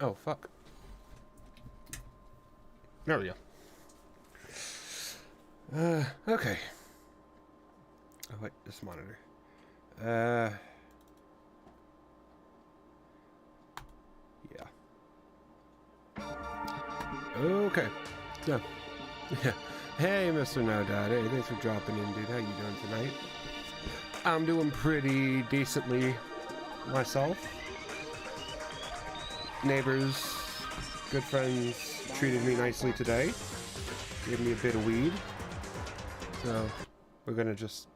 Oh, fuck. There we go. Okay. Oh, wait, this monitor. Yeah. Okay. So, yeah. Hey, Mr. No Dad. Hey, thanks for dropping in, dude. How you doing tonight? I'm doing pretty decently myself. Neighbors, good friends treated me nicely today. Gave me a bit of weed. So, we're gonna just...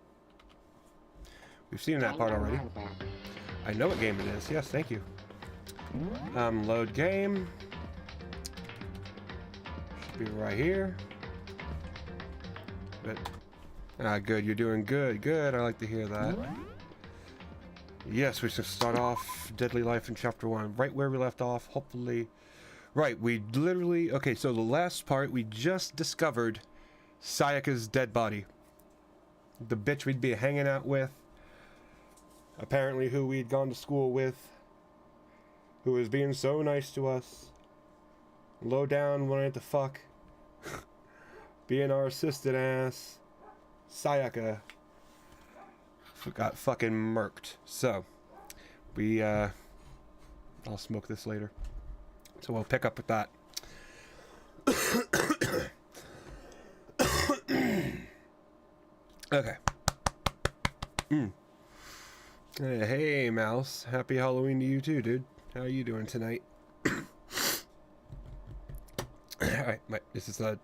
We've seen that part already. I know what game it is. Yes, thank you. Load game. Should be right here. But, good. You're doing good. Good. I like to hear that. Yes, we should start off Deadly Life in Chapter 1. Right where we left off, hopefully. Right, we literally... Okay, so the last part, we just discovered Sayaka's dead body. The bitch we'd be hanging out with. Apparently who we'd gone to school with. Who was being so nice to us. Low down, wanted to fuck. Being our assistant ass. Sayaka. Got fucking murked. So, we, I'll smoke this later. So we'll pick up with that. Okay. Hey, Mouse. Happy Halloween to you too, dude. How are you doing tonight? Alright, this is a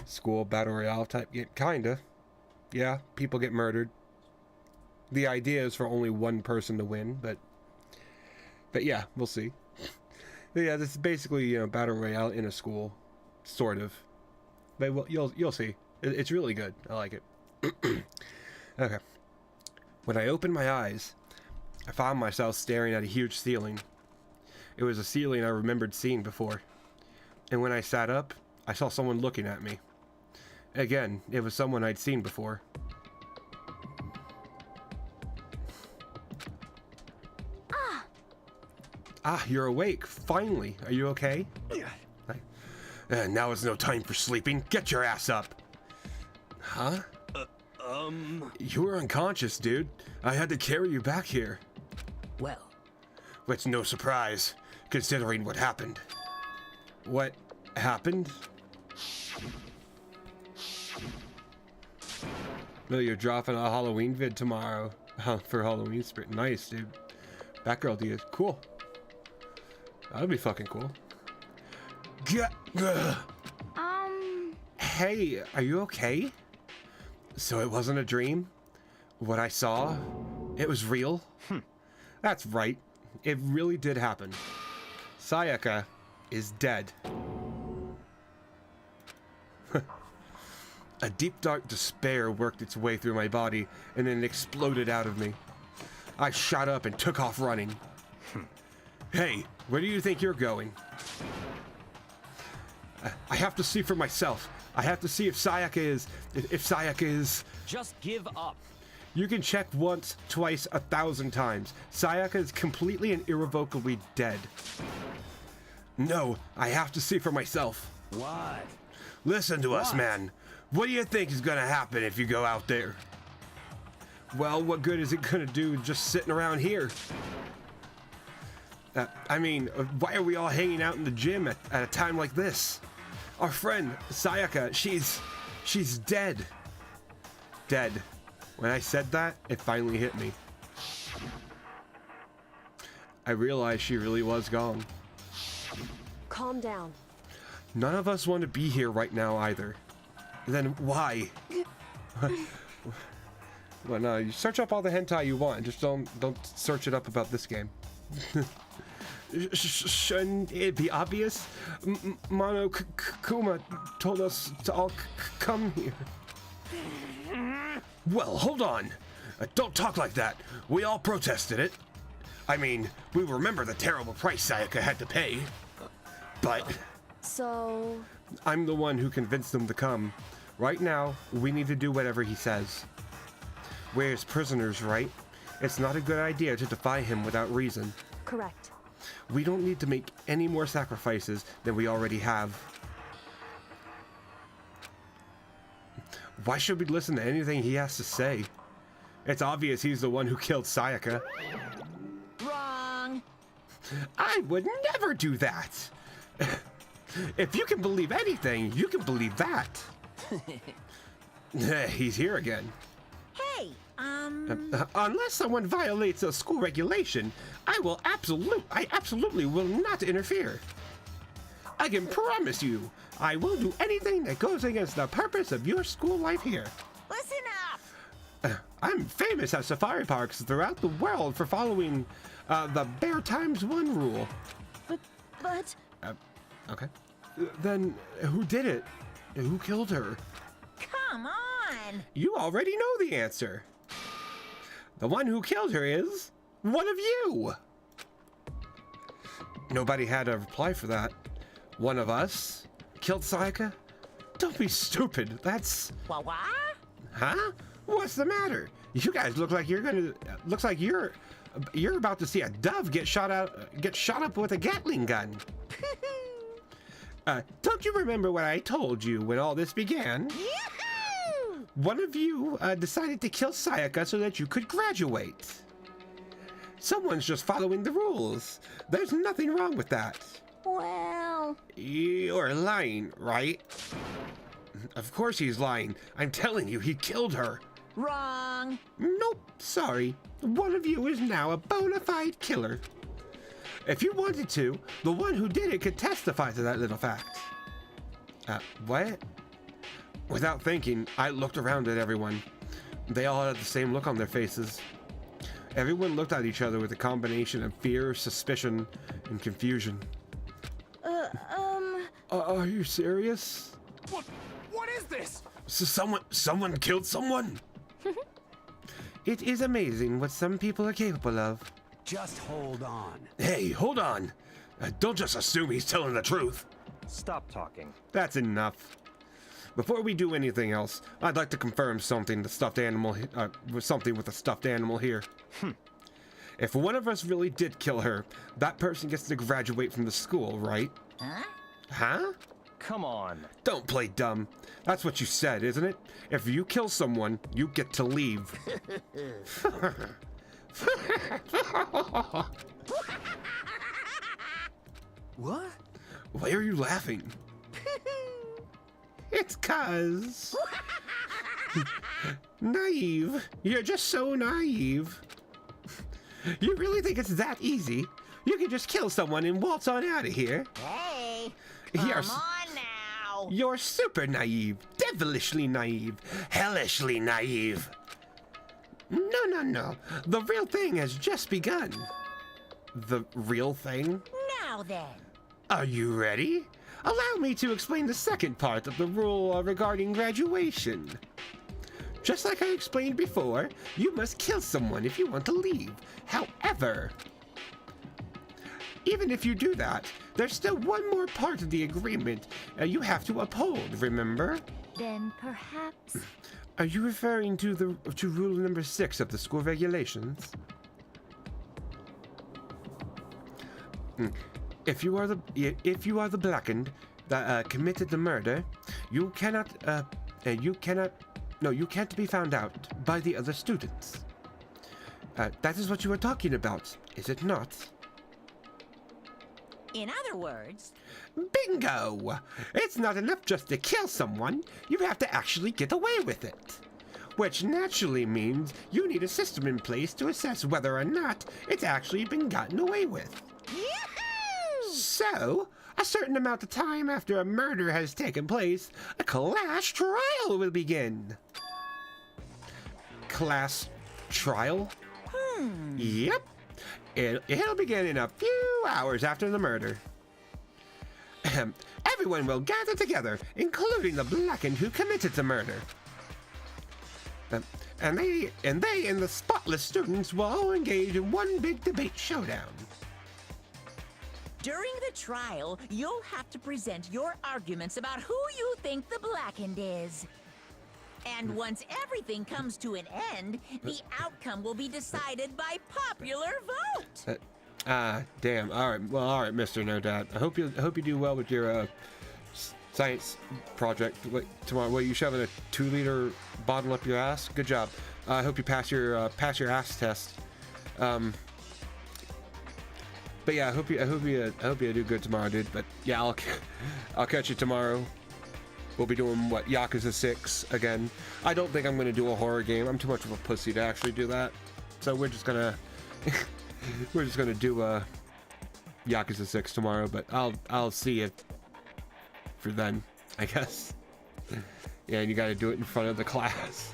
school battle royale type game. Kinda. Yeah, people get murdered. The idea is for only one person to win, but yeah, we'll see. But yeah, this is basically, you know, battle royale in a school, sort of. But you'll see. It's really good. I like it. Okay. When I opened my eyes, I found myself staring at a huge ceiling. It was a ceiling I remembered seeing before. And when I sat up, I saw someone looking at me. Again, it was someone I'd seen before. Ah, you're awake. Finally. Are you okay? Now is no time for sleeping. Get your ass up. Huh? You were unconscious, dude. I had to carry you back here. Well. It's no surprise, considering what happened. What happened? No, you're dropping a Halloween vid tomorrow. For Halloween spirit. Nice, dude. Batgirl D is cool. That'd be fucking cool. Hey, are you okay? So it wasn't a dream? What I saw, it was real? That's right. It really did happen. Sayaka is dead. A deep dark despair worked its way through my body and then exploded out of me. I shot up and took off running. Hey, where do you think you're going? I have to see for myself. I have to see if Sayaka is... Just give up. You can check once, twice, 1,000 times. Sayaka is completely and irrevocably dead. No, I have to see for myself. What? Listen to us, man. What do you think is gonna happen if you go out there? Well, what good is it gonna do just sitting around here? I mean, why are we all hanging out in the gym at a time like this? Our friend, Sayaka, she's dead. Dead. When I said that, it finally hit me. I realized she really was gone. Calm down. None of us want to be here right now either. Then why? Well, no, you search up all the hentai you want, just don't search it up about this game. Shouldn't it be obvious? Mono Kuma told us to all come here. Well, hold on. Don't talk like that. We all protested it. I mean, we remember the terrible price Sayaka had to pay. But... So... I'm the one who convinced them to come. Right now, we need to do whatever he says. We're his prisoners, right? It's not a good idea to defy him without reason. Correct. We don't need to make any more sacrifices than we already have. Why should we listen to anything he has to say? It's obvious he's the one who killed Sayaka. Wrong. I would never do that. If you can believe anything, you can believe that. He's here again. Hey, Unless someone violates a school regulation, I absolutely will not interfere. I can promise you, I will do anything that goes against the purpose of your school life here. listen up. I'm famous at safari parks throughout the world for following the Bear Times One rule. But Okay. Then who did it? Who killed her? Come on. You already know the answer. The one who killed her is one of you. Nobody had a reply for that. One of us killed Sayaka? Don't be stupid. That's... What? Huh? What's the matter? You guys look like looks like you're about to see a dove get shot up with a Gatling gun. Don't you remember what I told you when all this began? Yoo-hoo! One of you decided to kill Sayaka so that you could graduate. Someone's just following the rules. There's nothing wrong with that. well, You're lying, right? Of course he's lying. I'm telling you, he killed her. Wrong. Nope, sorry. One of you is now a bona fide killer. If you wanted to, the one who did it could testify to that little fact. What? Without thinking, I looked around at everyone. They all had the same look on their faces. Everyone looked at each other with a combination of fear, suspicion, and confusion. Are you serious? What is this? So someone killed someone? It is amazing what some people are capable of. Just hold on. Hey, hold on. Don't just assume he's telling the truth. Stop talking. That's enough. Before we do anything else, I'd like to confirm something. Something with a stuffed animal here. If one of us really did kill her, that person gets to graduate from the school, right? Huh? Huh? Come on. Don't play dumb. That's what you said, isn't it? If you kill someone, you get to leave. What? Why are you laughing? It's 'cause... Naive. You're just so naive. You really think it's that easy? You can just kill someone and waltz on out of here. Hey, You're come on now. You're super naive, devilishly naive, hellishly naive. No. The real thing has just begun. The real thing? Now then. Are you ready? Allow me to explain the second part of the rule regarding graduation. Just like I explained before, you must kill someone if you want to leave. However, even if you do that, there's still one more part of the agreement you have to uphold, remember? then perhaps. Are you referring to rule number 6 of the school regulations? If you are the blackened that committed the murder, you can't be found out by the other students. That is what you are talking about, is it not? In other words, Bingo! It's not enough just to kill someone, you have to actually get away with it. Which naturally means you need a system in place to assess whether or not it's actually been gotten away with. yoo-hoo! So, a certain amount of time after a murder has taken place, a class trial will begin. Class trial? Yep. It'll begin in a few hours after the murder. Everyone will gather together, including the blackened who committed the murder. And they and the spotless students will all engage in one big debate showdown. During the trial, you'll have to present your arguments about who you think the blackened is. And once everything comes to an end, the outcome will be decided by popular vote. Ah, damn. All right. Well, all right, Mr. No Doubt. I hope you do well with your science project tomorrow. What, you shoving a 2-liter bottle up your ass? Good job. I hope you pass your ass test. But yeah, I hope you do good tomorrow, dude. But yeah, I'll catch you tomorrow. We'll be doing what, Yakuza 6 again. I don't think I'm gonna do a horror game. I'm too much of a pussy to actually do that. So we're just gonna do Yakuza 6 tomorrow. But I'll see it for then, I guess. Yeah, and you gotta do it in front of the class.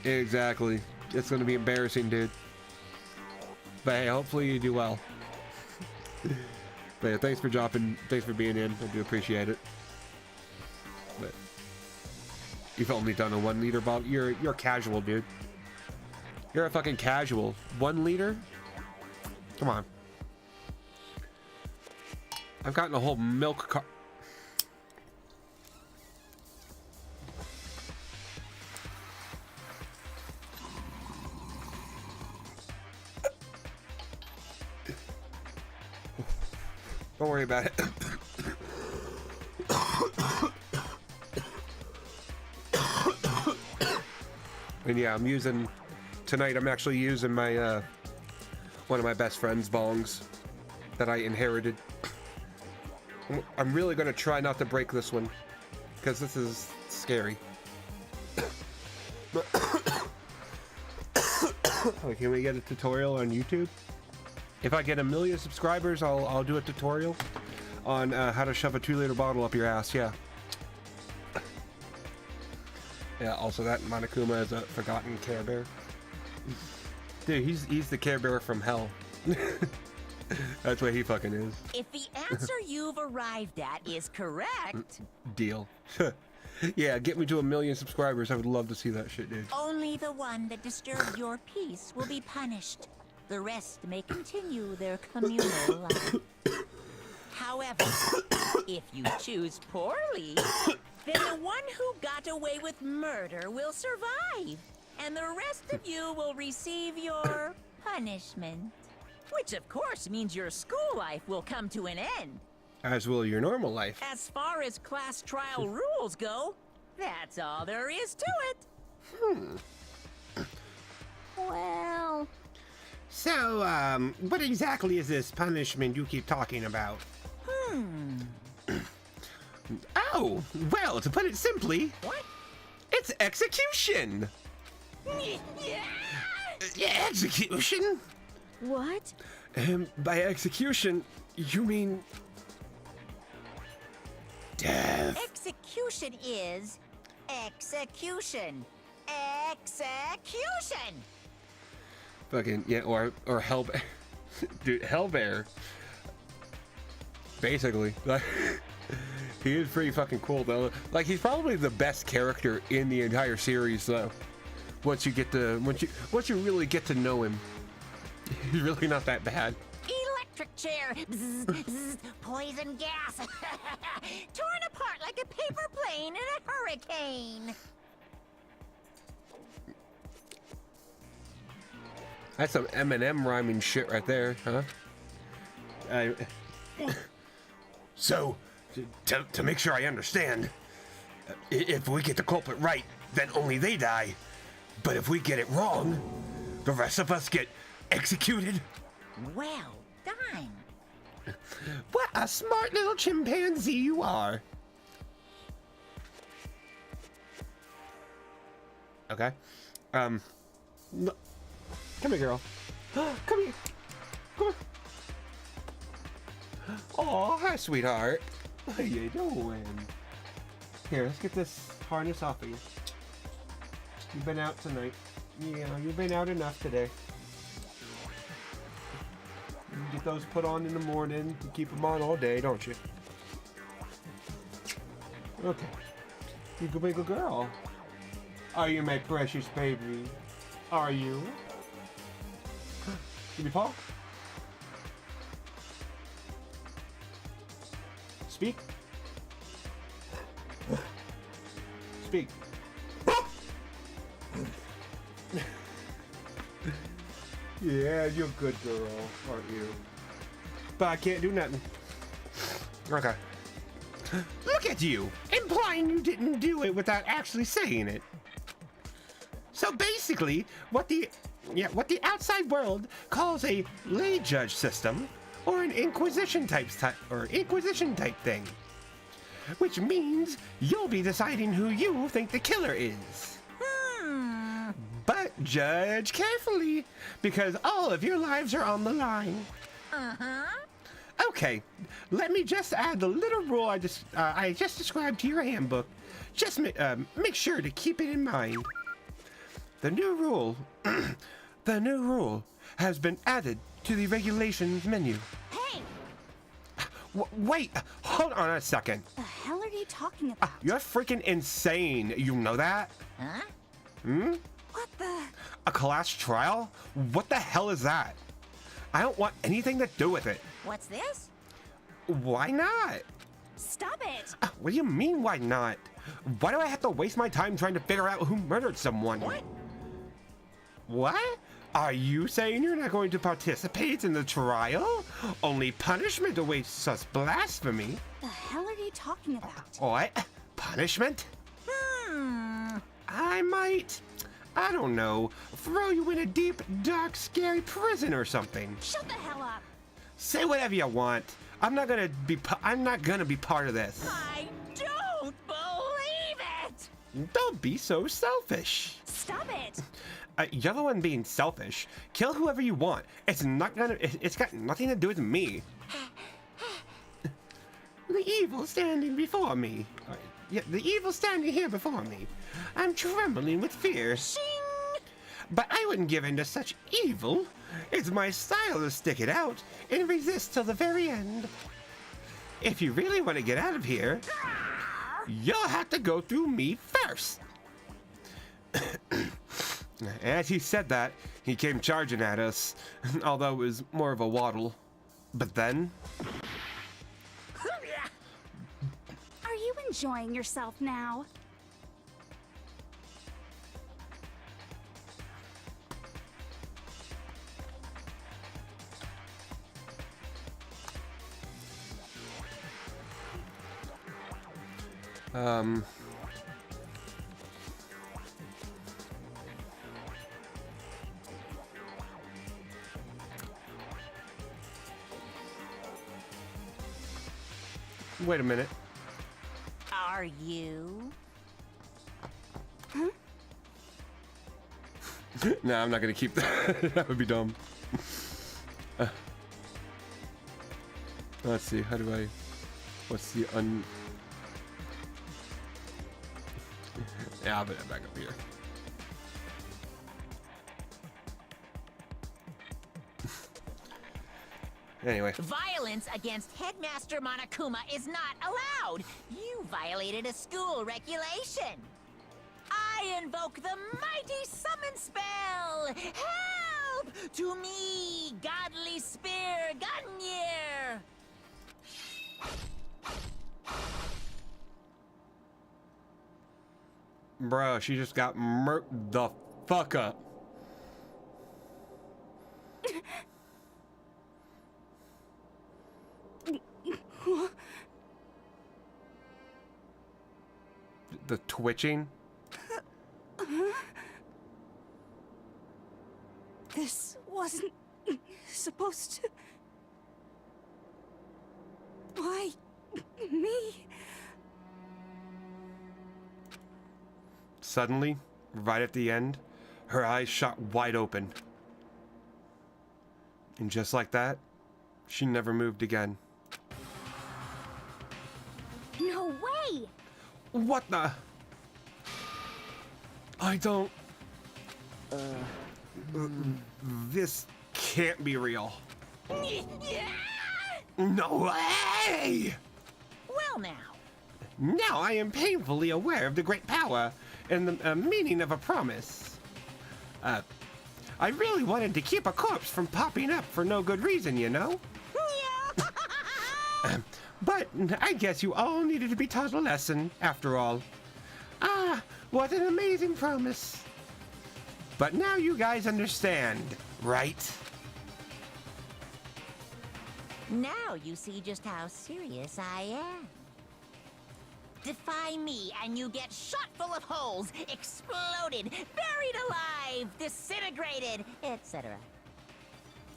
Exactly. It's gonna be embarrassing, dude. But hey, hopefully you do well. But yeah, thanks for being in. I do appreciate it. But you've only done a 1-liter bottle. You're casual, dude. You're a fucking casual. 1 liter? Come on. I've gotten a whole milk car. Don't worry about it. And yeah, I'm actually using my one of my best friend's bongs that I inherited. I'm really gonna try not to break this one because this is scary. Oh, can we get a tutorial on YouTube? If I get 1 million subscribers, I'll do a tutorial on how to shove a 2-liter bottle up your ass. Yeah. Yeah. Also, that Monokuma is a forgotten Care Bear. Dude, he's the Care Bear from hell. That's what he fucking is. If the answer you've arrived at is correct, Deal. Yeah, get me to 1 million subscribers. I would love to see that shit, dude. only the one that disturbed your peace will be punished. The rest may continue their communal life. However, if you choose poorly, then the one who got away with murder will survive, and the rest of you will receive your punishment. Which, of course, means your school life will come to an end. As will your normal life. As far as class trial rules go, that's all there is to it. Well, So, what exactly is this punishment you keep talking about? Oh, well, to put it simply, What? it's execution! Yeah, execution? what? By execution, you mean... death. Execution is execution. Execution! Fucking, yeah, or Hellbear. Dude, Hellbear. Basically. Like, he is pretty fucking cool, though. Like, he's probably the best character in the entire series, though. Once you really get to know him. He's really not that bad. Electric chair. Bzz, bzz, poison gas. Torn apart like a paper plane in a hurricane. That's some Eminem rhyming shit right there, huh? So, to make sure I understand, if we get the culprit right, then only they die. But if we get it wrong, the rest of us get executed. Well done. What a smart little chimpanzee you are. Okay. No. Come here, girl. Come here. Come on. Oh, hi, sweetheart. How you doing? Here, let's get this harness off of you. You've been out tonight. Yeah, you've been out enough today. You get those put on in the morning. You keep them on all day, don't you? Okay. You good big girl. Are you my precious baby? Are you? Give me paw. Speak. Speak. Yeah, you're a good girl, aren't you? But I can't do nothing. Okay. Look at you, implying you didn't do it without actually saying it. So basically, what the outside world calls a lay judge system, or an inquisition type thing, which means you'll be deciding who you think the killer is. But judge carefully, because all of your lives are on the line. Okay, let me just add the little rule I just described to your handbook. Just make sure to keep it in mind. The new rule has been added to the regulations menu. Hey! Wait, hold on a second. The hell are you talking about? You're freaking insane. You know that? Huh? What the? A class trial? What the hell is that? I don't want anything to do with it. What's this? Why not? Stop it! What do you mean, why not? Why do I have to waste my time trying to figure out who murdered someone? What? What? Are you saying you're not going to participate in the trial? Only punishment awaits us blasphemy. The hell are you talking about? What? Punishment? I don't know, throw you in a deep, dark, scary prison or something. Shut the hell up! Say whatever you want. I'm not gonna be part of this. I don't believe it! Don't be so selfish. Stop it! You're the one being selfish. Kill whoever you want. It's got nothing to do with me. The evil standing before me. Yeah, the evil standing here before me. I'm trembling with fear. Shing! But I wouldn't give in to such evil. It's my style to stick it out and resist till the very end. If you really want to get out of here, you'll have to go through me first. As he said that, he came charging at us, although it was more of a waddle. But then... Are you enjoying yourself now? Wait a minute. Are you? No, I'm not gonna keep that. That would be dumb. Let's see, how do I... What's the Yeah, I'll put that back up here. Anyway. Violence against Headmaster Monokuma is not allowed. You violated a school regulation. I invoke the mighty summon spell. Help to me, godly spear Gunyear. Bro, she just got murked the fuck up. The twitching? This wasn't supposed to... Why me? Suddenly, right at the end, her eyes shot wide open. And just like that, she never moved again. No way! What the? I don't... This can't be real. No way! Well now. Now I am painfully aware of the great power and the meaning of a promise. I really wanted to keep a corpse from popping up for no good reason, you know? But I guess you all needed to be taught a lesson, after all. Ah, what an amazing promise. But now you guys understand, right? Now you see just how serious I am. Defy me and you get shot full of holes, exploded, buried alive, disintegrated, etc.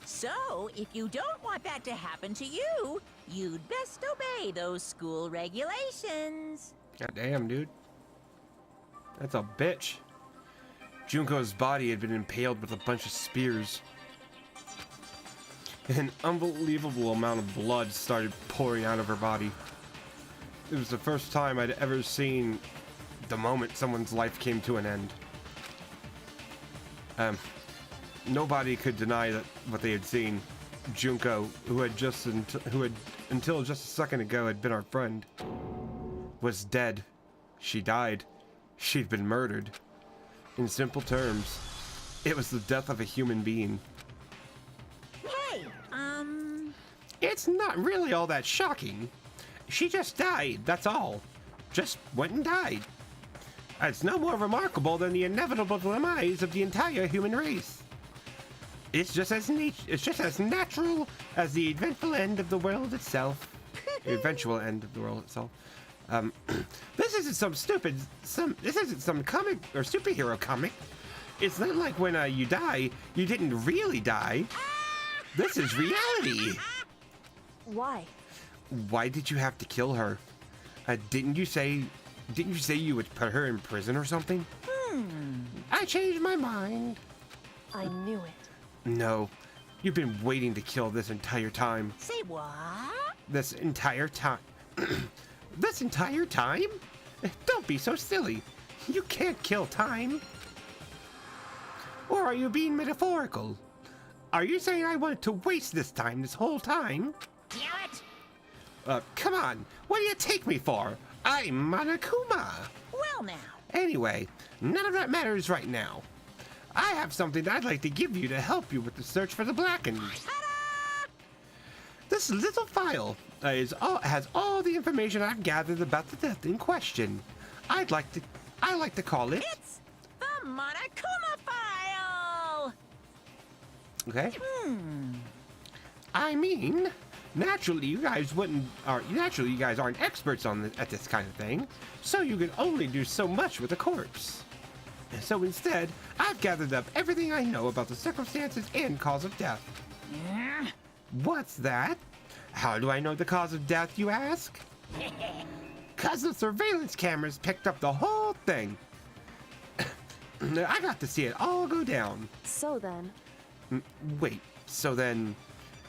So, if you don't want that to happen to you, you'd best obey those school regulations. God damn, dude. That's a bitch. Junko's body had been impaled with a bunch of spears. An unbelievable amount of blood started pouring out of her body. It was the first time I'd ever seen the moment someone's life came to an end. Nobody could deny that what they had seen. Junko, who had until just a second ago had been our friend, was dead. She died. She'd been murdered. In simple terms, it was the death of a human being. Hey, It's not really all that shocking. She just died, that's all. Just went and died. It's no more remarkable than the inevitable demise of the entire human race. It's just as natural as the eventful end of the world itself. The eventual end of the world itself. This isn't some comic or superhero comic. It's not like when you die, you didn't really die. This is reality. Why? Why did you have to kill her? Didn't you say you would put her in prison or something? I changed my mind. I knew it. No, you've been waiting to kill this entire time. say what? This entire time. This entire time? Don't be so silly. You can't kill time. Or are you being metaphorical? Are you saying I wanted to waste this time this whole time? Damn it! Come on. What do you take me for? I'm Monokuma. Well now. Anyway, none of that matters right now. I have something I'd like to give you to help you with the search for the Blackened. Ta-da! This little file has all the information I've gathered about the death in question. I like to call it. It's the Monokuma file! Okay. I mean, naturally you guys aren't experts at this kind of thing, so you can only do so much with a corpse. So instead, I've gathered up everything I know about the circumstances and cause of death. What's that? How do I know the cause of death, you ask? 'Cause the surveillance cameras picked up the whole thing. I got to see it all go down. So then, Wait, so then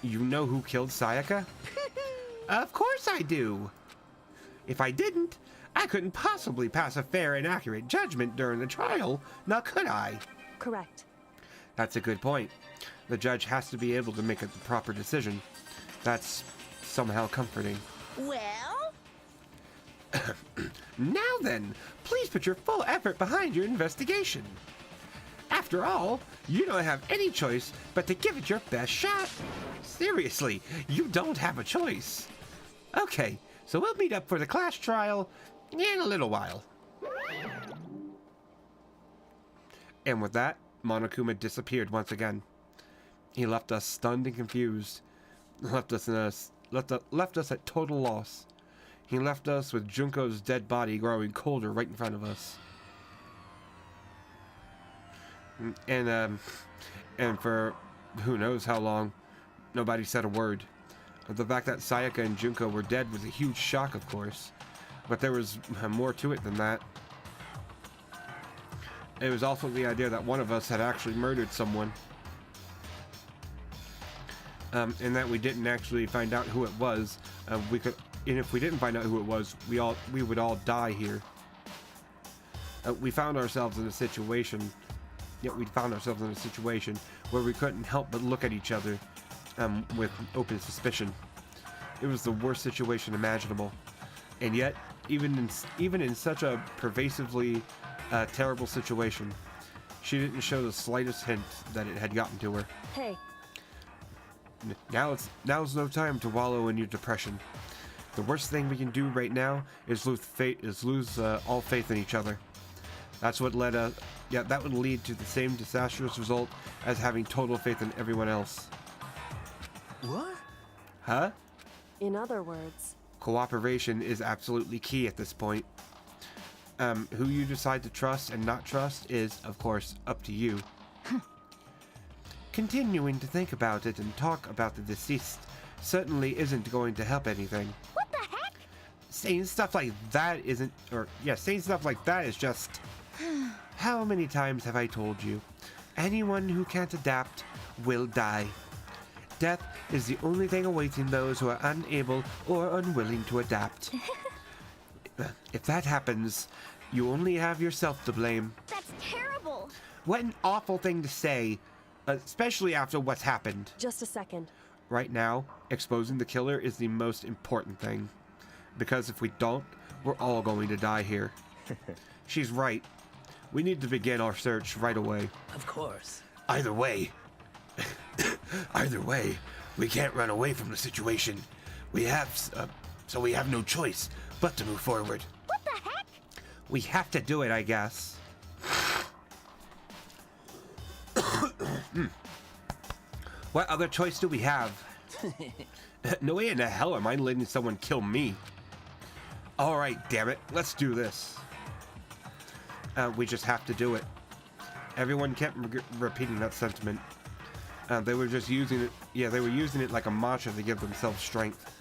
you know who killed Sayaka? Of course I do. If I didn't, I couldn't possibly pass a fair and accurate judgment during the trial, now could I? correct. That's a good point. The judge has to be able to make the proper decision. That's somehow comforting. Well, Now then, please put your full effort behind your investigation. After all, you don't have any choice but to give it your best shot. Seriously, you don't have a choice. Okay, so we'll meet up for the class trial in a little while. And with that, Monokuma disappeared once again. He left us stunned and confused. Left us at total loss. He left us with Junko's dead body growing colder right in front of us. And for who knows how long, nobody said a word. The fact that Sayaka and Junko were dead was a huge shock, of course, but there was more to it than that. It was also the idea that one of us had actually murdered someone. And that we didn't actually find out who it was. And if we didn't find out who it was, we would all die here. We found ourselves in a situation. Where we couldn't help but look at each other with open suspicion. It was the worst situation imaginable, and yet, even in such a pervasively terrible situation, she didn't show the slightest hint that it had gotten to her. Hey, Now's no time to wallow in your depression. The worst thing we can do right now is lose all faith in each other. That's what led us. Yeah, that would lead to the same disastrous result as having total faith in everyone else. What? Huh? In other words, Cooperation is absolutely key at this point. Who you decide to trust and not trust is, of course, up to you. Continuing to think about it and talk about the deceased certainly isn't going to help anything. What the heck? Saying stuff like that isn't, saying stuff like that is just... How many times have I told you? Anyone who can't adapt will die. Death is the only thing awaiting those who are unable or unwilling to adapt. If that happens, you only have yourself to blame. That's terrible. What an awful thing to say, especially after what's happened. just a second. Right now, exposing the killer is the most important thing. Because if we don't, we're all going to die here. She's right. We need to begin our search right away. Of course. Either way, we can't run away from the situation. We have no choice but to move forward. What the heck? We have to do it, I guess. What other choice do we have? No way in the hell am I letting someone kill me. All right, damn it, let's do this. We just have to do it. Everyone kept repeating that sentiment. They were just using it. Yeah, they were using it like a mantra to give themselves strength.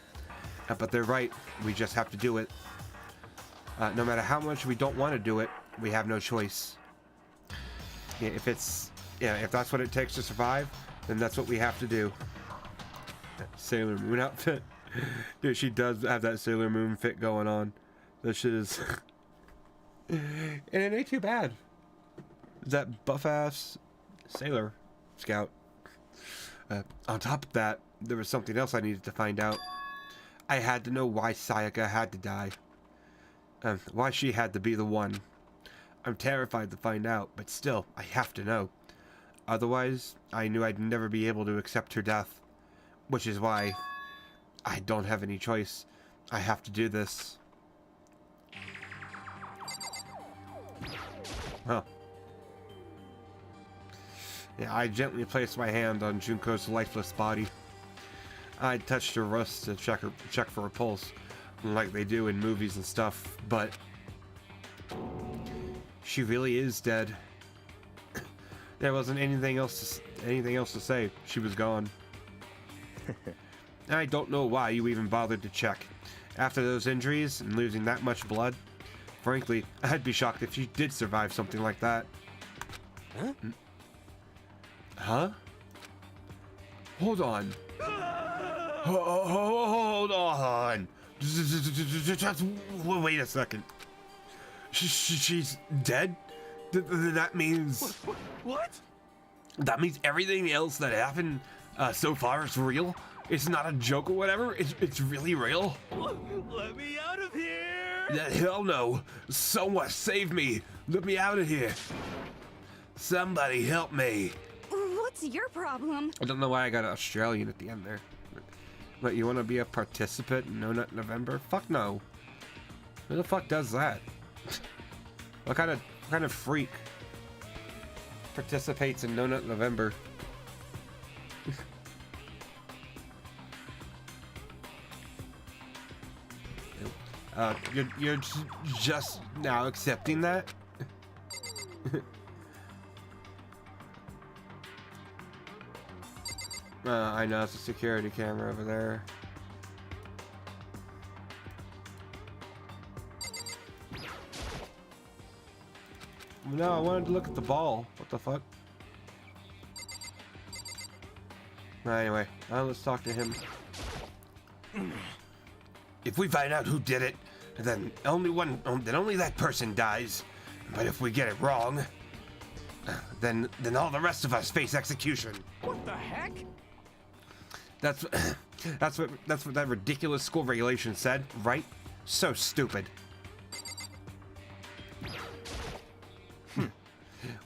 But they're right. We just have to do it. No matter how much we don't want to do it, we have no choice. Yeah, if that's what it takes to survive, then that's what we have to do. Sailor Moon outfit. Dude, she does have that Sailor Moon fit going on. That shit is... and it ain't too bad. That buff-ass Sailor Scout. On top of that, there was something else I needed to find out. I had to know why Sayaka had to die. Why she had to be the one. I'm terrified to find out, but still, I have to know. Otherwise, I knew I'd never be able to accept her death. Which is why I don't have any choice. I have to do this. Huh. Yeah, I gently placed my hand on Junko's lifeless body. I touched her wrist to check for a pulse, like they do in movies and stuff, but she really is dead. There wasn't anything else to say. She was gone. I don't know why you even bothered to check. After those injuries and losing that much blood, frankly, I'd be shocked if she did survive something like that. Huh? Huh? Hold on. Hold on. Just wait a second. She's dead? That means... What? That means everything else that happened so far is real? It's not a joke or whatever? It's really real? Let me out of here! Hell no. Someone save me. Let me out of here. Somebody help me. What's your problem? I don't know why I got Australian at the end there. But you want to be a participant in No Nut November? Fuck no. Who the fuck does that? What kind of freak participates in No Nut November? You're just now accepting that? I know it's a security camera over there. No, I wanted to look at the ball. What the fuck? Anyway, let's talk to him. If we find out who did it, then only that person dies. But if we get it wrong, then all the rest of us face execution. What the heck? That's what that ridiculous school regulation said, right? So stupid.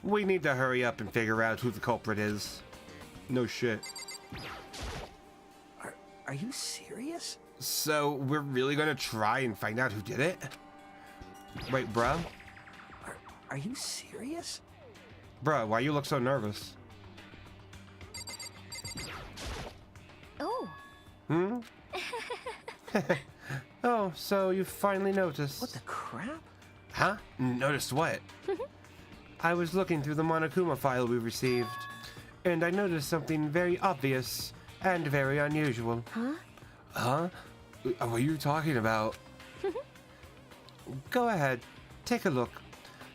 We need to hurry up and figure out who the culprit is. No shit. Are you serious? So we're really gonna try and find out who did it? Wait, bro? Are you serious? Bruh, why you look so nervous? Oh, Hmm? Oh, so you finally noticed. What the crap? Huh? Noticed what? I was looking through the Monokuma file we received, and I noticed something very obvious and very unusual. Huh? Huh? What are you talking about? Go ahead, take a look.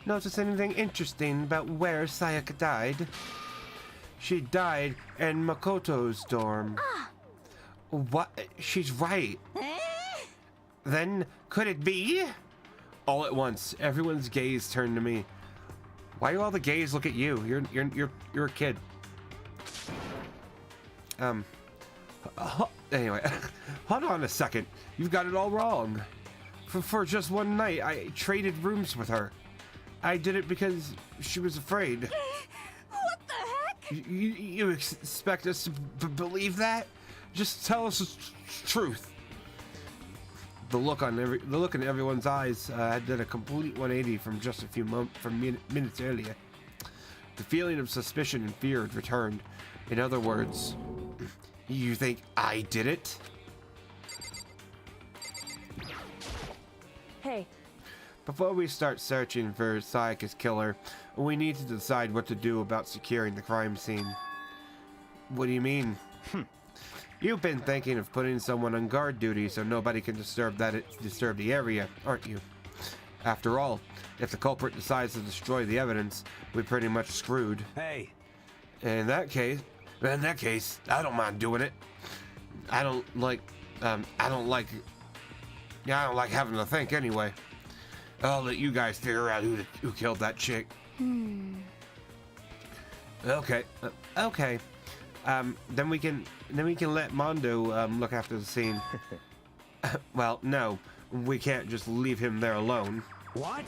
Notice anything interesting about where Sayaka died? She died in Makoto's dorm. What? She's right. Then, could it be? All at once, everyone's gaze turned to me. Why do all the gaze look at you? You're a kid. Anyway, hold on a second. You've got it all wrong. For just one night, I traded rooms with her. I did it because she was afraid. what the heck? You expect us to believe that? Just tell us the truth. The look in everyone's eyes had done a complete 180 from just a few minutes earlier. The feeling of suspicion and fear had returned. In other words, you think I did it? Hey, Before we start searching for Sayaka's killer, we need to decide what to do about securing the crime scene. What do you mean? You've been thinking of putting someone on guard duty so nobody can disturb the area, aren't you? After all, if the culprit decides to destroy the evidence, we're pretty much screwed. Hey, In that case, I don't mind doing it. I don't like having to think anyway. I'll let you guys figure out who killed that chick. Okay. Then we can let Mondo look after the scene. Well, no, we can't just leave him there alone. what?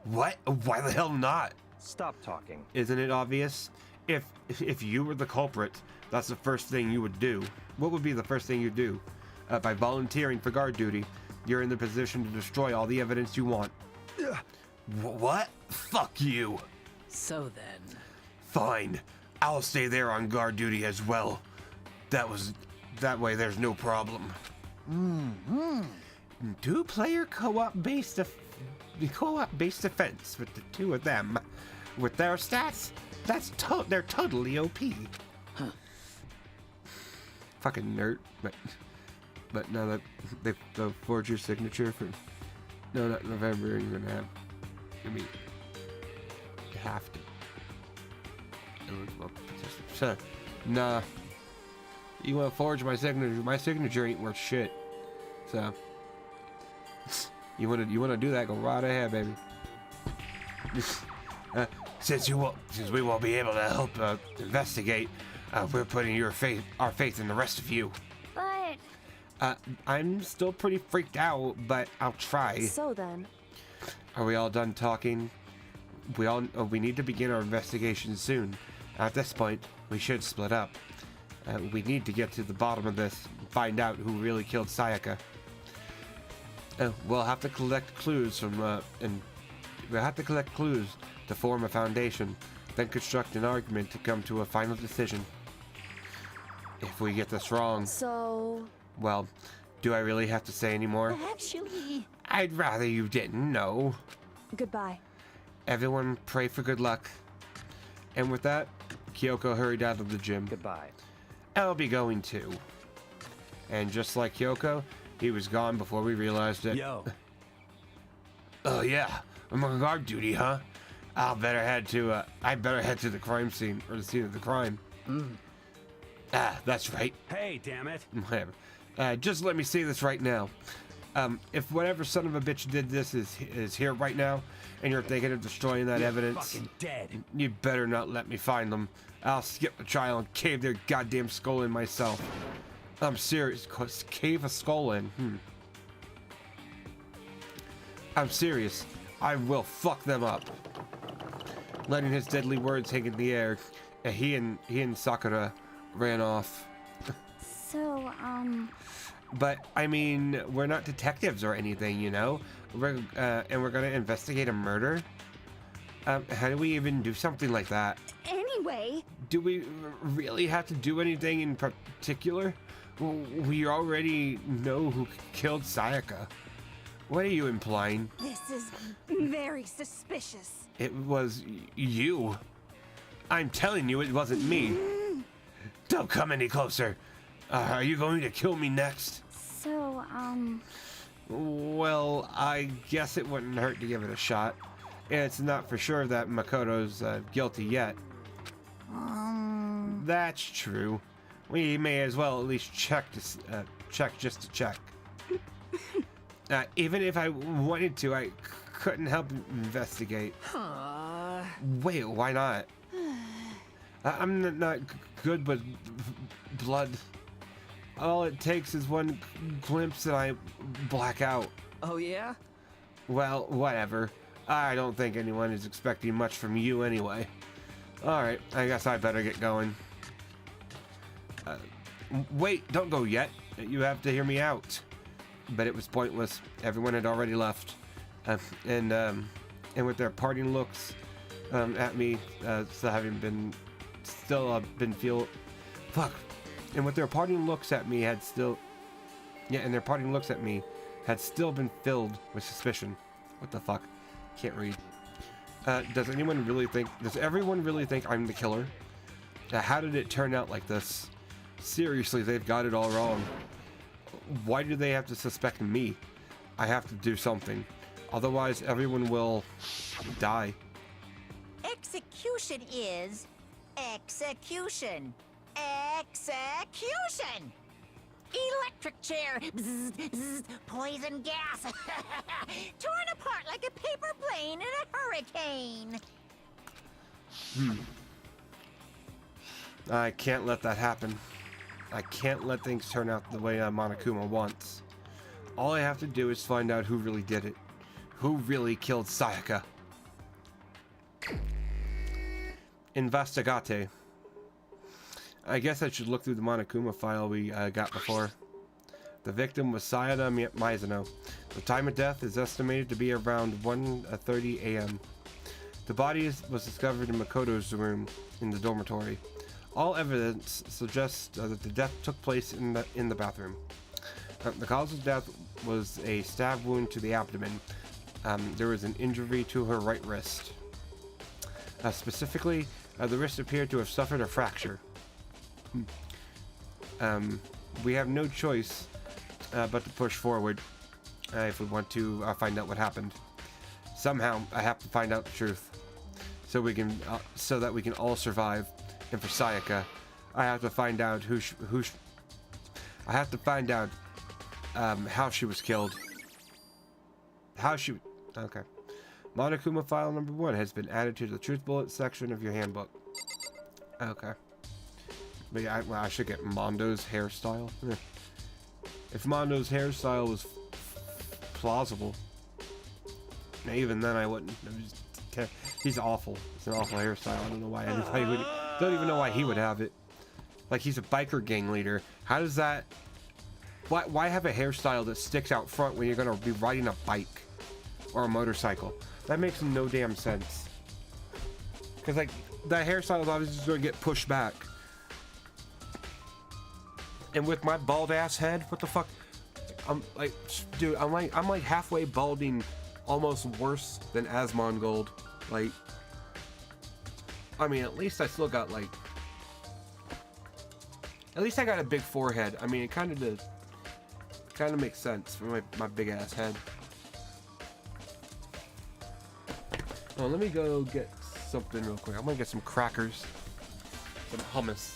What? Why the hell not? Stop talking. Isn't it obvious? If you were the culprit, that's the first thing you would do. What would be the first thing you'd do? By volunteering for guard duty, you're in the position to destroy all the evidence you want. What? Fuck you. So then, Fine. I'll stay there on guard duty as well. That way there's no problem. Two-player co-op based defense with the two of them. With their stats, they're totally OP. Fucking nerd. But now that they'll forge your signature for not November, you're gonna have. I mean, you have to. Nah. You wanna forge my signature? My signature ain't worth shit. So you wanna do that? Go right ahead, baby. Since we won't be able to help investigate, we're putting our faith in the rest of you. But I'm still pretty freaked out, but I'll try. so then, Are we all done talking? We need to begin our investigation soon. At this point, we should split up. We need to get to the bottom of this and find out who really killed Sayaka. We'll have to collect clues to form a foundation, then construct an argument to come to a final decision. If we get this wrong, so... well, do I really have to say any more? Actually, I'd rather you didn't know. Goodbye. Everyone pray for good luck. And with that, Kyoko hurried out of the gym. Goodbye. I'll be going too. And just like Kyoko, he was gone before we realized it. yo, Oh yeah, I'm on guard duty, huh? I better head to the crime scene, or the scene of the crime. That's right. hey, damn it. Whatever. Just let me say this right now. If whatever son of a bitch did this is here right now, and you're thinking of destroying that evidence, Fucking dead. you better not let me find them. I'll skip the trial and cave their goddamn skull in myself. I'm serious. Cave a skull in. I'm serious. I will fuck them up. Letting his deadly words hang in the air, he and Sakura ran off. so, But I mean, we're not detectives or anything, you know. We're gonna investigate a murder. How do we even do something like that? Anyway, Do we really have to do anything in particular? We already know who killed Sayaka. What are you implying? this is very suspicious. It was you. I'm telling you, it wasn't me. Don't come any closer. Are you going to kill me next? So, Well, I guess it wouldn't hurt to give it a shot. It's not for sure that Makoto's guilty yet. That's true. We may as well at least check just to check. Even if I wanted to, I couldn't help investigate. Wait, why not? I'm not good with blood. All it takes is one glimpse and I black out. Oh, yeah? Well, whatever. I don't think anyone is expecting much from you anyway. Alright, I guess I better get going. Wait, don't go yet. You have to hear me out. But it was pointless. Everyone had already left. And with their parting looks at me, And with their parting looks at me had still been filled with suspicion. What the fuck? Can't read. Does everyone really think I'm the killer? How did it turn out like this? Seriously, they've got it all wrong. Why do they have to suspect me? I have to do something. Otherwise, everyone will die. Execution is execution. Execution! Electric chair! Bzz, bzz, poison gas! Torn apart like a paper plane in a hurricane! I can't let that happen. I can't let things turn out the way Monokuma wants. All I have to do is find out who really did it. Who really killed Sayaka? Investigate. I guess I should look through the Monokuma file we got before. The victim was Sayada Mizuno. The time of death is estimated to be around 1:30 a.m. The body was discovered in Makoto's room in the dormitory. All evidence suggests that the death took place in the bathroom. The cause of death was a stab wound to the abdomen. There was an injury to her right wrist. Specifically, the wrist appeared to have suffered a fracture. We have no choice but to push forward if we want to find out what happened. Somehow, I have to find out the truth, so that we can all survive. And for Sayaka, I have to find out how she was killed. Okay. Monokuma file number 1 has been added to the truth bullet section of your handbook. Okay. But yeah, I should get Mondo's hairstyle. If Mondo's hairstyle was plausible, now, even then I wouldn't. He's awful. It's an awful hairstyle. I don't know why anybody would. Don't even know why he would have it. Like, he's a biker gang leader. How does that? Why have a hairstyle that sticks out front when you're gonna be riding a bike or a motorcycle? That makes no damn sense. Because like that hairstyle is obviously just gonna get pushed back. And with my bald ass head, what the fuck? I'm like, dude, I'm like halfway balding, almost worse than Asmongold. Like, I mean, at least I still got like, at least I got a big forehead. I mean, it kind of makes sense for my big ass head. Oh, let me go get something real quick. I'm gonna get some crackers, some hummus.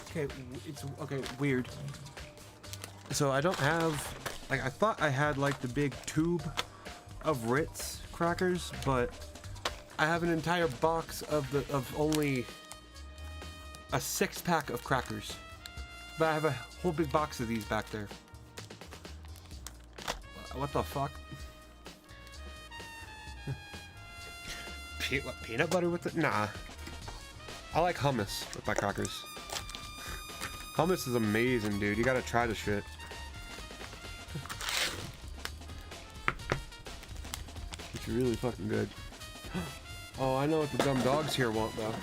Okay, it's okay. Weird. So I don't have, like, I thought I had like the big tube of Ritz crackers, but I have an entire box of only a 6-pack of crackers. But I have a whole big box of these back there. What the fuck? Peanut butter with it? Nah. I like hummus with my crackers. Hummus is amazing, dude. You gotta try the shit. It's really fucking good. Oh, I know what the dumb dogs here want, though.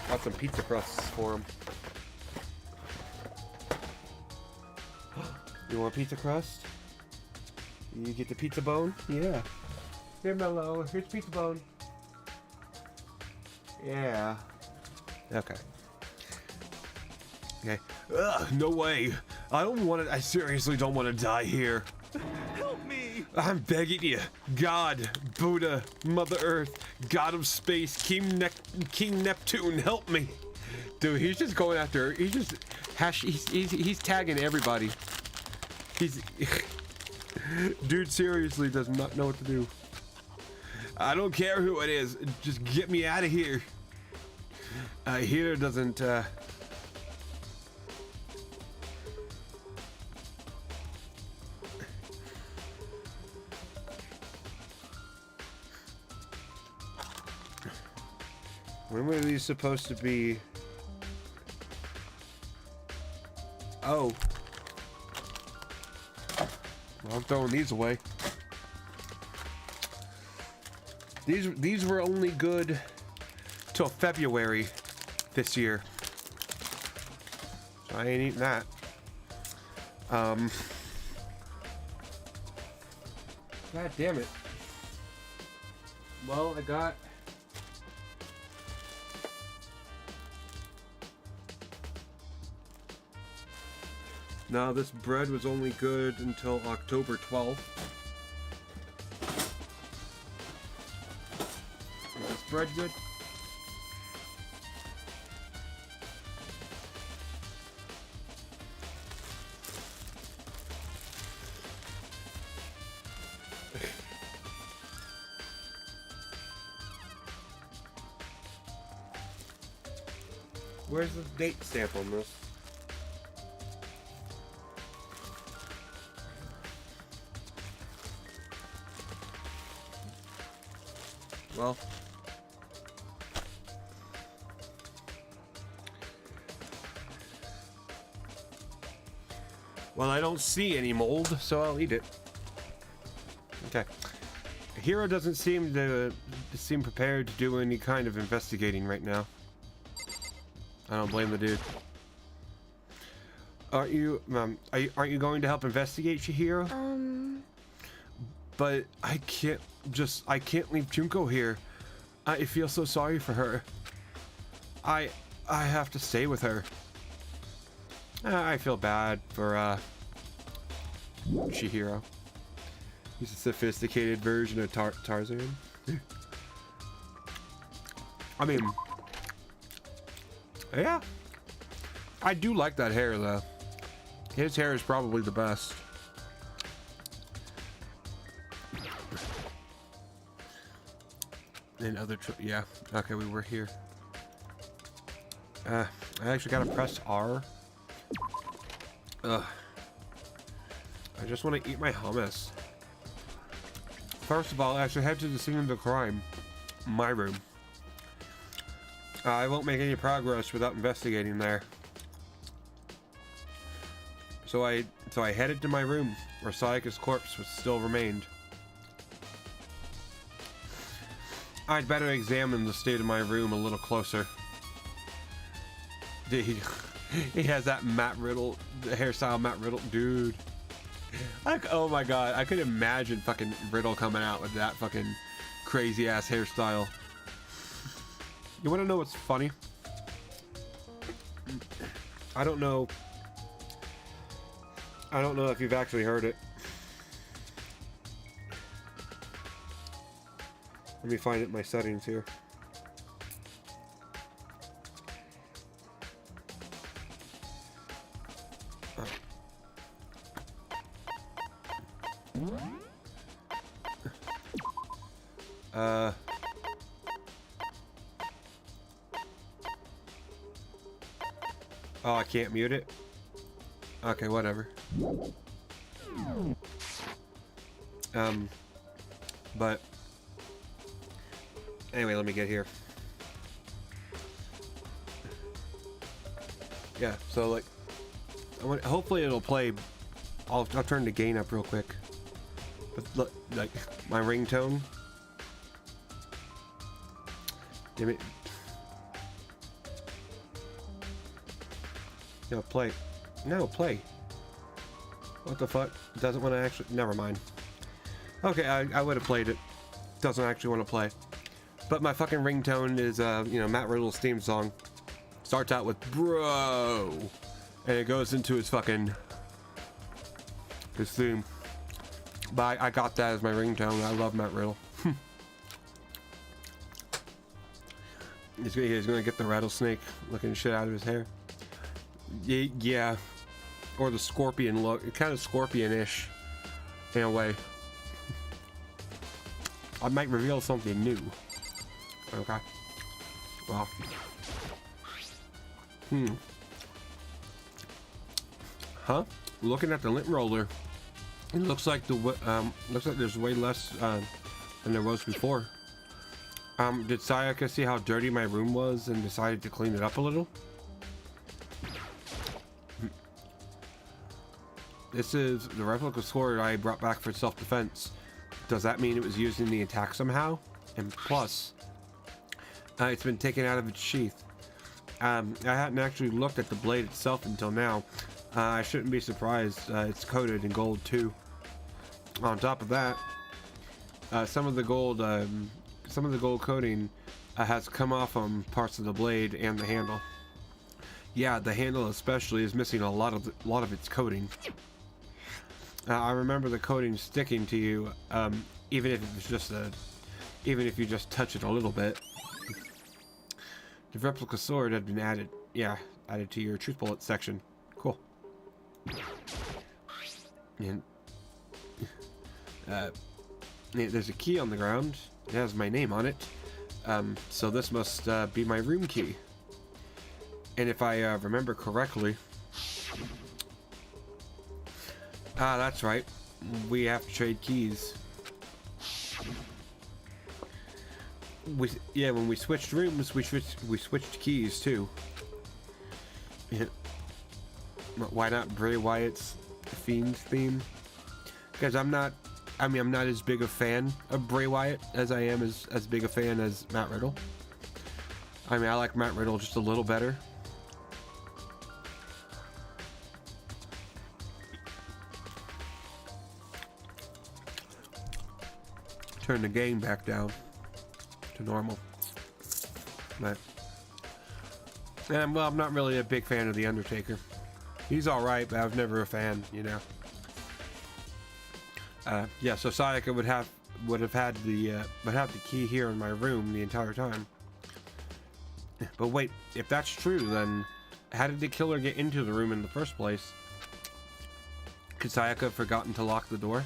Got some pizza crusts for them. You want pizza crust? You get the pizza bone? Yeah. Here, Mello. Here's pizza bone. Yeah. Okay. Okay. Ugh, no way. I don't want to. I seriously don't want to die here. Help me! I'm begging you. God, Buddha, Mother Earth, God of Space, King Neptune, help me. Dude, he's just going after. He's just he's tagging everybody. He's dude seriously does not know what to do. I don't care who it is. Just get me out of here. Here doesn't. When were these supposed to be? Oh. Well, I'm throwing these away. These were only good till February this year. So I ain't eating that. God damn it. Well, I got now this bread was only good until October 12th. Is this bread good? Where's the date stamp on this? Well, I don't see any mold, so I'll eat it. Okay. Hero doesn't seem prepared to do any kind of investigating right now. I don't blame the dude. Aren't you going to help investigate, Chihiro? But I can't leave Junko here. I feel so sorry for her. I have to stay with her. I feel bad for Chihiro. He's a sophisticated version of Tarzan. I mean, yeah. I do like that hair though. His hair is probably the best. And other yeah. Okay, we were here. I actually gotta press R. Ugh. I just want to eat my hummus. First of all, I should head to the scene of the crime. My room. I won't make any progress without investigating there. So I headed to my room, where Sayaka's corpse still remained. I'd better examine the state of my room a little closer. He has that Matt Riddle, the hairstyle Matt Riddle, dude. Oh my god, I could imagine fucking Riddle coming out with that fucking crazy ass hairstyle. You wanna know what's funny? I don't know if you've actually heard it. Let me find it in my settings here. Oh, I can't mute it? Okay, whatever. But anyway, let me get here. Yeah, so like, hopefully it'll play. I'll turn the gain up real quick. But look, like my ringtone. Damn it. No, play. No, play. What the fuck? It doesn't want to actually. Never mind. Okay, I would have played it. Doesn't actually want to play. But my fucking ringtone is, you know, Matt Riddle's theme song. Starts out with bro, and it goes into his fucking his theme. But I got that as my ringtone. I love Matt Riddle. He's gonna get the rattlesnake looking shit out of his hair. Yeah, or the scorpion look, kind of scorpion-ish in a way. I might reveal something new. Okay. Well. Huh? Looking at the lint roller, it looks like there's way less than there was before. Did Sayaka see how dirty my room was and decided to clean it up a little? This is the replica sword I brought back for self-defense. Does that mean it was used in the attack somehow? And plus, it's been taken out of its sheath. I hadn't actually looked at the blade itself until now. I shouldn't be surprised. It's coated in gold too. On top of that, some of the gold coating has come off on parts of the blade and the handle. Yeah, the handle especially is missing a lot of its coating. I remember the coating sticking to you, even if it's just even if you just touch it a little bit. The replica sword had been added to your truth bullet section. Cool. And there's a key on the ground. It has my name on it. So this must be my room key. And if I remember correctly, that's right. We have to trade keys. When we switched rooms, we switched keys too. Yeah. Why not Bray Wyatt's Fiend theme? Because I'm not as big a fan of Bray Wyatt as I am as big a fan as Matt Riddle. I mean, I like Matt Riddle just a little better. Turn the gain back down to normal. But well, I'm not really a big fan of The Undertaker. He's alright, but I was never a fan, you know. Yeah, so Sayaka would have had the key here in my room the entire time. But wait, if that's true, then how did the killer get into the room in the first place? Could Sayaka have forgotten to lock the door?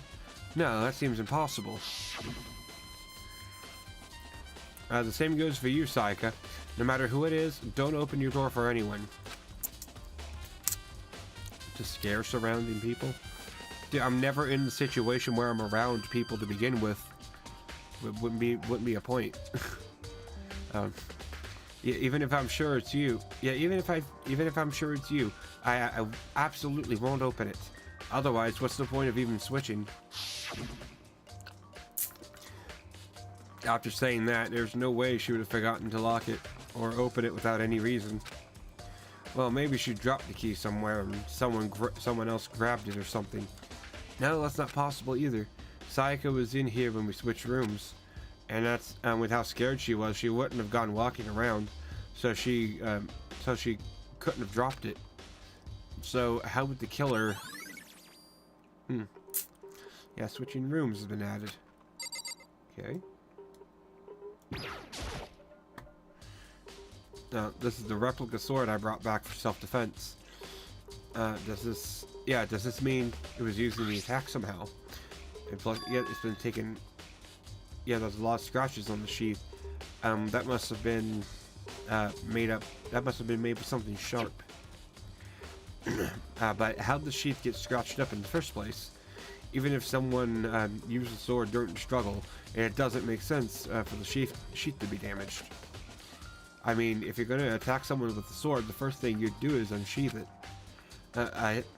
No, that seems impossible. The same goes for you, Sayaka. No matter who it is, don't open your door for anyone. To scare surrounding people? Dude, I'm never in the situation where I'm around people to begin with. It wouldn't be a point. Yeah, even if I'm sure it's you. Yeah, even if I'm sure it's you, I absolutely won't open it. Otherwise, what's the point of even switching? After saying that, there's no way she would have forgotten to lock it or open it without any reason. Well, maybe she dropped the key somewhere and someone else grabbed it or something. No, that's not possible either. Sayaka was in here when we switched rooms, and that's with how scared she was, she wouldn't have gone walking around, so she couldn't have dropped it. So how would the killer? Yeah, switching rooms has been added. Okay. This is the replica sword I brought back for self-defense. Does this mean it was used in the attack somehow? And plus, yeah, it's been taken. Yeah, there's a lot of scratches on the sheath. That must have been made up. That must have been made with something sharp. But how'd the sheath get scratched up in the first place? Even if someone used the sword during the struggle, it doesn't make sense for the sheath to be damaged. I mean, if you're going to attack someone with the sword, the first thing you'd do is unsheath it.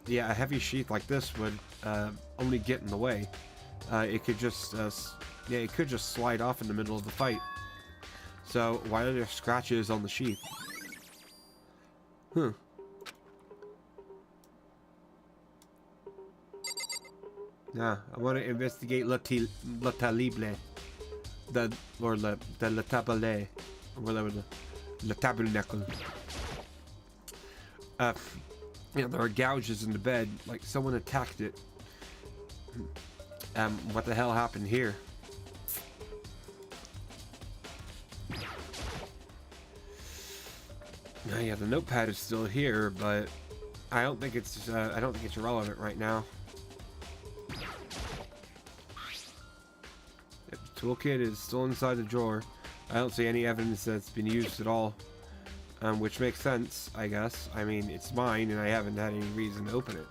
Yeah, a heavy sheath like this would only get in the way. It could just slide off in the middle of the fight. So why are there scratches on the sheath? Huh. Nah, I want to investigate le talible, le tabale, or whatever le tabernacle. Yeah, there are gouges in the bed, like someone attacked it. What the hell happened here? Yeah, the notepad is still here, but I don't think it's relevant right now. Yep, the toolkit is still inside the drawer. I don't see any evidence that it's been used at all, which makes sense, I guess. I mean, it's mine, and I haven't had any reason to open it.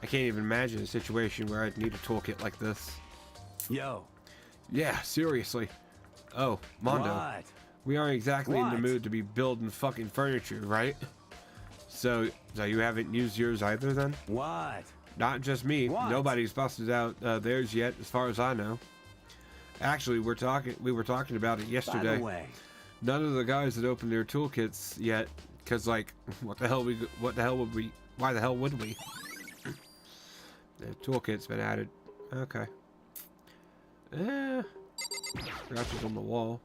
I can't even imagine a situation where I'd need a toolkit like this. Yo. Yeah, seriously. Oh, Mondo. What? We aren't exactly in the What? mood to be building fucking furniture, right? So you haven't used yours either then? What? Not just me. What? Nobody's busted out theirs yet, as far as I know. Actually, we were talking about it By yesterday. the way, None of the guys had opened their toolkits yet, cause like, why the hell would we? The toolkit's been added. Okay. Scratches on the wall.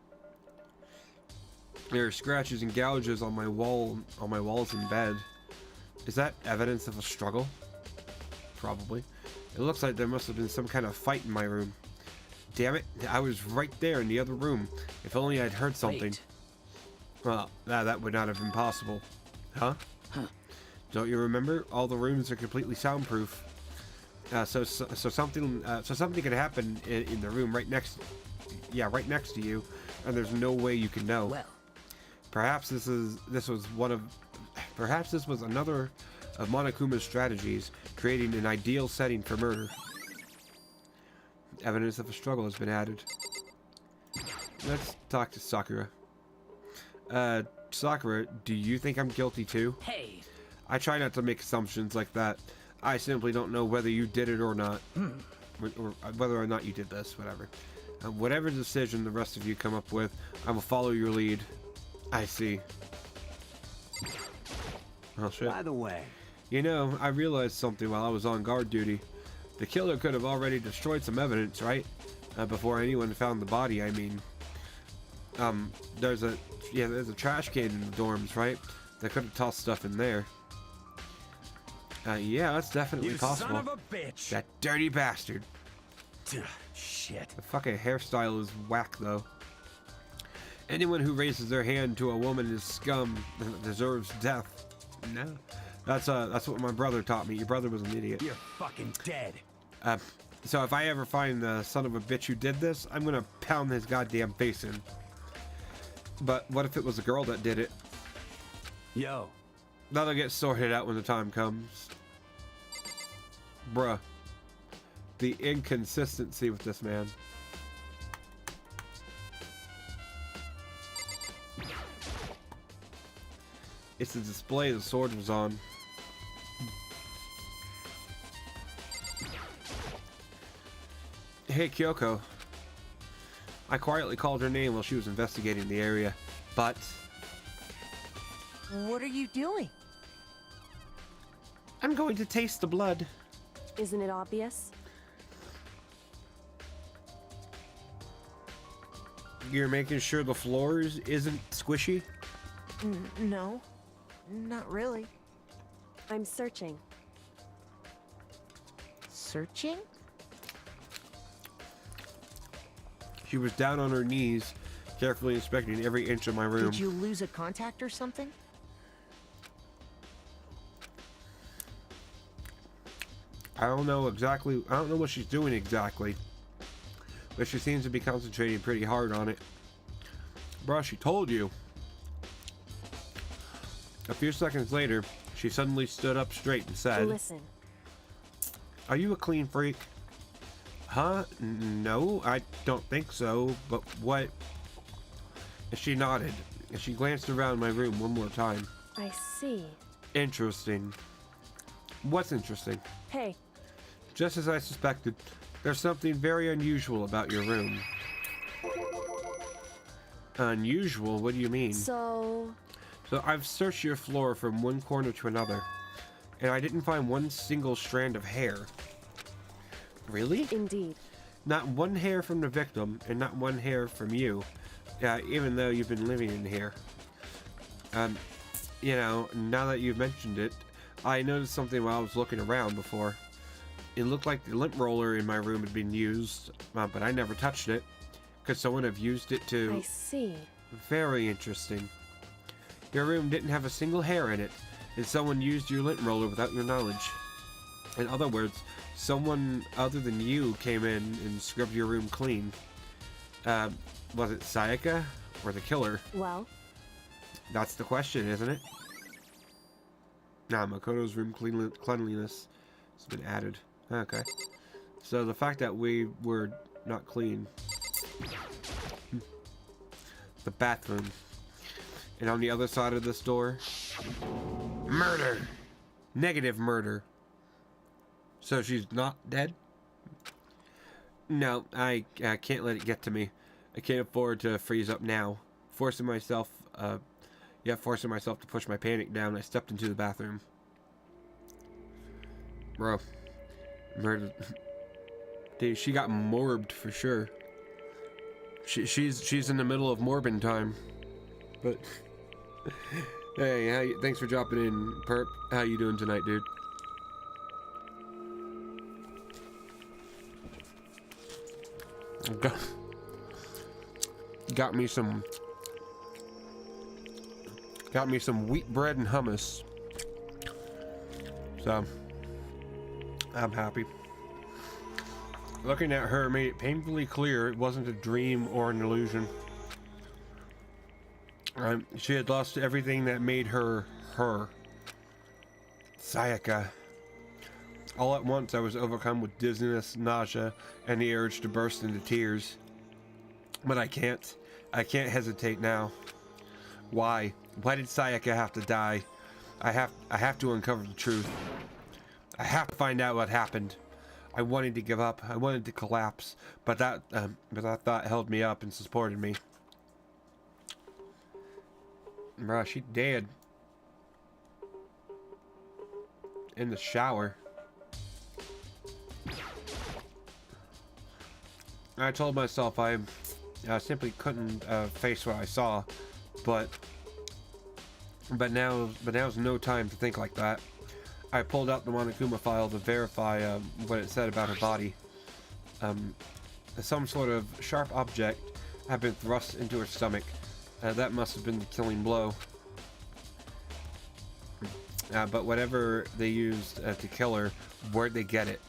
There are scratches and gouges on my walls in bed. Is that evidence of a struggle? Probably. It looks like there must have been some kind of fight in my room. Damn it, I was right there in the other room. If only I'd heard something. Wait. Well, that would not have been possible. Huh? Don't you remember? All the rooms are completely soundproof. So something could happen in the room right next to you, and there's no way you can know. Well, Perhaps this was another of Monokuma's strategies, creating an ideal setting for murder. Evidence of a struggle has been added. Let's talk to Sakura. Sakura, do you think I'm guilty too? hey, I try not to make assumptions like that. I simply don't know whether you did it or not. Or whether or not you did this, whatever. Whatever decision the rest of you come up with, I will follow your lead. I see. Oh shit. by the way, You know, I realized something while I was on guard duty. The killer could have already destroyed some evidence, right? Before anyone found the body, I mean. There's a trash can in the dorms, right? They could have tossed stuff in there. Yeah, that's definitely you possible. son of a bitch. That dirty bastard. Shit. The fucking hairstyle is whack, though. Anyone who raises their hand to a woman is scum and deserves death. No. That's what my brother taught me. Your brother was an idiot. You're fucking dead. So if I ever find the son of a bitch who did this, I'm gonna pound his goddamn face in. But what if it was a girl that did it? Yo. That'll get sorted out when the time comes. Bruh. The inconsistency with this man. It's the display the sword was on. Hey, Kyoko. I quietly called her name while she was investigating the area, but... What are you doing? I'm going to taste the blood. Isn't it obvious? You're making sure the floors isn't squishy? No, not really. I'm searching. Searching? She was down on her knees, carefully inspecting every inch of my room. Did you lose a contact or something? I don't know what she's doing exactly, but she seems to be concentrating pretty hard on it. Bruh, she told you. A few seconds later, She suddenly stood up straight and said, Listen, "Are you a clean freak?" Huh? No, I don't think so, but what? She nodded, and she glanced around my room one more time. I see. Interesting. What's interesting? Hey, Just as I suspected, there's something very unusual about your room. Unusual? What do you mean? so... So I've searched your floor from one corner to another, and I didn't find one single strand of hair. Really? Indeed. Not one hair from the victim, and not one hair from you. Even though you've been living in here. You know, now that you've mentioned it, I noticed something while I was looking around before. It looked like the lint roller in my room had been used, but I never touched it. Could someone have used it to... I see. Very interesting. Your room didn't have a single hair in it, and someone used your lint roller without your knowledge. In other words, someone other than you came in and scrubbed your room clean. Was it Sayaka or the killer? Well, That's the question, isn't it? Nah, Makoto's room cleanliness has been added. Okay. So the fact that we were not clean. The bathroom. And on the other side of this door, murder. Negative murder. So she's not dead? No, I can't let it get to me. I can't afford to freeze up now. Forcing myself to push my panic down, I stepped into the bathroom. Bro. Murdered. Dude, she got morbed for sure. She's in the middle of morbin time. But hey, thanks for dropping in, Perp. How you doing tonight, dude? Got me some wheat bread and hummus. So I'm happy. Looking at her made it painfully clear it wasn't a dream or an illusion. She had lost everything that made her her. Sayaka. All at once I was overcome with dizziness, nausea, and the urge to burst into tears. But I can't hesitate now. Why? Why did Sayaka have to die? I have to uncover the truth. I have to find out what happened. I wanted to give up. I wanted to collapse, but that thought held me up and supported me. Bruh, she dead. In the shower. I told myself I simply couldn't face what I saw, but now's no time to think like that. I pulled out the Monokuma file to verify what it said about her body. Some sort of sharp object had been thrust into her stomach. That must have been the killing blow. But whatever they used to kill her, where'd they get it?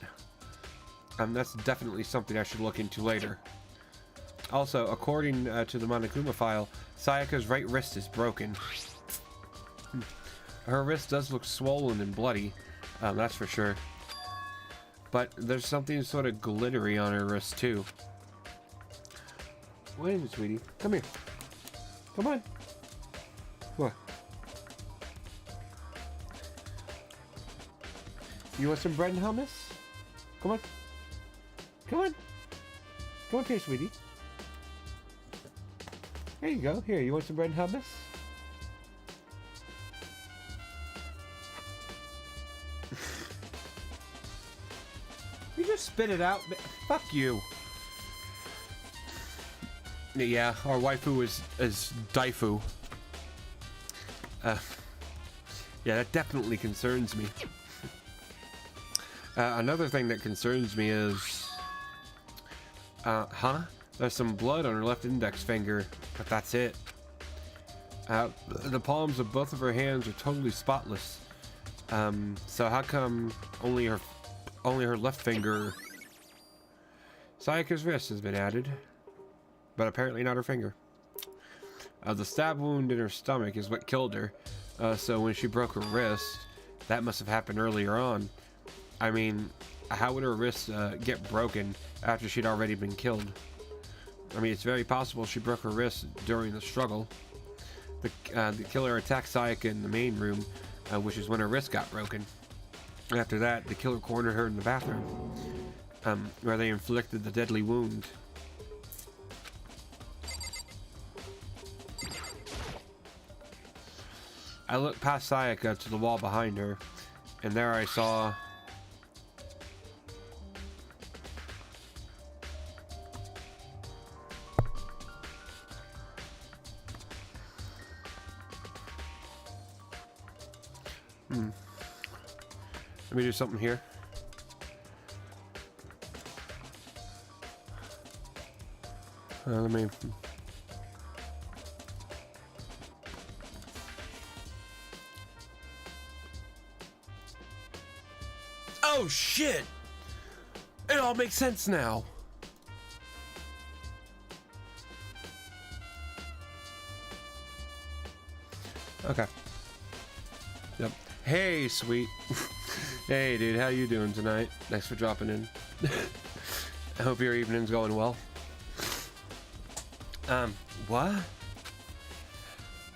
That's definitely something I should look into later. Also, according to the Monokuma file, Sayaka's right wrist is broken. Her wrist does look swollen and bloody, that's for sure. But there's something sort of glittery on her wrist too. What is it, sweetie? Come here. Come on. What? You want some bread and hummus? Come on. Come on. Come on here, sweetie. There you go. Here, you want some bread and hummus? You just spit it out. Fuck you. Yeah, our waifu is Daifu. Yeah, that definitely concerns me. Another thing that concerns me is... There's some blood on her left index finger, but that's it. The palms of both of her hands are totally spotless. So how come only her left finger... Sayaka's wrist has been added, but apparently not her finger. The stab wound in her stomach is what killed her, so when she broke her wrist, That must have happened earlier on. I mean, how would her wrist get broken after she'd already been killed? I mean, it's very possible she broke her wrist during the struggle. The killer attacked Sayaka in the main room, which is when her wrist got broken. After that, the killer cornered her in the bathroom, where they inflicted the deadly wound. I looked past Sayaka to the wall behind her, and there I saw... Let me do something here. Let me... Oh shit! It all makes sense now. Okay. Yep. Hey, sweet. Hey, dude, how you doing tonight? Thanks for dropping in. I hope your evening's going well. What?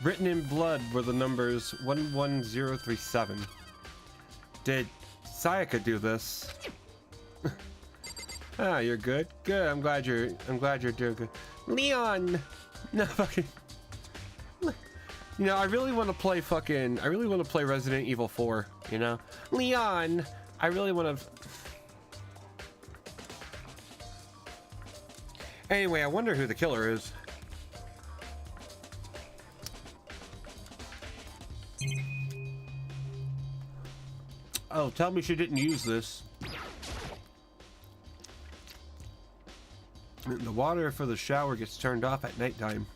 Written in blood were the numbers 11037. Did Sayaka do this? Ah, you're good. Good. I'm glad you're doing good. Leon. No fucking. You know, I really want to play Resident Evil 4, you know? Leon. I really want to. Anyway, I wonder who the killer is. Oh, tell me she didn't use this. The water for the shower gets turned off at nighttime.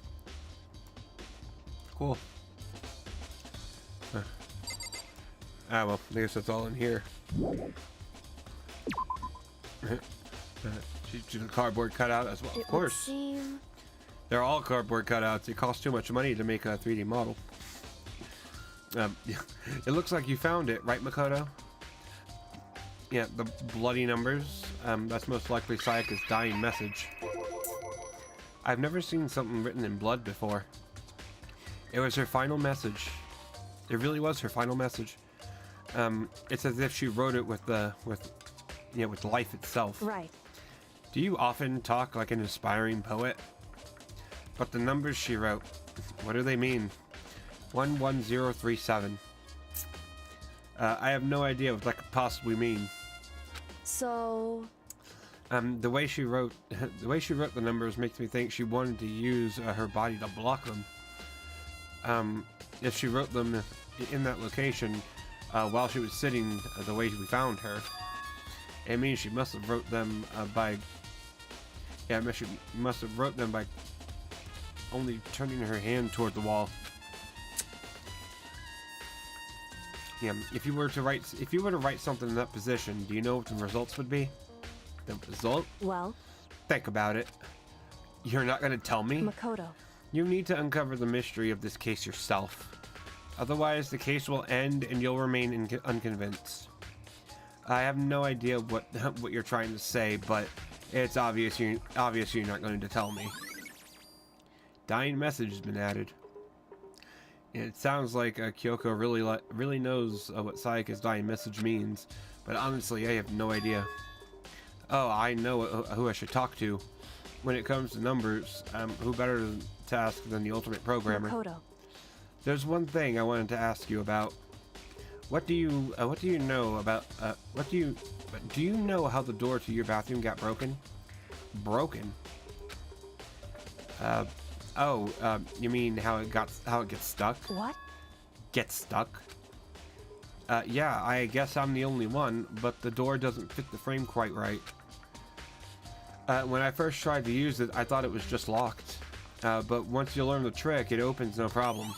Cool. Ah, well, I guess that's all in here. She's a cardboard cutout as well, of course. They're all cardboard cutouts. It costs too much money to make a 3D model. It looks like you found it, right, Makoto? Yeah, the bloody numbers. That's most likely Sayaka's dying message. I've never seen something written in blood before. It was her final message. It really was her final message. It's as if she wrote it with life itself. Right. Do you often talk like an inspiring poet? But the numbers she wrote, what do they mean? 11037. I have no idea what that could possibly mean. So... the way she wrote the numbers makes me think she wanted to use her body to block them. If she wrote them in that location while she was sitting the way we found her, it means she must have wrote them by... Yeah, she must have wrote them by only turning her hand toward the wall. Yeah, if you were to write something in that position, do you know what the results would be? The result? Well? Think about it. You're not gonna tell me? Makoto. You need to uncover the mystery of this case yourself. Otherwise, the case will end and you'll remain unconvinced. I have no idea what you're trying to say, but it's obvious you're not going to tell me. Dying message has been added. It sounds like Kyoko really knows what Sayaka's dying message means, but honestly, I have no idea. Oh, I know who I should talk to. When it comes to numbers, who better to ask than the ultimate programmer? Makoto. There's one thing I wanted to ask you about. What do you know about? Do you know how the door to your bathroom got broken? Broken? You mean how it gets stuck? What? Gets stuck? Yeah, I guess I'm the only one, but the door doesn't fit the frame quite right. When I first tried to use it, I thought it was just locked. But once you learn the trick, it opens no problem.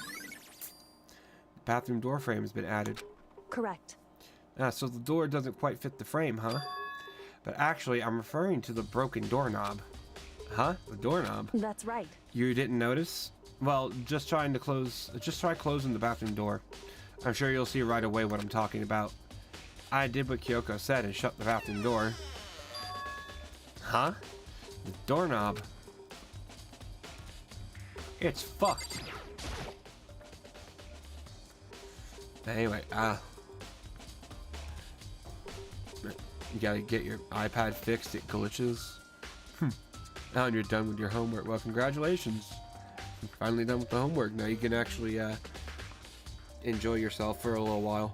The bathroom door frame has been added. Correct. So the door doesn't quite fit the frame, huh? But actually, I'm referring to the broken doorknob. Huh? The doorknob? That's right. You didn't notice? Well, just try closing the bathroom door. I'm sure you'll see right away what I'm talking about. I did what Kyoko said and shut the bathroom door. Huh? The doorknob. It's fucked. Anyway, you gotta get your iPad fixed, it glitches. Now you're done with your homework. Well, congratulations. You're finally done with the homework. Now you can actually enjoy yourself for a little while.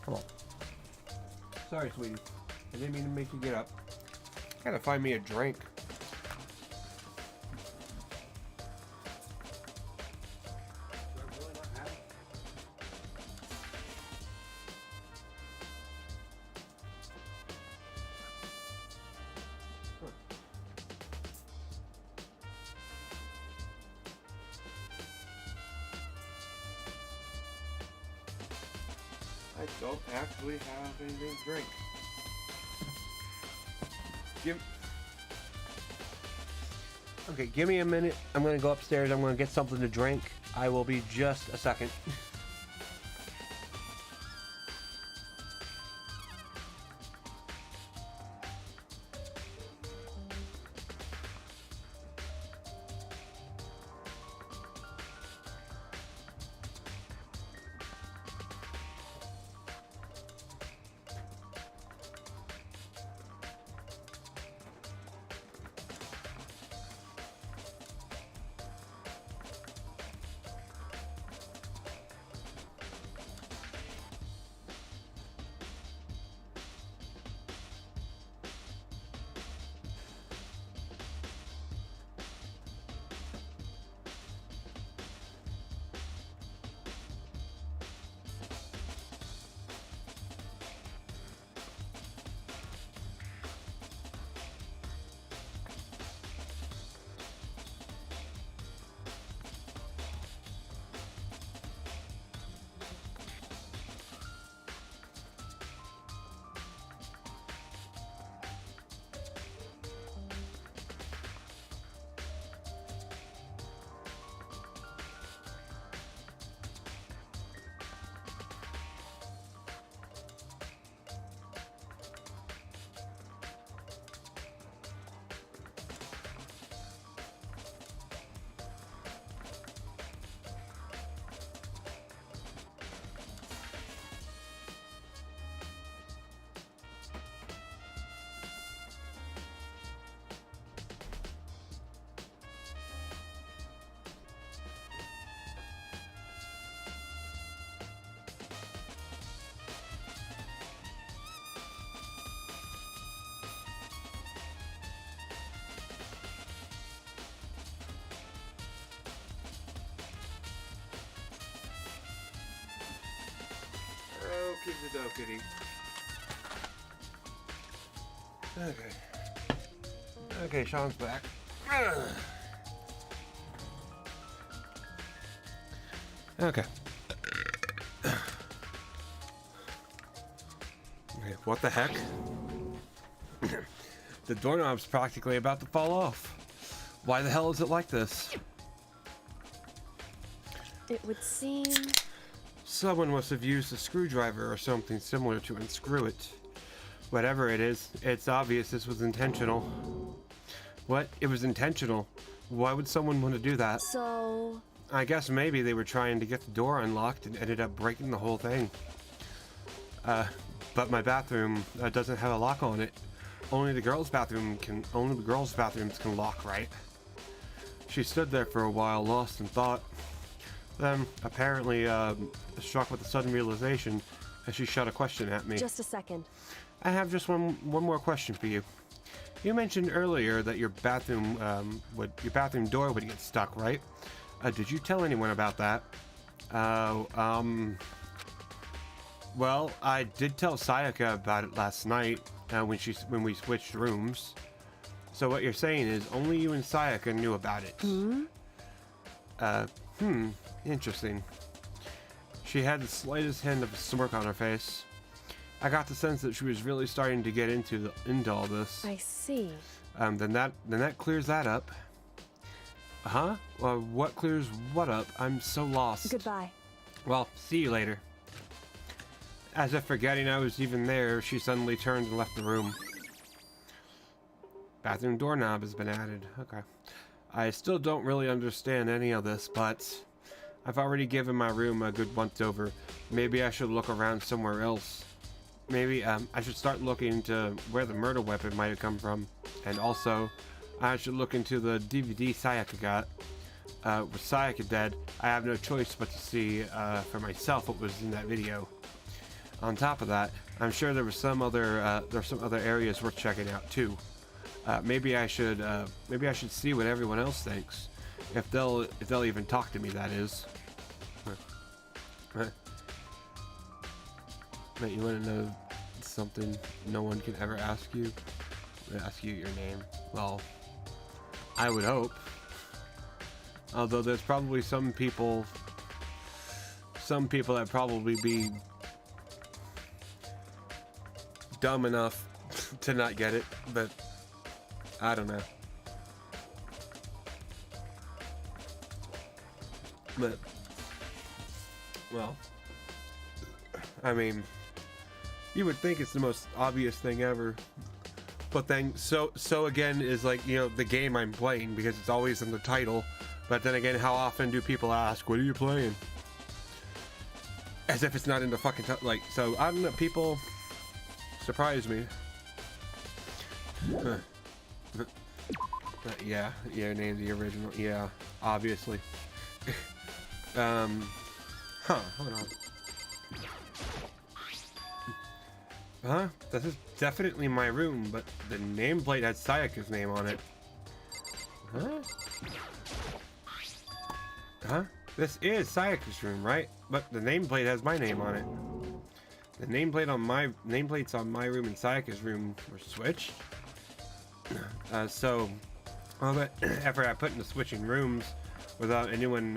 Come on. Sorry, sweetie. I didn't mean to make you get up. Gotta find me a drink. I don't actually have anything to drink. Okay, give me a minute. I'm gonna go upstairs. I'm gonna get something to drink. I will be just a second. Okey dokey. Okay. Okay, Sean's back. Okay. Okay, what the heck? The doorknob's practically about to fall off. Why the hell is it like this? It would seem... Someone must have used a screwdriver or something similar to unscrew it. Whatever it is, it's obvious this was intentional. What? It was intentional? Why would someone want to do that? So... I guess maybe they were trying to get the door unlocked and ended up breaking the whole thing. But my bathroom doesn't have a lock on it. Only the girls' bathrooms can lock, right? She stood there for a while, lost in thought. Then, apparently, struck with a sudden realization as she shot a question at me. Just a second. I have just one more question for you. You mentioned earlier that your bathroom door would get stuck, right? Did you tell anyone about that? Well, I did tell Sayaka about it last night when we switched rooms. So what you're saying is only you and Sayaka knew about it. Interesting. She had the slightest hint of a smirk on her face. I got the sense that she was really starting to get into all this. I see. Then that clears that up. Huh? What clears what up? I'm so lost. Goodbye. Well, see you later. As if forgetting I was even there, she suddenly turned and left the room. Bathroom doorknob has been added. Okay. I still don't really understand any of this, but I've already given my room a good once over. Maybe I should look around somewhere else. Maybe I should start looking into where the murder weapon might have come from. And also, I should look into the DVD Sayaka got. With Sayaka dead, I have no choice but to see for myself what was in that video. On top of that, I'm sure there was some other areas worth checking out too. Maybe I should see what everyone else thinks, if they'll even talk to me. That is. But you want to know something no one can ever ask you? Ask you your name. Well, I would hope. Although there's probably some people that probably be dumb enough to not get it, but I don't know. But, well, I mean, you would think it's the most obvious thing ever. But then, so again is like, you know, the game I'm playing, because it's always in the title. But then again, how often do people ask, what are you playing? As if it's not in the fucking like, so I don't know, people surprise me. Yeah, name the original, yeah, obviously. Hold on. Huh? This is definitely my room, but the nameplate has Sayaka's name on it. Huh? Huh? This is Sayaka's room, right? But the nameplate has my name on it. The nameplates on my room and Sayaka's room were switched. So all that effort I put into switching rooms without anyone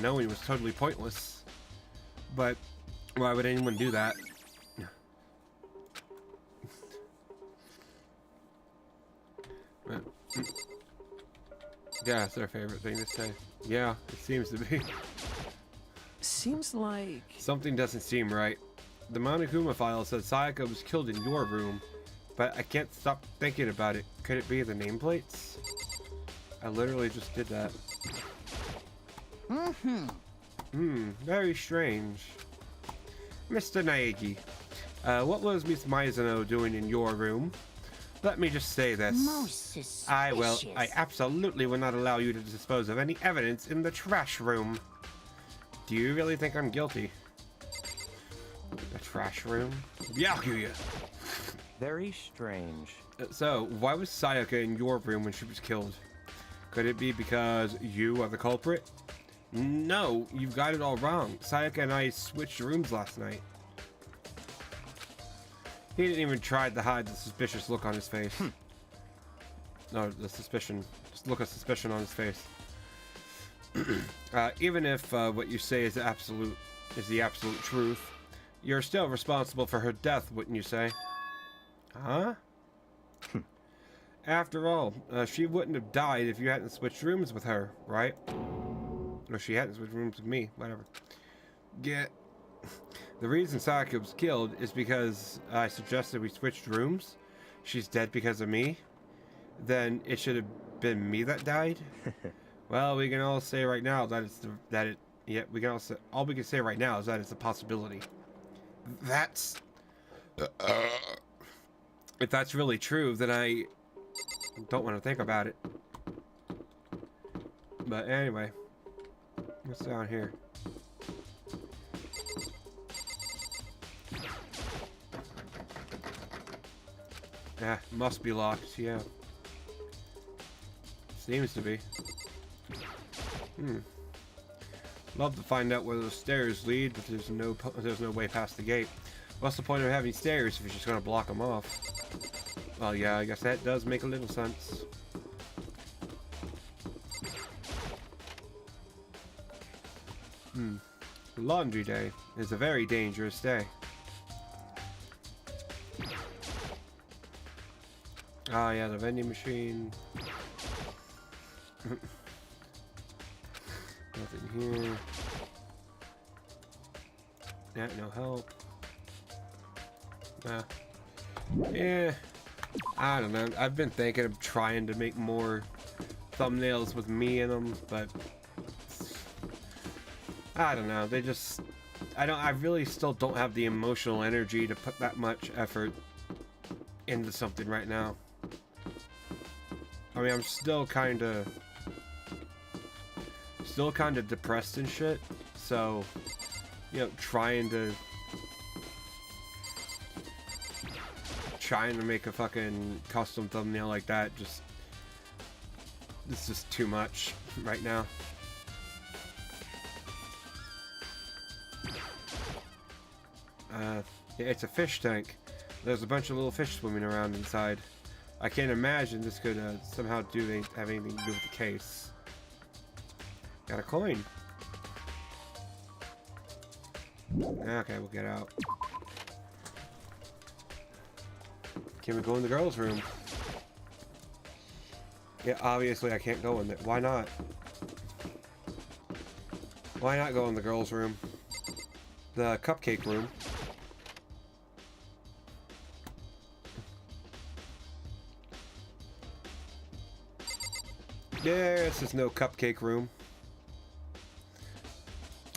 knowing was totally pointless. But why would anyone do that? Yeah, it's their favorite thing to say. Yeah, it seems to be. Seems like... Something doesn't seem right. The Monokuma file says Sayaka was killed in your room, but I can't stop thinking about it. Could it be the nameplates? I literally just did that. Very strange. Mr. Naegi, what was Miss Mizuno doing in your room? Let me just say this. Most suspicious. I absolutely will not allow you to dispose of any evidence in the trash room. Do you really think I'm guilty? The trash room? Yakuya! Very strange. So, why was Sayaka in your room when she was killed? Could it be because you are the culprit? No, you've got it all wrong. Sayaka and I switched rooms last night. He didn't even try to hide the suspicious look on his face. No, the suspicion. Just look of suspicion on his face. Even if what you say is the absolute truth, you're still responsible for her death, wouldn't you say? Huh? After all, she wouldn't have died if you hadn't switched rooms with her, right? Or she hadn't switched rooms with me, whatever. The reason Sayaka was killed is because I suggested we switched rooms. She's dead because of me. Then it should have been me that died. Well, we can all say right now that all we can say right now is that it's a possibility. That's if that's really true, then I don't want to think about it. But anyway, what's down here? Yeah, must be locked, yeah. Seems to be. Love to find out where those stairs lead, but there's no way past the gate. What's the point of having stairs if you're just gonna block them off? Well, yeah, I guess that does make a little sense. Laundry day is a very dangerous day. Ah, yeah, the vending machine. Nothing here. Yeah, no help. Yeah. I don't know. I've been thinking of trying to make more thumbnails with me in them, but I don't know. They just... I really still don't have the emotional energy to put that much effort into something right now. I mean, I'm still kind of depressed and shit, so, you know, trying to make a fucking custom thumbnail like that, it's just too much right now. Yeah, it's a fish tank. There's a bunch of little fish swimming around inside. I can't imagine this could somehow have anything to do with the case. Got a coin. Okay, we'll get out. Can we go in the girls' room? Yeah, obviously I can't go in there. Why not? Why not go in the girls' room? The cupcake room. This is no cupcake room.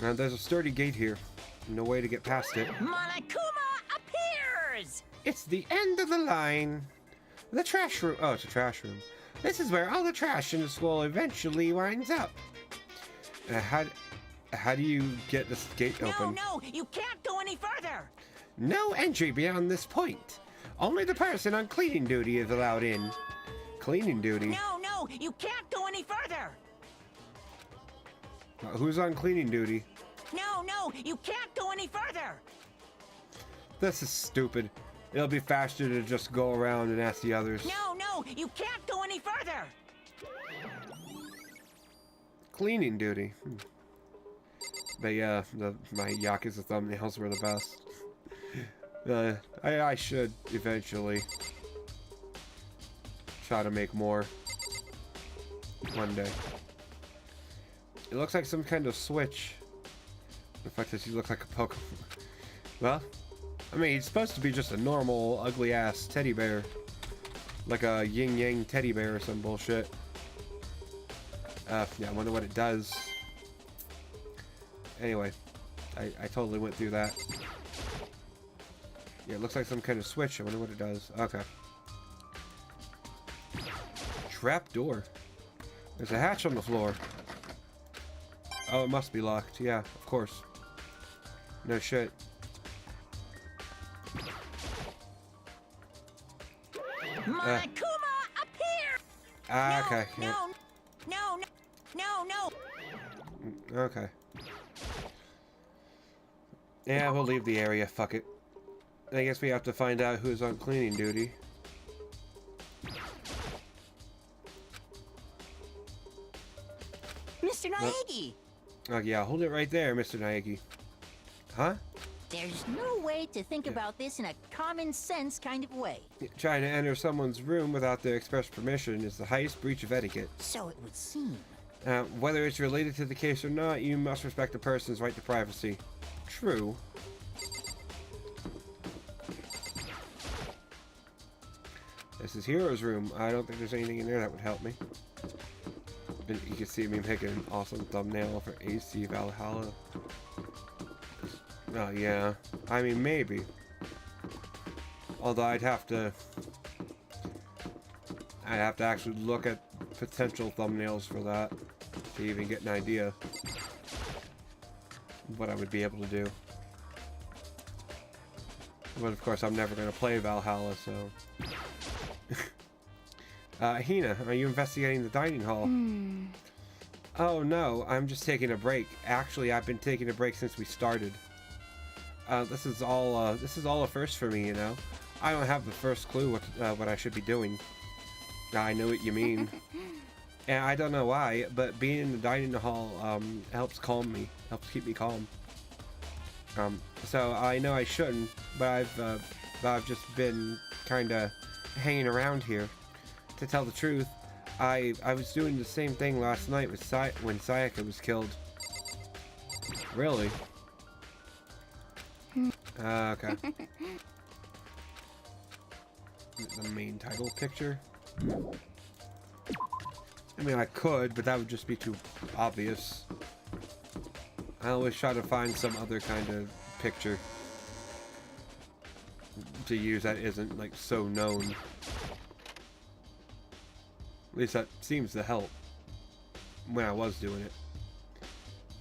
And there's a sturdy gate here. No way to get past it. Monokuma appears! It's the end of the line. The trash room. Oh, it's a trash room. This is where all the trash in the school eventually winds up. How do you get this gate open? No, you can't go any further! No entry beyond this point. Only the person on cleaning duty is allowed in. Cleaning duty? No, you can't go any further! Who's on cleaning duty? No, you can't go any further! This is stupid. It'll be faster to just go around and ask the others. No, you can't go any further! Cleaning duty. But yeah, my Yakuza thumbnails were the best. I should eventually try to make more one day. It looks like some kind of switch. In fact, this looks like a Pokemon. Well, I mean, it's supposed to be just a normal, ugly-ass teddy bear. Like a yin-yang teddy bear or some bullshit. Yeah, I wonder what it does. Anyway, I totally went through that. Yeah, it looks like some kind of switch. I wonder what it does. Okay. Trap door. There's a hatch on the floor. Oh, it must be locked. Yeah, of course. No shit. Monokuma appear! Okay. Yeah. No. Okay. Yeah, we'll leave the area. Fuck it. I guess we have to find out who's on cleaning duty. Mr. Naegi! Oh yeah, hold it right there, Mr. Naegi. Huh? There's no way to think about this in a common sense kind of way. Trying to enter someone's room without their express permission is the highest breach of etiquette. So it would seem. Whether it's related to the case or not, you must respect a person's right to privacy. True. This is Hero's room. I don't think there's anything in there that would help me. And you can see me making an awesome thumbnail for AC Valhalla. Oh yeah. I mean, maybe. Although I'd have to actually look at potential thumbnails for that to even get an idea what I would be able to do. But of course, I'm never going to play Valhalla, so... Hina, are you investigating the dining hall? Oh no, I'm just taking a break. Actually, I've been taking a break since we started. This is all a first for me, you know? I don't have the first clue what I should be doing. I know what you mean. And I don't know why, but being in the dining hall helps calm me, helps keep me calm. So I know I shouldn't, but I've just been kind of hanging around here. To tell the truth, I was doing the same thing last night with when Sayaka was killed. Really? Okay. The main title picture. I mean, I could, but that would just be too obvious. I always try to find some other kind of picture to use that isn't, like, so known. At least that seems to help when I was doing it.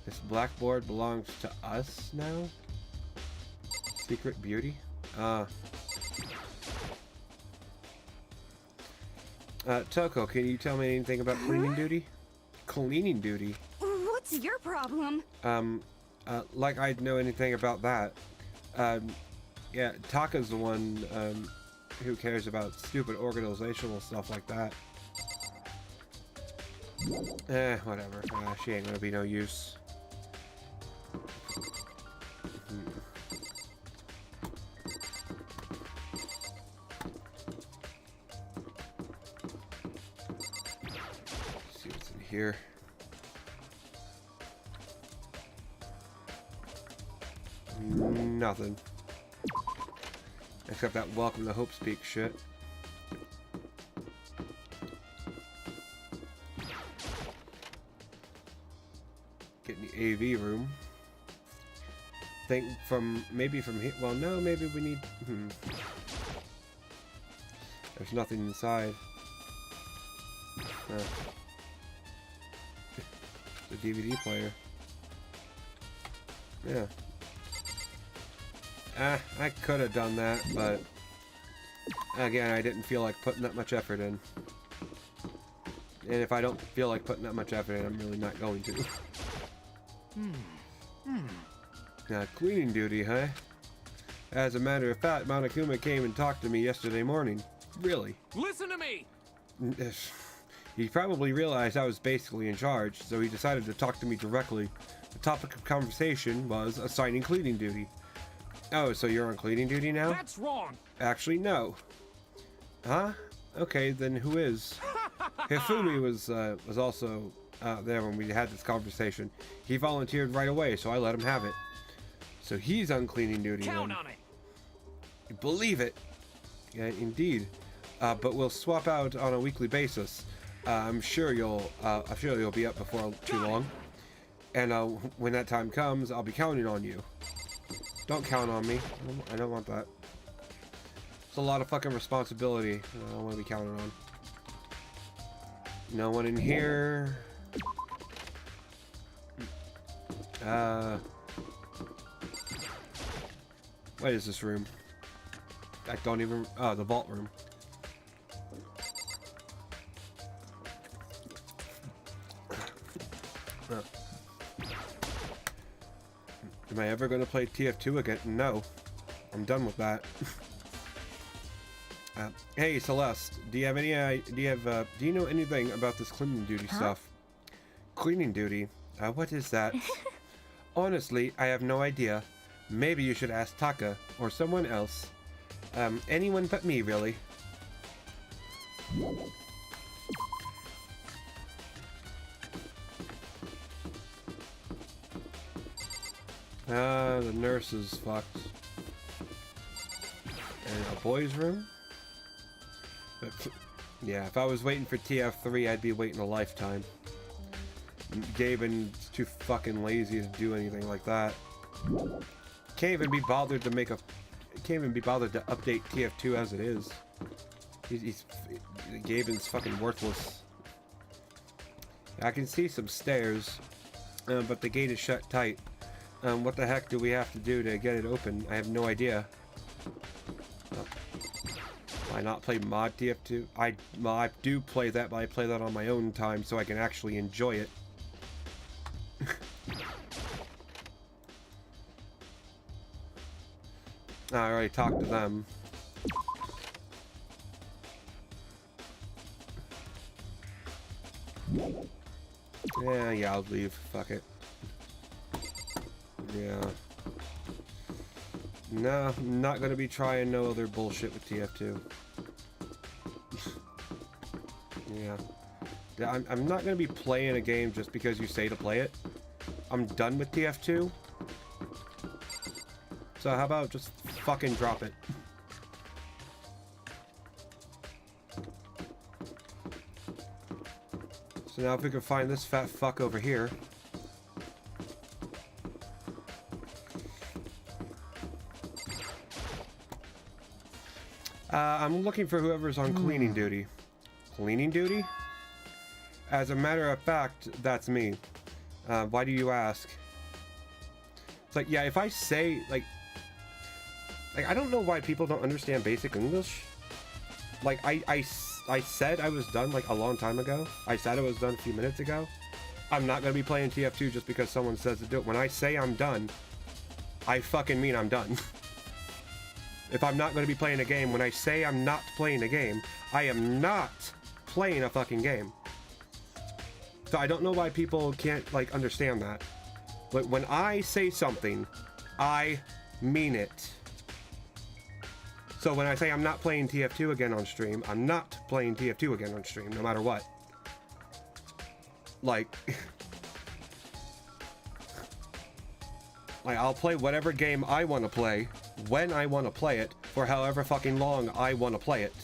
This blackboard belongs to us now? Secret beauty? Toko, can you tell me anything about cleaning duty? Cleaning duty? What's your problem? Like I'd know anything about that. Yeah, Taka's the one, who cares about stupid organizational stuff like that. Whatever. She ain't gonna be no use. See what's in here. Nothing. Except that welcome to Hope Speak shit. Get in the AV room. Think maybe from here. Well, no, maybe we need. There's nothing inside. The DVD player. Yeah. I could have done that, but again, I didn't feel like putting that much effort in. And if I don't feel like putting that much effort in, I'm really not going to. Cleaning duty, huh? As a matter of fact, Monokuma came and talked to me yesterday morning. Really? Listen to me! He probably realized I was basically in charge, so he decided to talk to me directly. The topic of conversation was assigning cleaning duty. Oh, so you're on cleaning duty now? That's wrong! Actually, no. Huh? Okay, then who is? Hifumi was also there when we had this conversation. He volunteered right away, so I let him have it. So he's on cleaning duty. Count then. on it! You believe it? Yeah, indeed. But we'll swap out on a weekly basis. I'm sure you'll be up before too long. And when that time comes, I'll be counting on you. Don't count on me. I don't want that. It's a lot of fucking responsibility. I don't want to be counted on. No one in here. What is this room? I don't even. Oh, the vault room. Am I ever going to play TF2 again? No. I'm done with that. Hey, Celeste, do you know anything about this cleaning duty stuff? Cleaning duty? What is that? Honestly, I have no idea. Maybe you should ask Taka, or someone else. Anyone but me, really. The nurse is fucked. And a boys' room? But, yeah, if I was waiting for TF3, I'd be waiting a lifetime. Gaben's too fucking lazy to do anything like that. Can't even be bothered to update TF2 as it is. Gaben's fucking worthless. I can see some stairs, but the gate is shut tight. What the heck do we have to do to get it open? I have no idea. Why not play mod TF2? I do play that, but I play that on my own time so I can actually enjoy it. I already talked to them. Yeah, I'll leave. Fuck it. Yeah. No, I'm not gonna be trying no other bullshit with TF2. Yeah. I'm not gonna be playing a game just because you say to play it. I'm done with TF2. So how about just fucking drop it? So now if we can find this fat fuck over here. I'm looking for whoever's on cleaning duty. Cleaning duty? As a matter of fact, that's me. Why do you ask? It's like, yeah, if I say, like, I don't know why people don't understand basic English. Like, I said I was done, like, a long time ago. I said I was done a few minutes ago. I'm not going to be playing TF2 just because someone says to do it. When I say I'm done, I fucking mean I'm done. If I'm not going to be playing a game, when I say I'm not playing a game, I am not playing a fucking game. So I don't know why people can't, like, understand that. But when I say something, I mean it. So when I say I'm not playing TF2 again on stream, I'm not playing TF2 again on stream, no matter what. Like... like, I'll play whatever game I want to play, when I want to play it, for however fucking long I want to play it.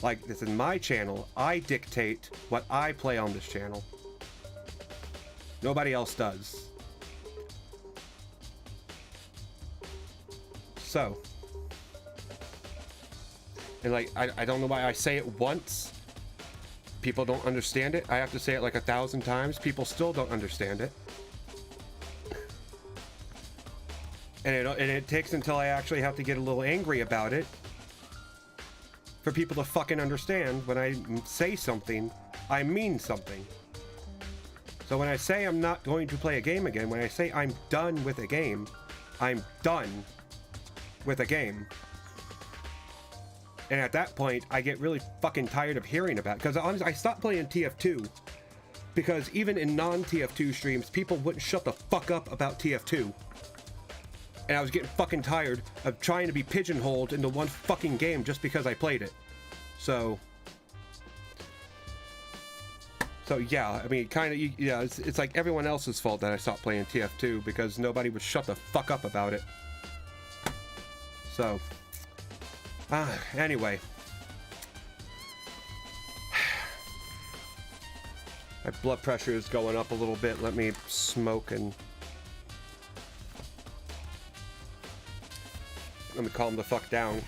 Like, this is my channel. I dictate what I play on this channel. Nobody else does. So. And like, I don't know why I say it once. People don't understand it. I have to say it like 1,000 times. People still don't understand it. And it takes until I actually have to get a little angry about it for people to fucking understand when I say something, I mean something. So when I say I'm not going to play a game again, when I say I'm done with a game, I'm done with a game. And at that point, I get really fucking tired of hearing about it. Because honestly, I stopped playing TF2 because even in non-TF2 streams, people wouldn't shut the fuck up about TF2. And I was getting fucking tired of trying to be pigeonholed into one fucking game just because I played it. So yeah, I mean, kind of, yeah, it's like everyone else's fault that I stopped playing TF2 because nobody would shut the fuck up about it. So, anyway. My blood pressure is going up a little bit. Let me smoke and... let me calm the fuck down.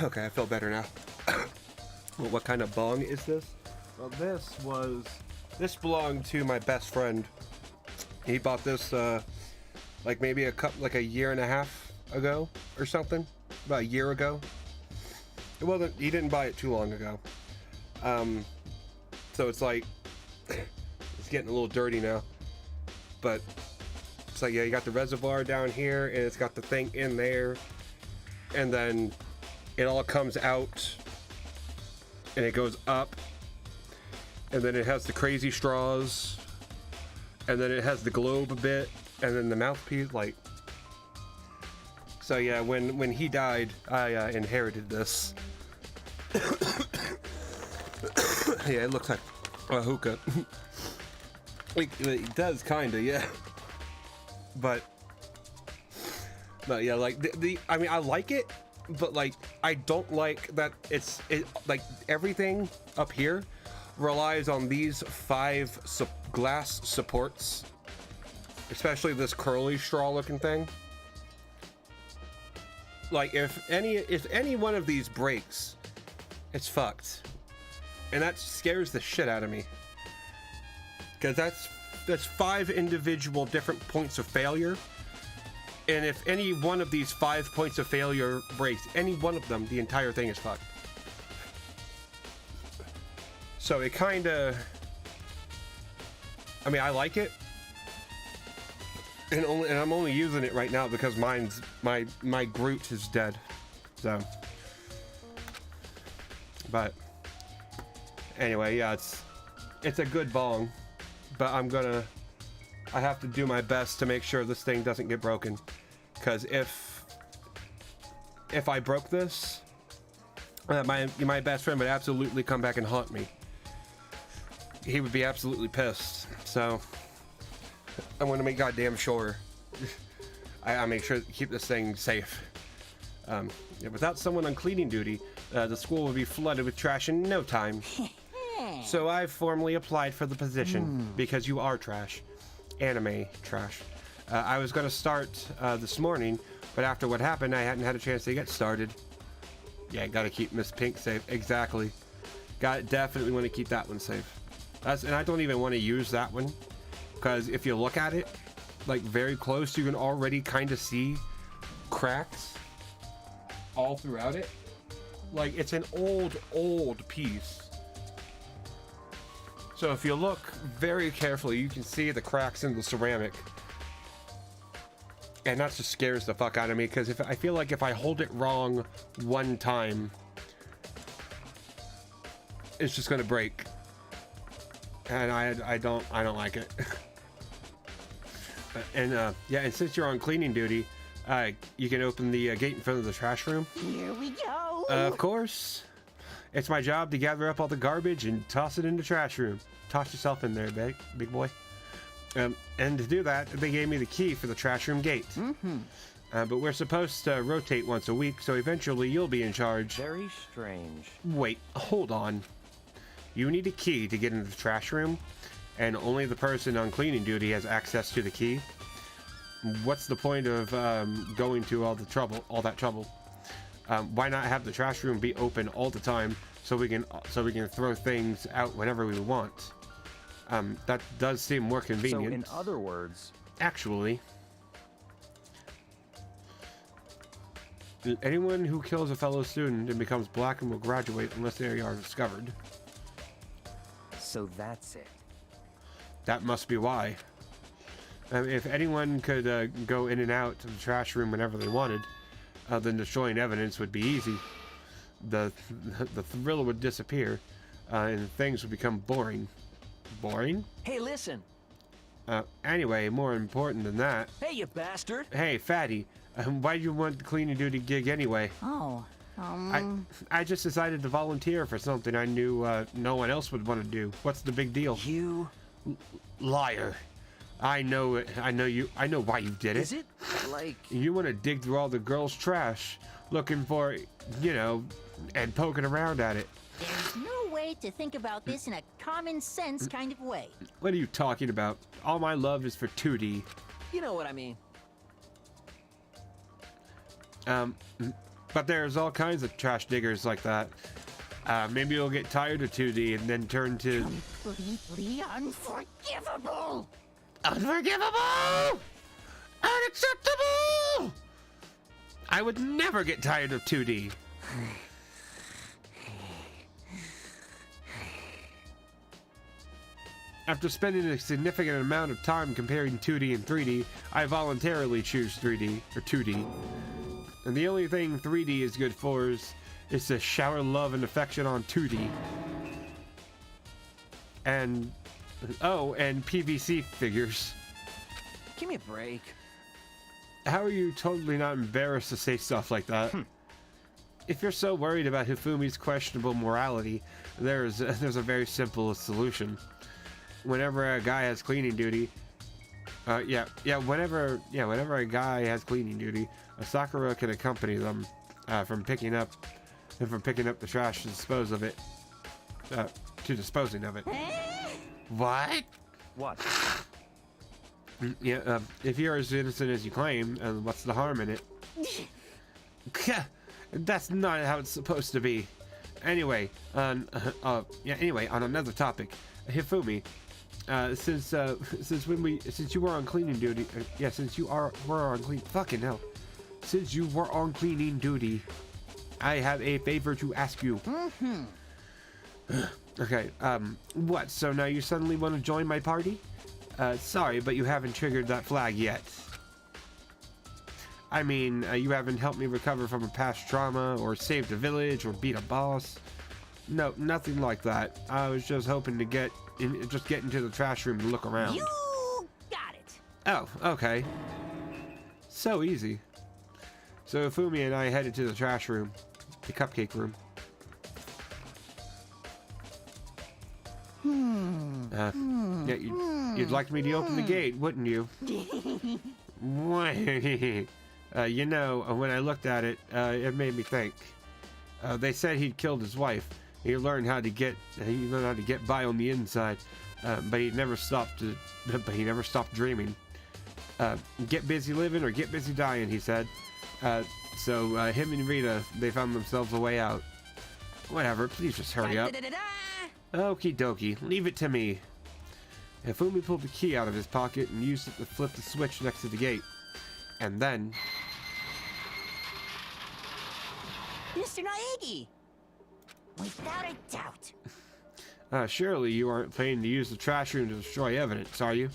Okay, I feel better now. Well, what kind of bong is this? Well, this belonged to my best friend. He bought this like maybe a year and a half ago or something. About a year ago. It wasn't, he didn't buy it too long ago. So it's like it's getting a little dirty now. But it's like, yeah, you got the reservoir down here and it's got the thing in there. And then it all comes out and it goes up. And then it has the crazy straws, and then it has the globe a bit, and then the mouthpiece, like. So yeah, when he died, I inherited this. Yeah, it looks like a hookah. It does kinda, yeah. But yeah, like I mean, I like it, but like I don't like that it like everything up here relies on these 5 glass supports, especially this curly straw looking thing. Like if any one of these breaks, it's fucked, and that scares the shit out of me, because that's 5 individual different points of failure, and if any one of these 5 points of failure breaks, any one of them, the entire thing is fucked. So it kinda, I mean, I like it, and I'm only using it right now because my Groot is dead. So, but anyway, yeah, it's a good bong. but I have to do my best to make sure this thing doesn't get broken. Because if I broke this, my best friend would absolutely come back and haunt me. He would be absolutely pissed. So I want to make goddamn sure I make sure to keep this thing safe. Without someone on cleaning duty, the school will be flooded with trash in no time. So I've formally applied for the position because you are trash. Anime trash. I was going to start this morning, but after what happened, I hadn't had a chance to get started. Yeah, gotta keep Miss Pink safe. Exactly. Definitely want to keep that one safe. And I don't even want to use that one, because if you look at it, like very close, you can already kind of see cracks all throughout it. Like, it's an old piece. So if you look very carefully, you can see the cracks in the ceramic. And that just scares the fuck out of me, because I feel like if I hold it wrong one time, it's just gonna break. And I don't like it. And since you're on cleaning duty, you can open the gate in front of the trash room. Here we go. Of course. It's my job to gather up all the garbage and toss it in the trash room. Toss yourself in there, big boy. And to do that, they gave me the key for the trash room gate. But we're supposed to rotate once a week, so eventually you'll be in charge. Very strange. Wait, hold on. You need a key to get into the trash room, and only the person on cleaning duty has access to the key. What's the point of going to all that trouble? Why not have the trash room be open all the time so we can throw things out whenever we want? That does seem more convenient. So in other words, actually, anyone who kills a fellow student and becomes black and will graduate unless they are discovered. So that's it. That must be why. If anyone could go in and out of the trash room whenever they wanted, then destroying evidence would be easy. The thrill would disappear, and things would become boring. Boring? Hey, listen. Anyway, more important than that. Hey, you bastard. Hey, fatty. Why do you want the cleaning duty gig anyway? Oh, I just decided to volunteer for something I knew no one else would want to do. What's the big deal? You liar. I know it. I know why you did it. Is it like You want to dig through all the girls' trash, looking for, and poking around at it. there's no way to think about this in a common sense kind of way. What are you talking about? All my love is for 2D. you know what I mean? But there's all kinds of trash diggers like that. Maybe you'll get tired of 2D and then turn to... Completely unforgivable! Unforgivable! Unacceptable! I would never get tired of 2D. After spending a significant amount of time comparing 2D and 3D, I voluntarily choose 3D, or 2D. And the only thing 3D is good for is to shower love and affection on 2D. And PVC figures. Give me a break. How are you totally not embarrassed to say stuff like that? If you're so worried about Hifumi's questionable morality, there's a very simple solution. Whenever a guy has cleaning duty, whenever a guy has cleaning duty, Sakura can accompany them from picking up the trash to dispose of it. To disposing of it. What? What? Yeah, if you're as innocent as you claim, what's the harm in it? That's not how it's supposed to be. Anyway, on another topic, Hifumi, since you were on cleaning duty, since you were on cleaning duty, I have a favor to ask you. Okay, what? So now you suddenly want to join my party? Sorry, but you haven't triggered that flag yet. I mean, you haven't helped me recover from a past trauma, or saved a village, or beat a boss. No, nothing like that. I was just hoping to get into the trash room and look around. You got it. Oh, okay. So easy. So Fumi and I headed to the trash room, the cupcake room. Yeah, you'd like me to open the gate, wouldn't you? You know, when I looked at it, it made me think. They said he'd killed his wife. He learned how to get by on the inside, but he never stopped dreaming. Get busy living or get busy dying, he said. So him and Rita, they found themselves a way out. Whatever, please just hurry up. Okie dokie, leave it to me. Hifumi pulled the key out of his pocket and used it to flip the switch next to the gate. And then... Mr. Naegi! Without a doubt. Surely you aren't planning to use the trash room to destroy evidence, are you?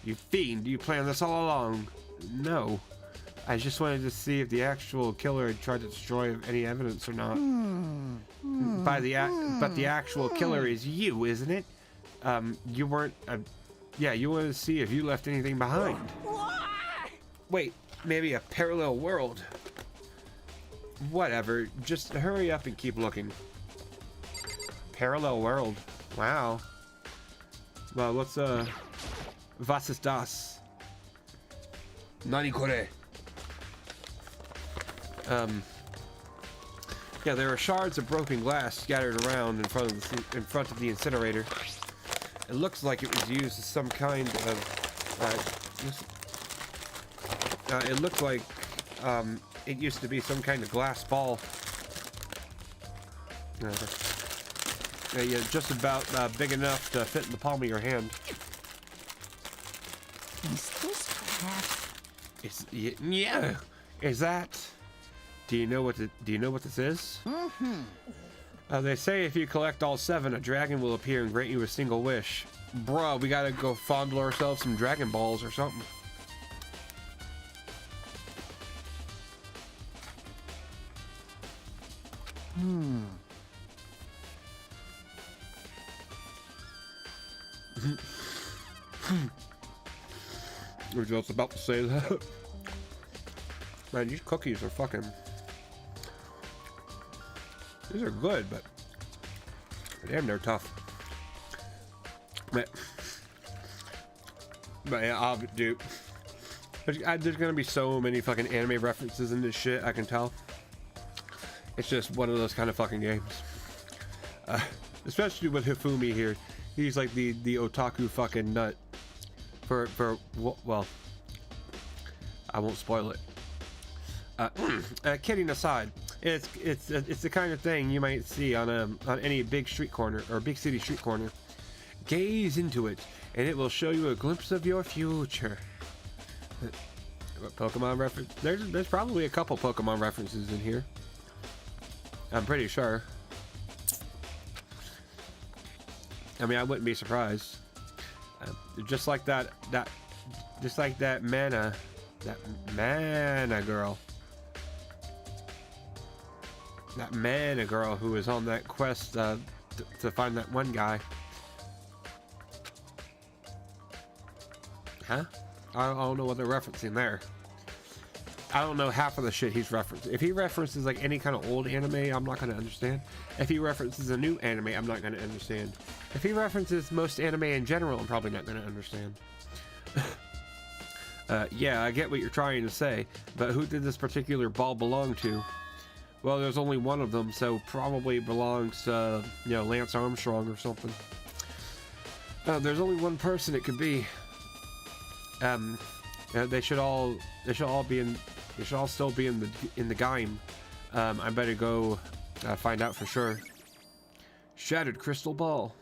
You fiend, you planned this all along. No. I just wanted to see if the actual killer had tried to destroy any evidence or not. But the actual killer is you, isn't it? You weren't... yeah, you wanted to see if you left anything behind. Wait, maybe a parallel world. Whatever, just hurry up and keep looking. Parallel world. Wow. Well, what's was ist das? Nani kore? Yeah, there are shards of broken glass scattered around in front of the incinerator. It looks like it was used as some kind of it looked like it used to be some kind of glass ball. Yeah, just about big enough to fit in the palm of your hand. Is this perhaps... Yeah. Is that? Do you know what this is? They say if you collect all 7, a dragon will appear and grant you a single wish. Bruh, we gotta go fondle ourselves some Dragon Balls or something. I was just about to say that. Man, these cookies are fucking... These are good, but... Damn, they're tough. But yeah, dude. There's gonna be so many fucking anime references in this shit, I can tell. It's just one of those kind of fucking games. Especially with Hifumi here. He's like the otaku fucking nut. Well, I won't spoil it. Kidding aside, it's the kind of thing you might see on any big street corner or big city street corner. Gaze into it, and it will show you a glimpse of your future. Pokemon reference? There's probably a couple Pokemon references in here. I'm pretty sure. I mean, I wouldn't be surprised. Just like that mana girl. That mana girl who was on that quest to find that one guy. Huh? I don't know what they're referencing there. I don't know half of the shit he's referencing. If he references like any kind of old anime, I'm not going to understand. If he references a new anime, I'm not going to understand. If he references most anime in general, I'm probably not going to understand. Yeah, I get what you're trying to say, but who did this particular ball belong to? Well, there's only one of them, so probably belongs to, Lance Armstrong or something. There's only one person it could be. They should all still be in the game. I better go find out for sure. Shattered crystal ball.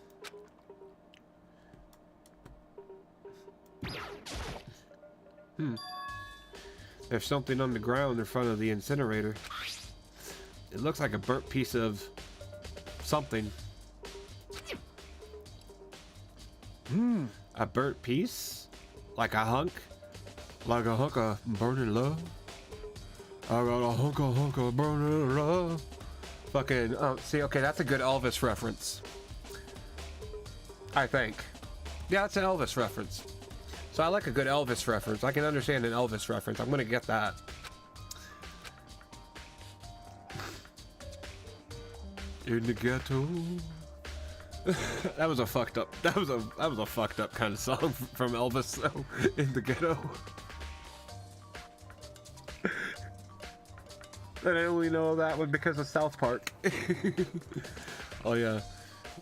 There's something on the ground in front of the incinerator. It looks like a burnt piece of something. A burnt piece? Like a hunk? Like a hunk of burning love? I got a hunk of burning love. Fucking, oh, see, okay, that's a good Elvis reference. I think. Yeah, it's an Elvis reference. So I like a good Elvis reference. I can understand an Elvis reference. I'm gonna get that. In the ghetto. That was a fucked up. That was a fucked up kind of song from Elvis, though. In the ghetto. And I only know that one because of South Park. Oh yeah.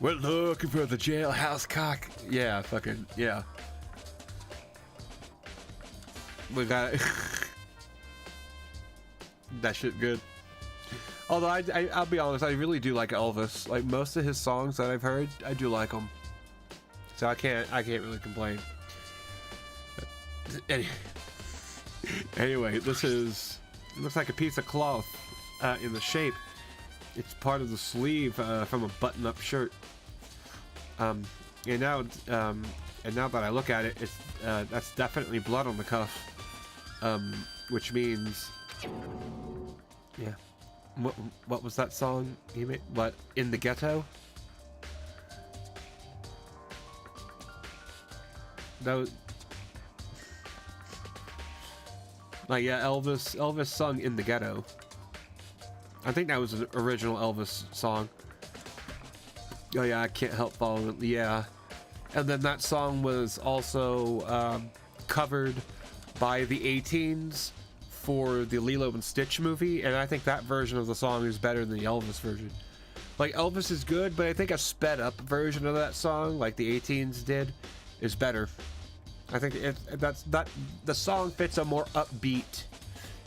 We're looking for the jailhouse cock. Yeah, fucking yeah. We got that shit good. Although I'll be honest, I really do like Elvis. Like most of his songs that I've heard, I do like them. So I can't really complain. Anyway, this is looks like a piece of cloth in the shape. It's part of the sleeve from a button-up shirt. And now that I look at it, it's that's definitely blood on the cuff. Which means, yeah. What was that song you made? What, In the Ghetto? That was like, yeah, Elvis sung In the Ghetto. I think that was an original Elvis song. Oh yeah, I can't help following. Yeah, and then that song was also covered by the A-Teens for the Lilo and Stitch movie, and I think that version of the song is better than the Elvis version. Like, Elvis is good, but I think a sped up version of that song, like the A-Teens did, is better. I think the song fits a more upbeat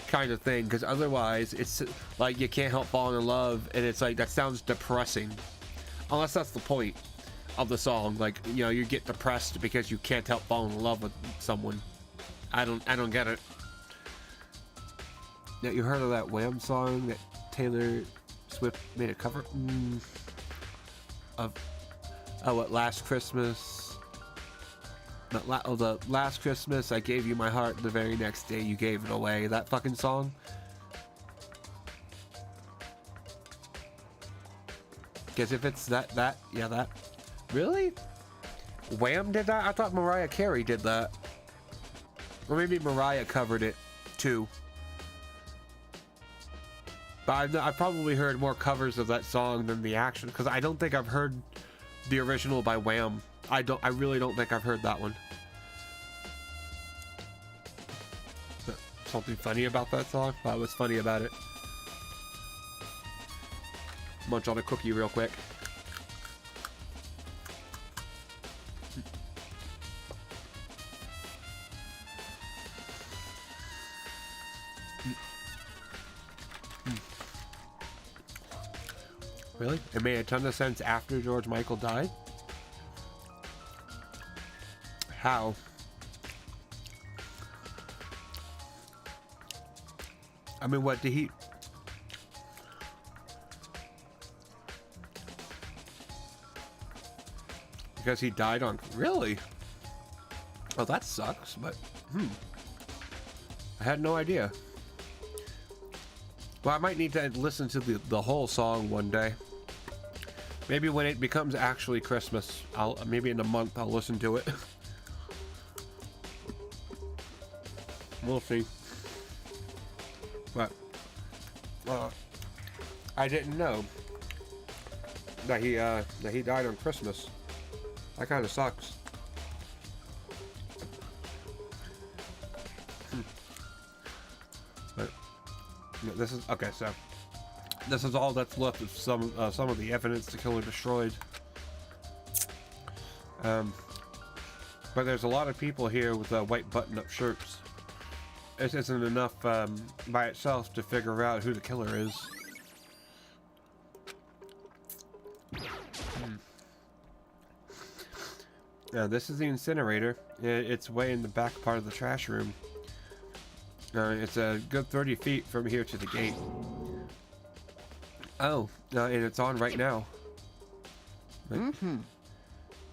kind of thing, because otherwise it's like You Can't Help Falling in Love, and it's like, that sounds depressing. Unless that's the point of the song, like, you know, you get depressed because you can't help falling in love with someone. I don't get it. Now, you heard of that Wham song that Taylor Swift made a cover of? Oh, what, Last Christmas? The Last Christmas I gave you my heart, the very next day you gave it away. That fucking song. Because if it's that, really? Wham did that? I thought Mariah Carey did that. Or maybe Mariah covered it too. But I've probably heard more covers of that song than the actual, because I don't think I've heard the original by Wham. I really don't think I've heard that one. Something funny about that song? What was funny about it? Munch on a cookie real quick. Really? It made a ton of sense after George Michael died? How? I mean, what did he... Because he died on... Really? Oh, that sucks, but... I had no idea. Well, I might need to listen to the whole song one day. Maybe when it becomes actually Christmas, maybe in a month I'll listen to it. We'll see. But I didn't know that he died on Christmas. That kind of sucks. But this is okay. So this is all that's left of some of the evidence the killer destroyed. But there's a lot of people here with white button-up shirts. This isn't enough by itself to figure out who the killer is. This is the incinerator. It's way in the back part of the trash room. It's a good 30 feet from here to the gate. Oh, and it's on right now.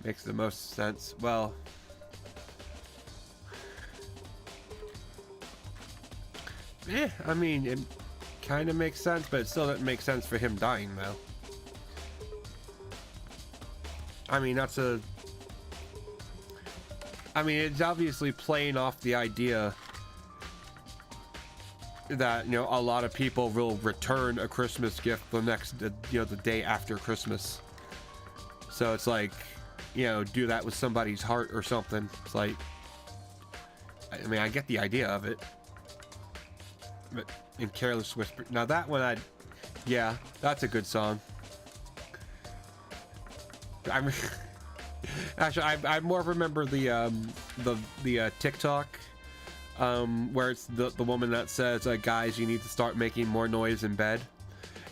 Makes the most sense. Well, I mean, kind of makes sense, but it still doesn't make sense for him dying, though. I mean, that's a... I mean, it's obviously playing off the idea that, you know, a lot of people will return a Christmas gift the next, you know, the day after Christmas. So it's like, you know, do that with somebody's heart or something. It's like, I mean, I get the idea of it. But in Careless Whisper, now that one, yeah, that's a good song. I mean, actually, I more remember the TikTok, where it's the woman that says, guys, you need to start making more noise in bed,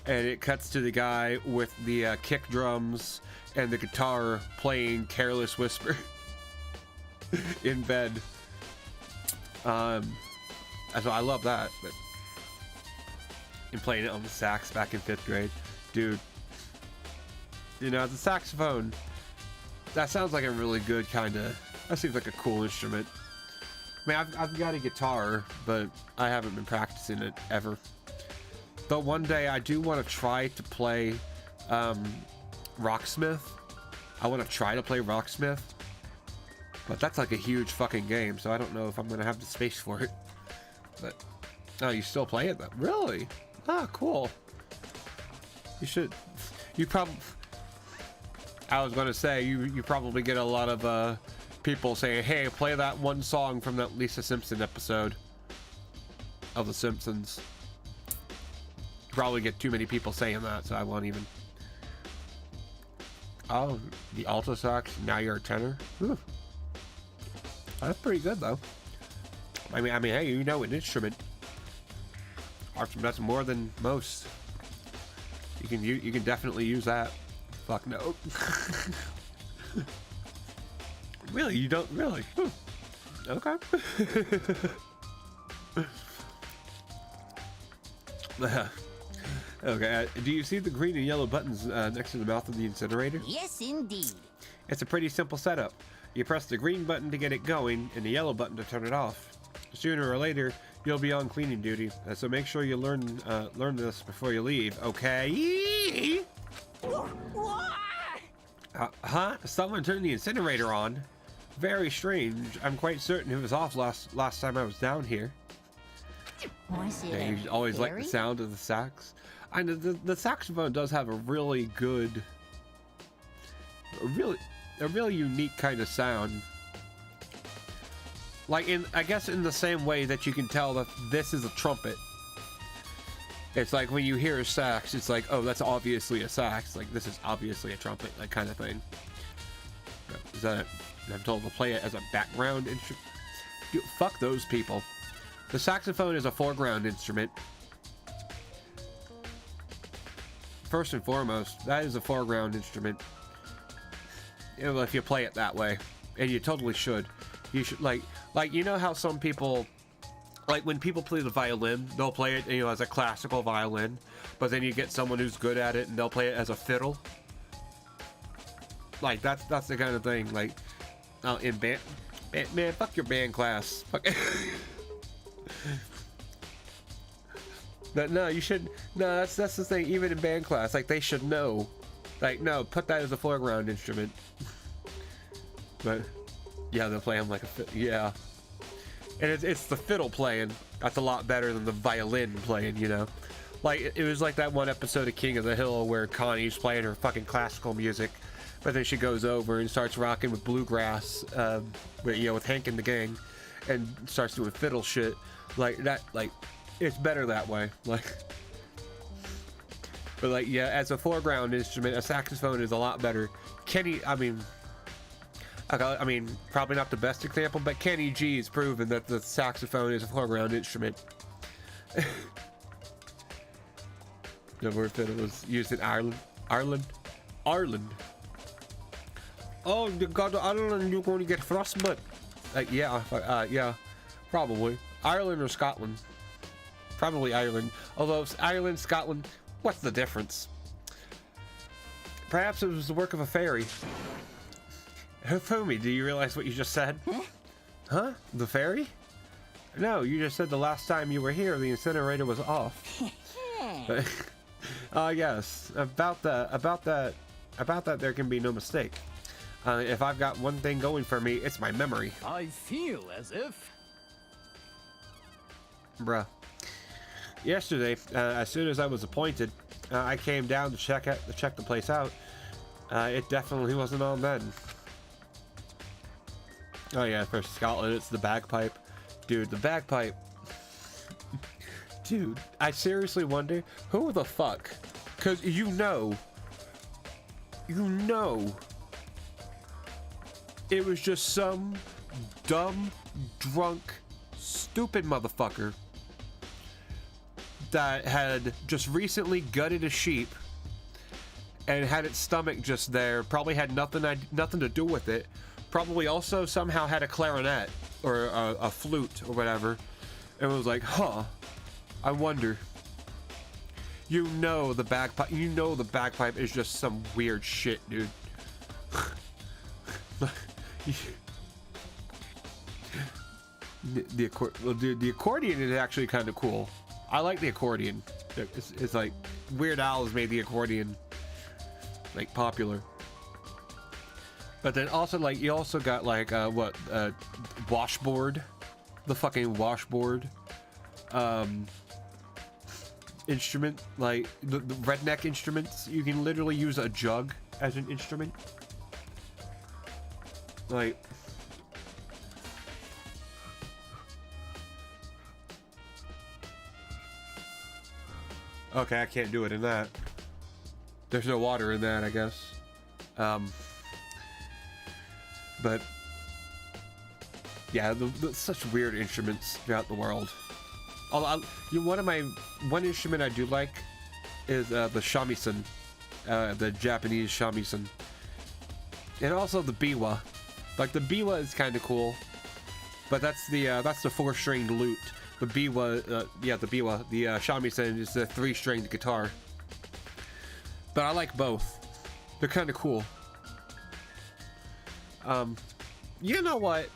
and it cuts to the guy with the kick drums and the guitar playing Careless Whisper in bed. So I love that. But and playing it on the sax back in 5th grade, dude. You know, the saxophone. That sounds like a really good kind of. That seems like a cool instrument. I mean, I've got a guitar, but I haven't been practicing it ever. But one day I do want to try to play Rocksmith. I want to try to play Rocksmith. But that's like a huge fucking game, so I don't know if I'm going to have the space for it. But, oh, you still play it though? Really? Ah, cool. You should. You probably. I was going to say, you probably get a lot of people saying, hey, play that one song from that Lisa Simpson episode of The Simpsons. You probably get too many people saying that, so I won't even. Oh, the alto sax, now you're a tenor? Ooh. That's pretty good, though. I mean, hey, you know an instrument. That's more than most. You can definitely use that. Fuck no. Really? You don't? Really? Okay. Okay. Do you see the green and yellow buttons next to the mouth of the incinerator? Yes, indeed. It's a pretty simple setup. You press the green button to get it going and the yellow button to turn it off. Sooner or later, you'll be on cleaning duty, so make sure you learn this before you leave, okay? Huh? Someone turned the incinerator on? Very strange. I'm quite certain it was off last time I was down here. Was it Yeah, you always like the sound of the sax. I know the saxophone does have a really good, a really unique kind of sound. Like I guess in the same way that you can tell that this is a trumpet. It's like when you hear a sax, it's like, oh, that's obviously a sax. Like this is obviously a trumpet, that kind of thing. Is that? I'm told to play it as a background instrument. Dude, fuck those people. The saxophone is a foreground instrument. First and foremost, that is a foreground instrument. You know, if you play it that way, and you totally should. You should like you know how some people, like when people play the violin, they'll play it, you know, as a classical violin, but then you get someone who's good at it and they'll play it as a fiddle. Like that's the kind of thing. Like in band, man, fuck your band class. Fuck. But no, you should. No, that's the thing. Even in band class, like they should know. Like no, put that as a foreground instrument. But yeah, they'll play them like a yeah. And it's the fiddle playing. That's a lot better than the violin playing, you know. Like it was like that one episode of King of the Hill where Connie's playing her fucking classical music, but then she goes over and starts rocking with bluegrass, with Hank and the gang, and starts doing fiddle shit like that. Like it's better that way. Like, but like yeah, as a foreground instrument, a saxophone is a lot better. I mean, probably not the best example, but Kenny G has proven that the saxophone is a foreground instrument. The word fiddle was used in Ireland. Oh, you go to Ireland, you're going to get frostbite. Yeah, probably. Ireland or Scotland. Probably Ireland. Although it's Ireland, Scotland, what's the difference? Perhaps it was the work of a fairy. Fumi, do you realize what you just said? Huh? The fairy? No, you just said the last time you were here, the incinerator was off. plan. Yes, about that there can be no mistake. If I've got one thing going for me, it's my memory. I feel as if... Bruh. Yesterday, as soon as I was appointed, I came down to check the place out. It definitely wasn't on then. Oh yeah, for Scotland, it's the bagpipe. Dude, the bagpipe. Dude, I seriously wonder who the fuck, because you know, it was just some dumb, drunk, stupid motherfucker that had just recently gutted a sheep and had its stomach just there, probably had nothing to do with it, probably also somehow had a clarinet or a flute or whatever, and was like, huh, I wonder. You know the bagpipe is just some weird shit, dude. The accordion is actually kind of cool. I like the accordion. It's like Weird Al has made the accordion like popular. But then also like you also got like washboard, the fucking washboard instrument, like the redneck instruments. You can literally use a jug as an instrument. Like, okay, I can't do it in that. There's no water in that, I guess. But yeah, such weird instruments throughout the world. One instrument I do like is the shamisen, the Japanese shamisen, and also the biwa. Like the biwa is kind of cool, but that's the 4-stringed lute. The biwa, the shamisen is the 3-stringed guitar. But I like both. They're kind of cool. You know what?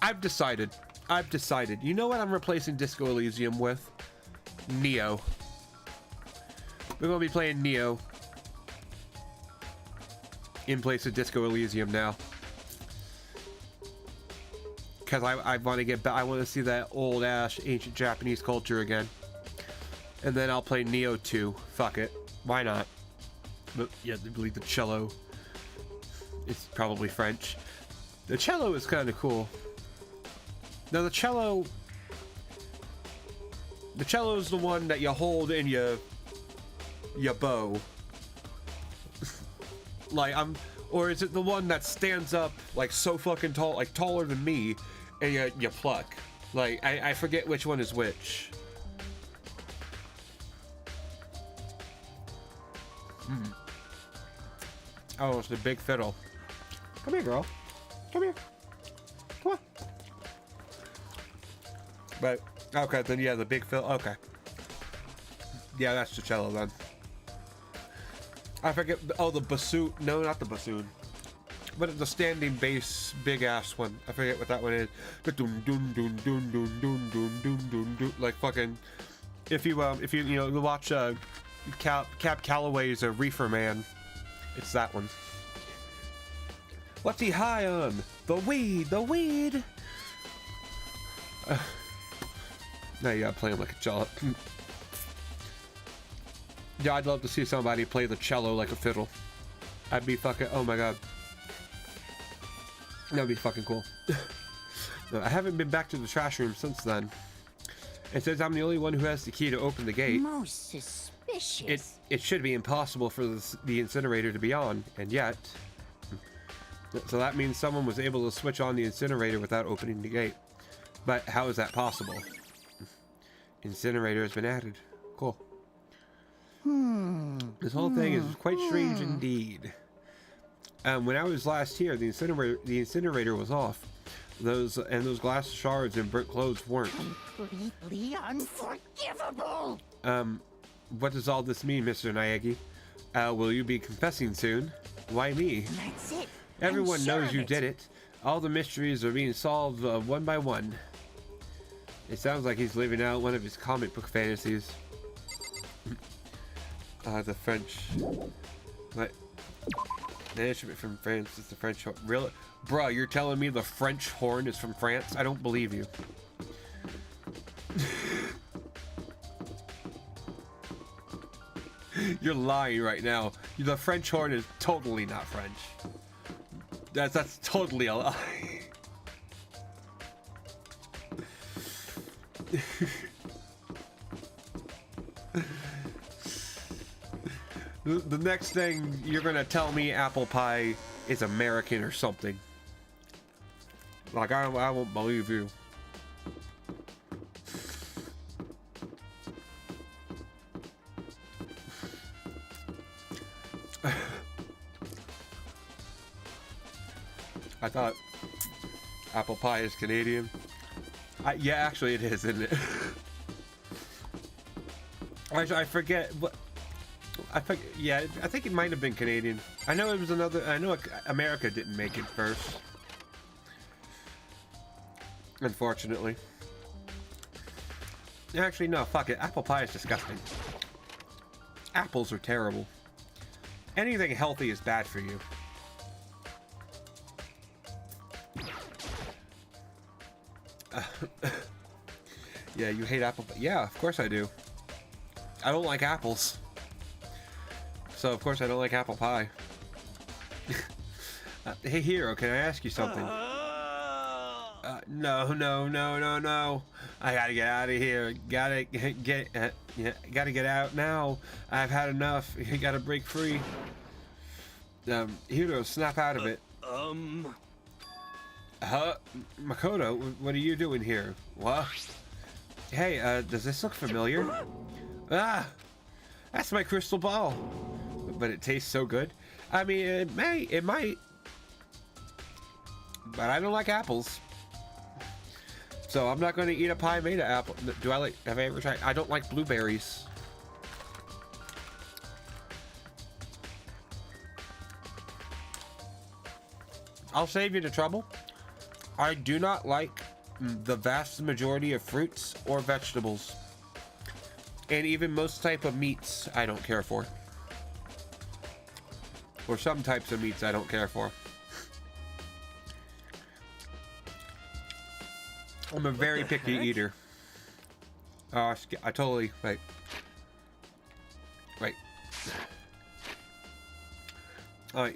I've decided. You know what I'm replacing Disco Elysium with? Neo. We're gonna be playing Neo in place of Disco Elysium now. Because I want to get back. I want to see that old ass ancient Japanese culture again. And then I'll play Neo 2. Fuck it. Why not? But yeah, I believe the cello. It's probably French. The cello is kind of cool. Now the cello is the one that you hold in your bow. Like or is it the one that stands up like so fucking tall, like taller than me, and you pluck? Like I forget which one is which. Oh, it's the big fiddle. Come here, girl. Come here. Come on. But okay, then yeah, the big fiddle. Okay. Yeah, that's the cello then. I forget. Oh, the bassoon. No, not the bassoon. But the standing bass, big ass one. I forget what that one is. The dun dun dun dun dun dun dun dun dun dun. Like fucking. If you watch Cap Calloway's Reefer Man, it's that one. What's he high on? The weed. Now you gotta play him like a cello. Yeah, I'd love to see somebody play the cello like a fiddle. I'd be fucking, oh my god. That'd be fucking cool. No, I haven't been back to the trash room since then. It says I'm the only one who has the key to open the gate. Most suspicious. It should be impossible for the incinerator to be on, and yet... So that means someone was able to switch on the incinerator without opening the gate. But how is that possible? Incinerator has been added. Cool. This whole thing is quite strange indeed. When I was last here, the incinerator was off. Those glass shards and burnt clothes weren't. Completely unforgivable. What does all this mean, Mr. Nayagi? Will you be confessing soon? Why me? That's it. Everyone knows you did it. All the mysteries are being solved one by one. It sounds like he's living out one of his comic book fantasies. The French. What? The instrument from France is the French horn. Really? Bruh, you're telling me the French horn is from France? I don't believe you. You're lying right now. The French horn is totally not French. That's totally a lie. The next thing you're gonna tell me apple pie is American or something. Like I won't believe you. I thought apple pie is Canadian. Yeah, actually it is, isn't it? I forget what. Yeah, I think it might have been Canadian. I know it was another. I know America didn't make it first. Unfortunately. Actually, no, fuck it. Apple pie is disgusting. Apples are terrible. Anything healthy is bad for you. Yeah, you hate apple pie. Yeah, of course I do. I don't like apples. So, of course, I don't like apple pie. Hey, Hero, can I ask you something? No. I gotta get out of here. Gotta get out now. I've had enough. You gotta break free. Hero, snap out of it. Makoto, what are you doing here? What? Hey, does this look familiar? Ah! That's my crystal ball. But it tastes so good. I mean, it might. But I don't like apples. So I'm not going to eat a pie made of apple. Have I ever tried? I don't like blueberries. I'll save you the trouble. I do not like the vast majority of fruits or vegetables. And even most type of meats I don't care for. Or some types of meats I don't care for. I'm a very picky eater. I totally... Wait.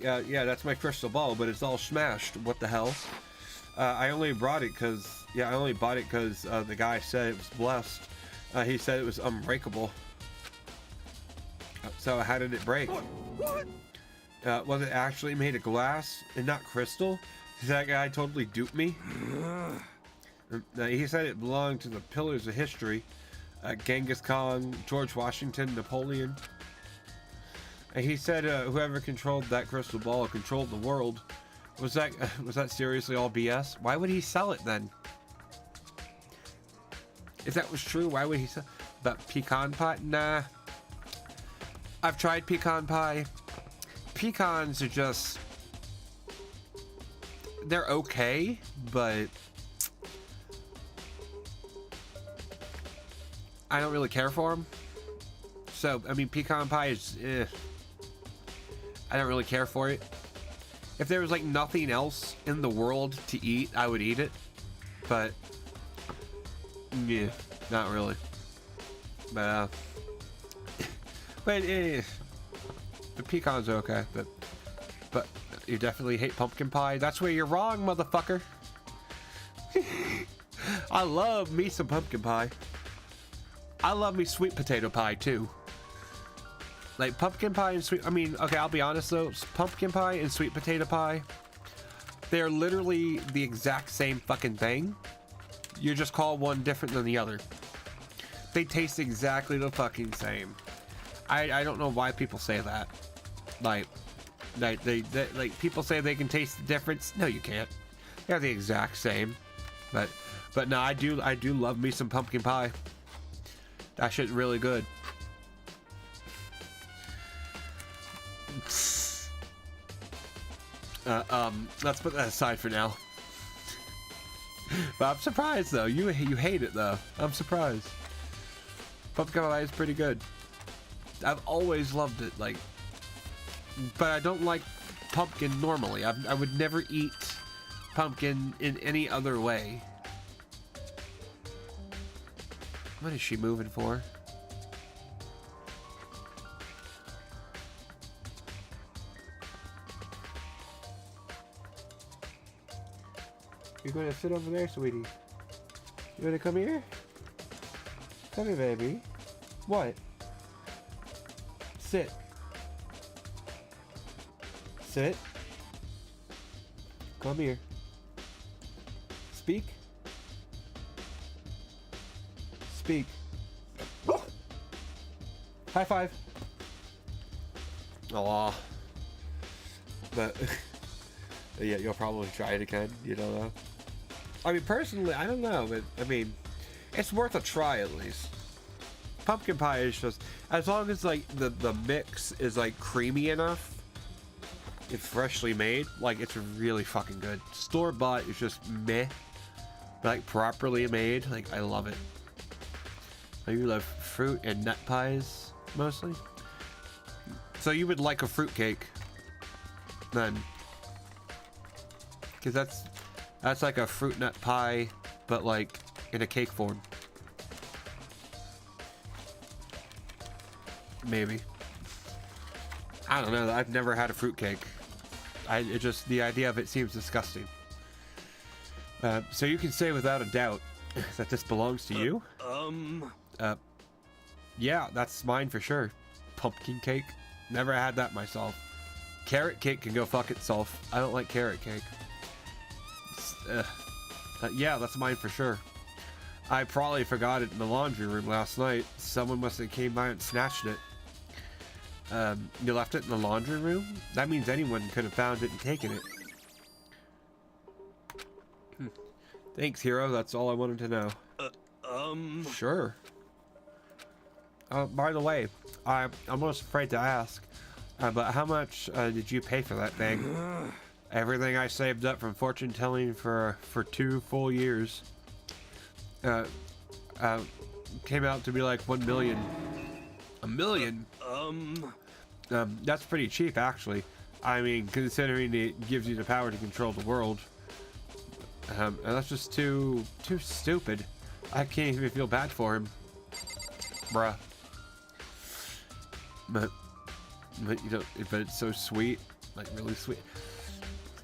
Yeah, that's my crystal ball, but it's all smashed. What the hell? I only brought it because... Yeah, I only bought it because the guy said it was blessed. He said it was unbreakable. So how did it break? Was it actually made of glass and not crystal? That guy totally duped me. He said it belonged to the pillars of history. Genghis Khan, George Washington, Napoleon. And he said whoever controlled that crystal ball controlled the world. Was that seriously all BS? Why would he sell it then? If that was true, why would he sell that pecan pie? Nah. I've tried pecan pie. Pecans are just... They're okay, but... I don't really care for them. So, I mean, pecan pie is... I don't really care for it. If there was, like, nothing else in the world to eat, I would eat it. But... Yeah, not really. But, the pecans are okay, but you definitely hate pumpkin pie. That's where you're wrong, motherfucker. I love me some pumpkin pie. I love me sweet potato pie too. Like pumpkin pie and sweet. I mean, okay, I'll be honest though. Pumpkin pie and sweet potato pie, they're literally the exact same fucking thing. You just call one different than the other. They taste exactly the fucking same. I don't know why people say that. Like people say they can taste the difference. No, you can't. They're the exact same. But no, I do love me some pumpkin pie. That shit's really good. Let's put that aside for now. But I'm surprised though. You hate it though. I'm surprised. Pumpkin pie is pretty good. I've always loved it. Like, but I don't like pumpkin normally. I would never eat pumpkin in any other way. What is she moving for? You're gonna sit over there, sweetie. You wanna come here? Come here, baby. What? Sit. Sit. Come here. Speak. Speak. High five. Aw. But yeah, you'll probably try it again. You don't know. I mean, personally, I don't know, but I mean, it's worth a try at least. Pumpkin pie is just, as long as like the mix is like creamy enough, it's freshly made, like it's really fucking good. Store bought is just meh, like properly made, like I love it. You love fruit and nut pies mostly, so you would like a fruit cake then, because that's like a fruit nut pie, but like in a cake form. Maybe. I don't know. I've never had a fruit cake. It just, the idea of it seems disgusting. So you can say without a doubt that this belongs to you. Yeah, that's mine for sure. Pumpkin cake. Never had that myself. Carrot cake can go fuck itself. I don't like carrot cake. Yeah, that's mine for sure. I probably forgot it in the laundry room last night. Someone must have came by and snatched it. You left it in the laundry room? That means anyone could have found it and taken it. Thanks, hero. That's all I wanted to know. Sure. By the way, I'm almost afraid to ask, but how much did you pay for that thing? Everything I saved up from fortune telling for 2 full years came out to be like 1 million. A million? That's pretty cheap, actually. I mean, considering it gives you the power to control the world. And that's just too stupid. I can't even feel bad for him. Bruh. But you know, but it's so sweet. Like, really sweet.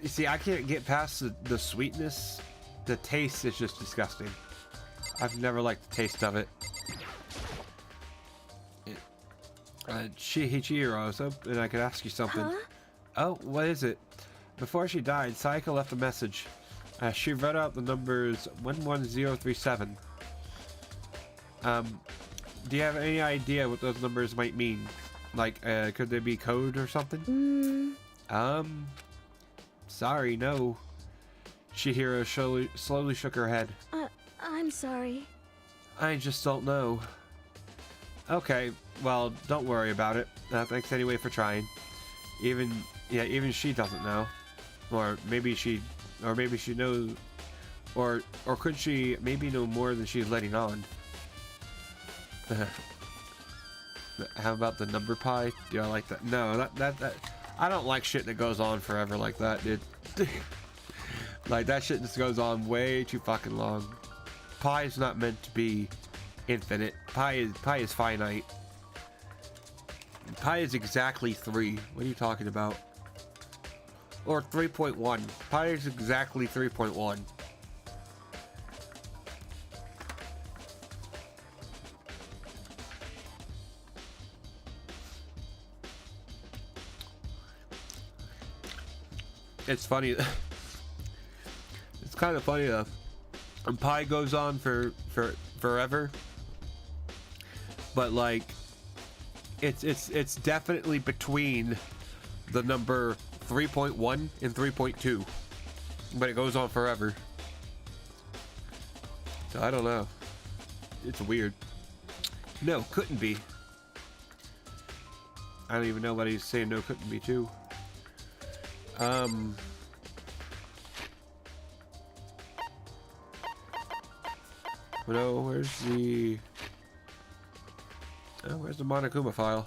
You see, I can't get past the sweetness. The taste is just disgusting. I've never liked the taste of it. Chihiro, so and I could ask you something. Huh? Oh, what is it? Before she died, Sayaka left a message. She read out the numbers 11037. Do you have any idea what those numbers might mean? Like, could they be code or something? Sorry, no. Chihiro slowly shook her head. I'm sorry. I just don't know. Okay, well, don't worry about it. Thanks anyway for trying. Even she doesn't know. Or maybe she knows, or could she maybe know more than she's letting on? How about the number pie? Do I like that? No, that I don't like shit that goes on forever like that, dude. Like, that shit just goes on way too fucking long. Pie is not meant to be infinite. Pie is finite. Pi is exactly 3. What are you talking about? Or 3.1. Pi is exactly 3.1. It's funny. It's kind of funny though. And pi goes on for forever. But like, it's definitely between the number 3.1 and 3.2, but it goes on forever. So I don't know. It's weird. No, couldn't be. I don't even know what he's saying. No, couldn't be too. No, where's the... Oh, where's the Monokuma file?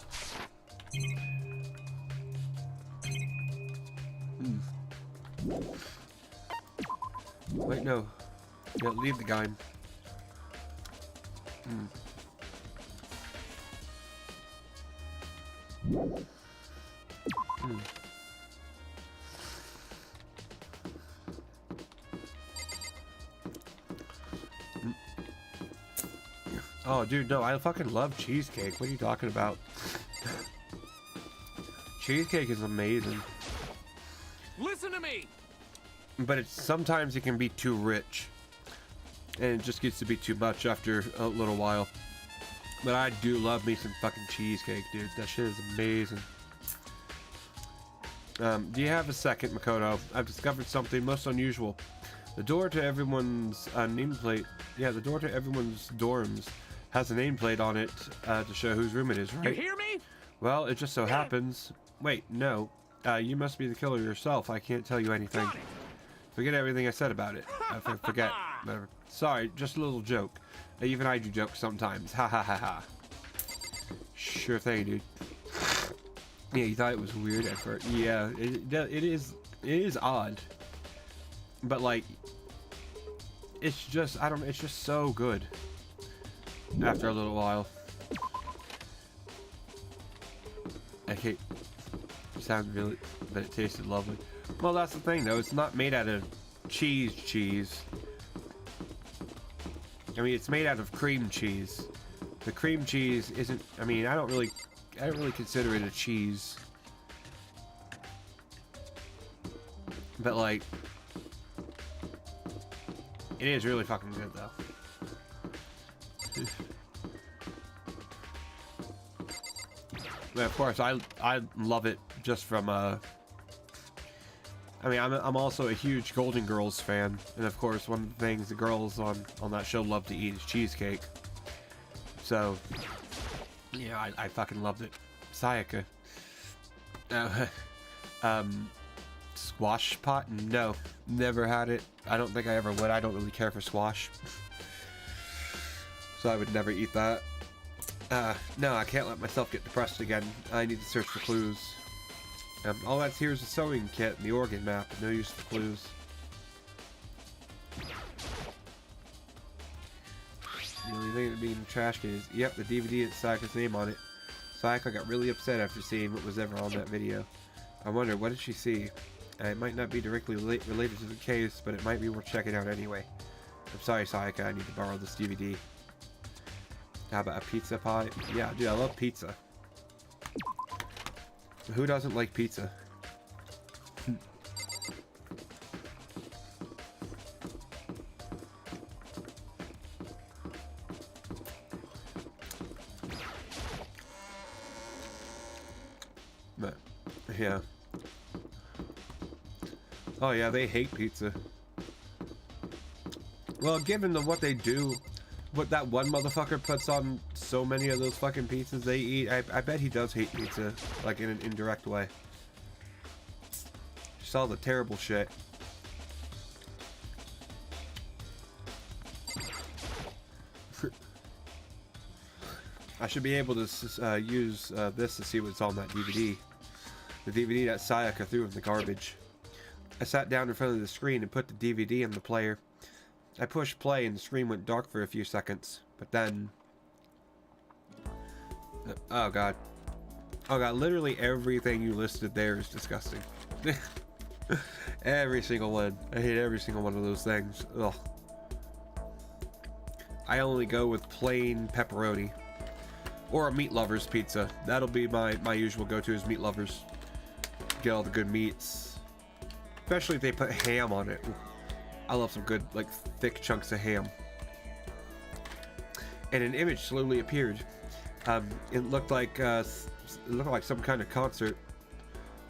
Wait, no. Yeah, leave the guy. Oh, dude, no, I fucking love cheesecake. What are you talking about? Cheesecake is amazing. Listen to me. But it's sometimes it can be too rich. And it just gets to be too much after a little while. But I do love me some fucking cheesecake, dude. That shit is amazing. Do you have a second, Makoto? I've discovered something most unusual. The door to everyone's nameplate... Yeah, the door to everyone's dorms has a nameplate on it to show whose room it is, right? You hear me? Well, it just so happens... Wait, no. You must be the killer yourself. I can't tell you anything. Got it. Forget everything I said about it. Forget. Whatever. Sorry, just a little joke. Even I do jokes sometimes. Ha ha ha ha. Sure thing, dude. Yeah, you thought it was weird at first. Yeah, it is odd. But like, it's just, I don't know, it's just so good. After a little while. I hate, it sounds really, but it tasted lovely. Well, that's the thing though, it's not made out of cheese. I mean, it's made out of cream cheese. The cream cheese isn't, I mean, I don't really consider it a cheese. But like, it is really fucking good though. But of course, I love it just from I mean, I'm also a huge Golden Girls fan, and of course, one of the things the girls on that show love to eat is cheesecake. So, yeah, I fucking loved it. Sayaka. Squash pot? No, never had it. I don't think I ever would. I don't really care for squash, so I would never eat that. No, I can't let myself get depressed again. I need to search for clues. All that's here is a sewing kit and the organ map. No use for clues. The only thing that being in the trash can is, yep, the DVD has Sayaka's name on it. Sayaka got really upset after seeing what was ever on that video. I wonder, what did she see? It might not be directly related to the case, but it might be worth checking out anyway. I'm sorry, Sayaka, I need to borrow this DVD. How about a pizza pie? Yeah, dude, I love pizza. Who doesn't like pizza? But, yeah. Oh yeah, they hate pizza. Well, given what they do, what that one motherfucker puts on so many of those fucking pizzas they eat, I bet he does hate pizza, like in an indirect way. Just all the terrible shit. I should be able to use this to see what's on that DVD. The DVD that Sayaka threw in the garbage. I sat down in front of the screen and put the DVD in the player. I pushed play and the screen went dark for a few seconds, but then... oh god. Oh god, literally everything you listed there is disgusting. Every single one. I hate every single one of those things. Ugh. I only go with plain pepperoni. Or a Meat Lovers pizza. That'll be my usual go-to is Meat Lovers. Get all the good meats. Especially if they put ham on it. I love some good, like, thick chunks of ham. And an image slowly appeared. It looked like some kind of concert.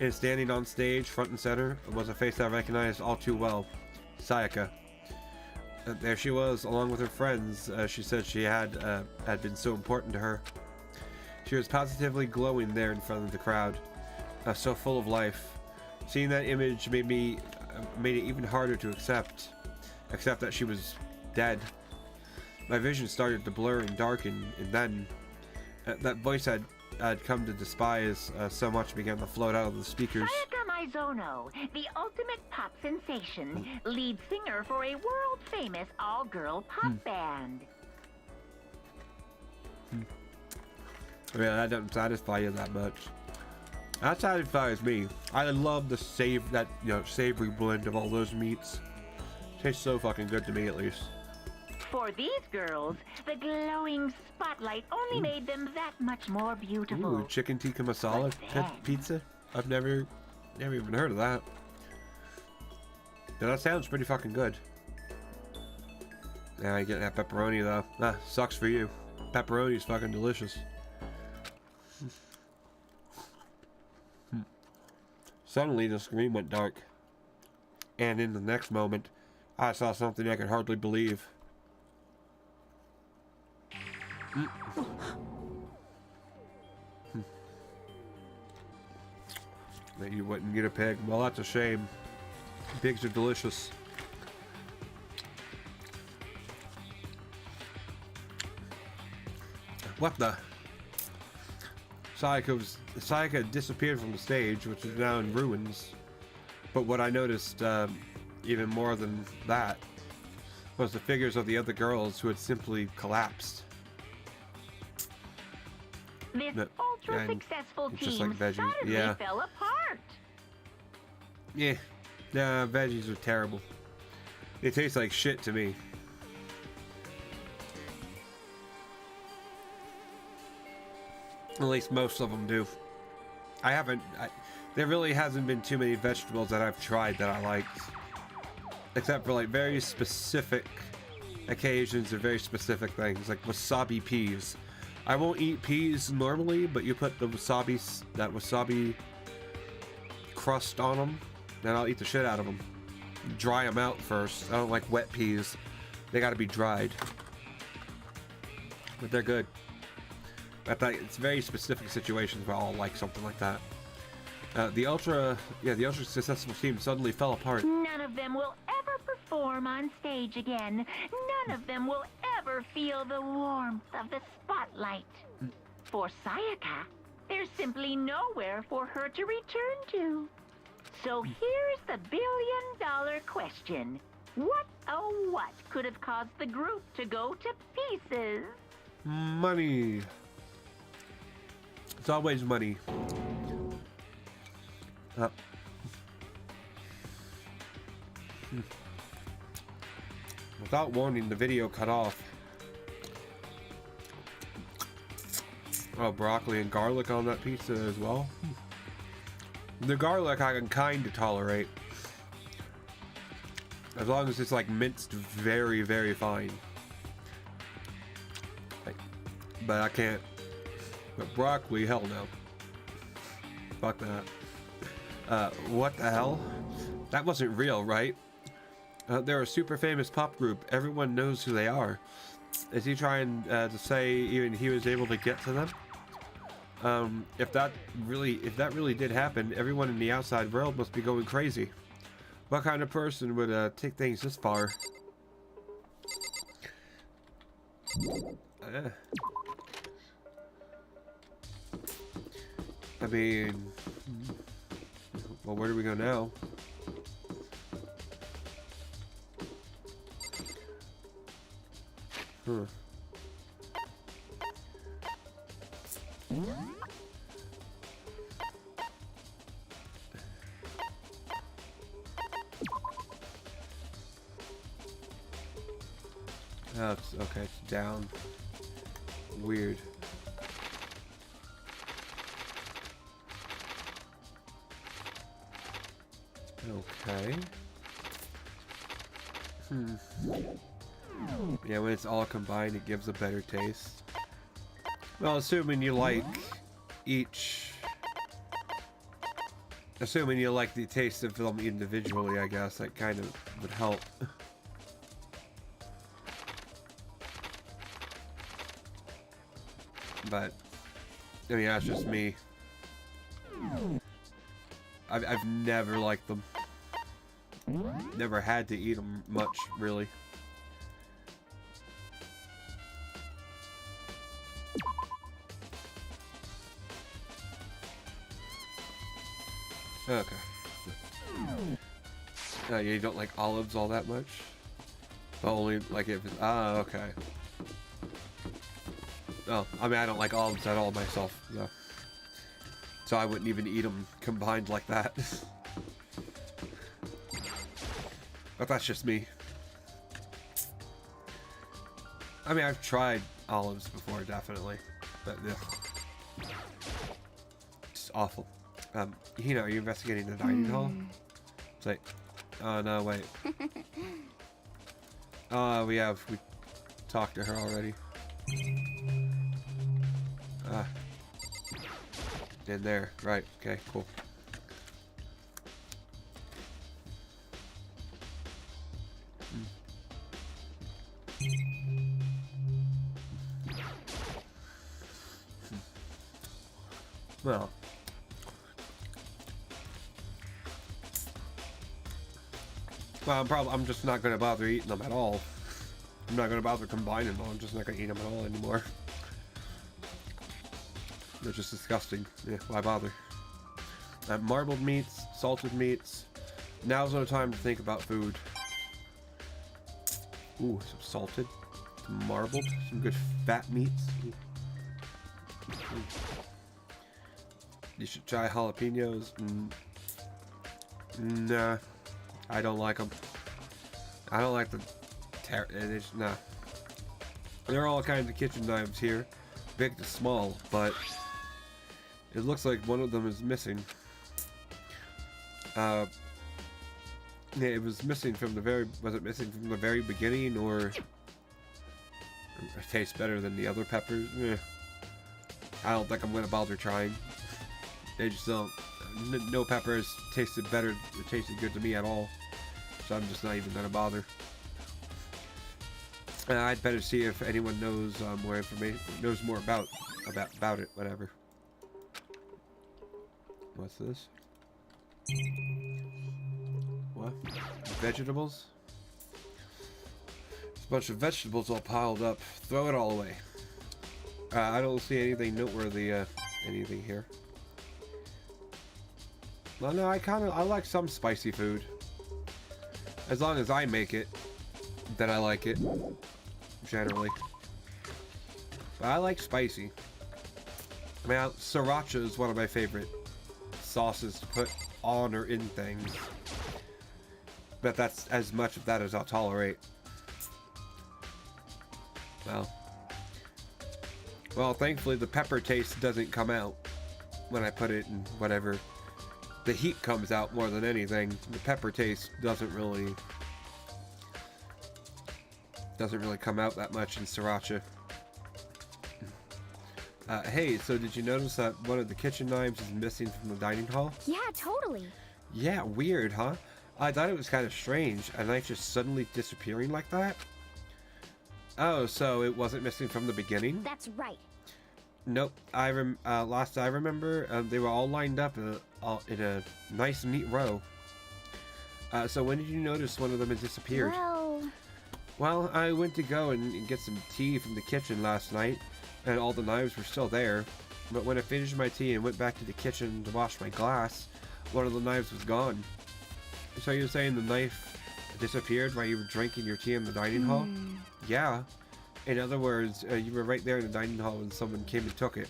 And standing on stage, front and center, was a face I recognized all too well. Sayaka. There she was, along with her friends. She said she had been so important to her. She was positively glowing there in front of the crowd, so full of life. Seeing that image made it even harder to accept that she was dead. My vision started to blur and darken, and then that voice I'd come to despise so much began to float out of the speakers. Sayaka Mizono, the ultimate pop sensation, lead singer for a world-famous all-girl pop band. Yeah, that doesn't satisfy you that much. That satisfies me. I love the savory blend of all those meats. Tastes so fucking good to me, at least. For these girls, the glowing spotlight only made them that much more beautiful. Ooh, chicken tikka masala But then- pizza? I've never even heard of that. Yeah, that sounds pretty fucking good. Yeah, I get that pepperoni though. Ah, sucks for you. Pepperoni's fucking delicious. Suddenly the screen went dark. And in the next moment, I saw something I could hardly believe. That you wouldn't get a pig. Well, that's a shame. Pigs are delicious. What the? Sayaka disappeared from the stage, which is now in ruins. But what I noticed, even more than that, was the figures of the other girls who had simply collapsed. This No, ultra-successful it's just team like veggies. suddenly Yeah. fell apart. Yeah, nah, veggies are terrible. They taste like shit to me. At least most of them do. There really hasn't been too many vegetables that I've tried that I liked. Except for like very specific occasions or very specific things, like wasabi peas. I won't eat peas normally, but you put that wasabi crust on them, then I'll eat the shit out of them. Dry them out first. I don't like wet peas. They gotta be dried. But they're good. It's very specific situations where I'll like something like that. The ultra successful team suddenly fell apart. None of them will ever perform on stage again. None of them will ever feel the warmth of the spotlight. For Sayaka, there's simply nowhere for her to return to. So here's the billion-dollar question. What, oh what, could have caused the group to go to pieces? Money. It's always money. Without warning, the video cut off. Oh, broccoli and garlic on that pizza as well. The garlic I can kind of tolerate. As long as it's like minced very, very fine. But I can't. But broccoli, hell no. Fuck that. What the hell? That wasn't real, right? They're a super famous pop group. Everyone knows who they are. Is he trying to say even he was able to get to them? If that really did happen, everyone in the outside world must be going crazy. What kind of person would take things this far? I mean, well, where do we go now? Huh. Oh, okay, it's down. Weird. Okay. Yeah, when it's all combined, it gives a better taste. Well, assuming you like assuming you like the taste of them individually, I guess that kind of would help. But I mean, that's just me. I've never liked them. Never had to eat them much, really. Okay. You don't like olives all that much? But only like if it's, okay. Oh, I mean, I don't like olives at all myself, so I wouldn't even eat them combined like that. But that's just me. I mean, I've tried olives before, definitely, but yeah. It's awful. Hina, are you investigating the dining hall? It's like, oh no, wait. We talked to her already. In there, right? Okay, cool. Well, I'm just not gonna bother eating them at all. I'm not gonna bother combining them. I'm just not gonna eat them at all anymore. They're just disgusting. Yeah, why bother? Marbled meats, salted meats. Now's no time to think about food. Ooh, some salted, some marbled, some good fat meats. You should try jalapenos. Nah, I don't like them. I don't like the nah. There are all kinds of kitchen knives here, big to small, but it looks like one of them is missing. Yeah, it was missing from the very. Was it missing from the very beginning, or it tastes better than the other peppers? Yeah. I don't think I'm gonna bother trying. They just don't. No peppers tasted better. It tasted good to me at all. So I'm just not even gonna bother. I'd better see if anyone knows more information, knows more about it. Whatever. What's this? What? Vegetables? There's a bunch of vegetables all piled up. Throw it all away. I don't see anything noteworthy. Anything here? Well, no, I like some spicy food. As long as I make it, then I like it. Generally. But I like spicy. I mean, sriracha is one of my favorite sauces to put on or in things. But that's as much of that as I'll tolerate. Well, thankfully the pepper taste doesn't come out when I put it in whatever. The heat comes out more than anything. The pepper taste doesn't really come out that much in sriracha. Hey, so did you notice that one of the kitchen knives is missing from the dining hall? Yeah, totally. Yeah, weird, huh? I thought it was kind of strange, a knife just suddenly disappearing like that. Oh, so it wasn't missing from the beginning? That's right. Nope. Last I remember, they were all lined up in a nice, neat row. So when did you notice one of them had disappeared? Well, I went to go and get some tea from the kitchen last night, and all the knives were still there. But when I finished my tea and went back to the kitchen to wash my glass, one of the knives was gone. So you're saying the knife disappeared while you were drinking your tea in the dining hall? Yeah. In other words, you were right there in the dining hall when someone came and took it.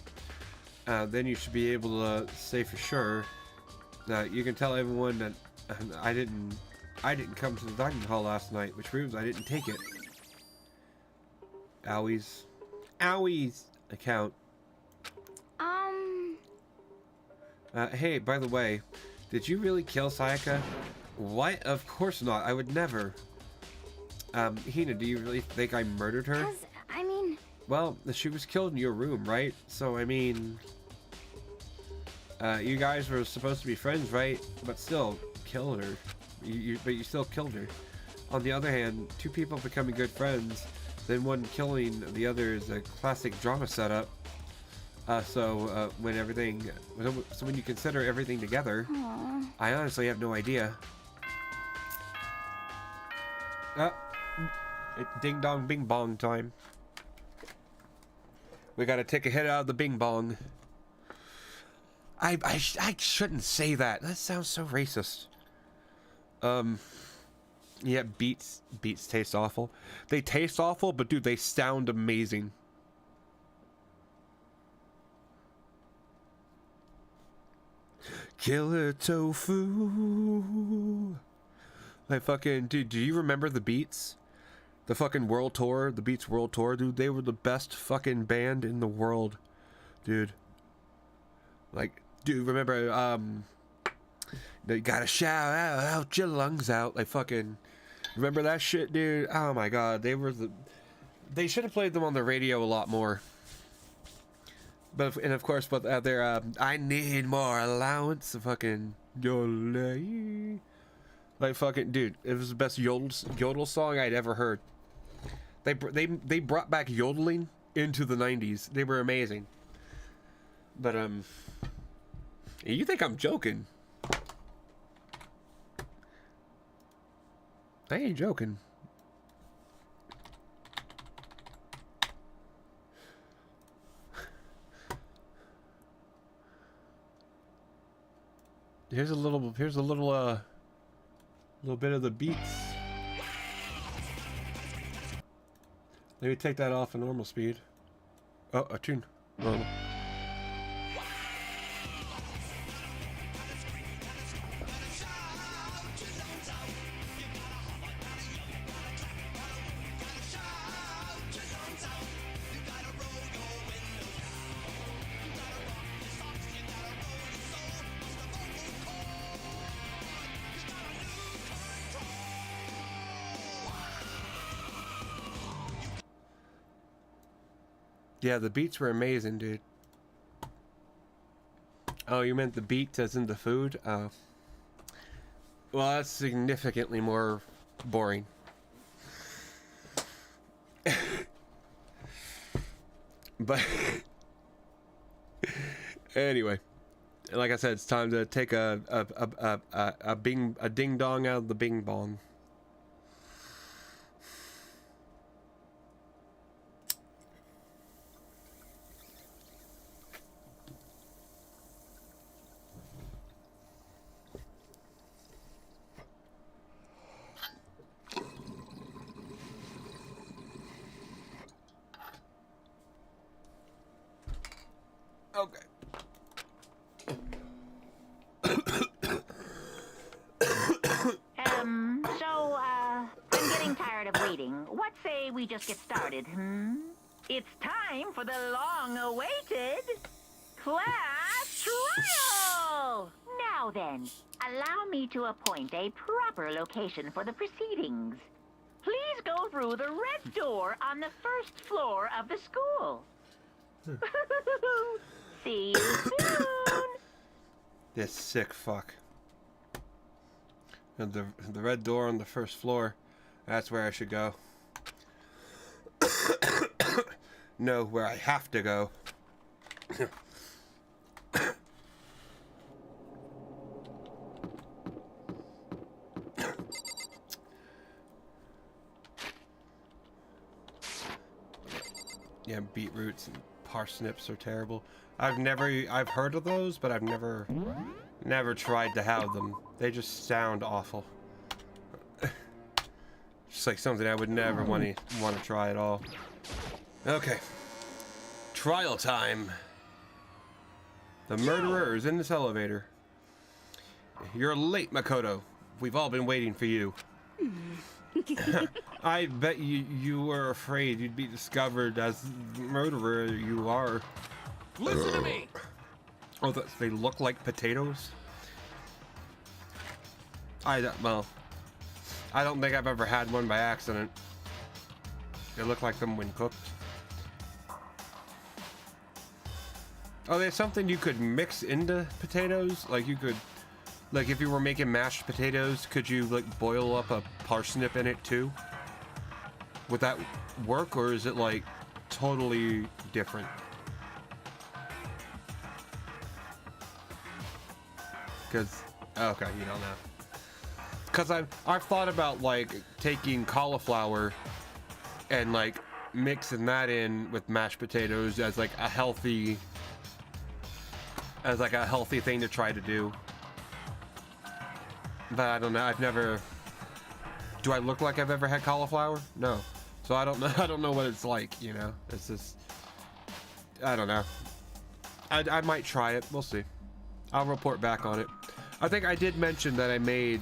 Then you should be able to say for sure that you can tell everyone that I didn't come to the dining hall last night, which proves I didn't take it. Owie's account. Hey, by the way, did you really kill Sayaka? What? Of course not. I would never. Hina, do you really think I murdered her? I mean... Well, she was killed in your room, right? So, I mean... you guys were supposed to be friends, right? But still, killed her. But you still killed her. On the other hand, two people becoming good friends, then one killing the other is a classic drama setup. So when you consider everything together, I honestly have no idea. Ding dong bing bong time. We gotta take a hit out of the bing bong. I shouldn't say that. That sounds so racist. Yeah, beets taste awful. They taste awful, but dude, they sound amazing. Killer tofu. Like fucking dude, do you remember the Beats? The fucking world tour, the Beats world tour, dude, they were the best fucking band in the world. Dude. Like, dude, remember you gotta shout out your lungs out. Like fucking remember that shit, dude? Oh my god, they should have played them on the radio a lot more. But and of course, but their I need more allowance. Fucking yodel, like fucking dude, it was the best yodel song I'd ever heard. They brought back yodeling into the 90s. They were amazing. But you think I'm joking? I ain't joking. Here's a little bit of the beats. Let me take that off a normal speed. Oh, a tune. Normal. Yeah, the beats were amazing, dude. Oh, you meant the beat as in the food? Oh. Well, that's significantly more boring. But anyway, like I said, it's time to take a ding dong out of the bing bong. Okay. I'm getting tired of waiting. What say we just get started, It's time for the long-awaited class trial! Now then, allow me to appoint a proper location for the proceedings. Please go through the red door on the first floor of the school. See you soon! This sick fuck. And the red door on the first floor. That's where I should go. No, where I have to go. Yeah, beetroots and parsnips are terrible. I've heard of those, but I've never tried to have them. They just sound awful. Just like something I would never want to try at all. Okay. Trial time. The murderer is in this elevator. You're late, Makoto. We've all been waiting for you. I bet you were afraid you'd be discovered as the murderer you are. Listen to me. Oh, they look like potatoes? Well, I don't think I've ever had one by accident. They look like them when cooked. Oh, there's something you could mix into potatoes? Like you could, like if you were making mashed potatoes, could you like boil up a parsnip in it too? Would that work, or is it like totally different? Because, okay, you don't know. Because I've thought about like taking cauliflower and like mixing that in with mashed potatoes as like a healthy as like a healthy thing to try to do. But I don't know. I've never. Do I look like I've ever had cauliflower? No. So I don't know. I don't know what it's like. You know, it's just. I don't know. I might try it. We'll see. I'll report back on it. I think I did mention that I made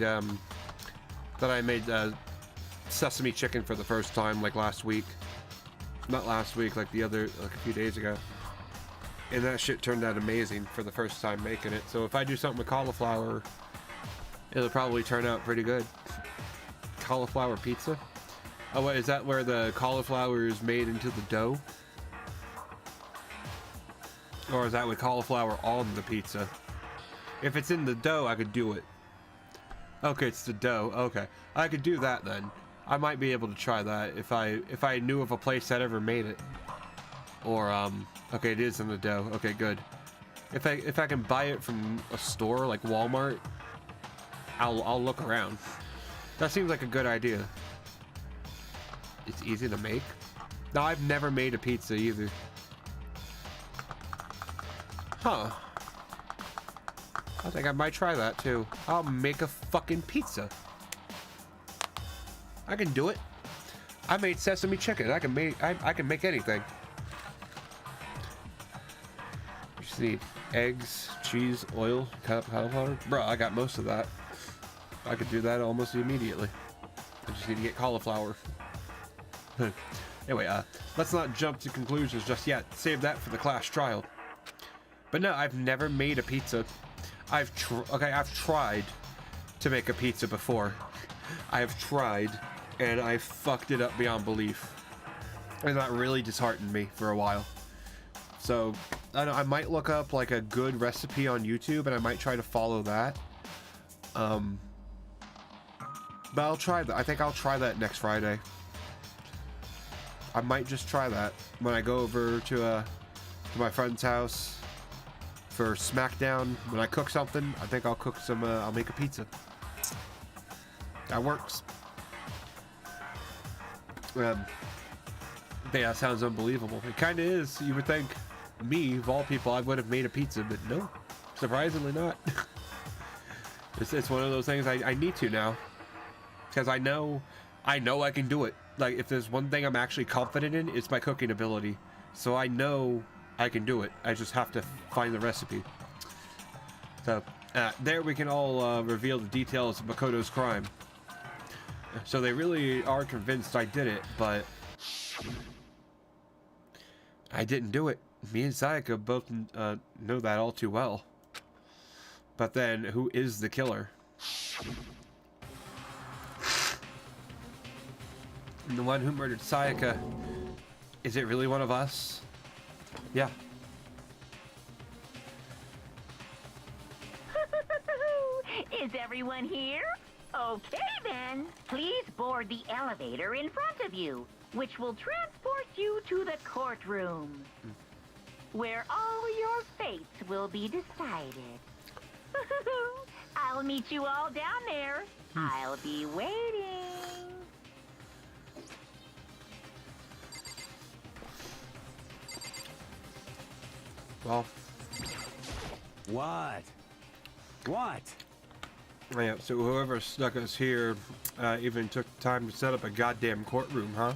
sesame chicken for the first time like last week. Not last week, like a few days ago. And that shit turned out amazing for the first time making it. So if I do something with cauliflower, it'll probably turn out pretty good. Cauliflower pizza? Oh, wait, is that where the cauliflower is made into the dough? Or is that with cauliflower on the pizza? If it's in the dough, I could do it. Okay, it's the dough. Okay, I could do that then. I might be able to try that if I knew of a place that ever made it. Or okay, it is in the dough. Okay, good. If I can buy it from a store like Walmart, I'll look around. That seems like a good idea. It's easy to make. No, I've never made a pizza either. Huh. I think I might try that too. I'll make a fucking pizza. I can do it. I made sesame chicken. I can make anything. You just need eggs, cheese, oil, cauliflower. Bro, I got most of that. I could do that almost immediately. I just need to get cauliflower. Anyway, let's not jump to conclusions just yet. Save that for the class trial. But no, I've never made a pizza. I've tried to make a pizza before. I have tried, and I fucked it up beyond belief. And that really disheartened me for a while. So, I might look up like a good recipe on YouTube, and I might try to follow that. But I'll try that. I think I'll try that next Friday. I might just try that when I go over to my friend's house for SmackDown. When I cook something, I think I'll cook some. I'll make a pizza. That works. Yeah, sounds unbelievable. It kind of is. You would think me, of all people, I would have made a pizza, but no, surprisingly not. It's one of those things I need to now, because I know I can do it. Like, if there's one thing I'm actually confident in, it's my cooking ability. So I know I can do it. I just have to find the recipe. So there we can all reveal the details of Makoto's crime. So they really are convinced I did it, but I didn't do it. Me and Sayaka both know that all too well. But then, who is the killer? And the one who murdered Sayaka, is it really one of us? Yeah. Is everyone here? Okay then. Please board the elevator in front of you, which will transport you to the courtroom, where all your fates will be decided. I'll meet you all down there. I'll be waiting. Well. What? What? Yeah, so whoever stuck us here even took time to set up a goddamn courtroom, huh?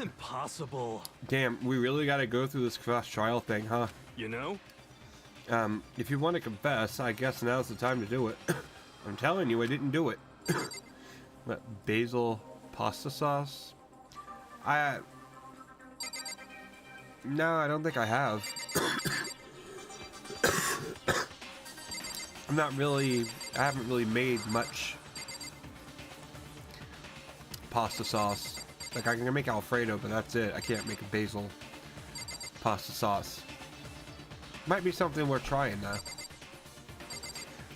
Impossible. Damn, we really gotta go through this class trial thing, huh? You know? If you want to confess, I guess now's the time to do it. I'm telling you, I didn't do it. What, basil pasta sauce? No, I don't think I have. I haven't really made much pasta sauce. Like, I can make Alfredo, but that's it. I can't make a basil pasta sauce. Might be something worth trying though.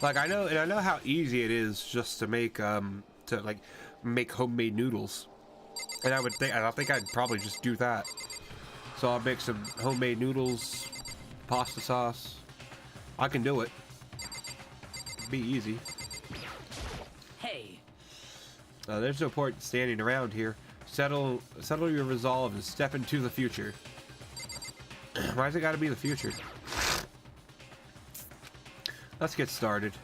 Like, I know how easy it is just to make make homemade noodles. And I think I'd probably just do that. So I'll make some homemade noodles, pasta sauce. I can do it. It'd be easy. Hey. There's no point standing around here. Settle your resolve and step into the future. Why's it gotta be the future? Let's get started.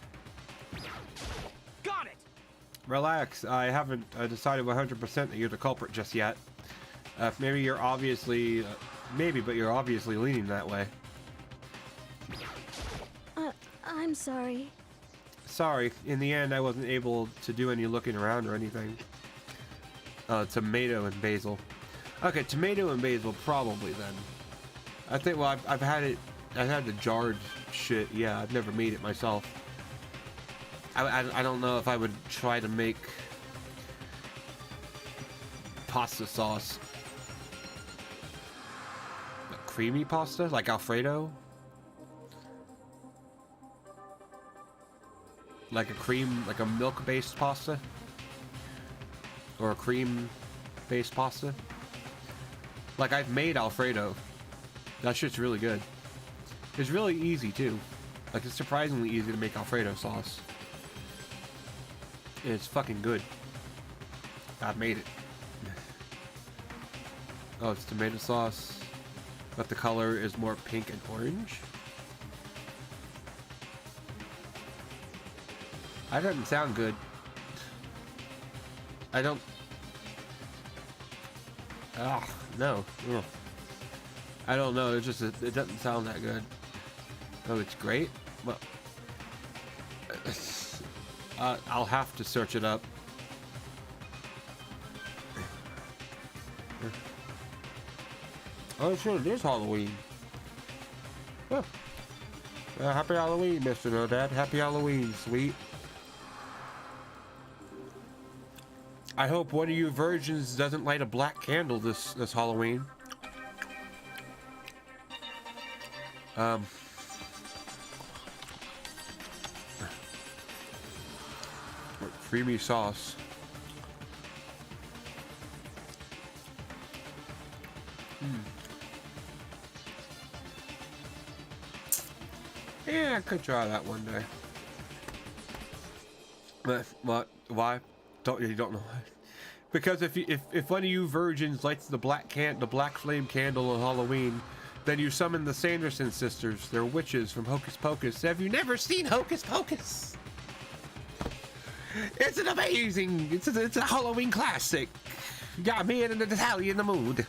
Got it. Relax, I haven't decided 100% that you're the culprit just yet. Maybe you're obviously... maybe, but you're obviously leaning that way. I'm sorry. Sorry, in the end I wasn't able to do any looking around or anything. Tomato and basil. Okay, tomato and basil probably then. I think, well, I've had it... I've had the jarred shit, yeah, I've never made it myself. I don't know if I would try to make pasta sauce. Like creamy pasta? Like Alfredo? Like a cream, like a milk-based pasta? Or a cream-based pasta? Like, I've made Alfredo. That shit's really good. It's really easy, too. Like, it's surprisingly easy to make Alfredo sauce. And it's fucking good. I've made it. Oh, it's tomato sauce. But the color is more pink and orange. That doesn't sound good. I don't... Ah, no. Ugh. I don't know, it doesn't sound that good. Oh, it's great? Well... I'll have to search it up. Oh shit, it is Halloween. Huh. Happy Halloween, Mr. No Dad. Happy Halloween, sweet. I hope one of you virgins doesn't light a black candle this Halloween. Creamy sauce. Yeah, I could try that one day. But what? Why? You don't know why? Because if one of you virgins lights the black flame candle on Halloween, then you summon the Sanderson sisters. They're witches from Hocus Pocus. Have you never seen Hocus Pocus? It's an amazing. It's a Halloween classic. Got me in an Italian mood.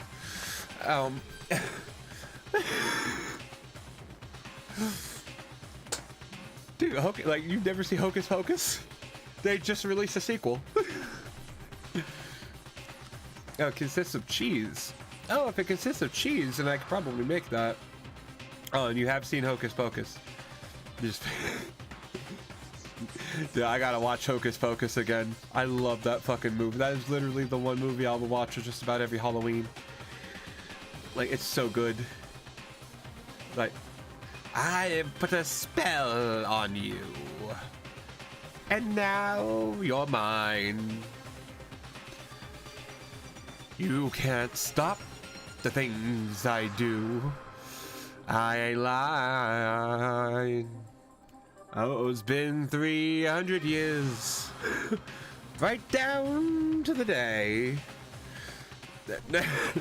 Dude, like you've never seen Hocus Pocus? They just released a sequel. Oh, it consists of cheese. Oh, if it consists of cheese, then I could probably make that. Oh, and you have seen Hocus Pocus. Just... Dude, I gotta watch Hocus Pocus again. I love that fucking movie. That is literally the one movie I will watch just about every Halloween. Like, it's so good. Like, I have put a spell on you. And now you're mine. You can't stop the things I do. I lied. Oh, it's been 300 years. Right down to the day.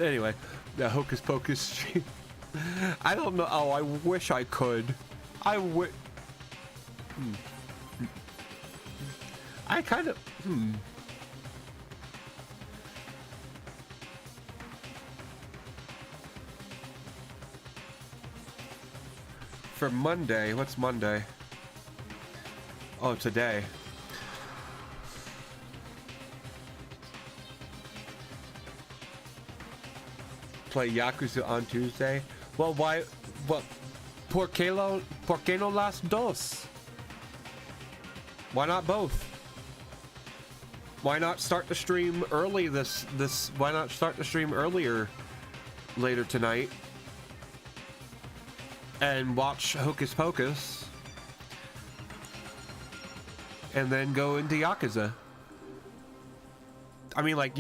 Anyway, the Hocus Pocus stream. I don't know. Oh, I wish I could. I kind of... For Monday, what's Monday? Oh, today. Play Yakuza on Tuesday? Well, why? What? Por qué no las dos? Why not both? Why not start the stream early why not start the stream earlier later tonight and watch Hocus Pocus and then go into Yakuza? I mean, like,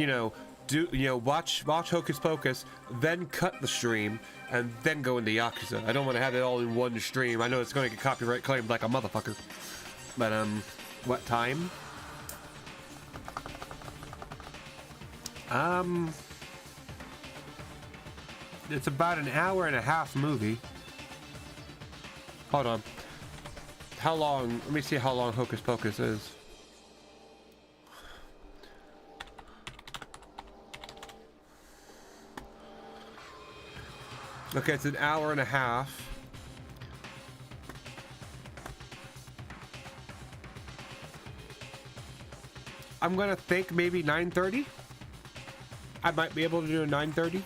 watch Hocus Pocus, then cut the stream, and then go into Yakuza. I don't want to have it all in one stream. I know it's going to get copyright claimed like a motherfucker. But, what time? it's about an hour and a half movie. Hold on. How long? Let me see how long Hocus Pocus is. Okay, it's an hour and a half. I'm gonna think maybe 9:30. I might be able to do a 9:30.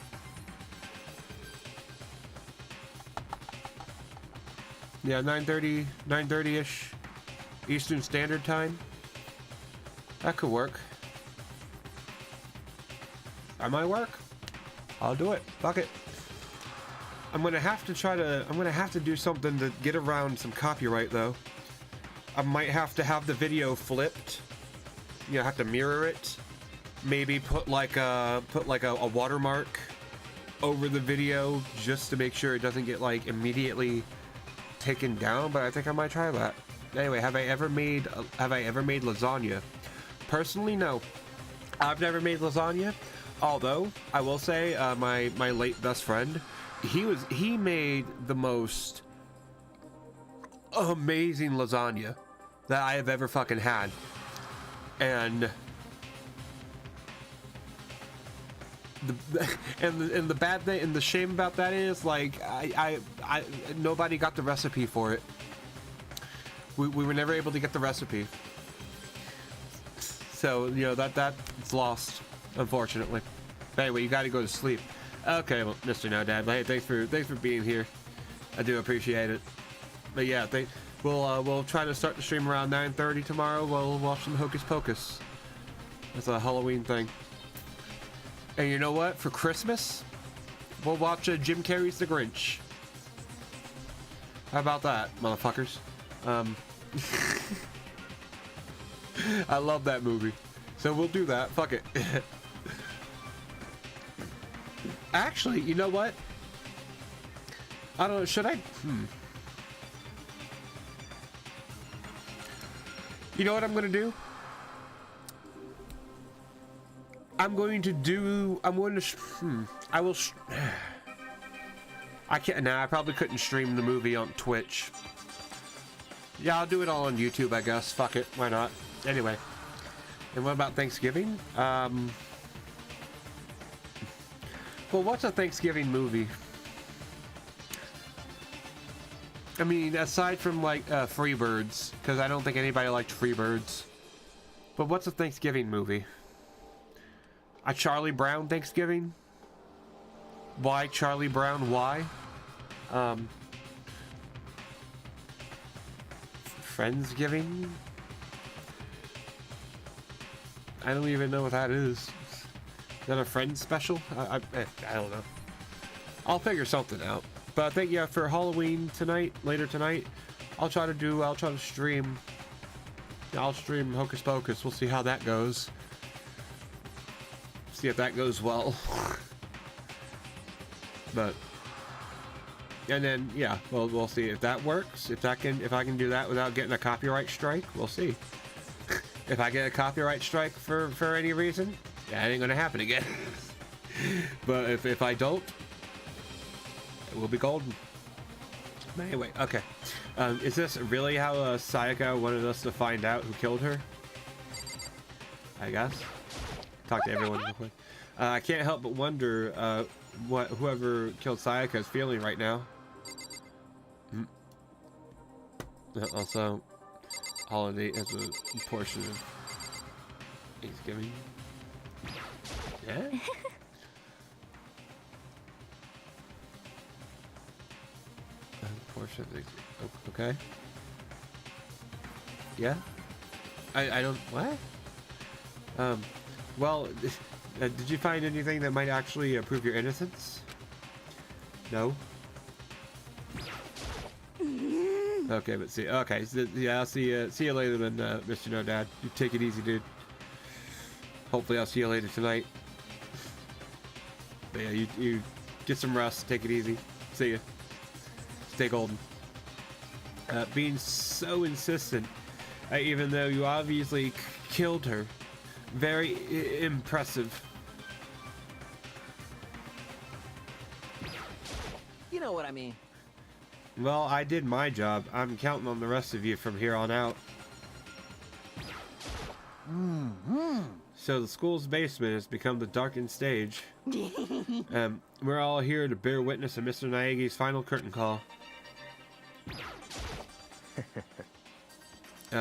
Yeah, 9:30-ish Eastern Standard Time. That could work. That might work. I'll do it. Fuck it. I'm gonna have to do something to get around some copyright though. I might have to have the video flipped. You know, have to mirror it. Maybe put like a watermark over the video just to make sure it doesn't get like immediately taken down, but I think I might try that. Anyway, have I ever made lasagna? Personally, no. I've never made lasagna. Although I will say, my late best friend, he made the most amazing lasagna that I have ever fucking had, and the bad thing and the shame about that is like I nobody got the recipe for it. We were never able to get the recipe, so you know that's lost, unfortunately. But anyway, you got to go to sleep. Okay, well, Mr. No Dad, hey, thanks for being here. I do appreciate it. But yeah, we'll try to start the stream around 9:30 tomorrow. We'll watch some Hocus Pocus. That's a Halloween thing. And you know what? For Christmas, we'll watch Jim Carrey's The Grinch. How about that, motherfuckers? I love that movie. So we'll do that. Fuck it. Actually, you know what? I don't know. Should I? You know what I'm going to do? I can't. Nah, I probably couldn't stream the movie on Twitch. Yeah, I'll do it all on YouTube, I guess. Fuck it. Why not? Anyway. And what about Thanksgiving? Well, what's a Thanksgiving movie? I mean, aside from like Freebirds, because I don't think anybody liked Freebirds. But what's a Thanksgiving movie? A Charlie Brown Thanksgiving? Why Charlie Brown? Why? Friendsgiving? I don't even know what that is. Is that a Friends special? I don't know. I'll figure something out. But I think, yeah, for Halloween tonight, later tonight, I'll try to stream. I'll stream Hocus Pocus. We'll see how that goes. See if that goes well. But, and then, yeah, we'll see if that works. If I can do that without getting a copyright strike, we'll see. If I get a copyright strike for any reason, that ain't gonna happen again. But if I don't, it will be golden. But anyway, okay. Is this really how Sayaka wanted us to find out who killed her? I guess. Talk to everyone real quick. I can't help but wonder what whoever killed Sayaka is feeling right now. Also, holiday as a portion of Thanksgiving. Yeah. Portion of Thanksgiving. Okay. Yeah. I don't. What? Well, did you find anything that might actually prove your innocence? No? Okay, but see. Okay, so, yeah, I'll see you later then, Mr. No Dad. You take it easy, dude. Hopefully I'll see you later tonight. But yeah, you get some rest, take it easy. See ya. Stay golden. Being so insistent, even though you obviously killed her. Very impressive. You know what I mean. Well, I did my job. I'm counting on the rest of you from here on out. So the school's basement has become the darkened stage. We're all here to bear witness to Mr. Naegi's final curtain call.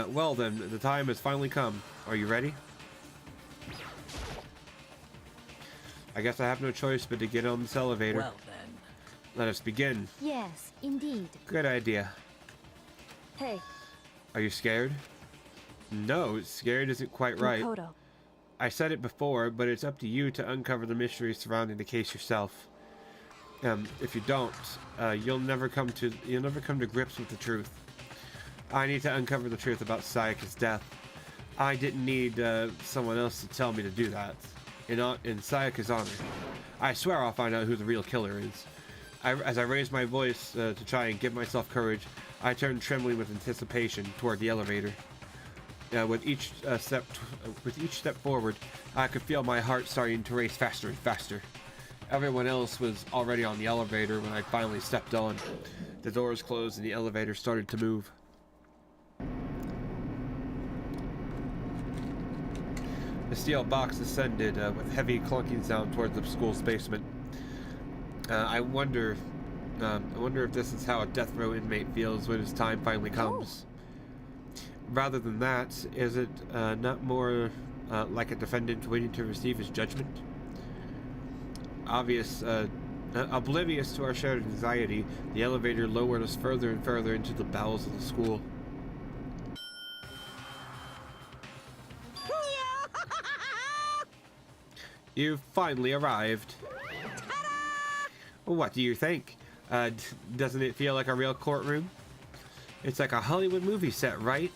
Well then, the time has finally come. Are you ready? I guess I have no choice but to get on this elevator. Well then. Let us begin. Yes, indeed. Good idea. Hey, Are you scared? No, scared isn't quite right. Makoto. I said it before, but it's up to you to uncover the mysteries surrounding the case yourself. If you don't, you'll never come to grips with the truth. I need to uncover the truth about Sayaka's death. I didn't need someone else to tell me to do that. In Sayaka's honor, I swear I'll find out who the real killer is. As I raised my voice to try and give myself courage, I turned trembling with anticipation toward the elevator. With each step forward, I could feel my heart starting to race faster and faster. Everyone else was already on the elevator when I finally stepped on. The doors closed and the elevator started to move. The steel box descended with heavy clunking sound toward the school's basement. I wonder if this is how a death row inmate feels when his time finally comes. Rather than that, is it not more like a defendant waiting to receive his judgment? Oblivious to our shared anxiety, the elevator lowered us further and further into the bowels of the school. You've finally arrived. What do you think? Doesn't it feel like a real courtroom? It's like a Hollywood movie set, right?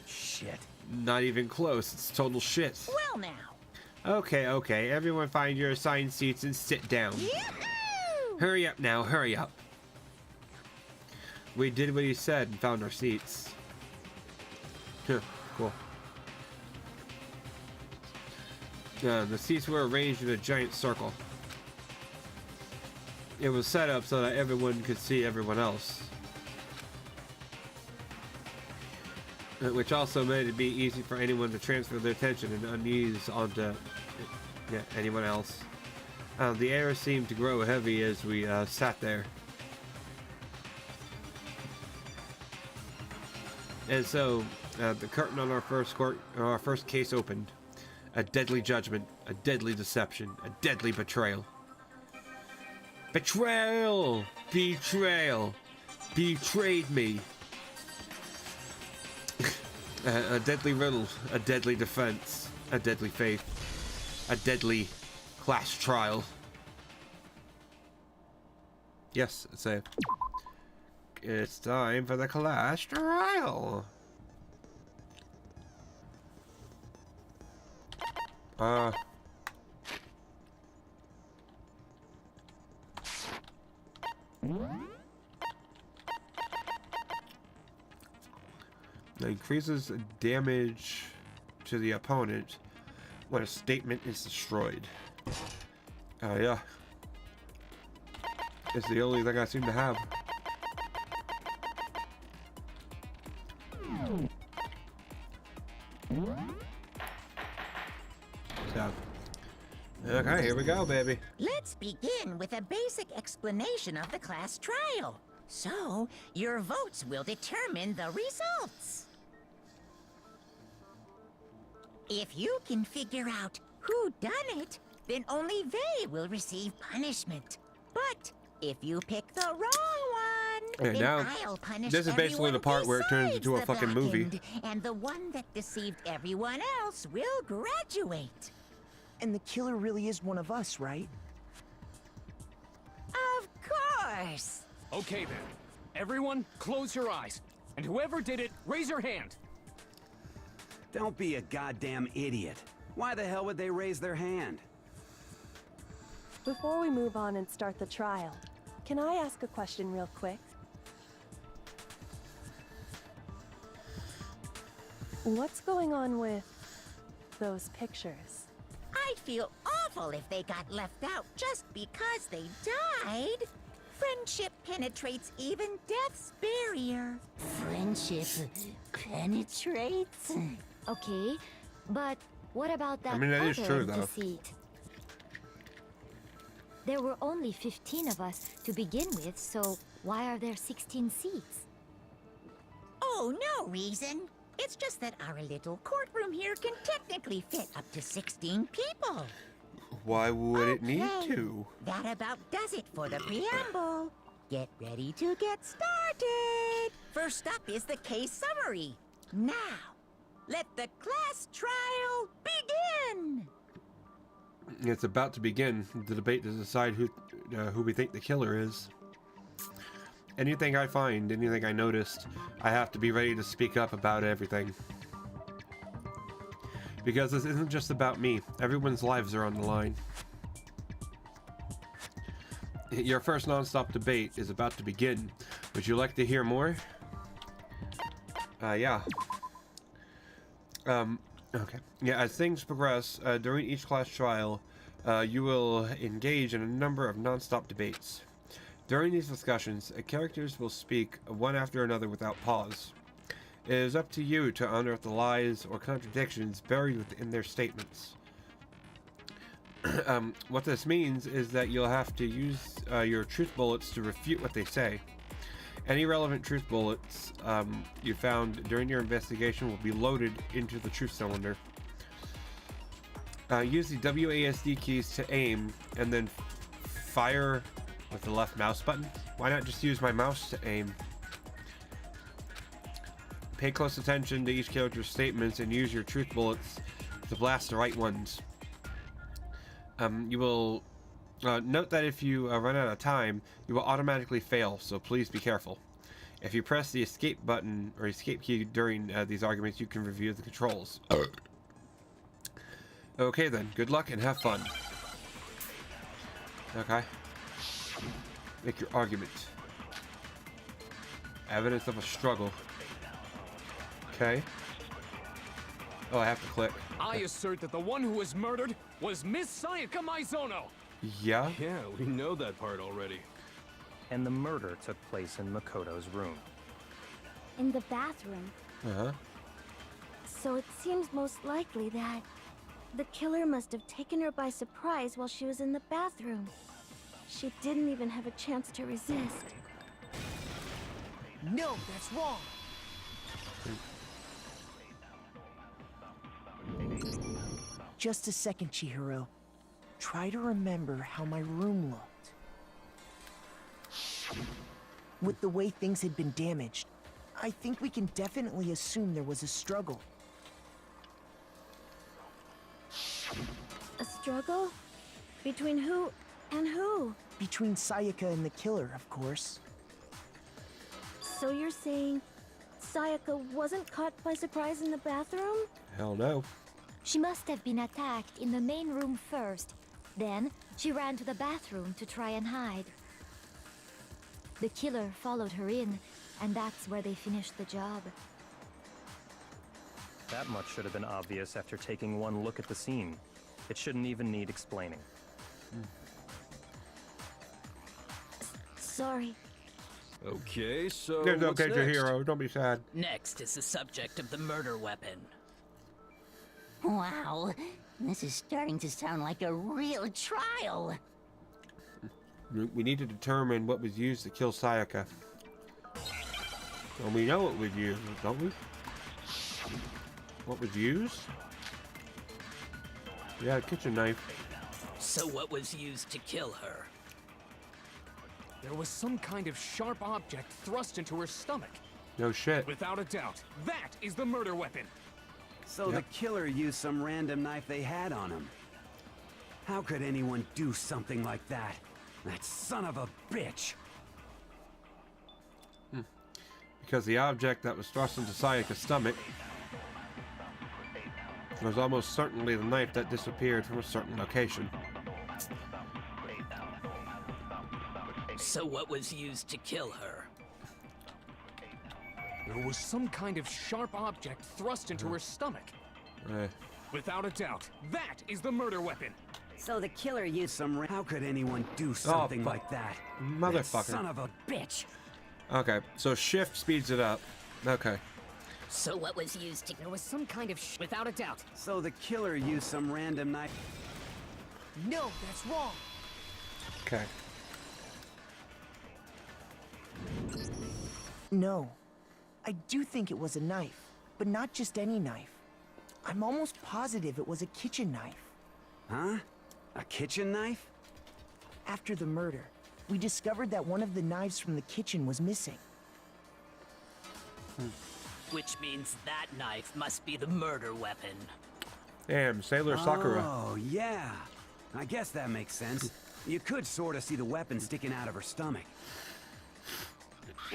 Shit. Not even close. It's total shit. Well now. Okay. Everyone find your assigned seats and sit down. Yahoo! Hurry up now, hurry up. We did what he said and found our seats. Cool. The seats were arranged in a giant circle. It was set up so that everyone could see everyone else. Which also made it be easy for anyone to transfer their attention and unease onto anyone else. The air seemed to grow heavy as we sat there. And so, the curtain on our first case opened. A deadly judgment, a deadly deception, a deadly betrayal. Betrayal! Betrayal! Betrayed me! A deadly riddle, a deadly defense, a deadly faith, a deadly class trial. Yes, it's time for the class trial. Increases damage to the opponent when a statement is destroyed. Yeah. It's the only thing I seem to have. So. Okay, here we go, baby. Let's begin with a basic explanation of the class trial. So, your votes will determine the results. If you can figure out who done it, then only they will receive punishment. But if you pick the wrong one, Okay, then now, I'll punish this is basically everyone the part where it turns into a besides the fucking movie. back end, and the one that deceived everyone else will graduate. And the killer really is one of us, right? Of course. Okay then. Everyone, close your eyes. And whoever did it, raise your hand. Don't be a goddamn idiot. Why the hell would they raise their hand? Before we move on and start the trial, can I ask a question real quick? What's going on with those pictures? I'd feel awful if they got left out just because they died. Friendship penetrates even death's barrier. Friendship penetrates? Okay, but what about that mean, that is other true, empty though. seat? There were only 15 of us to begin with, so why are there 16 seats? Oh, no reason. It's just that our little courtroom here can technically fit up to 16 people. Why would it need Okay, to? That about does it for the preamble. Get ready to get started. First up is the case summary. Now, let the class trial begin. It's about to begin the debate to decide who we think the killer is. Anything I find, anything I noticed, I have to be ready to speak up about everything. Because this isn't just about me. Everyone's lives are on the line. Your first non-stop debate is about to begin. Would you like to hear more? Yeah. Okay. Yeah, as things progress, during each class trial, you will engage in a number of non-stop debates. During these discussions, characters will speak one after another without pause. It is up to you to unearth the lies or contradictions buried within their statements. What this means is that you'll have to use your truth bullets to refute what they say. Any relevant truth bullets you found during your investigation will be loaded into the truth cylinder. Use the WASD keys to aim and then fire with the left mouse button. Why not just use my mouse to aim? Pay close attention to each character's statements and use your truth bullets to blast the right ones. You will note that if you run out of time, you will automatically fail, so please be careful. If you press the escape button or escape key during these arguments, you can review the controls. Okay then, good luck and have fun. Okay. Make your argument. Evidence of a struggle. Okay. Oh, I have to click. I assert that the one who was murdered was Miss Sayaka Maizono. Yeah? Yeah, we know that part already. And the murder took place in Makoto's room. In the bathroom. Uh-huh. So it seems most likely that the killer must have taken her by surprise while she was in the bathroom. She didn't even have a chance to resist. No, that's wrong. Just a second, Chihiro. Try to remember how my room looked. With the way things had been damaged, I think we can definitely assume there was a struggle. A struggle? Between who and who? Between Sayaka and the killer, of course. So you're saying Sayaka wasn't caught by surprise in the bathroom? Hell no. She must have been attacked in the main room first. Then, she ran to the bathroom to try and hide. The killer followed her in, and that's where they finished the job. That much should have been obvious after taking one look at the scene. It shouldn't even need explaining. Sorry. Okay, so It's what's okay, next? Chihiro. Don't be sad. Next is the subject of the murder weapon. Wow, this is starting to sound like a real trial. We need to determine what was used to kill Sayaka. Well, we know what was used, don't we? What was used? Yeah, a kitchen knife. So what was used to kill her? There was some kind of sharp object thrust into her stomach. No shit. Without a doubt, that is the murder weapon. So the killer used some random knife they had on him. How could anyone do something like that? That son of a bitch! Because the object that was thrust into Sayaka's stomach was almost certainly the knife that disappeared from a certain location. So what was used to kill her? There was some kind of sharp object thrust into her stomach. Without a doubt, that is the murder weapon. So the killer used some. How could anyone do something like that? Motherfucker. Son of a bitch. Okay, so shift speeds it up. Okay. So what was used to... There was some kind of without a doubt. So the killer used some random knife. No, that's wrong. Okay. No. I do think it was a knife, but not just any knife. I'm almost positive it was a kitchen knife. Huh? A kitchen knife? After the murder, we discovered that one of the knives from the kitchen was missing. Which means that knife must be the murder weapon. Damn, Sailor Sakura. Oh, yeah. I guess that makes sense. You could sort of see the weapon sticking out of her stomach.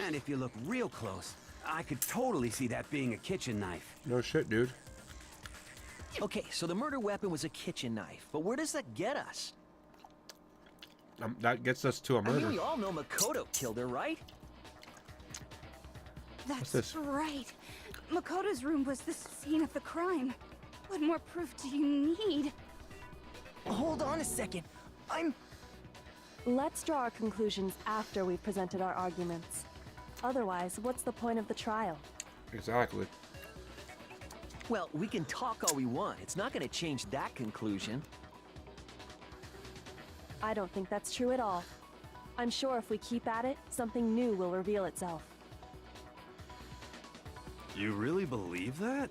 And if you look real close, I could totally see that being a kitchen knife. No shit, dude. Okay, so the murder weapon was a kitchen knife, but where does that get us? That gets us to a I murder. mean, we all know Makoto killed her, right? What's this? That's right. Makoto's room was the scene of the crime. What more proof do you need? Hold on a second. Let's draw our conclusions after we've presented our arguments. Otherwise, what's the point of the trial? Exactly. Well, we can talk all we want. It's not going to change that conclusion. I don't think that's true at all. I'm sure if we keep at it, something new will reveal itself. You really believe that?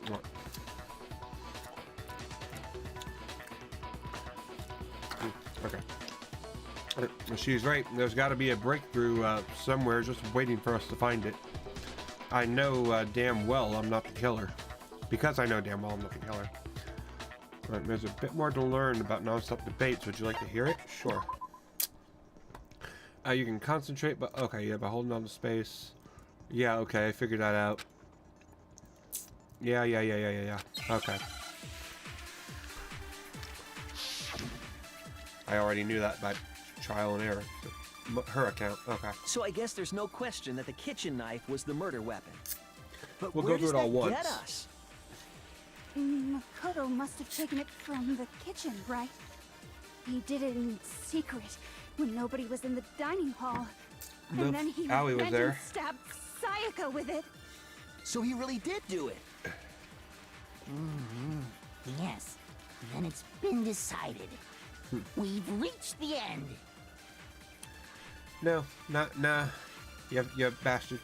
What? Okay. She's right. There's got to be a breakthrough somewhere just waiting for us to find it. I know damn well I'm not the killer. Because I know damn well I'm not the killer. Right, there's a bit more to learn about non-stop debates. Would you like to hear it? Sure. You can concentrate, but okay, yeah, by holding on to space. Yeah, okay, I figured that out. Yeah. Okay. I already knew that by trial and error. Her account. Okay. So I guess there's no question that the kitchen knife was the murder weapon. But We'll where go through does it all that once. get us? Makoto must have taken it from the kitchen, right? He did it in secret when nobody was in the dining hall. And then he Allie was went there. and stabbed Sayaka with it. So he really did do it. Yes, then it's been decided. We've reached the end. No, nah. You bastard.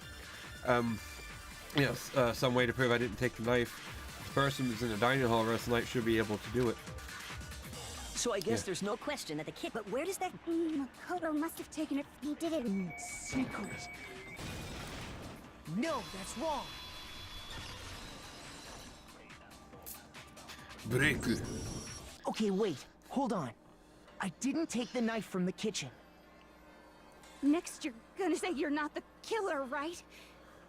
Yes, some way to prove I didn't take the knife. The person who's in the dining hall last night should be able to do it. So I guess there's no question that the kid. But where does that? Makoto must have taken it. He did it in secret. No, that's wrong. Break. Okay, wait. Hold on. I didn't take the knife from the kitchen. Next, you're gonna say you're not the killer, right?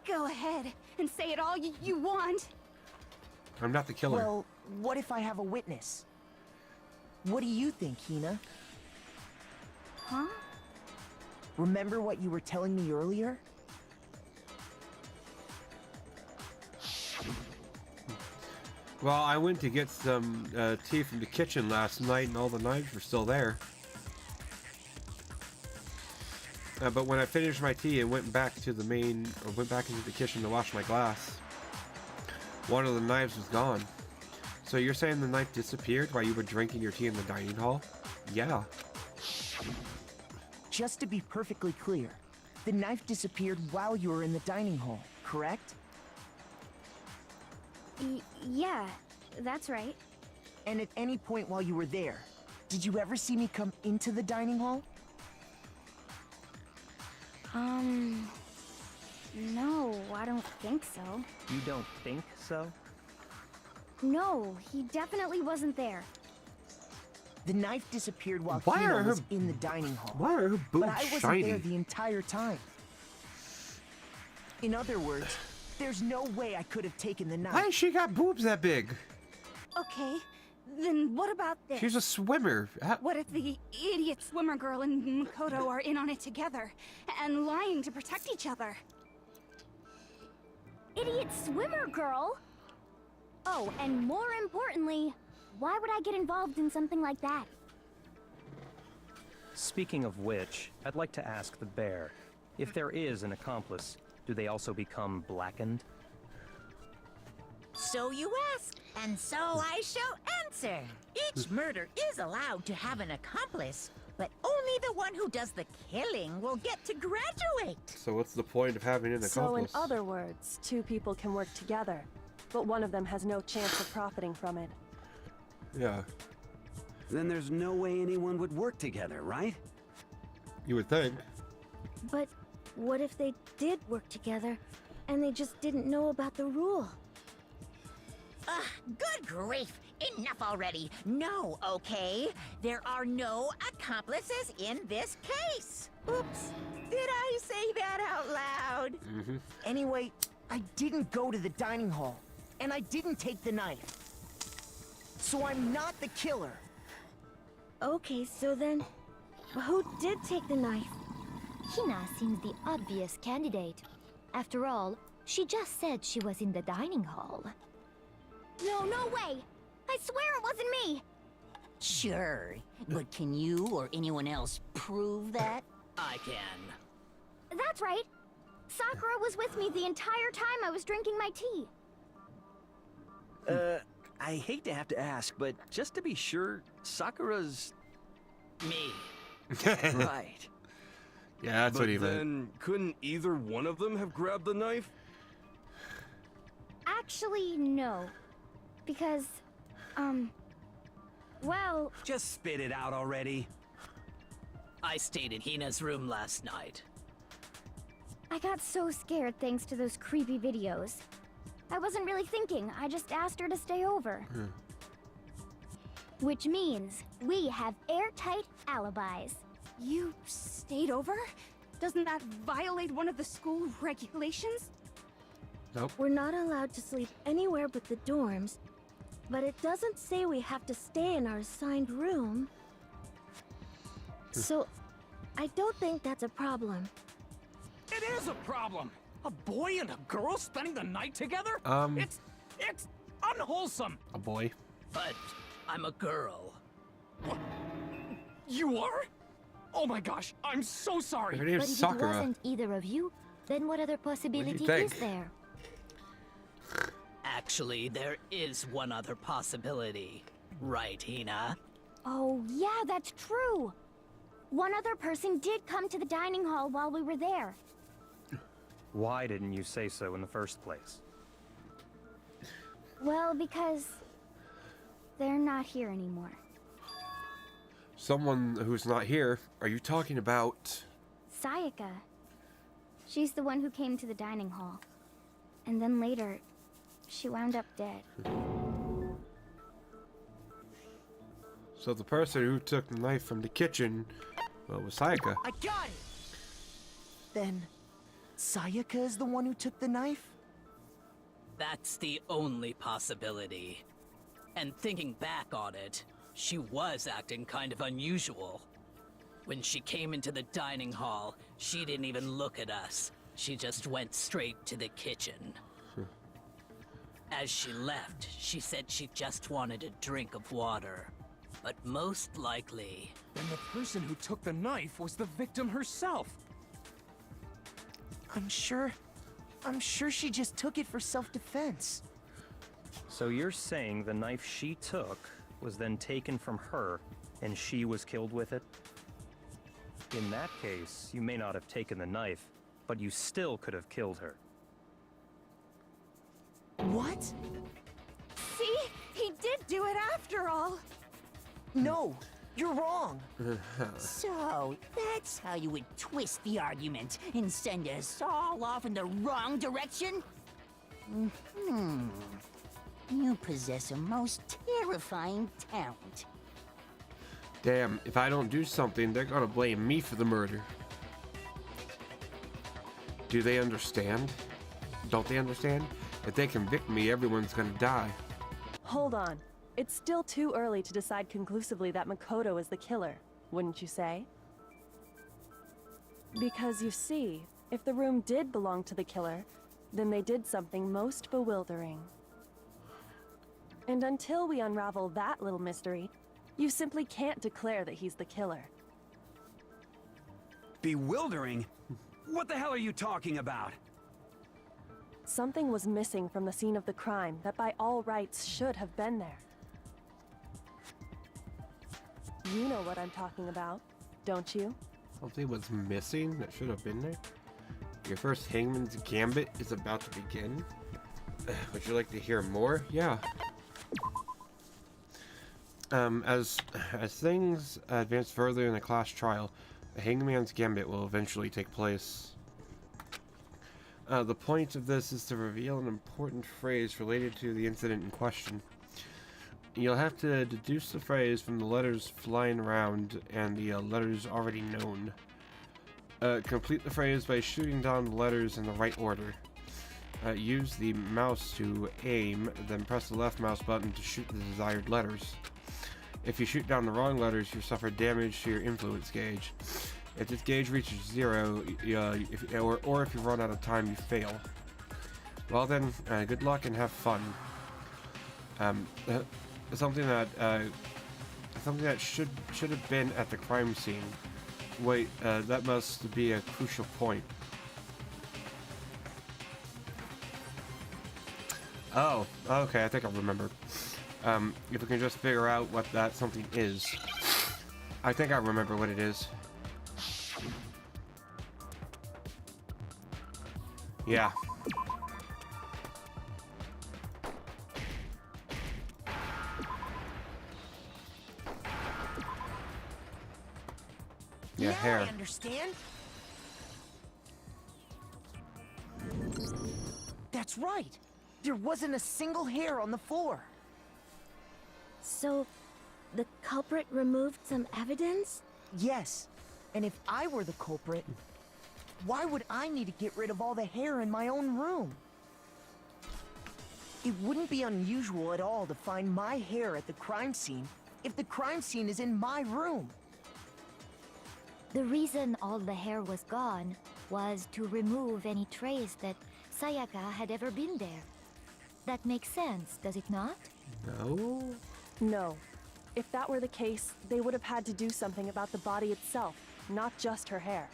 Go ahead and say it all you want. I'm not the killer. Well, what if I have a witness? What do you think, Hina? Huh? Remember what you were telling me earlier? Well, I went to get some tea from the kitchen last night, and all the knives were still there. But when I finished my tea and went back into the kitchen to wash my glass, one of the knives was gone. So you're saying the knife disappeared while you were drinking your tea in the dining hall? Yeah. Just to be perfectly clear, the knife disappeared while you were in the dining hall, correct? Yeah, that's right. And at any point while you were there, did you ever see me come into the dining hall? No, I don't think so. You don't think so? No, he definitely wasn't there. The knife disappeared while Why Hina are her- was in the dining hall. Why are her boobs But I wasn't shiny? there the entire time. In other words, there's no way I could have taken the knife. Why has she got boobs that big? Okay, then what about this? She's a swimmer. What if the idiot swimmer girl and Makoto are in on it together and lying to protect each other? idiot swimmer girl. Oh, and more importantly, why would I get involved in something like that? Speaking of which, I'd like to ask the bear, if there is an accomplice, do they also become blackened? So you ask, and so I shall answer. Each murder is allowed to have an accomplice, but only the one who does the killing will get to graduate. So what's the point of having an accomplice? So in other words, two people can work together, but one of them has no chance of profiting from it. Yeah. Then there's no way anyone would work together, right? You would think. But what if they did work together, and they just didn't know about the rule? Good grief! Enough already! No, okay? There are no accomplices in this case! Oops! Did I say that out loud? Anyway, I didn't go to the dining hall, and I didn't take the knife. So I'm not the killer. Okay, so then, who did take the knife? Hina seems the obvious candidate. After all, she just said she was in the dining hall. No, no way! I swear it wasn't me! Sure, but can you or anyone else prove that? I can. That's right! Sakura was with me the entire time I was drinking my tea. I hate to have to ask, but just to be sure, Sakura's... Me. right. Yeah, that's what he meant. Then, couldn't either one of them have grabbed the knife? Actually, no. Because, well... Just spit it out already. I stayed in Hina's room last night. I got so scared thanks to those creepy videos. I wasn't really thinking, I just asked her to stay over. Which means we have airtight alibis. You stayed over? Doesn't that violate one of the school regulations? Nope. We're not allowed to sleep anywhere but the dorms, but it doesn't say we have to stay in our assigned room. So, I don't think that's a problem. It is a problem! A boy and a girl spending the night together? It's unwholesome! A boy. But I'm a girl. What? You are? Oh my gosh, I'm so sorry! Her But name's if Sakura. it wasn't either of you, then what other possibility think? is there? Actually, there is one other possibility. Right, Hina? Oh, yeah, that's true. One other person did come to the dining hall while we were there. Why didn't you say so in the first place? Well, because they're not here anymore. Someone who's not here. Are you talking about? Sayaka. She's the one who came to the dining hall. And then later, she wound up dead. So the person who took the knife from the kitchen, well, was Sayaka. I got it! Then, Sayaka is the one who took the knife? That's the only possibility. And thinking back on it, she was acting kind of unusual. When she came into the dining hall, she didn't even look at us. She just went straight to the kitchen. As she left, she said she just wanted a drink of water. But most likely... Then the person who took the knife was the victim herself. I'm sure she just took it for self-defense. So you're saying the knife she took was then taken from her, and she was killed with it? In that case, you may not have taken the knife, but you still could have killed her. What? See? He did do it after all. No, you're wrong. So, that's how you would twist the argument and send us all off in the wrong direction? You possess a most terrifying talent. Damn, if I don't do something, they're gonna blame me for the murder. Do they understand? Don't they understand? If they convict me, everyone's gonna die. Hold on. It's still too early to decide conclusively that Makoto is the killer, wouldn't you say? Because you see, if the room did belong to the killer, Then they did something most bewildering. And until we unravel that little mystery, you simply can't declare that he's the killer. Bewildering? What the hell are you talking about? Something was missing from the scene of the crime that by all rights should have been there. You know what I'm talking about, don't you? Something was missing that should have been there? Your first Hangman's Gambit is about to begin? Would you like to hear more? Yeah. As things advance further in the class trial, the Hangman's Gambit will eventually take place. The point of this is to reveal an important phrase related to the incident in question. You'll have to deduce the phrase from the letters flying around and the letters already known. Complete the phrase by shooting down the letters in the right order. Use the mouse to aim, then press the left mouse button to shoot the desired letters. If you shoot down the wrong letters, you suffer damage to your influence gauge. If this gauge reaches 0, or if you run out of time, you fail. Well then, good luck and have fun. Something that should have been at the crime scene. Wait, that must be a crucial point. Oh, okay, I think I remember. If we can just figure out what that something is. I think I remember what it is. Yeah. Yeah, hair. I understand. That's right. There wasn't a single hair on the floor. So, the culprit removed some evidence? Yes. And if I were the culprit, why would I need to get rid of all the hair in my own room? It wouldn't be unusual at all to find my hair at the crime scene if the crime scene is in my room. The reason all the hair was gone was to remove any trace that Sayaka had ever been there. That makes sense, does it not? No? No. If that were the case, they would have had to do something about the body itself, not just her hair.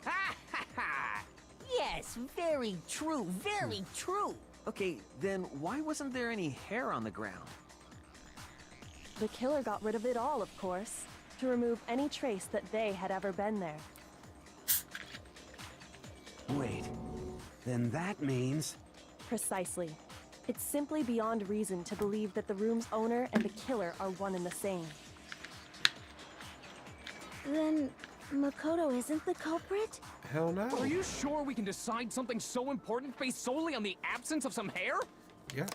Ha ha ha! Yes, very true, very true. Okay, then why wasn't there any hair on the ground? The killer got rid of it all, of course, to remove any trace that they had ever been there. Wait, then that means... Precisely. It's simply beyond reason to believe that the room's owner and the killer are one and the same. Then, Makoto isn't the culprit? Hell no. Are you sure we can decide something so important based solely on the absence of some hair? Yeah.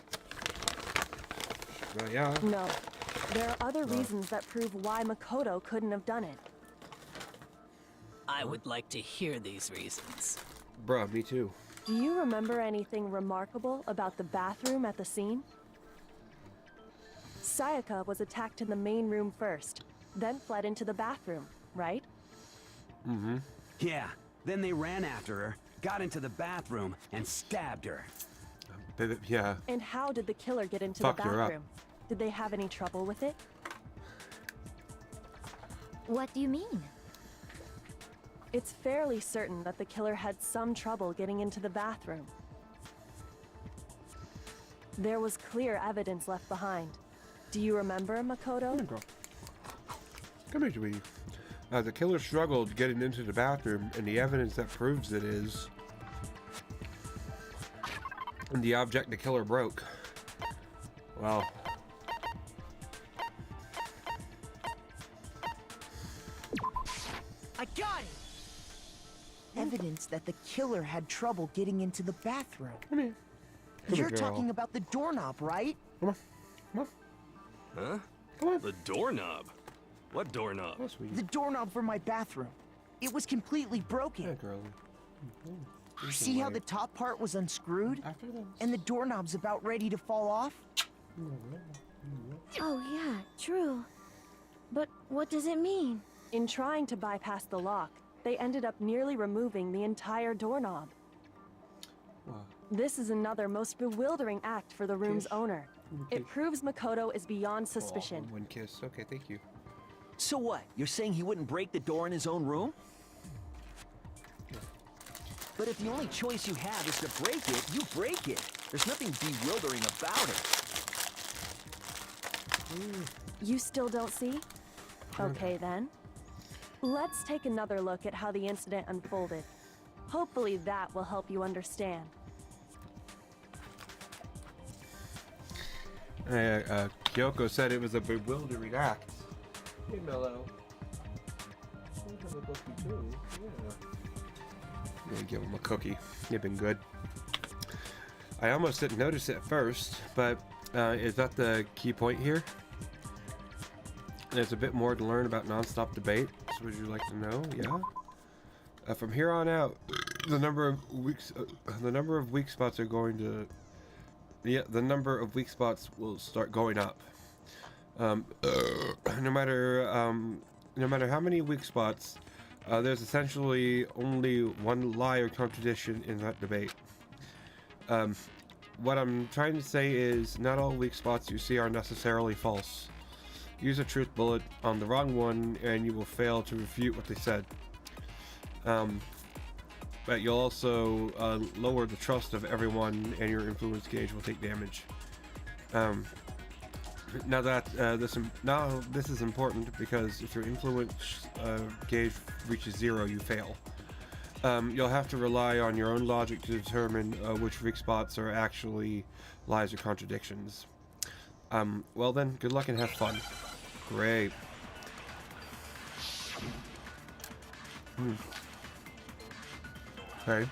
Well, yeah. No. There are other reasons that prove why Makoto couldn't have done it. I would like to hear these reasons. Bruh, me too. Do you remember anything remarkable about the bathroom at the scene? Sayaka was attacked in the main room first, then fled into the bathroom, right? Mm-hmm. Yeah, then they ran after her, got into the bathroom, and stabbed her. Yeah. And how did the killer get into Fuck the her up. bathroom? Did they have any trouble with it? What do you mean? It's fairly certain that the killer had some trouble getting into the bathroom. There was clear evidence left behind. Do you remember, Makoto? Come here, Dewey. The killer struggled getting into the bathroom, and the evidence that proves it is... And the object the killer broke. Well... I got it! Evidence that the killer had trouble getting into the bathroom. Come here. You're talking about the doorknob, right? Come on. Come on. Huh? Come on. The doorknob? What doorknob? Oh, sweet. The doorknob for my bathroom. It was completely broken. Yeah, girlie. See how the top part was unscrewed? And the doorknob's about ready to fall off? Oh yeah, true. But what does it mean? In trying to bypass the lock, they ended up nearly removing the entire doorknob. This is another most bewildering act for the room's owner. It proves Makoto is beyond suspicion. One kiss. Okay, thank you. So what? You're saying he wouldn't break the door in his own room? But if the only choice you have is to break it, you break it. There's nothing bewildering about it. You still don't see? Okay then. Let's take another look at how the incident unfolded. Hopefully that will help you understand. Kyoko said it was a bewildering act. Hey, Mello. I'm gonna give him a cookie. You've been good. I almost didn't notice it at first, but is that the key point here? There's a bit more to learn about non-stop debate. So would you like to know? Yeah. From here on out, the number of weak spots are going to. Yeah, the number of weak spots will start going up. No matter how many weak spots, there's essentially only one lie or contradiction in that debate. What I'm trying to say is, not all weak spots you see are necessarily false. Use a truth bullet on the wrong one, and you will fail to refute what they said. But you'll also lower the trust of everyone, and your influence gauge will take damage. Now this is important, because if your influence gauge reaches 0, you fail. You'll have to rely on your own logic to determine which weak spots are actually lies or contradictions. Well then, good luck and have fun. Great. Okay.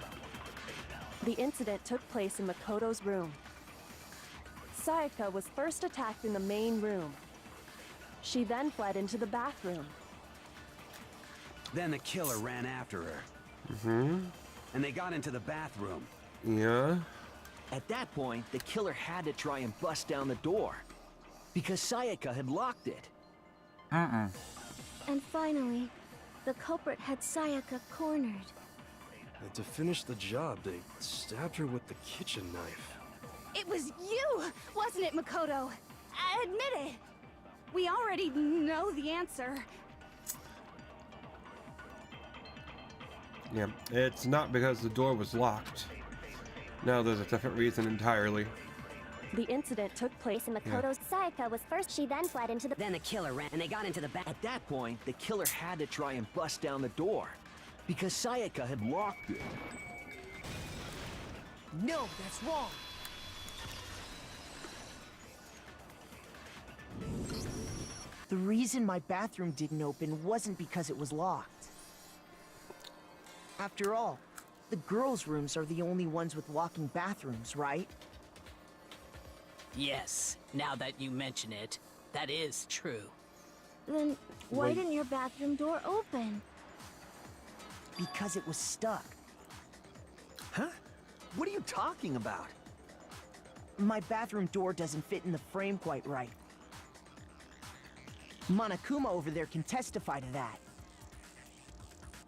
The incident took place in Makoto's room. Sayaka was first attacked in the main room. She then fled into the bathroom. Then the killer ran after her. And they got into the bathroom. Yeah. At that point, the killer had to try and bust down the door. Because Sayaka had locked it. And finally, the culprit had Sayaka cornered. And to finish the job, they stabbed her with the kitchen knife. It was you, wasn't it, Makoto? Admit it. We already know the answer. Yeah, it's not because the door was locked. No, there's a different reason entirely. The incident took place in Makoto's. Sayaka was first, she then fled into the... Then the killer ran and they got into the bath. At that point, the killer had to try and bust down the door. Because Sayaka had locked it. No, that's wrong. The reason my bathroom didn't open wasn't because it was locked. After all, the girls' rooms are the only ones with walking bathrooms, right? Yes, now that you mention it, that is true. Then why didn't your bathroom door open? Because it was stuck. Huh? What are you talking about? My bathroom door doesn't fit in the frame quite right. Monokuma over there can testify to that.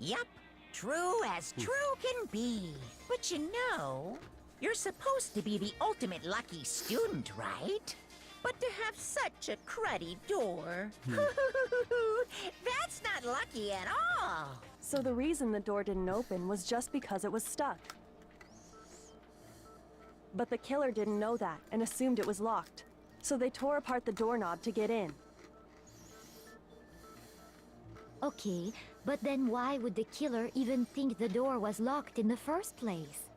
Yup, true as true can be. But you know, you're supposed to be the ultimate lucky student, right? But to have such a cruddy door, that's not lucky at all. So the reason the door didn't open was just because it was stuck. But the killer didn't know that and assumed it was locked. So they tore apart the doorknob to get in. Okay, but then why would the killer even think the door was locked in the first place?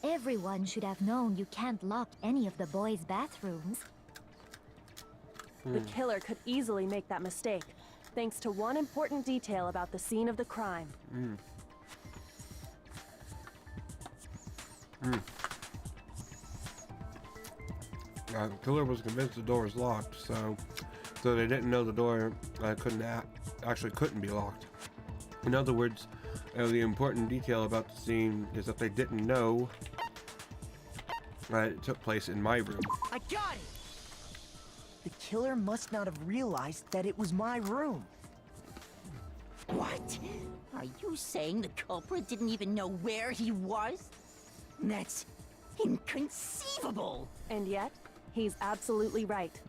Everyone should have known you can't lock any of the boys' bathrooms. The killer could easily make that mistake, thanks to one important detail about the scene of the crime. The killer was convinced the door was locked, so they didn't know the door couldn't be locked. In other words, the important detail about the scene is that they didn't know it took place in my room. I got it! The killer must not have realized that it was my room. What? Are you saying the culprit didn't even know where he was? That's inconceivable. And yet, he's absolutely right.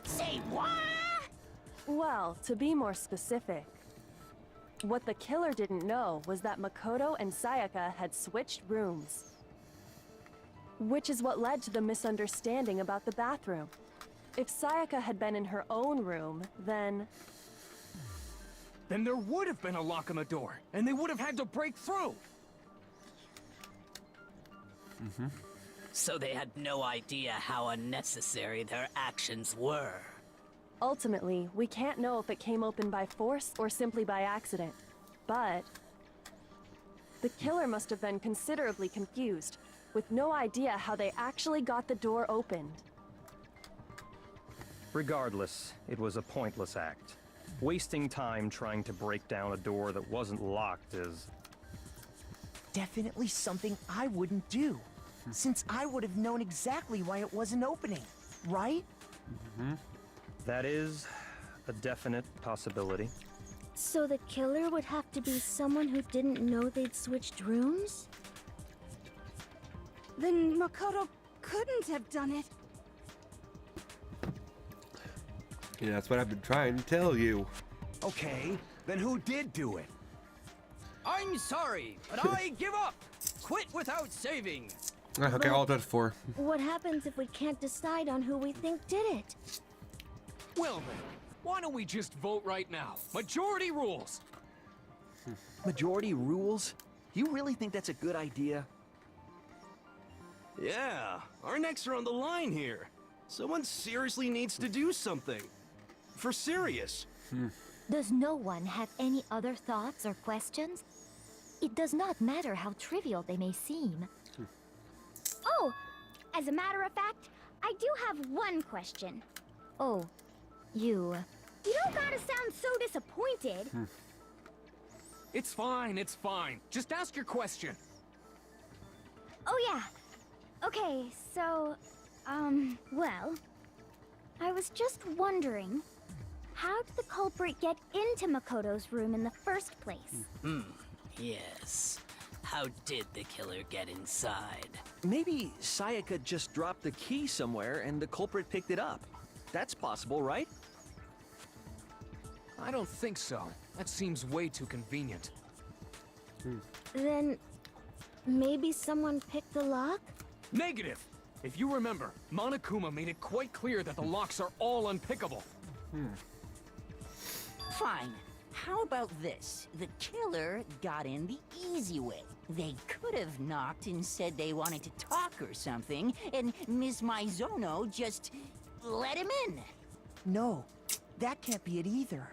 Say what? Well, to be more specific, what the killer didn't know was that Makoto and Sayaka had switched rooms. Which is what led to the misunderstanding about the bathroom. If Sayaka had been in her own room, then there would have been a lock on the door, and they would have had to break through. So they had no idea how unnecessary their actions were. ultimately, we can't know if it came open by force or simply by accident. But the killer must have been considerably confused, with no idea how they actually got the door opened. Regardless, it was a pointless act. Wasting time trying to break down a door that wasn't locked is... definitely something I wouldn't do, since I would have known exactly why it wasn't opening, right? That is a definite possibility. So the killer would have to be someone who didn't know they'd switched rooms? Then Makoto couldn't have done it. Yeah, that's what I've been trying to tell you. Okay, then who did do it? I'm sorry, but I give up. Quit without saving. Okay, all done for. What happens if we can't decide on who we think did it? Well then, why don't we just vote right now? Majority rules. Majority rules? You really think that's a good idea? Yeah, our necks are on the line here. Someone seriously needs to do something. For serious. Does no one have any other thoughts or questions? It does not matter how trivial they may seem. Oh, as a matter of fact, I do have one question. Oh, you... You don't gotta sound so disappointed. It's fine, it's fine. Just ask your question. Oh yeah. Okay, so, well, I was just wondering, how did the culprit get into Makoto's room in the first place? Yes. How did the killer get inside? Maybe Sayaka just dropped the key somewhere and the culprit picked it up. That's possible, right? I don't think so. That seems way too convenient. Then maybe someone picked the lock? Negative! If you remember, Monokuma made it quite clear that the locks are all unpickable. Fine. How about this? The killer got in the easy way. They could have knocked and said they wanted to talk or something, and Ms. Maizono just let him in. No, that can't be it either.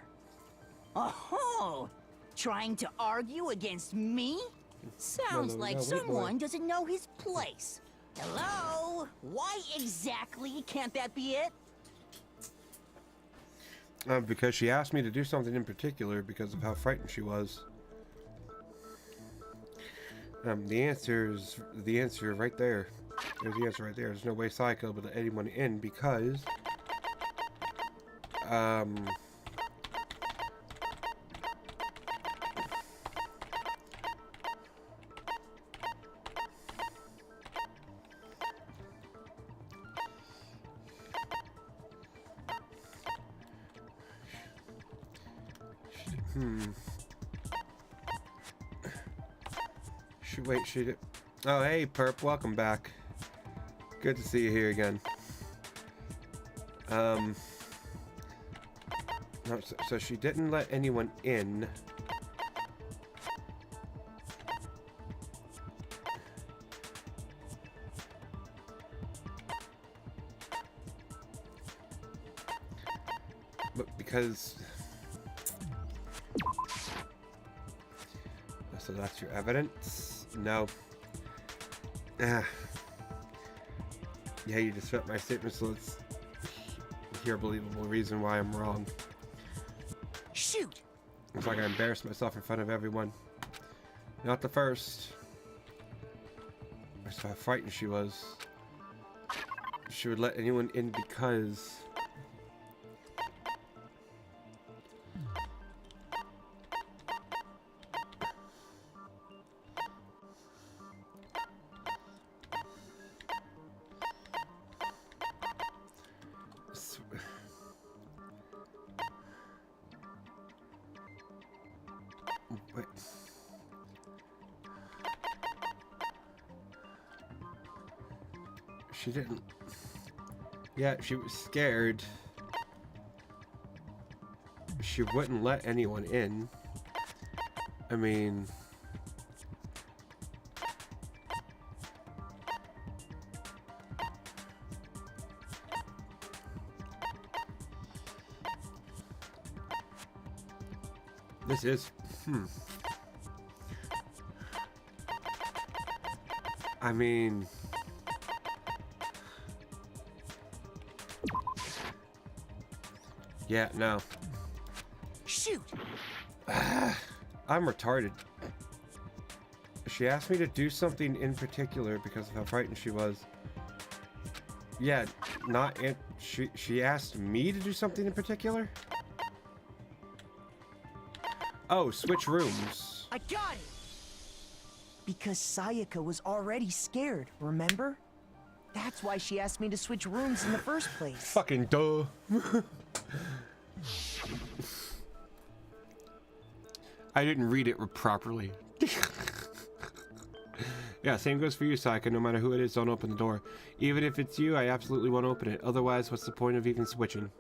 Oh, trying to argue against me? Sounds like someone doesn't know his place. Hello? Why exactly can't that be it? Because she asked me to do something in particular because of how frightened she was. The answer right there. There's the answer right there. There's no way Sayaka would let anyone in because wait, she did. Oh, hey, Perp, welcome back. Good to see you here again. No, so she didn't let anyone in. But because... So that's your evidence? No. Yeah, you disrupt my statement, so let's hear a believable reason why I'm wrong. Shoot! It's like I embarrassed myself in front of everyone. Not the first. That's how frightened she was. She would let anyone in because... She didn't. Yeah, she was scared. She wouldn't let anyone in. I mean... This is... I mean... Yeah, no. Shoot! I'm retarded. She asked me to do something in particular because of how frightened she was. Yeah, not in... She asked me to do something in particular? Oh, switch rooms. I got it! Because Sayaka was already scared, remember? That's why she asked me to switch rooms in the first place. Fucking duh. I didn't read it properly. Yeah, same goes for you, Sayaka. No matter who it is, don't open the door. Even if it's you, I absolutely won't open it. Otherwise, what's the point of even switching?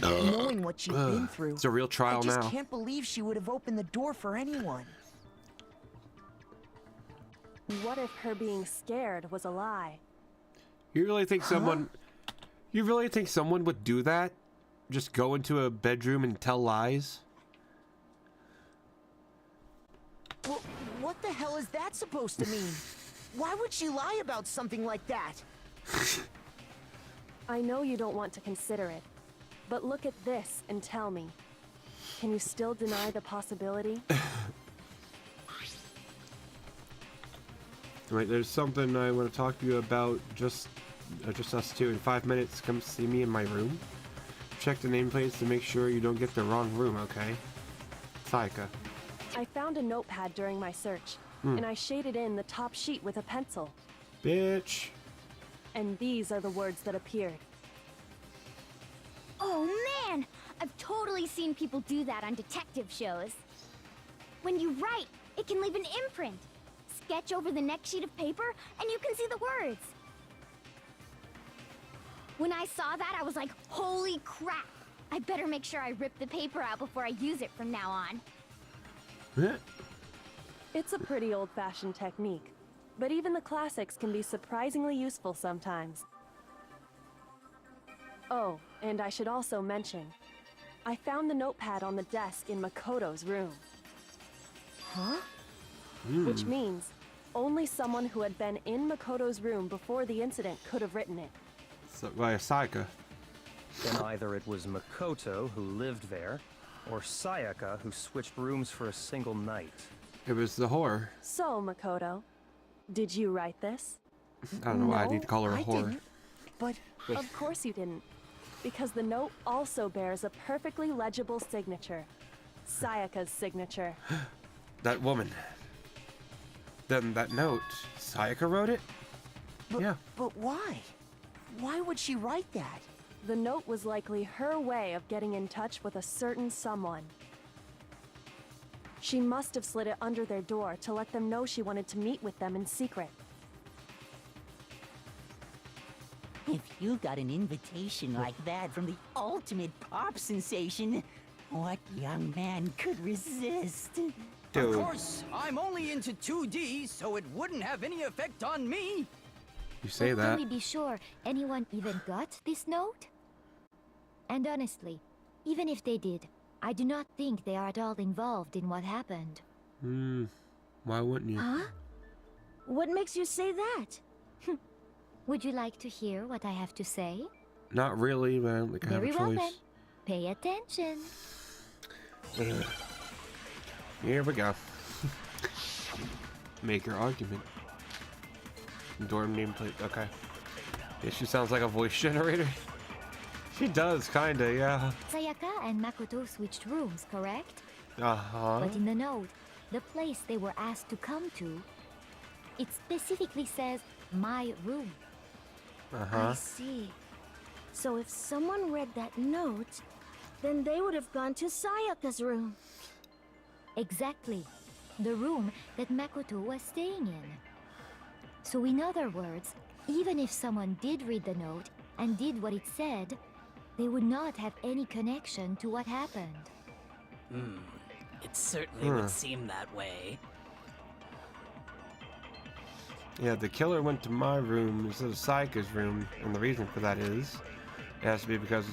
Knowing what she'd been through, it's a real trial now. I just can't believe she would have opened the door for anyone. What if her being scared was a lie? You really think someone... You really think someone would do that? Just go into a bedroom and tell lies? Well, what the hell is that supposed to mean? Why would she lie about something like that? I know you don't want to consider it, but look at this and tell me. Can you still deny the possibility? Right, there's something I want to talk to you about. Just us two. In 5 minutes, come see me in my room. Check the nameplates to make sure you don't get the wrong room, okay? Sayaka. I found a notepad during my search, and I shaded in the top sheet with a pencil. Bitch. And these are the words that appeared. Oh man! I've totally seen people do that on detective shows. When you write, it can leave an imprint. Sketch over the next sheet of paper, and you can see the words. When I saw that, I was like, holy crap! I better make sure I rip the paper out before I use it from now on. It's a pretty old-fashioned technique, but even the classics can be surprisingly useful sometimes. Oh, and I should also mention, I found the notepad on the desk in Makoto's room. Huh? Which means only someone who had been in Makoto's room before the incident could have written it. So, by Sayaka. Then either it was Makoto who lived there, or Sayaka who switched rooms for a single night. It was the whore. So, Makoto, did you write this? I don't know why I need to call her a whore. Didn't, but... Of course you didn't. Because the note also bears a perfectly legible signature. Sayaka's signature. That woman. Then that note, Sayaka wrote it? Yeah. But why? Why would she write that? The note was likely her way of getting in touch with a certain someone. She must have slid it under their door to let them know she wanted to meet with them in secret. If you got an invitation like that from the ultimate pop sensation, what young man could resist? Dude. Of course, I'm only into 2D, so it wouldn't have any effect on me. You say But that. can we be sure anyone even got this note? And honestly, even if they did, I do not think they are at all involved in what happened. Why wouldn't you? Huh? What makes you say that? Would you like to hear what I have to say? Not really, but I don't think I have a Very well choice. then. Pay attention. Here we go. Make your argument. Dorm nameplate, okay. Yeah, she sounds like a voice generator. She does, kinda, yeah. Sayaka and Makoto switched rooms, correct? Uh-huh. But in the note, the place they were asked to come to, it specifically says, my room. I see. So if someone read that note, then they would have gone to Sayaka's room. Exactly. The room that Makoto was staying in. So in other words, even if someone did read the note and did what it said, they would not have any connection to what happened. It certainly would seem that way. Yeah, the killer went to my room instead of Sayaka's room, and the reason for that is it has to be because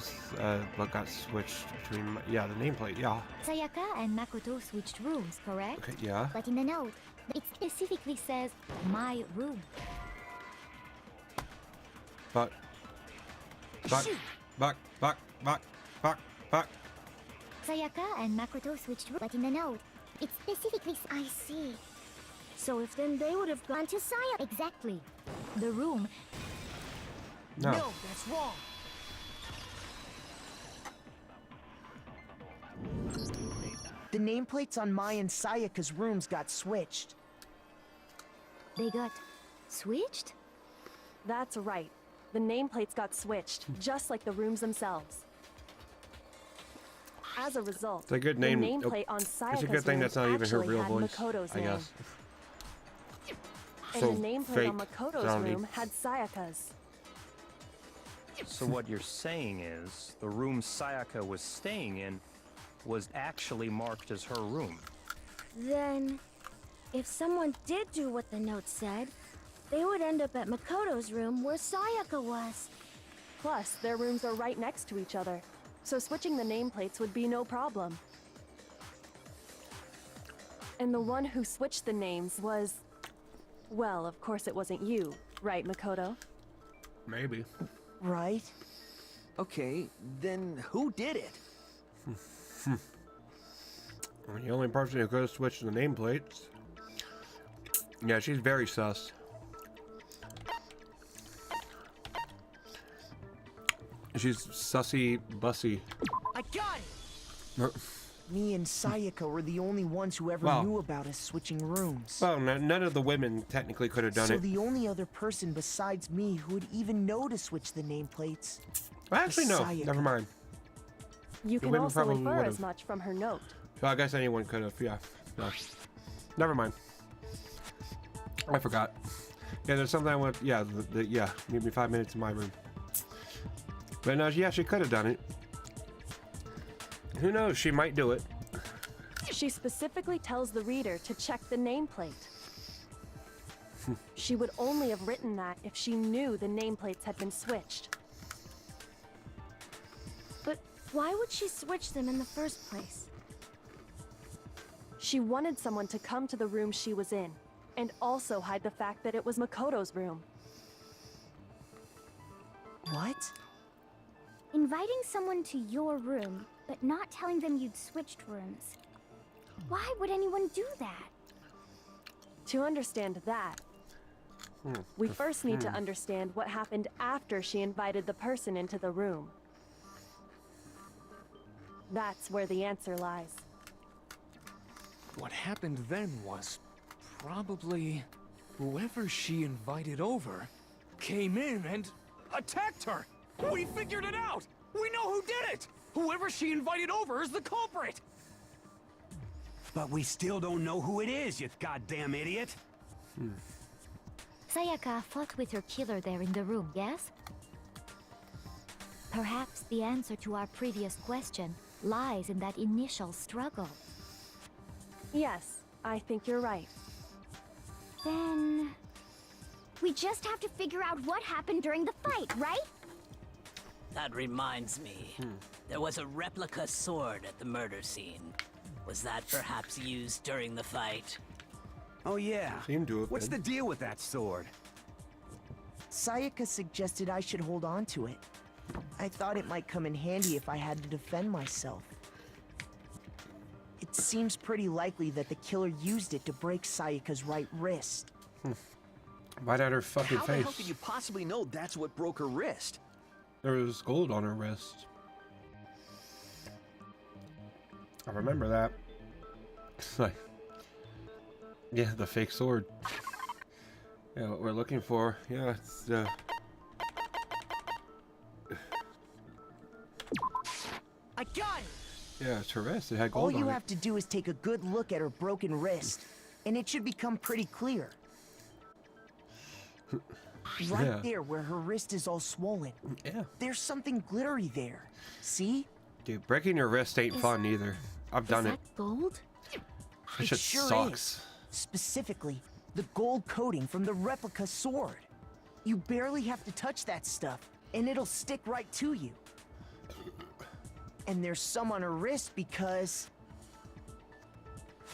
what got switched between the nameplate. Yeah. Sayaka and Makoto switched rooms, correct? Okay, yeah. But in the note, it specifically says my room. But. Sayaka and Makoto switched rooms, but in the note, it specifically. I see. So if then they would have gone to Sayaka. Exactly. The room. No. No, that's wrong. The nameplates on my and Sayaka's rooms got switched. They got switched? That's right. The nameplates got switched, just like the rooms themselves. As a result, It's a good name. the nameplate on Sayaka's It's a good thing room that's not even her actually real had voice, Makoto's I name. guess. And So the nameplate fake on Makoto's sounding. room had Sayaka's. So what you're saying is, the room Sayaka was staying in was actually marked as her room. Then, if someone did do what the note said, they would end up at Makoto's room where Sayaka was. Plus, their rooms are right next to each other, so switching the nameplates would be no problem. And the one who switched the names was... Well, of course it wasn't you, right, Makoto? Maybe. Right? Okay, then who did it? The only person who could have switched the nameplates. Yeah, she's very sus. She's sussy bussy. I got it! Me and Sayaka were the only ones who ever Well- knew about us switching rooms. Well, none of the women technically could have done So it. the only other person besides me who would even know to switch the nameplates. Well, actually, no. Sayaka. Never mind. You The can women also probably infer would've. as much from her note. Well, I guess anyone could have. Yeah. No. Never mind. I forgot. Yeah, there's something I want. Yeah, yeah. Give me 5 minutes in my room. But no, yeah, she could have done it. Who knows? She might do it. She specifically tells the reader to check the nameplate. She would only have written that if she knew the nameplates had been switched. But why would she switch them in the first place? She wanted someone to come to the room she was in, and also hide the fact that it was Makoto's room. What? Inviting someone to your room, but not telling them you'd switched rooms. Why would anyone do that? To understand that, we first need to understand what happened after she invited the person into the room. That's where the answer lies. What happened then was probably whoever she invited over came in and attacked her. We figured it out. We know who did it. Whoever she invited over is the culprit. But we still don't know who it is, you goddamn idiot. Sayaka fought with her killer there in the room, yes? Perhaps the answer to our previous question lies in that initial struggle. Yes, I think you're right. Then... we just have to figure out what happened during the fight, right? That reminds me. There was a replica sword at the murder scene. Was that perhaps used during the fight? Oh yeah. Seemed to have What's been. the deal with that sword? Sayaka suggested I should hold on to it. I thought it might come in handy if I had to defend myself. It seems pretty likely that the killer used it to break Sayaka's right wrist. Right at her fucking How the hell face. could you possibly know that's what broke her wrist? There was gold on her wrist. I remember that. It's like, yeah, the fake sword. Yeah, what we're looking for. Yeah, it's I got it! yeah, it's her wrist. It had All gold you on have to do is take a good look at her broken wrist, and it should become pretty clear. Right Yeah. there where her wrist is all swollen. Yeah. There's something glittery there. See? Dude, breaking your wrist ain't fun either. I've done it. That gold? That It shit sure sucks. is. Specifically, the gold coating from the replica sword. You barely have to touch that stuff, and it'll stick right to you. And there's some on her wrist because...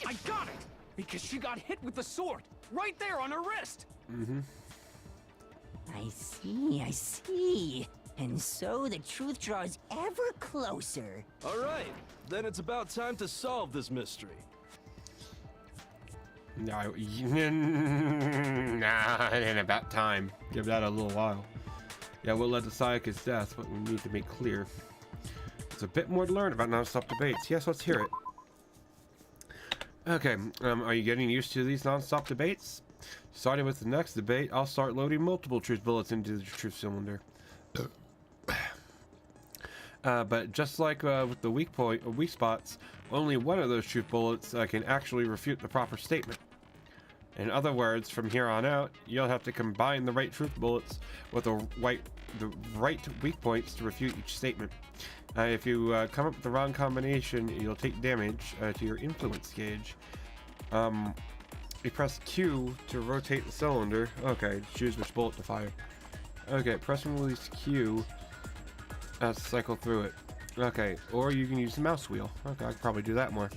I got it! Because she got hit with the sword, right there on her wrist! Mm-hmm. I see. And so the truth draws ever closer. All right, then it's about time to solve this mystery. No, nah, it ain't about time. Give that a little while. Yeah, what led to Sayaka's death, but we need to make clear. There's a bit more to learn about non-stop debates. Yes, let's hear it. Okay, are you getting used to these non-stop debates? Starting with the next debate, I'll start loading multiple truth bullets into the truth cylinder. But just like with the weak spots, only one of those truth bullets can actually refute the proper statement. In other words, from here on out, you'll have to combine the right truth bullets with the right weak points to refute each statement. If you come up with the wrong combination, you'll take damage to your influence gauge. You press Q to rotate the cylinder. Okay, choose which bullet to fire. Okay, press and release Q to cycle through it. Okay, or you can use the mouse wheel. Okay, I could probably do that more.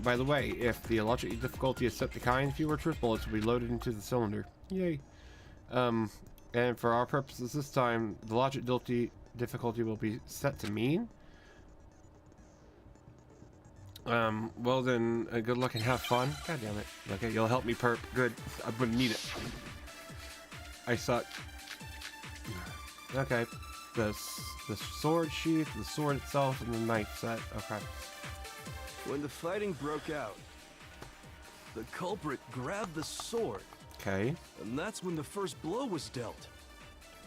By the way, if the logic difficulty is set to kind, fewer truth bullets will be loaded into the cylinder. Yay. And for our purposes this time, the logic difficulty will be set to mean. Well then, good luck and have fun. God damn it. Okay, you'll help me perp. Good. I wouldn't need it. I suck. Okay. The sword sheath, the sword itself, and the knife set. Okay. When the fighting broke out, the culprit grabbed the sword. Okay. And that's when the first blow was dealt.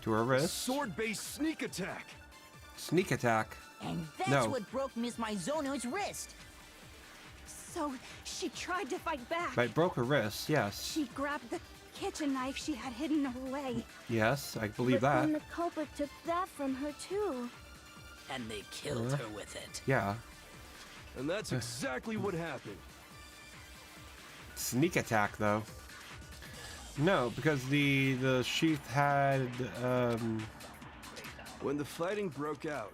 To her wrist. Sword-based sneak attack. Sneak attack. And that's No. what broke Miss Mizono's wrist. So she tried to fight back. Right, broke her wrist, yes. She grabbed the kitchen knife she had hidden away. Yes, I believe But that. then the culprit took that from her too. And they killed her with it. Yeah. And that's exactly what happened. Sneak attack, though. No, because the sheath had, When the fighting broke out,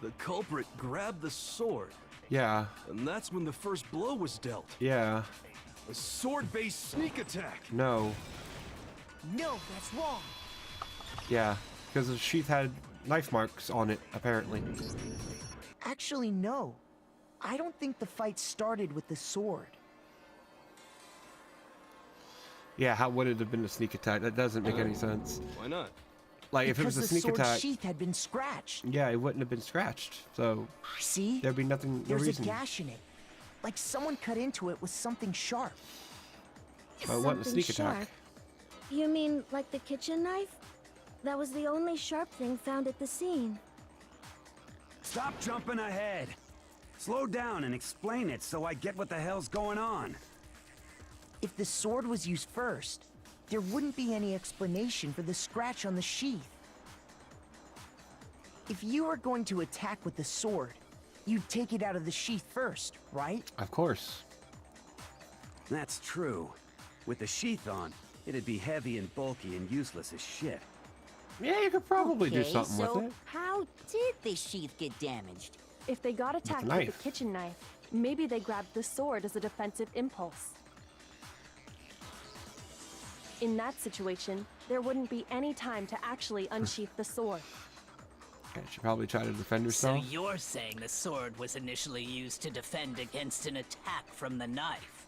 the culprit grabbed the sword. yeah, And that's when the first blow was dealt. yeah, A sword-based sneak attack. no, No, that's wrong. yeah, because the sheath had knife marks on it, apparently. Actually, no. I don't think the fight started with the sword. Yeah, how would it have been a sneak attack? That doesn't make any sense. Why not? Like, if it was a Because sneak the sword attack, sheath had been scratched. yeah, it wouldn't have been scratched, so See? there'd be nothing, no There's a reason. gash in it. Like someone cut into it with something sharp. But it wasn't a Something sneak attack. sharp. You mean like the kitchen knife? That was the only sharp thing found at the scene. Stop jumping ahead. Slow down and explain it so I get what the hell's going on. If the sword was used first, there wouldn't be any explanation for the scratch on the sheath. If you were going to attack with the sword, you'd take it out of the sheath first, right? Of course. That's true. With the sheath on, it'd be heavy and bulky and useless as shit. Yeah, you could probably do Okay, something so with it. how did the sheath get damaged? If they got attacked with knife. the kitchen knife, maybe they grabbed the sword as a defensive impulse. In that situation, there wouldn't be any time to actually unsheath the sword. Okay, she probably tried to defend So herself. you're saying the sword was initially used to defend against an attack from the knife?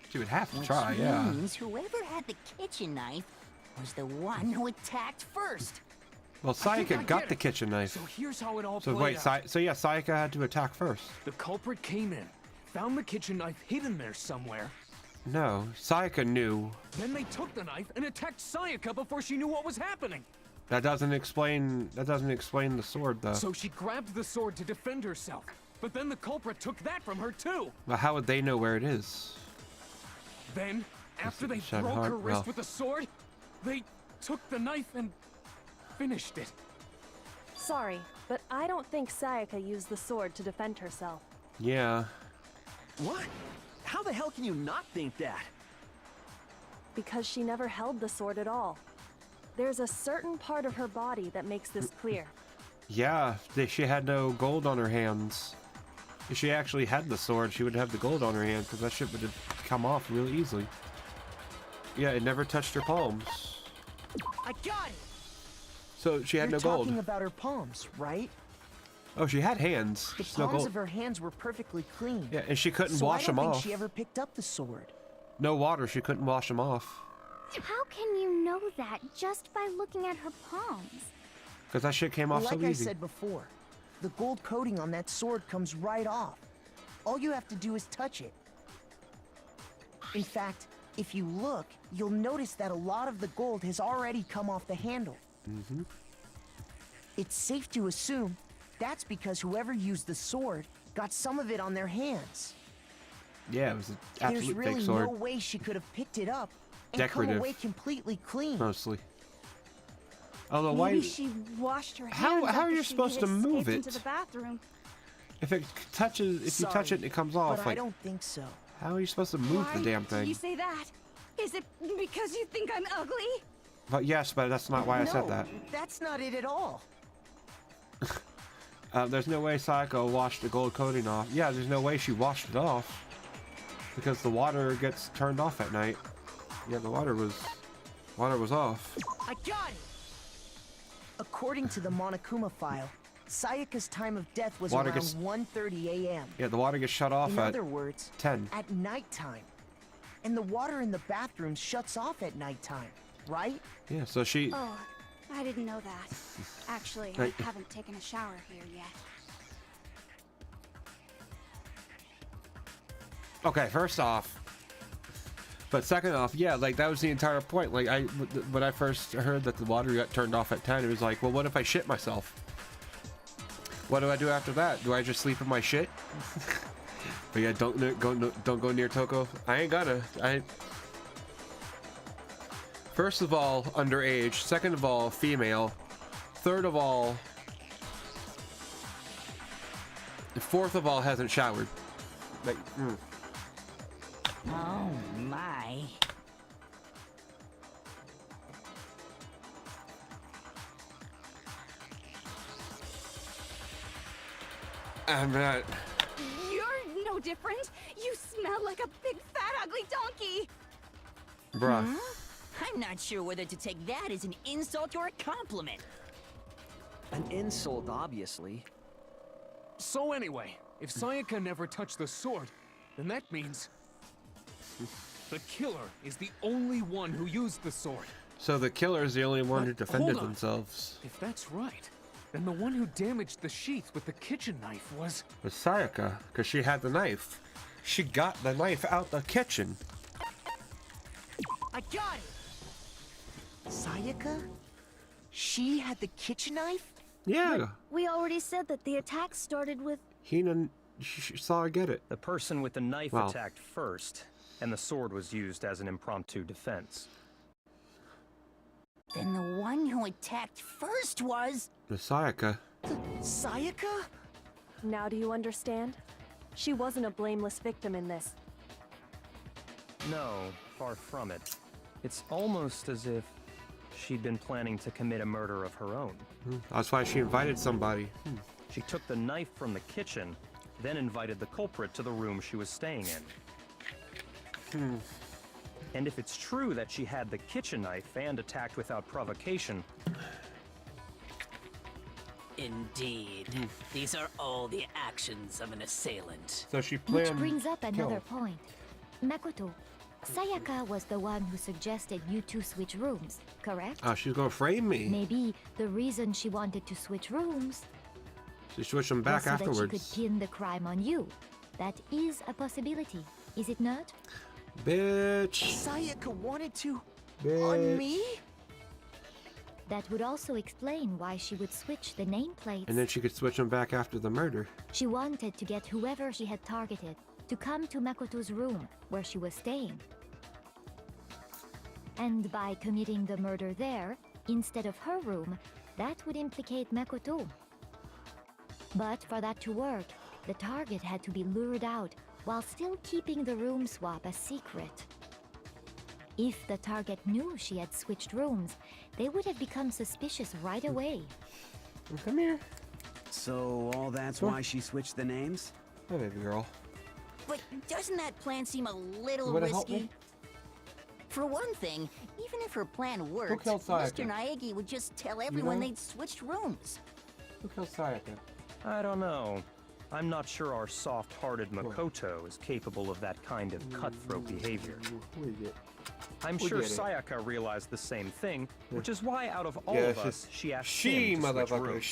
She would have to Which try, yeah. means whoever had the kitchen knife was the one who attacked first. Well, think I Sayaka got get the it. kitchen knife. So here's how it all So played wait, out. so yeah, Sayaka had to attack first. The culprit came in, found the kitchen knife hidden there somewhere. No, Sayaka knew. Then they took the knife and attacked Sayaka before she knew what was happening. That doesn't explain the sword though. So she grabbed the sword to defend herself. But then the culprit took that from her too. But how would they know where it is? Then, After they Shed broke heart? her wrist No. with the sword, they took the knife and finished it. Sorry, but I don't think Sayaka used the sword to defend herself. Yeah. What? How the hell can you not think that? Because she never held the sword at all. There's a certain part of her body that makes this clear. Yeah, she had no gold on her hands. If she actually had the sword, she would have the gold on her hand, because that shit would have come off really easily. Yeah, it never touched her palms. I got it! So she had You're no gold. talking about her palms, right? Oh, she had hands. The Just no palms gold. of her hands were perfectly clean. Yeah, and she couldn't so wash them I don't off. think she ever picked up the sword. No water, she couldn't wash them off. How can you know that just by looking at her palms? Because that shit came off Like so I easy. said before, the gold coating on that sword comes right off. All you have to do is touch it. In fact, if you look, you'll notice that a lot of the gold has already come off the handle. Mm-hmm. It's safe to assume that's because whoever used the sword got some of it on their hands. Yeah, it was an There's absolute really fake sword. no way she could have picked it up and Decorative. come away completely clean. Mostly. Although Maybe why? she washed her How- hands how are after you she supposed had to move escaped it? into the bathroom. If it touches, if you touch it, Sorry, it comes off. But Like, I don't think so. how are you supposed to move Why the damn do thing? you say that? Is it because you think I'm ugly? But yes, but that's not why I said No, that. that's not it at all. There's no way Sayaka washed the gold coating off. Yeah, there's no way she washed it off. Because the water gets turned off at night. Yeah, the water was off. I got it! According to the Monokuma file, Sayaka's time of death was Water around gets- 1:30 a.m. Yeah, the water gets shut off In at other words, 10. at nighttime. And the water in the bathroom shuts off at nighttime, right? Yeah, so she... Oh, I didn't know that. Actually, I Right. haven't taken a shower here yet. Okay, first off. But second off, yeah, like that was the entire point. Like when I first heard that the water got turned off at 10, it was like, well, what if I shit myself? What do I do after that? Do I just sleep in my shit? But yeah, don't go near Toko. I ain't gonna. First of all, underage. Second of all, female. Third of all, fourth of all, hasn't showered. Like, Oh my. I'm not. You're no different. You smell like a big, fat, ugly donkey. Bruh. I'm not sure whether to take that as an insult or a compliment. An insult, obviously. So anyway, if Sayaka never touched the sword, then that means the killer is the only one who used the sword. So the killer is the only one who But defended hold on. themselves. If that's right, then the one who damaged the sheath with the kitchen knife was... Was Sayaka, because she had the knife. She got the knife out the kitchen. I got it! Sayaka? She had the kitchen knife? Yeah. We already said that the attack started with... Hina saw her get it. The person with the knife Wow. attacked first, and the sword was used as an impromptu defense. Then the one who attacked first was... The Sayaka. Sayaka? Now do you understand? She wasn't a blameless victim in this. No, far from it. It's almost as if she'd been planning to commit a murder of her own. That's why she invited somebody. She took the knife from the kitchen, then invited the culprit to the room she was staying in. And if it's true that she had the kitchen knife and attacked without provocation... Indeed. These are all the actions of an assailant. So she Which planned... brings up another kill. point. Makoto, Sayaka was the one who suggested you two switch rooms, correct? Oh, she's gonna frame me. Maybe the reason she wanted to switch rooms She switched them was back so that she afterwards. could pin the crime on you. That is a possibility, is it not? Bitch. Sayaka wanted to... Bitch. on me? That would also explain why she would switch the nameplates. And then she could switch them back after the murder. She wanted to get whoever she had targeted to come to Makoto's room where she was staying. And by committing the murder there, instead of her room, that would implicate Makoto. But for that to work, the target had to be lured out while still keeping the room swap a secret. If the target knew she had switched rooms, they would have become suspicious right away. Come here. So all that's why she switched the names? Oh, baby girl. But doesn't that plan seem a little Would it help risky? me? For one thing, even if her plan worked, killed Sayaka? Mr. Naegi would just tell everyone know? they'd switched rooms. Who killed Sayaka? I don't know. I'm not sure our soft-hearted Makoto is capable of that kind of cutthroat behavior. I'm We sure get it. Sayaka realized the same thing, which is why out of all Yeah, of us, she asked she him to switch motherfucker. rooms.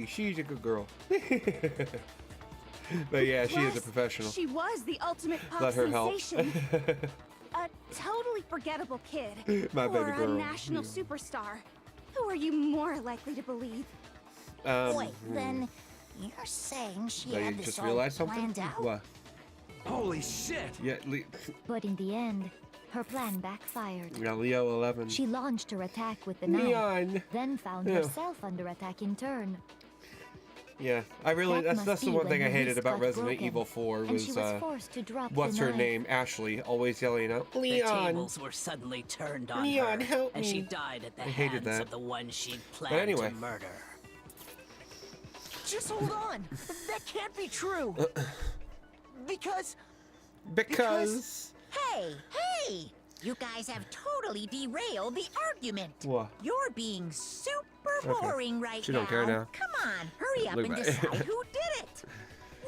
She's a good girl. But yeah, she is a Plus, professional. She was the ultimate pop Let her help. sensation. A totally forgettable kid. My or baby a girl. national superstar. Who are you more likely to believe? Wait, then you're saying she But you had this just all realized something? planned out? What? Holy shit! Yeah, But in the end, her plan backfired. yeah, Leo 11. She launched her attack with the knife, Leon. then found Yeah. herself under attack in turn. Yeah, I really, That that's must the be one when thing I her hated wrist about got Resident broken, Evil 4 and was, she was forced to drop what's the her knife. name? Ashley, always yelling out, The Leon. tables were suddenly turned on Leon, her, help and she me. died at the I hated hands that. of the one she'd planned anyway. to murder. Just hold on. That can't be true. Because Hey, hey! You guys have totally derailed the argument. What? You're being super Okay. boring right She now. don't care now. Come on, hurry up Look and back. decide who did it.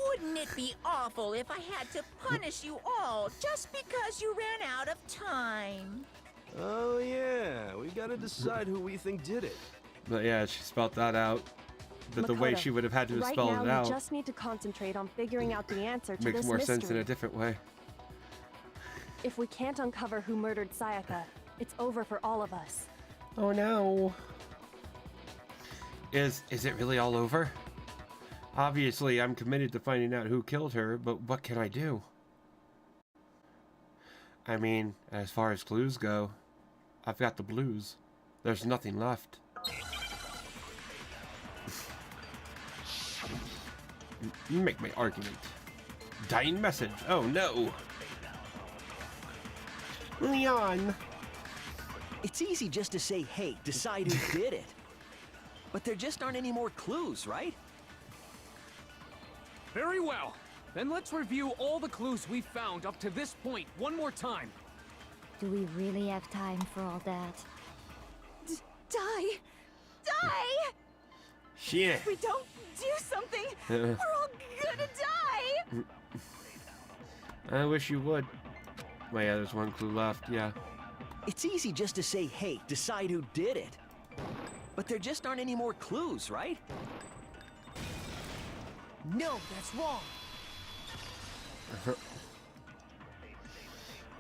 Wouldn't it be awful if I had to punish you all just because you ran out of time? Oh yeah, we gotta decide who we think did it. But yeah, she spelled that out. But the way Makoto, she would have had to have right spelled now, it out you just need to concentrate on figuring out the answer to makes this more mystery. sense in a different way. If we can't uncover who murdered Sayaka, it's over for all of us. Oh no. Is it really all over? Obviously, I'm committed to finding out who killed her, but what can I do? I mean, as far as clues go, I've got the blues. There's nothing left. Make my argument. Dying message. Oh no. Leon. It's easy just to say, hey, decide who did it. But there just aren't any more clues, right? Very well. Then let's review all the clues we've found up to this point one more time. Do we really have time for all that? Die! Die! Shit. If we don't do something, we're all gonna die! I wish you would. Well, yeah, there's one clue left, yeah. It's easy just to say, hey, decide who did it. But there just aren't any more clues, right? no, that's wrong.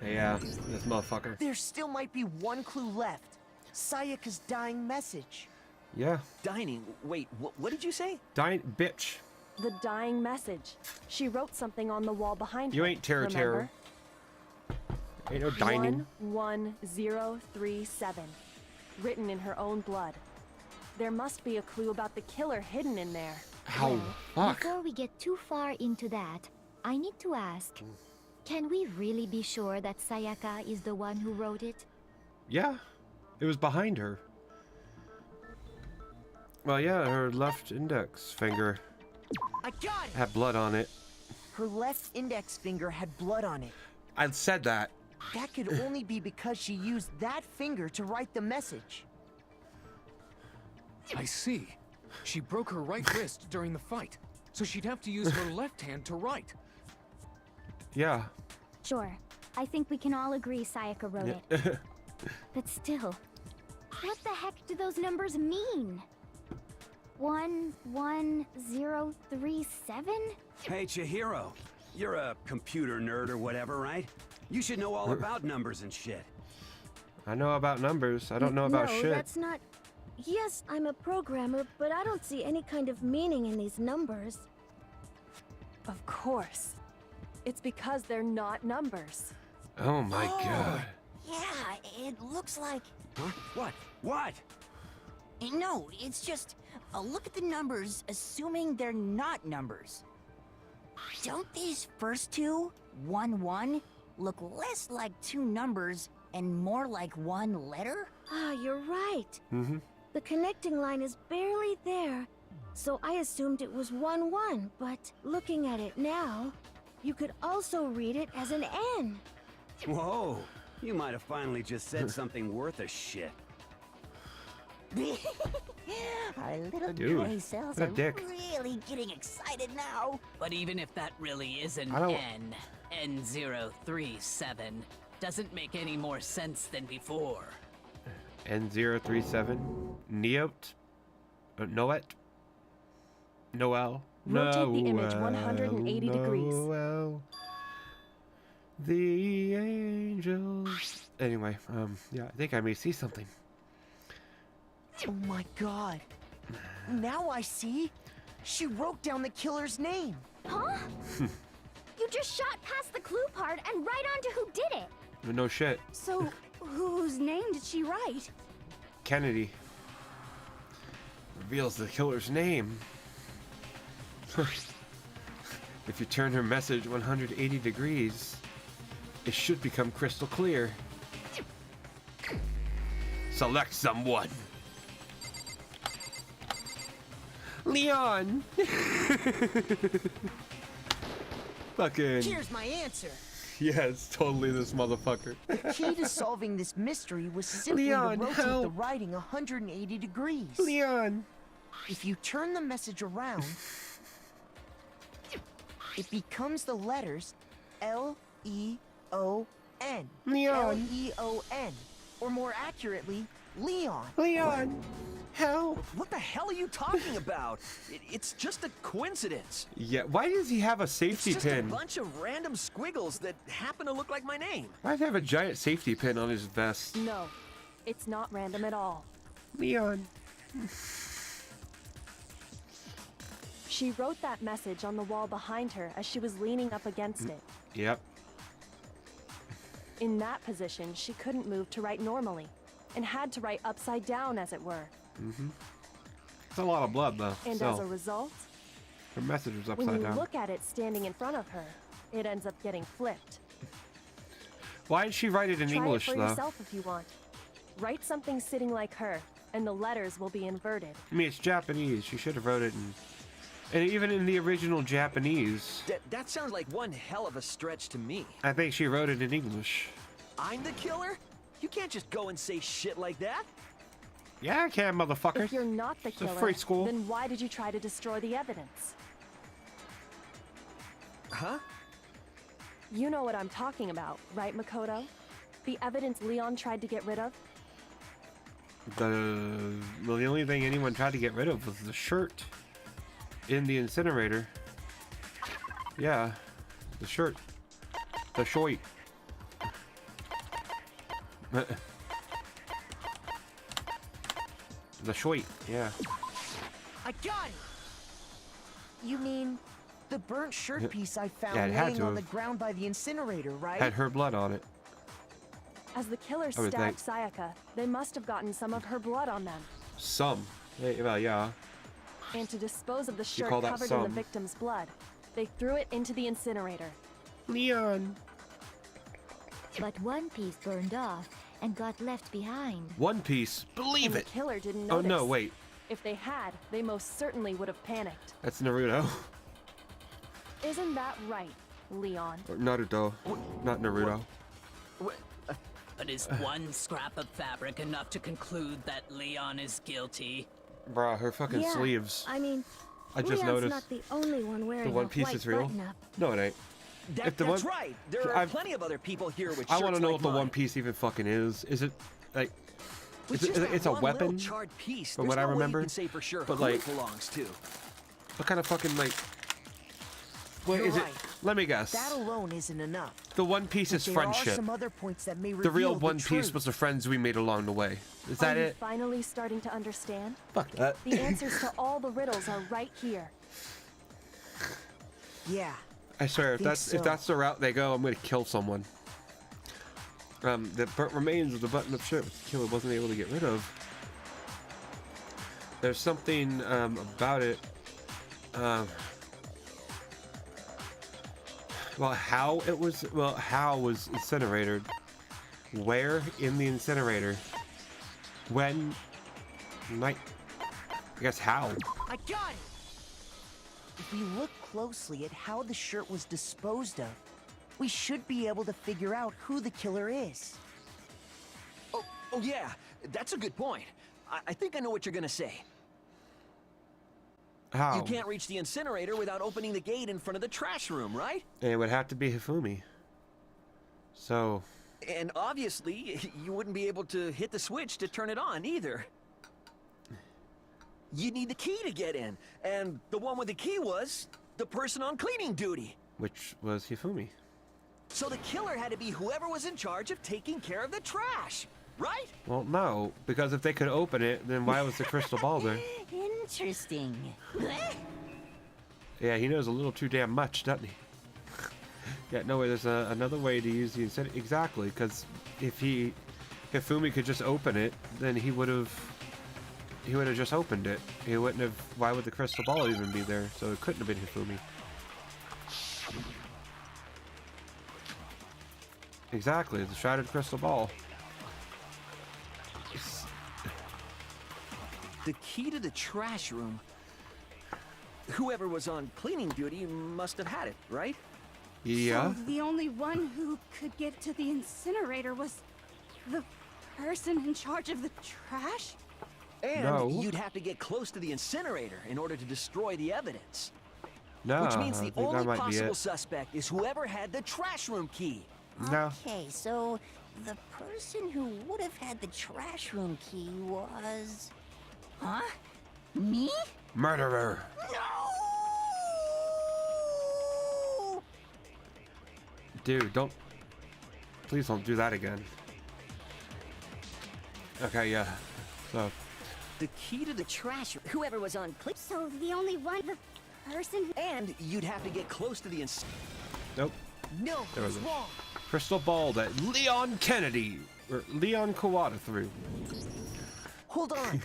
Yeah, this motherfucker. There still might be one clue left. Sayaka's dying message. Yeah. Dining, wait, what did you say? Dying bitch. The dying message. She wrote something on the wall behind You her. ain't terror. Remember? Ain't no dining. 11037. Written in her own blood. There must be a clue about the killer hidden in there. Ow, fuck. Before we get too far into that, I need to ask, can we really be sure that Sayaka is the one who wrote it? Yeah, it was behind her. Well, yeah, her left index finger I got it! had blood on it. Her left index finger had blood on it. I said that. That could only be because she used that finger to write the message. I see. She broke her right wrist during the fight, so she'd have to use her left hand to write. Yeah. Sure. I think we can all agree Sayaka wrote it. But still, what the heck do those numbers mean? 11037? Hey, Chihiro. You're a computer nerd or whatever, right? You should know all about numbers and shit. I know about numbers. I don't know about no, shit. that's not... Yes, I'm a programmer, but I don't see any kind of meaning in these numbers. Of course. It's because they're not numbers. Oh my god. Yeah, it looks like... Huh? What? What? No, it's just... look at the numbers, assuming they're not numbers. Don't these first two, 1-1, look less like two numbers and more like one letter? Ah, you're right. Mm-hmm. The connecting line is barely there, so I assumed it was 1-1, but looking at it now, you could also read it as an N. Whoa, you might have finally just said something worth a shit. Our little Dude, gray cells what a are dick. really getting excited now. But even if that really is an I don't- N, N037 doesn't make any more sense than before. N037. Neot? Noet? Noel? Rotate the image 180 degrees. Noel. The angels. Anyway, yeah, I think I may see something. Oh my god. Now I see. She wrote down the killer's name. Huh? You just shot past the clue part and right on to who did it. No shit. So, whose name did she write? Kennedy reveals the killer's name. If you turn her message 180 degrees, it should become crystal clear. Select someone. Leon! Fucking... Here's my answer. Yes, totally this motherfucker. The key to solving this mystery was simply Leon, to rotate the help. writing 180 degrees. Leon! If you turn the message around, it becomes the letters L-E-O-N. Leon. L-E-O-N. Or more accurately, Leon. Leon! Help! What the hell are you talking about? It's just a coincidence. Yeah, why does he have a safety It's just pin? a bunch of random squiggles that happen to look like my name. Why does he have a giant safety pin on his vest? No, it's not random at all. Leon. She wrote that message on the wall behind her as she was leaning up against it. Yep. In that position, she couldn't move to write normally, and had to write upside down, as it were. Mm-hmm. It's a lot of blood, though. And as a result, her message was when upside you down. look at it standing in front of her, it ends up getting flipped. Why did she write it in Try English, it for though? yourself if you want. Write something sitting like her, and the letters will be inverted. I mean, it's Japanese. She should have wrote it in... And even in the original Japanese, That sounds like one hell of a stretch to me. I think she wrote it in English. I'm the killer? You can't just go and say shit like that. Yeah, I can, motherfucker. If you're not the It's a killer, free school. then why did you try to destroy the evidence? Huh? You know what I'm talking about, right, Makoto? The evidence Leon tried to get rid of? Well, the only thing anyone tried to get rid of was the shirt in the incinerator. Yeah, the shirt. The short. The short, yeah. I got it! You mean the burnt shirt piece I found Yeah, it had laying to on the have. ground by the incinerator, right? Had her blood on it. As the killer I would stabbed Sayaka, they must have gotten some of her blood on them. Some. Well, yeah. And to dispose of the shirt call that covered in the some? victim's blood, they threw it into the incinerator. Leon. But one piece burned off and got left behind. One Piece. Believe And it. the killer didn't Oh, notice. no, wait. If they had, they most certainly would have panicked. That's Naruto. Isn't that right, Leon? Or Naruto. Not Naruto. But is one scrap of fabric enough to conclude that Leon is guilty? Bruh, her fucking Yeah, sleeves. I mean, I just Leon's noticed. not the only one wearing The One a Piece white is real? button-up. No, it ain't. If the That's one- right. There are I've- plenty of other people here with I shirts want to know like what the mine. One Piece even fucking is. Is it like? With Is just it, that it's a one little weapon? charred piece, From there's what I no way you remember. can say for sure But who like, it belongs to. what kind of fucking like? What You're is it? right. Let me guess. That alone isn't enough. The One Piece But is there friendship. are some other points that may The real reveal One Piece truth. was the friends we made along the way. Is that Are you it? finally starting to understand? Fuck that. The answers to all the riddles are right here. Yeah. I swear, if think that's so. if that's the route they go, I'm gonna kill someone. The burnt remains of the button-up shirt which the killer wasn't able to get rid of. There's something about it. Well, how was incinerated? Where in the incinerator? When? I guess how? I got it! If we look closely at how the shirt was disposed of, we should be able to figure out who the killer is. Oh yeah, that's a good point. I think I know what you're gonna say. How? You can't reach the incinerator without opening the gate in front of the trash room, right? It would have to be Hifumi. So... And obviously, you wouldn't be able to hit the switch to turn it on either. You need the key to get in, and the one with the key was the person on cleaning duty. Which was Hifumi. So the killer had to be whoever was in charge of taking care of the trash, right? Well, no, because if they could open it, then why was the crystal ball there? Interesting. Yeah, he knows a little too damn much, doesn't he? Yeah, no, there's another way to use the incentive. Exactly, because if Hifumi could just open it, then he would have just opened it. He wouldn't have. Why would the crystal ball even be there? So it couldn't have been Hifumi. Exactly, the shattered crystal ball. The key to the trash room. Whoever was on cleaning duty must have had it, right? Yeah. So the only one who could get to the incinerator was the person in charge of the trash? And you'd have to get close to the incinerator in order to destroy the evidence. No, which means the I think only that might be possible it. suspect is whoever had the trash room key. No. Okay, so the person who would have had the trash room key was... Huh? Me? Murderer. No! Dude, please don't do that again. Okay, yeah. So. The key to the trash room. Whoever was on clip. So the only one, the person. And you'd have to get close to the Nope. No, There was it's a wrong. crystal ball that Leon Kennedy or Leon Kawada threw. Hold on.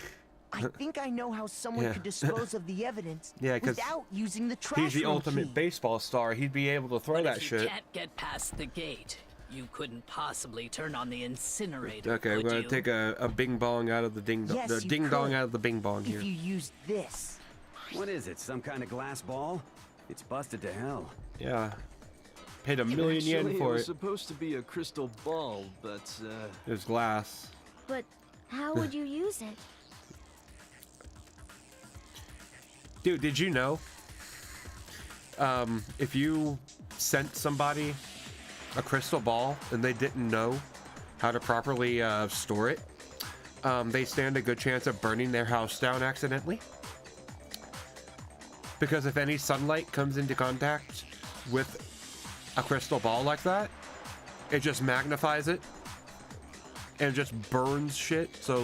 I think I know how someone Yeah. could dispose of the evidence Yeah, 'cause without using the trash He's the room ultimate key. baseball star. He'd be able to throw But that if you shit. can't get past the gate, you couldn't possibly turn on the incinerator. Okay, we're could gonna you? take a bing bong out of the ding dong. Yes, The you ding dong could, out of the bing bong here. If you used this. What is it, some kind of glass ball? It's busted to hell. Yeah. Paid $1 million yen Actually, for it was it. supposed to be a crystal ball, but It was glass. But how would you use it? Dude, did you know? If you sent somebody a crystal ball and they didn't know how to properly store it, they stand a good chance of burning their house down accidentally. Because if any sunlight comes into contact with a crystal ball like that, it just magnifies it and just burns shit. So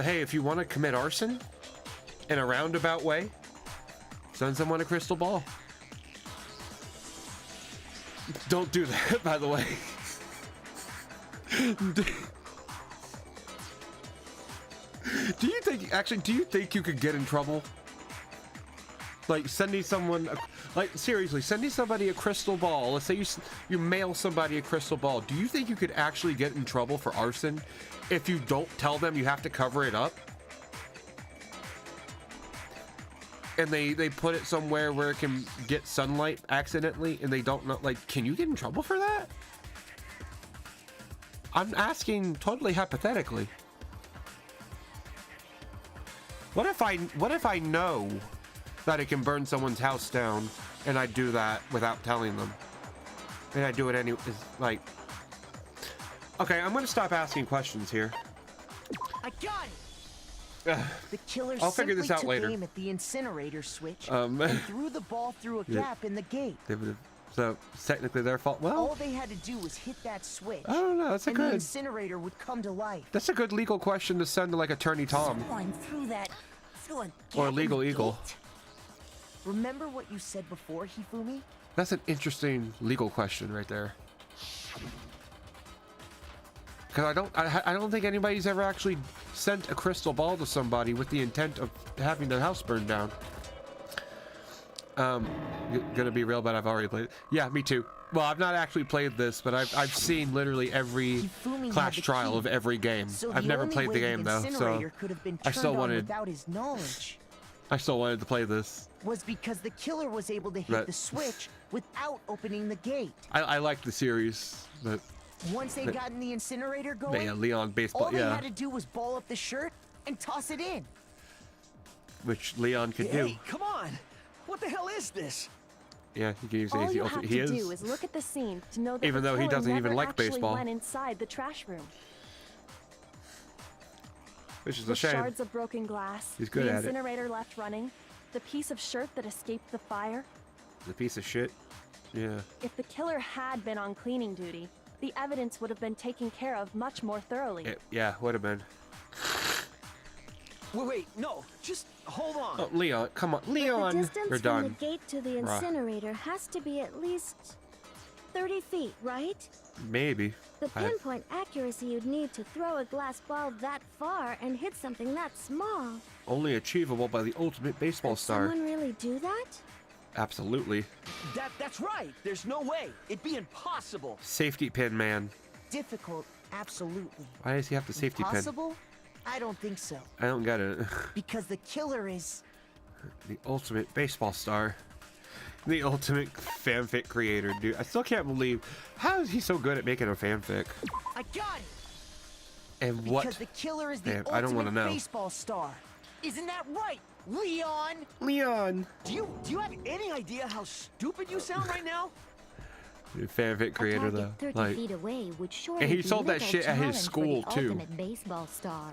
hey, if you want to commit arson in a roundabout way, send someone a crystal ball. Don't do that, by the way. Do you think you could get in trouble? Like sending someone, seriously, sending somebody a crystal ball. Let's say you mail somebody a crystal ball. Do you think you could actually get in trouble for arson if you don't tell them you have to cover it up? And they put it somewhere where it can get sunlight accidentally, and they don't know. Like, can you get in trouble for that? I'm asking totally hypothetically. What if I know that it can burn someone's house down, and I do that without telling them, and I do it anyway? Like, okay, I'm gonna stop asking questions here. I got it. The killer I'll figure this simply out took later. aim at the incinerator switch And threw the ball through a Yeah. gap in the gate. So it's technically their fault. Well, All they had to do was hit that switch. I don't know. That's a and the good. incinerator would come to life. That's a good legal question to send to like Attorney Tom Someone threw that through a or gap in Legal the Eagle. gate. Remember what you said before, Hifumi? That's an interesting legal question right there. Because I don't think anybody's ever actually sent a crystal ball to somebody with the intent of having the house burned down. Gonna be real, but I've already played it. Yeah, me too. Well, I've not actually played this, but I've seen literally every Clash trial of every game. So I've never played the game though, so I still wanted. Without his knowledge. I still wanted to play this. Was because the killer was able to hit the switch without opening the gate. I like the series, but once they got in the incinerator going, yeah, Leon baseball. all they had to do was ball up the shirt and toss it in. Which Leon could do. Hey, come on! What the hell is this? Yeah, he can use All his you have he to is. do is look at the scene to know that Even the though he killer doesn't even never like actually baseball. went inside the trash room. Which is The a shame. shards of broken glass, He's good the at it. incinerator left running, the piece of shirt that escaped the fire. The piece of shit. Yeah. If the killer had been on cleaning duty, the evidence would have been taken care of much more thoroughly. Yeah, would have been. Wait, no, just hold on. Oh, Leon, come on, Leon. The distance You're from done. the gate to the incinerator has to be at least 30 feet, right? Maybe. The pinpoint accuracy you'd need to throw a glass ball that far and hit something that small. Only achievable by the ultimate baseball Could star. someone really do that? Absolutely. That's right. There's no way. It'd be impossible. Safety pin man. Difficult, absolutely. Why does he have the safety pin? Impossible? I don't think so. I don't get it. Because the killer is The ultimate baseball star. The ultimate fanfic creator, dude. I still can't believe how is he so good at making a fanfic? I got it. And what? Because the killer is the Man, ultimate I don't want to know. baseball star. Isn't that right, Leon? Leon. Do you have any idea how stupid you sound right now? Fanfic creator a though. target 30 Like, feet away would surely and he be sold that little shit at his challenge for school the too. ultimate baseball star.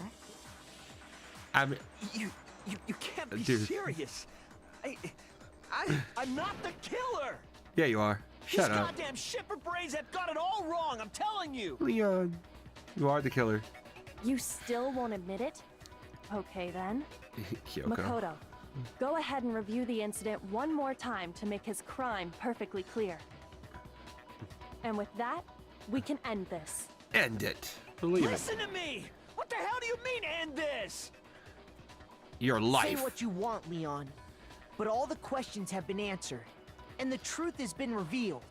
I mean, You can't be Dude. serious. I'm not the killer. yeah, you are. Shut These up, goddamn shipper brains have got it all wrong. I'm telling you. Leon. You are the killer. You still won't admit it? Okay then. Kyoko. Makoto, go ahead and review the incident one more time to make his crime perfectly clear. And with that, we can end this. End it. Believe it. Listen to me. What the hell do you mean end this? Your Say life. what you want, Leon. But all the questions have been answered. And the truth has been revealed.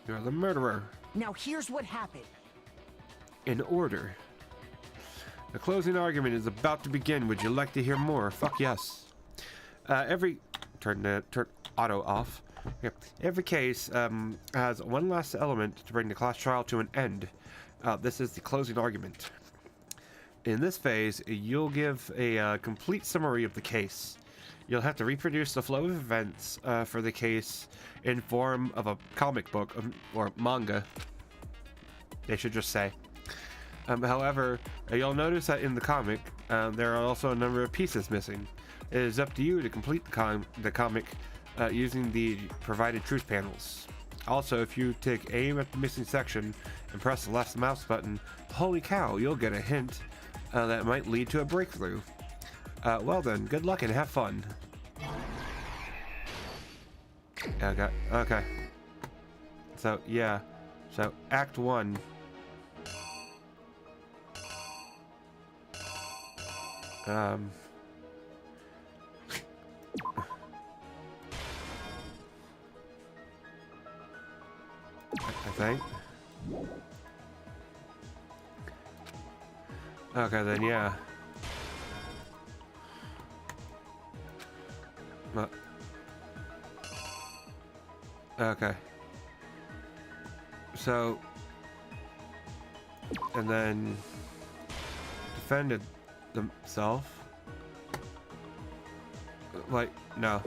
You're the murderer. Now here's what happened. In order. The closing argument is about to begin. Would you like to hear more? Fuck yes. Turn auto off. Okay. Every case has one last element to bring the class trial to an end. This is the closing argument. In this phase, you'll give a complete summary of the case. You'll have to reproduce the flow of events for the case in form of a comic book or manga. They should just say. However, you'll notice that in the comic, there are also a number of pieces missing. It is up to you to complete the comic using the provided truth panels. Also, if you take aim at the missing section and press the left mouse button, holy cow, you'll get a hint that might lead to a breakthrough. Well then, good luck and have fun. Okay. So, yeah. So, Act 1. I think. Okay, then, yeah. Okay. So, and then defended themselves. Like, no.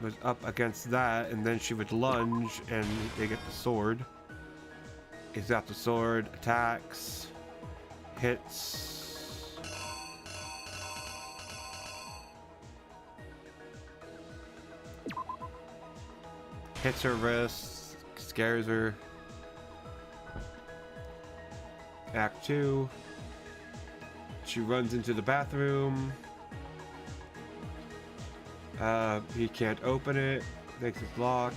Was up against that, and then she would lunge, and they get the sword. He's got the sword, attacks, hits. Hits her wrist, scares her. Act 2. She runs into the bathroom. He can't open it. Thinks it's locked.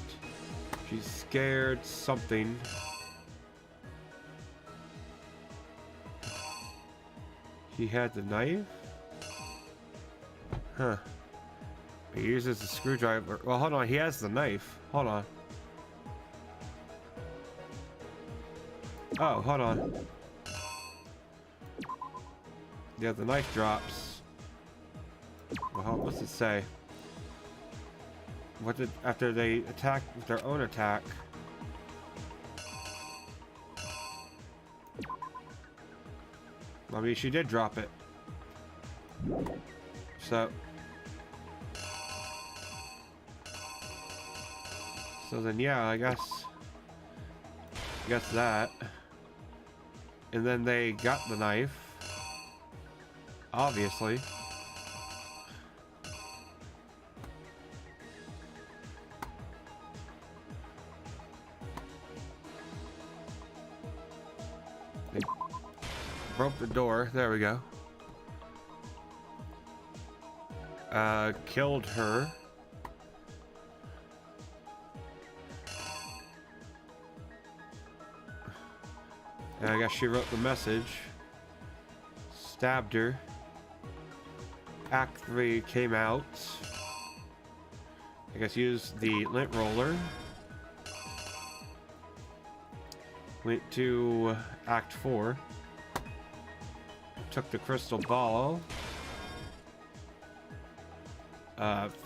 She's scared something. He had the knife? Huh. He uses the screwdriver. Well, hold on. He has the knife. Hold on. Oh, hold on. Yeah, the knife drops. Well, what's it say? What did after they attack with their own attack? I mean, she did drop it. So then, yeah, I guess that. And then they got the knife. Obviously. They broke the door. There we go. Killed her. And I guess she wrote the message. Stabbed her. Act 3 came out. I guess used the lint roller. Went to Act 4. Took the crystal ball.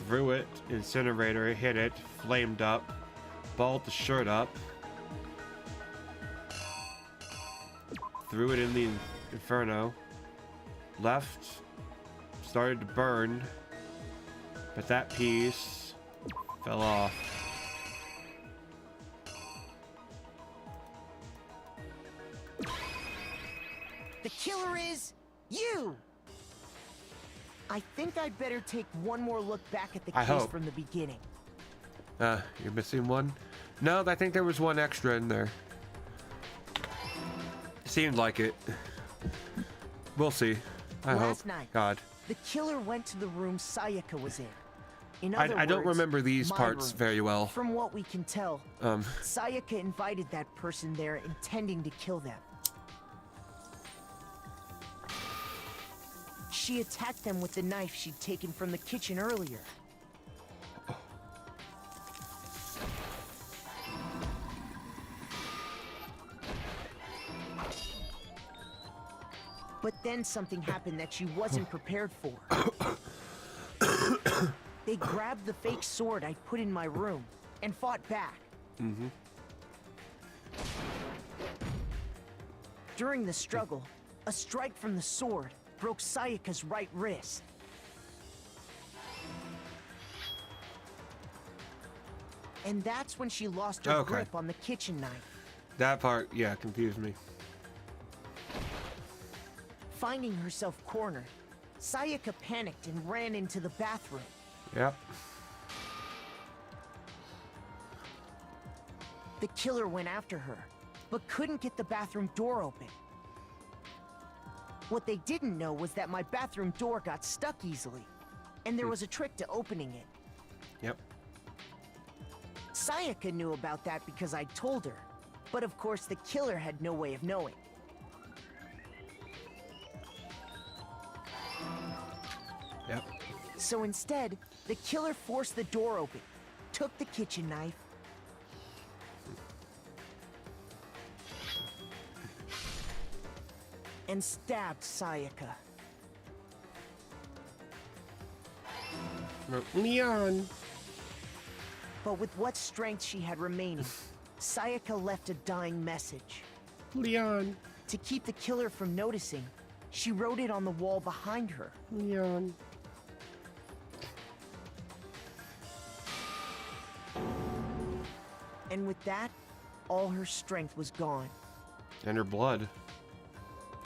Threw it. Incinerator hit it. Flamed up. Balled the shirt up. Threw it in the inferno. Left. Started to burn. But that piece fell off. The killer is you! I think I'd better take one more look back at the case from the beginning. You're missing one? No, I think there was one extra in there. Seemed like it. We'll see. I hope. Last night, God. The killer went to the room Sayaka was in. In other I don't words, remember these my parts room. very well. From what we can tell, Sayaka invited that person there intending to kill them. She attacked them with the knife she'd taken from the kitchen earlier. But then something happened that she wasn't prepared for. They grabbed the fake sword I put in my room and fought back. Mm-hmm. During the struggle, a strike from the sword broke Sayaka's right wrist. And that's when she lost her grip on the kitchen knife. That part, yeah, confused me. Finding herself cornered, Sayaka panicked and ran into the bathroom. Yep. The killer went after her, but couldn't get the bathroom door open. What they didn't know was that my bathroom door got stuck easily, and there was a trick to opening it. Yep. Sayaka knew about that because I told her, but of course the killer had no way of knowing. Yep. So instead, the killer forced the door open, took the kitchen knife, and stabbed Sayaka. Leon! But with what strength she had remaining, Sayaka left a dying message. Leon! To keep the killer from noticing, she wrote it on the wall behind her. Leon. And with that, all her strength was gone. And her blood.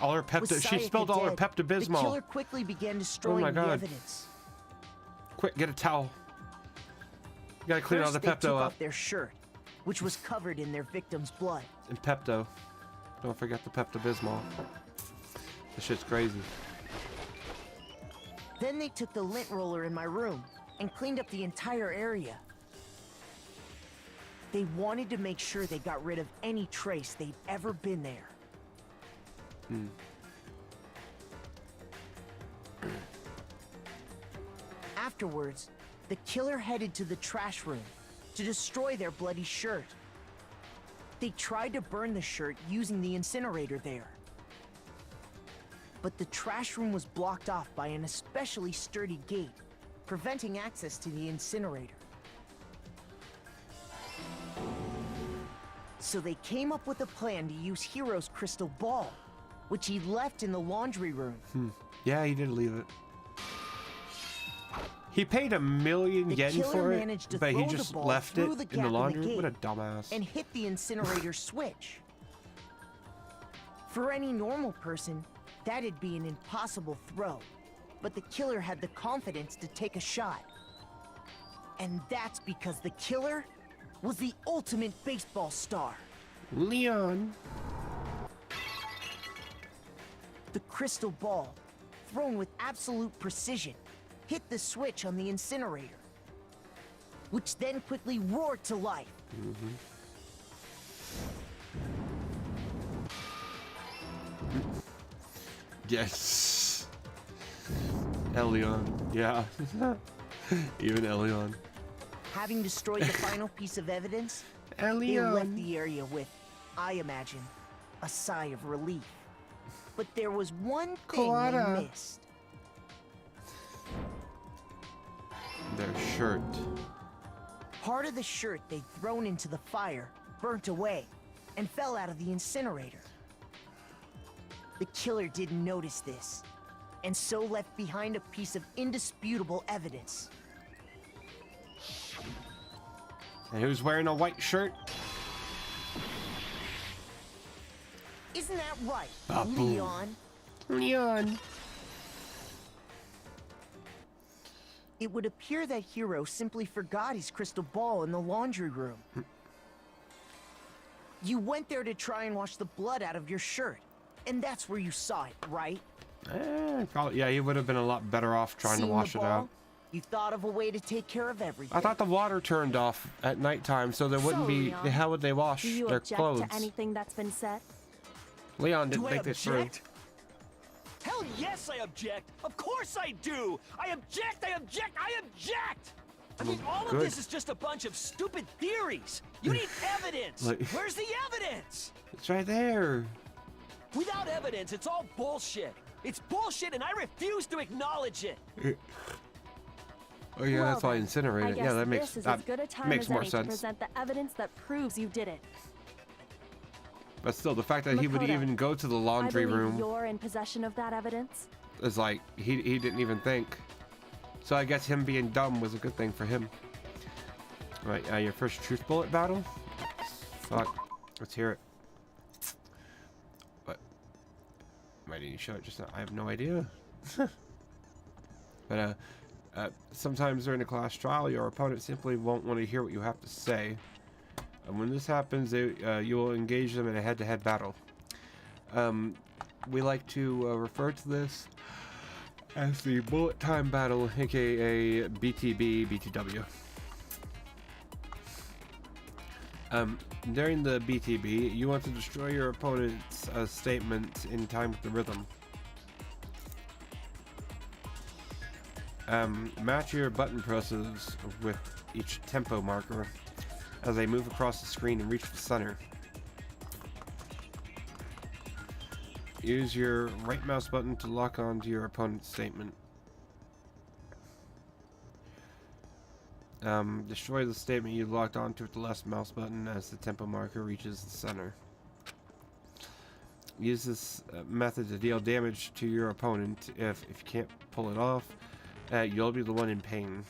All her she spilled all her Pepto-Bismol. The killer quickly began destroying the evidence. Quick, get a towel. You gotta clean all the First, Pepto they took up. off their shirt, which was covered in their victim's blood. And Pepto. Don't forget the Pepto-Bismol. This shit's crazy. Then they took the lint roller in my room and cleaned up the entire area. They wanted to make sure they got rid of any trace they'd ever been there. Afterwards, the killer headed to the trash room to destroy their bloody shirt. They tried to burn the shirt using the incinerator there. But the trash room was blocked off by an especially sturdy gate, preventing access to the incinerator. So they came up with a plan to use Hiro's crystal ball, which he left in the laundry room. Yeah, he did leave it. He paid $1 million yen for it, but he just left it in the laundry room. What a dumbass. And hit the incinerator switch. For any normal person, that'd be an impossible throw. But the killer had the confidence to take a shot. And that's because the killer was the ultimate baseball star. Leon. The crystal ball, thrown with absolute precision, hit the switch on the incinerator, which then quickly roared to life. Yes. Elion. Yeah. Even Elion. Having destroyed the final piece of evidence, they Elion. left the area with, I imagine, a sigh of relief. But there was one thing they missed. Their shirt. Part of the shirt they'd thrown into the fire burnt away and fell out of the incinerator. The killer didn't notice this, and so left behind a piece of indisputable evidence. And who's wearing a white shirt? Isn't that right, Ba-boom. Leon? Leon. It would appear that Hiro simply forgot his crystal ball in the laundry room. You went there to try and wash the blood out of your shirt, and that's where you saw it, right? Probably, yeah, he would have been a lot better off trying Seeing to wash the it ball, out. You thought of a way to take care of everything. I thought the water turned off at nighttime, so there wouldn't be. Leon, How would they wash do you their object clothes? to anything that's been said? Leon didn't Do I think this through. object? Hell yes, I object. Of course I do. I object. I object. I object. I mean, all of this is just a bunch of stupid theories. You need evidence. Where's the evidence? It's right there. Without evidence, it's all bullshit. It's bullshit, and I refuse to acknowledge it. Oh yeah, Well that's why I then, incinerated. I Yeah, guess that makes this is as good a time makes as more any sense. to present the evidence that proves you did it. But still, the fact that he would Makoto, even go to the laundry I believe room you're in possession of that evidence. is like he didn't even think. So I guess him being dumb was a good thing for him. All right, your first truth bullet battle. Fuck, let's hear it. What? Why didn't you show it just now? I have no idea. But sometimes during a class trial, your opponent simply won't want to hear what you have to say. And when this happens, you will engage them in a head-to-head battle. We like to refer to this as the bullet time battle, aka BTB, BTW. During the BTB, you want to destroy your opponent's statement in time with the rhythm. Match your button presses with each tempo marker as they move across the screen and reach the center. Use your right mouse button to lock onto your opponent's statement. Destroy the statement you locked onto with the left mouse button as the tempo marker reaches the center. Use this method to deal damage to your opponent. If you can't pull it off, you'll be the one in pain.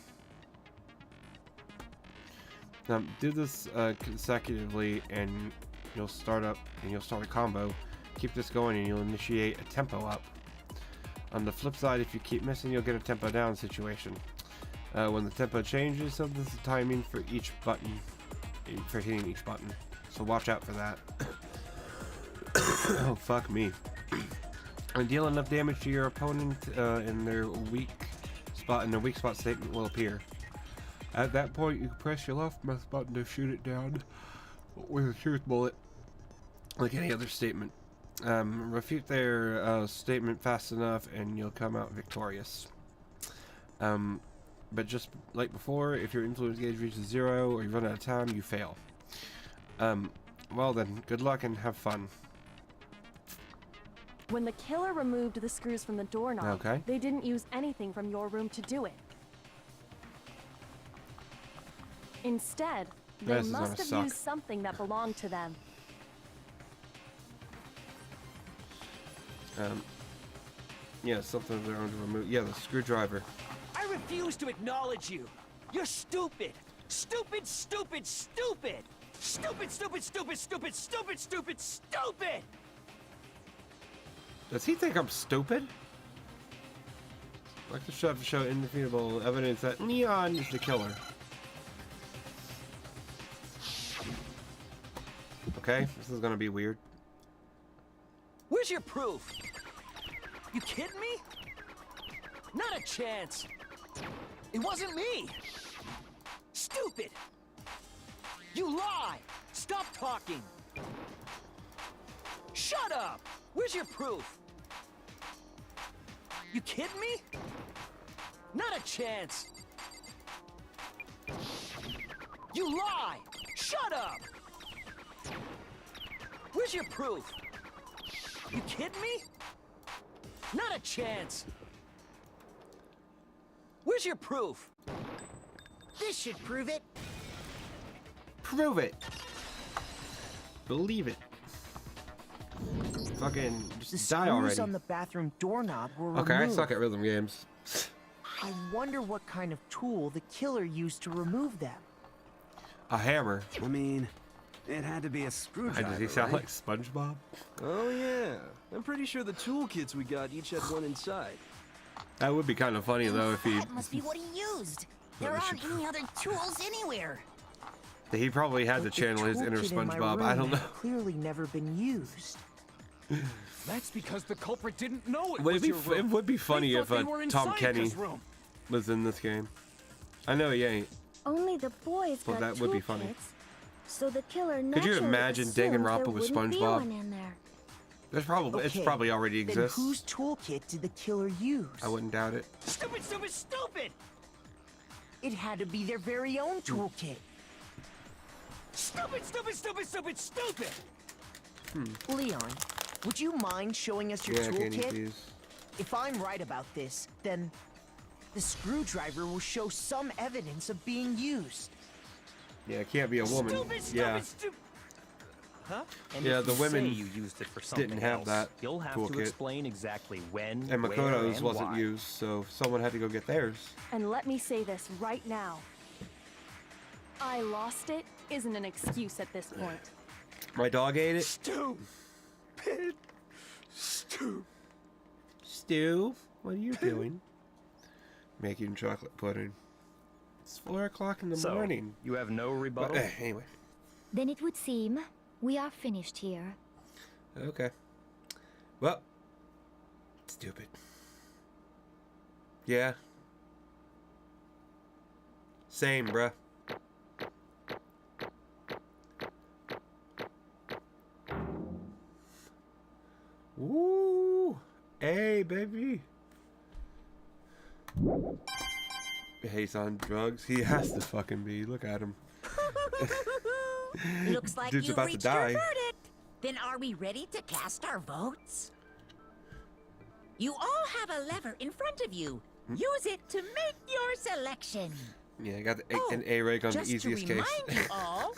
Do this consecutively, and you'll start a combo. Keep this going, and you'll initiate a tempo up. On the flip side, if you keep missing, you'll get a tempo down situation. When the tempo changes, so this is the timing for each button, for hitting each button. So watch out for that. Oh fuck me. And deal enough damage to your opponent in their weak spot, and their weak spot statement will appear. At that point, you can press your left mouse button to shoot it down with a truth bullet, like any other statement. Refute their statement fast enough and you'll come out victorious. But just like before, if your influence gauge reaches 0 or you run out of time, you fail. Well then, good luck and have fun. When the killer removed the screws from the doorknob, they didn't use anything from your room to do it. Instead, they must have used something that belonged to them. Yeah, something of their own to remove. Yeah, the screwdriver. I refuse to acknowledge you. You're stupid. Stupid, stupid, stupid. Stupid, stupid, stupid, stupid, stupid, stupid, stupid. Does he think I'm stupid? Like the chef show indefeatable evidence that Leon is the killer. Okay, this is gonna be weird. Where's your proof? You kidding me? Not a chance. It wasn't me. Stupid. You lie. Stop talking. Shut up. Where's your proof? You kidding me? Not a chance. You lie. Shut up. Where's your proof? You kidding me? Not a chance. Where's your proof? This should prove it. Prove it. Believe it. Fucking just die already. The screws on the bathroom doorknob were removed. Okay, I suck at rhythm games. I wonder what kind of tool the killer used to remove them. A hammer. I mean, it had to be a screwdriver. Does he sound right? like SpongeBob? Oh yeah, I'm pretty sure the toolkits we got each had one inside. That would be kind of funny though if he. That must be what he used. There aren't any other tools anywhere. He probably had to The channel his inner toolkit in my SpongeBob. room I don't know. had clearly never been used. That's because the culprit didn't know it Would was it, your room. it would be funny They if thought they were in Tom Kenny Sayaka's room. was in this game. I know he ain't. Only the boys Well, got that would be funny. toolkits, so the killer Could you naturally imagine assumed Danganronpa there with wouldn't be SpongeBob? one in there. There's probably it's probably already Then exists. whose toolkit did the killer use? I wouldn't doubt it. Stupid, stupid, stupid. It had to be their very own toolkit. Stupid, stupid, stupid, stupid, stupid. Leon, would you mind showing us your Yeah, can you toolkit? please? If I'm right about this, then the screwdriver will show some evidence of being used. Yeah, it can't be a woman. Stupid, Yeah. stupid, stupid. Huh? And Yeah, if the you women say you used it for something didn't have else, that you'll have to toolkit. explain exactly when, And where, Makoto's and wasn't why. used, so someone had to go get theirs. And let me say this right now. I lost it isn't an excuse at this point. My dog ate it. Stupid. Stupid. Stu, what are you doing? Making chocolate pudding. It's 4 o'clock in the So, morning. you have no rebuttal? But, anyway. Then it would seem we are finished here. Okay. Well. Stupid. Yeah. Same, bruh. Woo! Hey, baby. He's on drugs. He has to fucking be. Look at him. Looks like Dude's you about to reached your die. verdict. Then are we ready to cast our votes? You all have a lever in front of you. Use it to make your selection. Yeah, I got an A rank on the Just easiest to case. remind you all,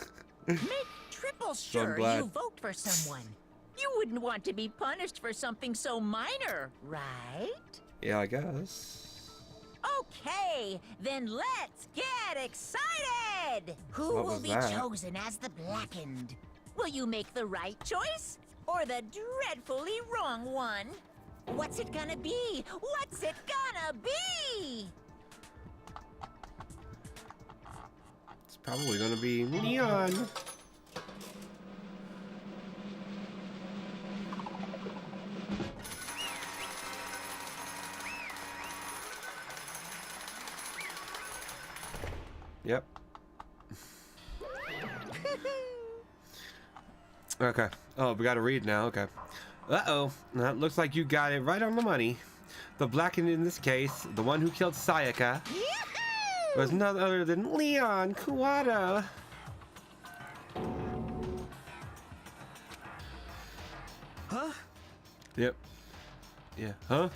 make triple So I'm sure glad. you vote for someone. You wouldn't want to be punished for something so minor, right? Yeah, I guess. Okay, then let's get excited! Who What will was be that? chosen as the Blackened? Will you make the right choice? Or the dreadfully wrong one? What's it gonna be? What's it gonna be? It's probably gonna be Neon. Yep. Okay. Oh, we gotta read now. Okay. Uh-oh. That looks like you got it right on the money. The blackened in this case, the one who killed Sayaka, was none other than Leon Kuwata. Huh? Yep. Yeah. Huh?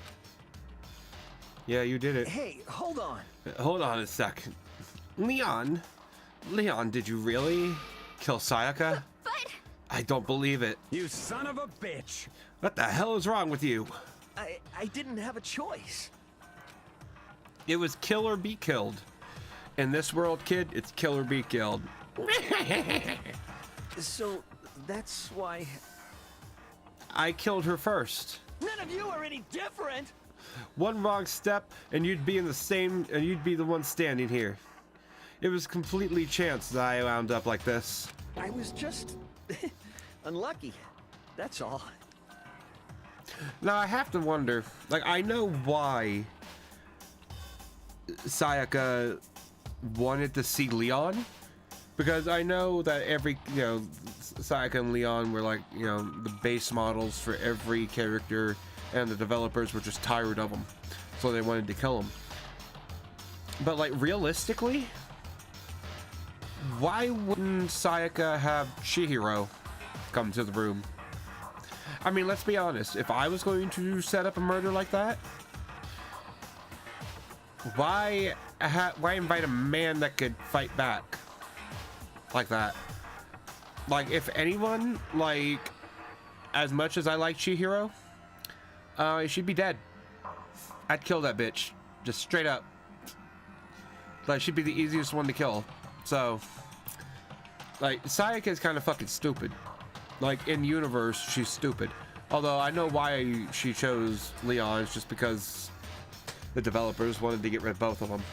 Yeah, you did it. Hey, hold on. Hold on a second. Leon, did you really kill Sayaka? But I don't believe it. You son of a bitch! What the hell is wrong with you? I didn't have a choice. It was kill or be killed. In this world, kid, it's kill or be killed. So, that's why... I killed her first. None of you are any different! One wrong step, and you'd be the one standing here. It was completely chance that I wound up like this. I was just... unlucky. That's all. Now, I have to wonder, like, I know why Sayaka wanted to see Leon, because I know that Sayaka and Leon were like, the base models for every character, and the developers were just tired of them, so they wanted to kill him. But, like, realistically, why wouldn't Sayaka have Chihiro come to the room? I mean, let's be honest. If I was going to set up a murder like that, why invite a man that could fight back like that? Like, if anyone, like, as much as I like Chihiro, she'd be dead. I'd kill that bitch, just straight up. Like, she'd be the easiest one to kill. So, like, Sayaka is kind of fucking stupid. Like, in universe, she's stupid. Although I know why she chose Leon. It's just because the developers wanted to get rid of both of them.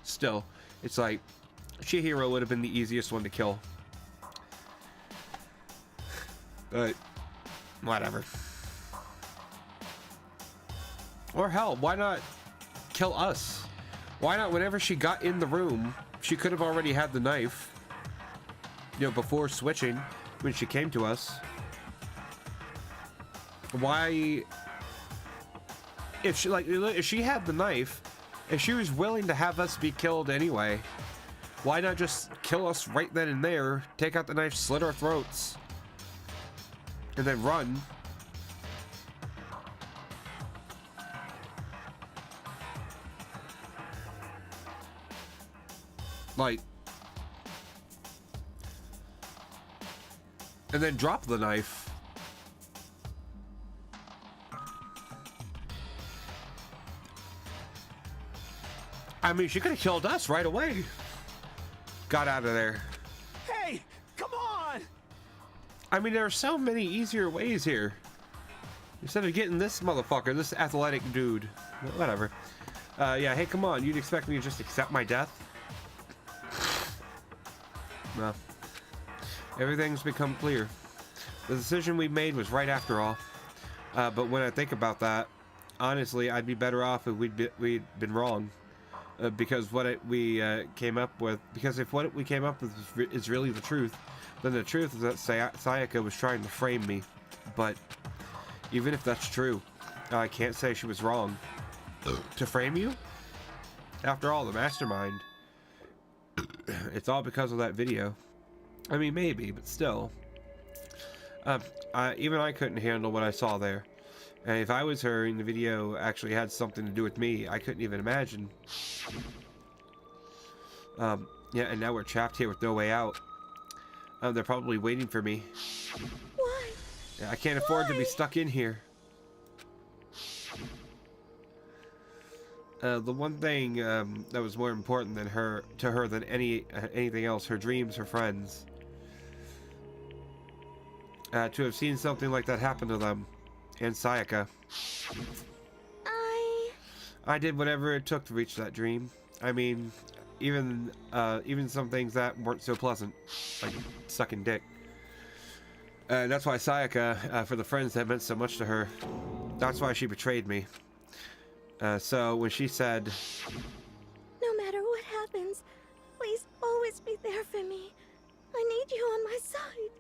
Still, it's like Chihiro would have been the easiest one to kill. But whatever. Or hell, why not kill us? Why not, whenever she got in the room, she could have already had the knife, before switching when she came to us. Why, if she had the knife, if she was willing to have us be killed anyway, why not just kill us right then and there, take out the knife, slit our throats, and then run? Like, and then drop the knife. I mean, she could have killed us right away. Got out of there. Hey, come on! I mean, there are so many easier ways here. Instead of getting this motherfucker, this athletic dude. Whatever. Yeah, hey, come on. You'd expect me to just accept my death? No. Everything's become clear. The decision we made was right after all. But when I think about that, honestly, I'd be better off if we'd been wrong. Because if what we came up with is really the truth, then the truth is that Sayaka was trying to frame me. But even if that's true, I can't say she was wrong. To frame you? After all, the mastermind. It's all because of that video. I mean, maybe, but still. Even I couldn't handle what I saw there. And if I was her and the video actually had something to do with me, I couldn't even imagine. Yeah, and now we're trapped here with no way out. They're probably waiting for me. Why? I can't afford to be stuck in here. The one thing that was more important than to her than anything else, her dreams, her friends. To have seen something like that happen to them, and Sayaka. I did whatever it took to reach that dream. I mean, even some things that weren't so pleasant, like sucking dick. That's why Sayaka, for the friends that meant so much to her, that's why she betrayed me. So when she said, no matter what happens, always be there for me. I need you on my side.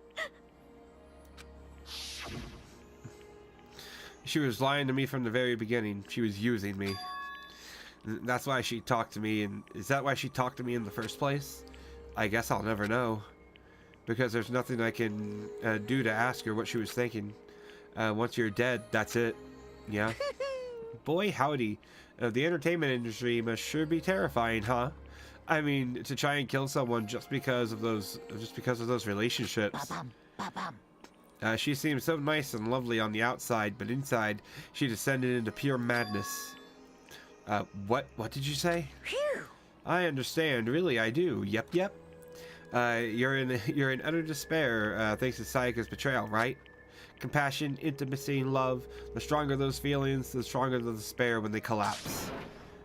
She was lying to me from the very beginning. She was using me. That's why she talked to me, and is that why she talked to me in the first place? I guess I'll never know. Because there's nothing I can do to ask her what she was thinking. Once you're dead, that's it. Yeah. Boy, howdy. The entertainment industry must sure be terrifying, huh? I mean, to try and kill someone just because of those relationships. She seemed so nice and lovely on the outside, but inside, she descended into pure madness. What did you say? Phew. I understand, really, I do. Yep. You're in utter despair, thanks to Sayaka's betrayal, right? Compassion, intimacy, love. The stronger those feelings, the stronger the despair when they collapse.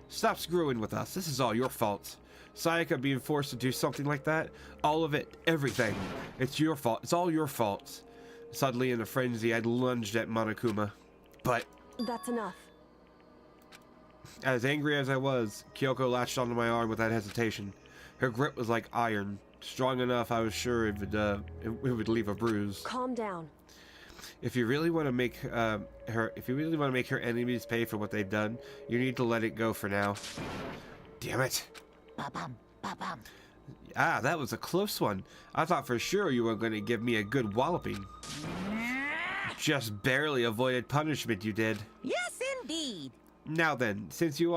Stop screwing with us. This is all your fault. Sayaka being forced to do something like that, all of it, everything. It's your fault. It's all your fault. Suddenly, in a frenzy, I lunged at Monokuma. But That's enough. as angry as I was, Kyoko latched onto my arm without hesitation. Her grip was like iron, strong enough I was sure it would leave a bruise. Calm down. If you really want to make her enemies pay for what they've done, you need to let it go for now. Damn it. Ah, that was a close one. I thought for sure you were going to give me a good walloping. Just barely avoided punishment, you did. Yes, indeed. Now then, since you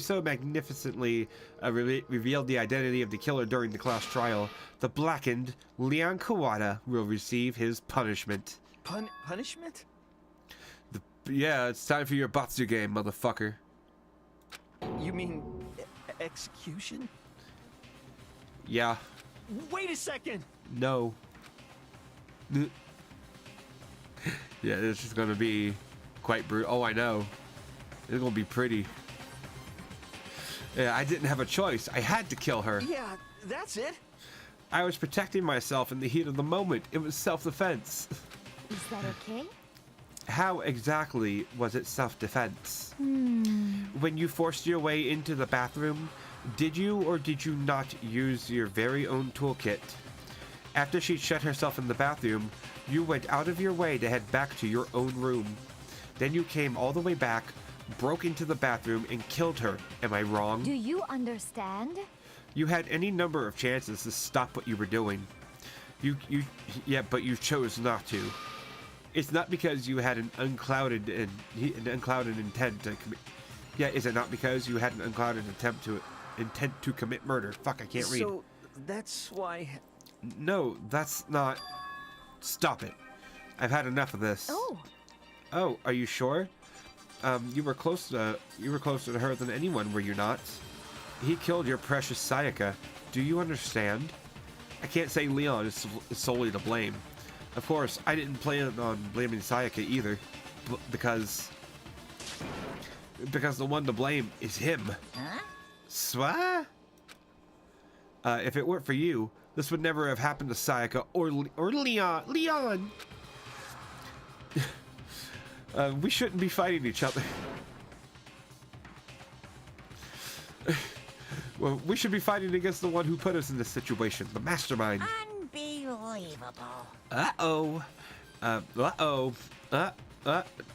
so magnificently revealed the identity of the killer during the class trial, the blackened Leon Kawada will receive his punishment. Punishment? Yeah, it's time for your Batsu game, motherfucker. You mean execution? Yeah. Wait a second! No. Yeah, this is gonna be quite brutal. Oh, I know. It's gonna be pretty. Yeah, I didn't have a choice. I had to kill her. Yeah, that's it. I was protecting myself in the heat of the moment. It was self-defense. Is that okay? How exactly was it self-defense? When you forced your way into the bathroom, did you or did you not use your very own toolkit? After she shut herself in the bathroom, you went out of your way to head back to your own room. Then you came all the way back, broke into the bathroom, and killed her. Am I wrong? Do you understand? You had any number of chances to stop what you were doing. But you chose not to. It's not because you had an unclouded intent to commit. Yeah, is it not because you had an unclouded intent to commit murder? Fuck, I can't read. So that's why. No, that's not. Stop it. I've had enough of this. Oh, are you sure? You were closer to her than anyone, were you not? He killed your precious Sayaka. Do you understand? I can't say Leon is solely to blame. Of course, I didn't plan on blaming Sayaka either, because the one to blame is him. Huh? Swa? If it weren't for you, this would never have happened to Sayaka or Leon. Leon! We shouldn't be fighting each other. Well, we should be fighting against the one who put us in this situation, the mastermind. Unbelievable. Uh-oh.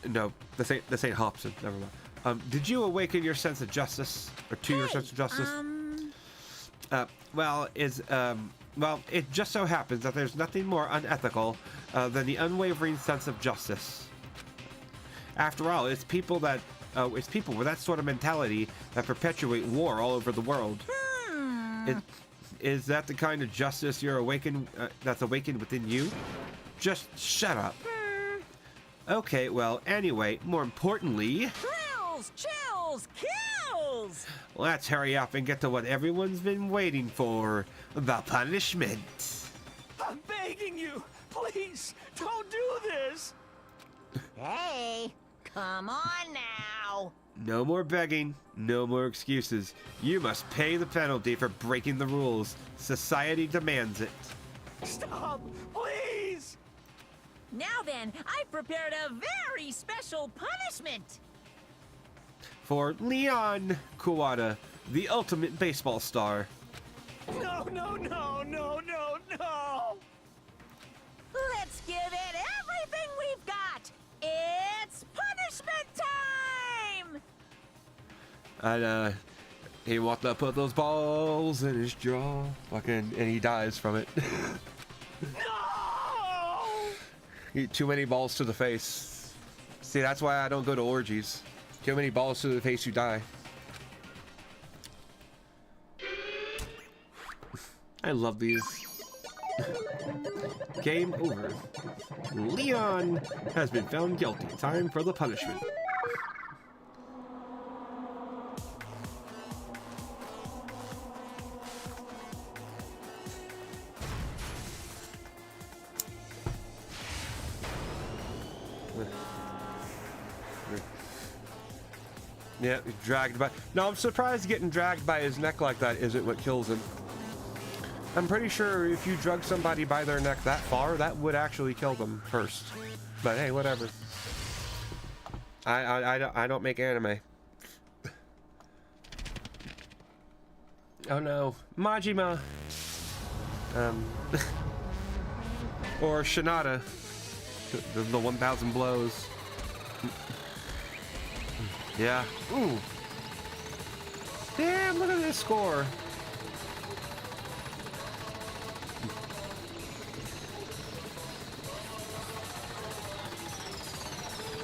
No, this ain't Hobson. Never mind. Did you awaken your sense of justice? Or to your sense of justice? Well, it just so happens that there's nothing more unethical than the unwavering sense of justice. After all, it's people with that sort of mentality that perpetuate war all over the world. Is that the kind of justice that's awakened within you? Just shut up. Okay, well, anyway, more importantly... Thrills, chills, kills! Let's hurry up and get to what everyone's been waiting for. The punishment. I'm begging you! Please, don't do this! Hey, come on now! No more begging, no more excuses. You must pay the penalty for breaking the rules. Society demands it. Stop, please! Now then, I've prepared a very special punishment! For Leon Kawada, the ultimate baseball star. No, no, no, no, no, no! Let's give it everything we've got! It's punishment time! And he walked up, put those balls in his jaw, fucking, and he dies from it. No! Eat too many balls to the face. See, that's why I don't go to orgies. Too many balls to the face, you die. I love these. Game over. Leon has been found guilty. Time for the punishment. Yeah, dragged by. No, I'm surprised getting dragged by his neck like that isn't what kills him. I'm pretty sure if you drug somebody by their neck that far, that would actually kill them first. But hey, whatever. I don't make anime. Oh no, Majima. Or Shinada. The 1,000 blows. Yeah. Ooh. Damn, look at this score.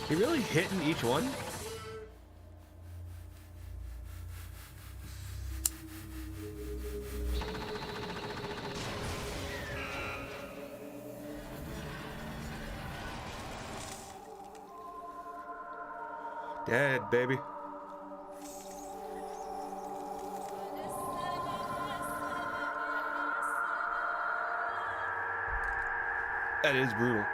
He really hitting each one? Dead, baby. That is brutal.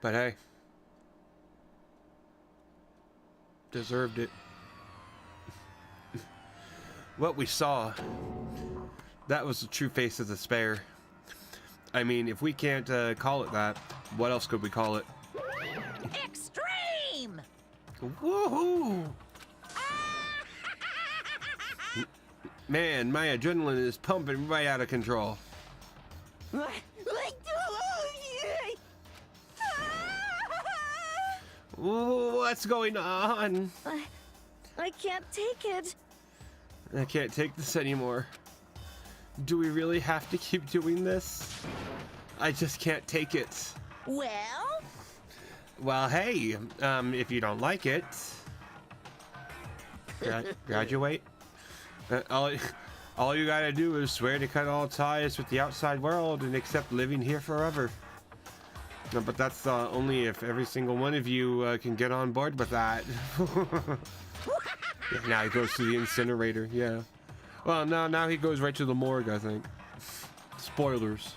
But hey, deserved it. What we saw, that was the true face of despair. I mean, if we can't call it that, what else could we call it? Extreme! Woohoo! Man, my adrenaline is pumping right out of control. What's going on? I can't take it. I can't take this anymore. Do we really have to keep doing this? I just can't take it. Well, hey, if you don't like it, graduate. All you gotta do is swear to cut all ties with the outside world and accept living here forever. No, but that's only if every single one of you can get on board with that. Yeah, now he goes to the incinerator, yeah. Well, no, now he goes right to the morgue, I think. Spoilers.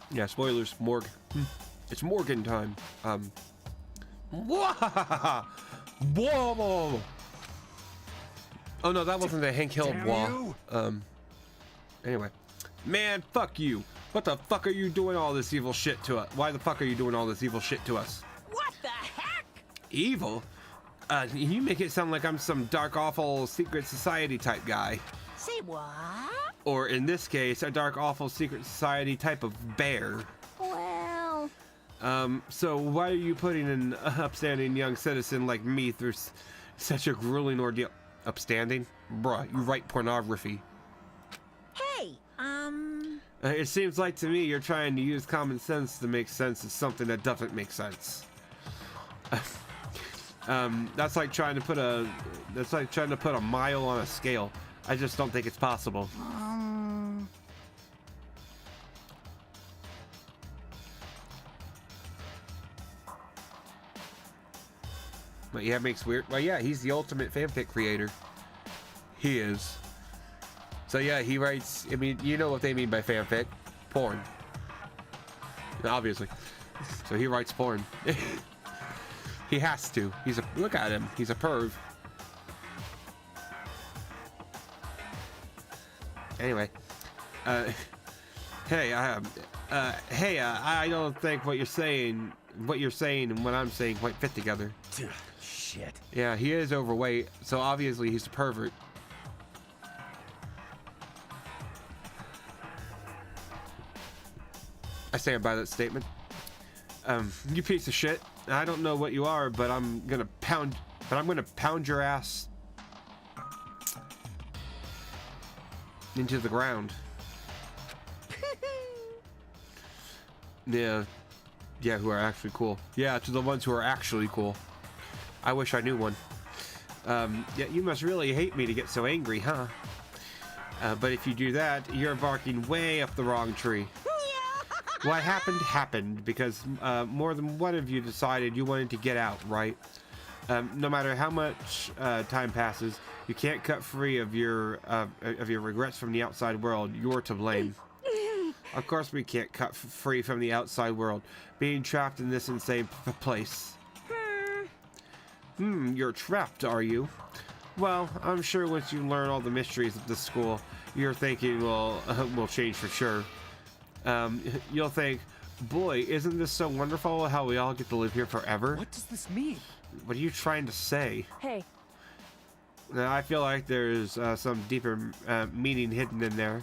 Yeah, spoilers. Morgue. It's Morgan time. Whoa! Oh no, that wasn't the Hank Hill wall. Anyway, man, fuck you. What the fuck are you doing all this evil shit to us? Why the fuck are you doing all this evil shit to us? What the heck? Evil? You make it sound like I'm some dark, awful secret society type guy. Say what? Or in this case, a dark, awful secret society type of bear. Well... So why are you putting an upstanding young citizen like me through such a grueling ordeal? Upstanding? Bruh, you write pornography. Hey, It seems like to me you're trying to use common sense to make sense of something that doesn't make sense. That's like trying to put a mile on a scale. I just don't think it's possible. But yeah, it makes weird. Well, yeah, he's the ultimate fanfic creator. He is. So yeah, he writes. I mean, you know what they mean by fanfic? Porn. Obviously. So he writes porn. He has to. Look at him. He's a perv. Anyway, hey, I don't think what you're saying what you're saying and what I'm saying quite fit together. Shit. Yeah, he is overweight, so obviously he's a pervert. I stand by that statement. You piece of shit. I don't know what you are, but I'm gonna pound your ass into the ground. Yeah, who are actually cool. Yeah, to the ones who are actually cool. I wish I knew one. Yeah, you must really hate me to get so angry, huh? But if you do that, you're barking way up the wrong tree. What happened because more than one of you decided you wanted to get out, right? No matter how much time passes, you can't cut free of your regrets from the outside world. You're to blame. Of course we can't cut free from the outside world, being trapped in this insane place. You're trapped, are you? Well, I'm sure once you learn all the mysteries of this school, your thinking will change for sure. You'll think, boy, isn't this so wonderful how we all get to live here forever? What does this mean? What are you trying to say? Hey. Now, I feel like there's some deeper meaning hidden in there,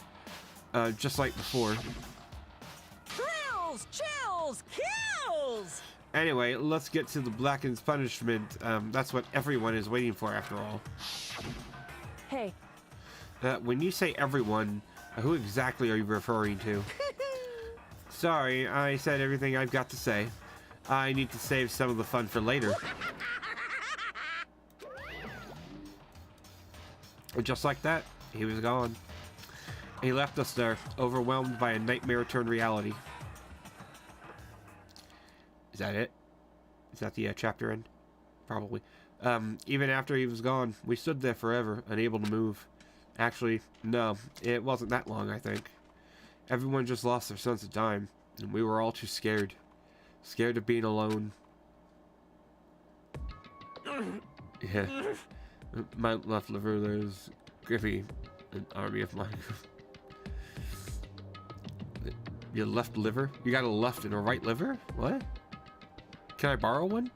just like before. Thrills, chills, kills! Anyway, let's get to the Blackened's punishment. That's what everyone is waiting for, after all. Hey. When you say everyone, who exactly are you referring to? Sorry, I said everything I've got to say. I need to save some of the fun for later. Just like that, he was gone. He left us there, overwhelmed by a nightmare turned reality. Is that it? Is that the chapter end? Probably. Even after he was gone, we stood there forever, unable to move. Actually, no, it wasn't that long, I think. Everyone just lost their sense of time, and we were all too scared. Scared of being alone. Yeah. My left liver, there's Griffey, an army of mine. Your left liver? You got a left and a right liver? What? Can I borrow one?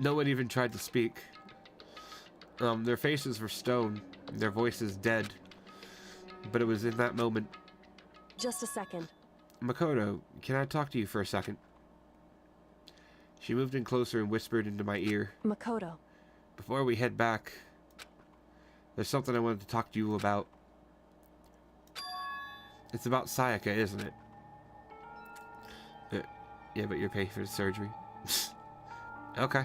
No one even tried to speak. Their faces were stone, their voices dead. But it was in that moment. Just a second. Makoto, can I talk to you for a second? She moved in closer and whispered into my ear. Makoto. Before we head back, there's something I wanted to talk to you about. It's about Sayaka, isn't it? Yeah, but you're paying for the surgery. Okay.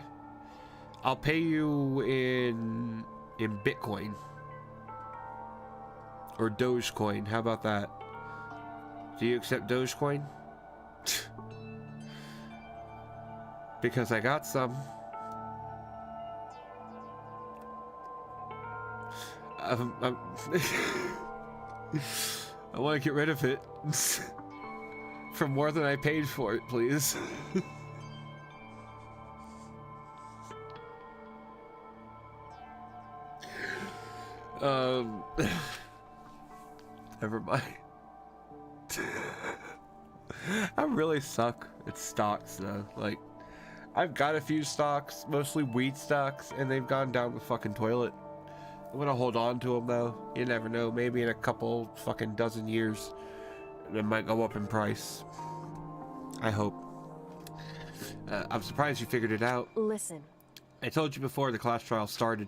I'll pay you in Bitcoin. Or Dogecoin. How about that? Do you accept Dogecoin? Because I got some. I want to get rid of it. For more than I paid for it, please. Never mind. I really suck at stocks though. Like, I've got a few stocks, mostly weed stocks, and they've gone down the fucking toilet. I'm gonna hold on to them though. You never know, maybe in a couple fucking dozen years they might go up in price. I hope. I'm surprised you figured it out. Listen. I told you before the class trial started.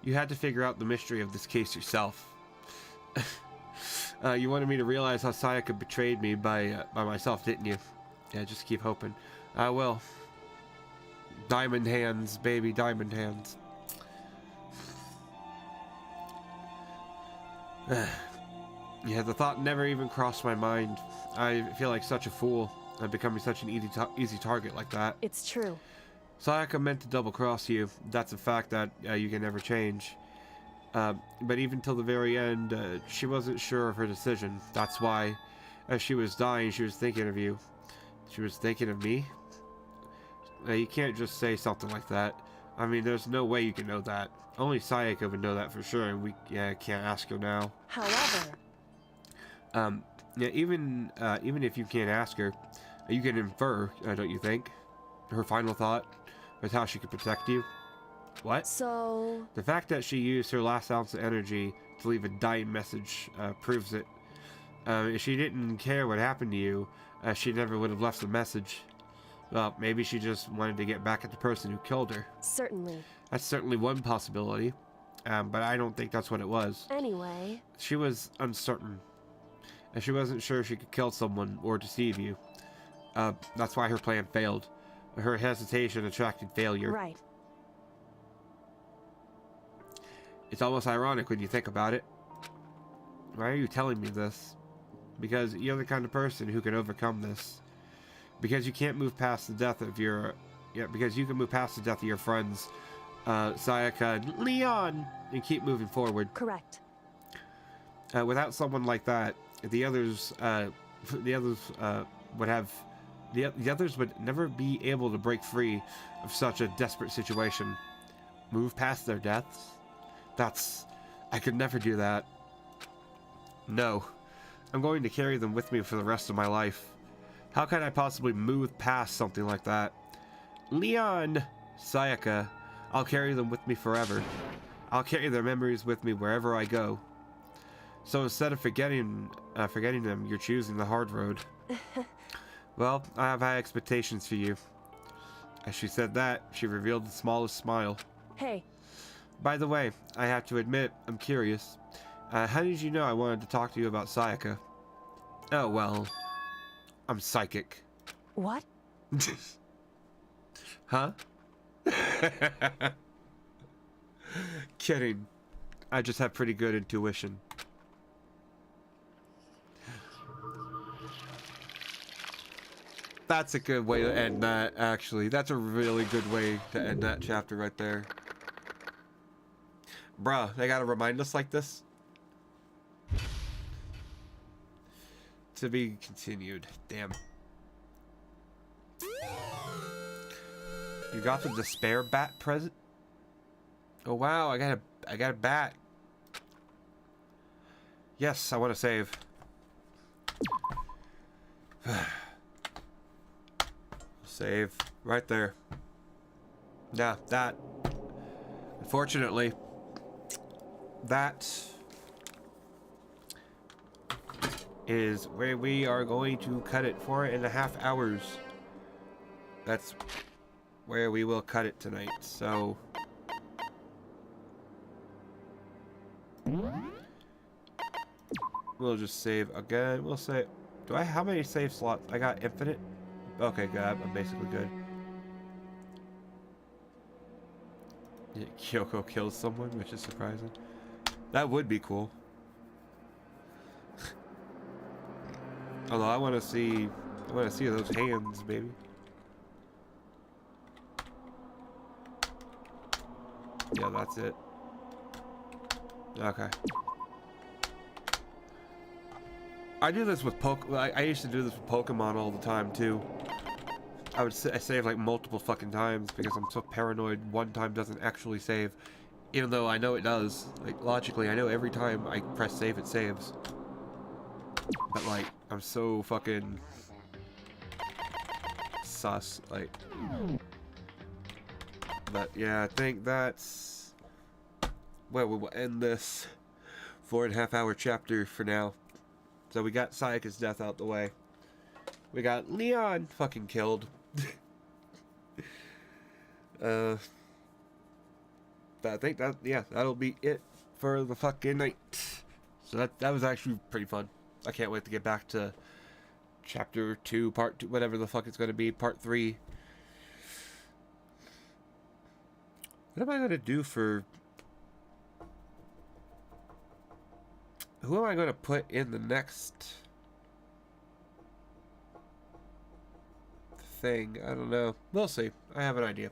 You had to figure out the mystery of this case yourself. You wanted me to realize how Sayaka betrayed me by myself, didn't you? Yeah, just keep hoping. I will. Diamond hands, baby, diamond hands. Yeah, the thought never even crossed my mind. I feel like such a fool. I'm becoming such an easy target like that. It's true. Sayaka meant to double-cross you. That's a fact that you can never change. But even till the very end, she wasn't sure of her decision. That's why, as she was dying, she was thinking of you. She was thinking of me? You can't just say something like that. I mean, there's no way you can know that. Only Sayaka would know that for sure, and we can't ask her now. However... Yeah, even if you can't ask her, you can infer, don't you think? Her final thought was how she could protect you. What? So... The fact that she used her last ounce of energy to leave a dying message proves it. If she didn't care what happened to you, she never would have left the message. Well, maybe she just wanted to get back at the person who killed her. Certainly. That's certainly one possibility, but I don't think that's what it was. Anyway... She was uncertain. And she wasn't sure she could kill someone or deceive you. That's why her plan failed. Her hesitation attracted failure. Right. It's almost ironic when you think about it. Why are you telling me this? Because you're the kind of person who can overcome this. Because you can't move past the death of your... Yeah, because you can move past the death of your friends, Sayaka and Leon, and keep moving forward. Correct. Without someone like that, the others would never be able to break free of such a desperate situation. Move past their deaths? I could never do that. No. I'm going to carry them with me for the rest of my life. How can I possibly move past something like that? Leon! Sayaka, I'll carry them with me forever. I'll carry their memories with me wherever I go. So instead of forgetting them, you're choosing the hard road. Well, I have high expectations for you. As she said that, she revealed the smallest smile. Hey. By the way, I have to admit, I'm curious. How did you know I wanted to talk to you about Sayaka? Oh, well, I'm psychic. What? Huh? Kidding. I just have pretty good intuition. That's a good way to end that, actually. That's a really good way to end that chapter right there. Bruh, they gotta remind us like this? To be continued. Damn. You got the despair bat present? Oh wow, I got a bat. Yes, I want to save. Save right there. Yeah, that. Unfortunately, that is where we are going to cut it. 4.5 hours. That's where we will cut it tonight. So we'll just save again. We'll say, how many save slots? I got infinite. Okay, good. I'm basically good. Yeah, Kyoko kills someone, which is surprising. That would be cool. Although I want to see those hands, baby. Yeah, that's it. Okay. I do this with I used to do this with Pokemon all the time too. I save like multiple fucking times because I'm so paranoid one time doesn't actually save, even though I know it does. Like logically, I know every time I press save it saves. But like, I'm so fucking sus. Like, but yeah, I think that's where we will end this 4.5 hour chapter for now. So we got Sayaka's death out the way. We got Leon fucking killed. But I think that, yeah, that'll be it for the fucking night. So that was actually pretty fun. I can't wait to get back to chapter 2, part 2, whatever the fuck it's going to be, part 3. What am I going to do for... Who am I going to put in the next thing? I don't know. We'll see. I have an idea.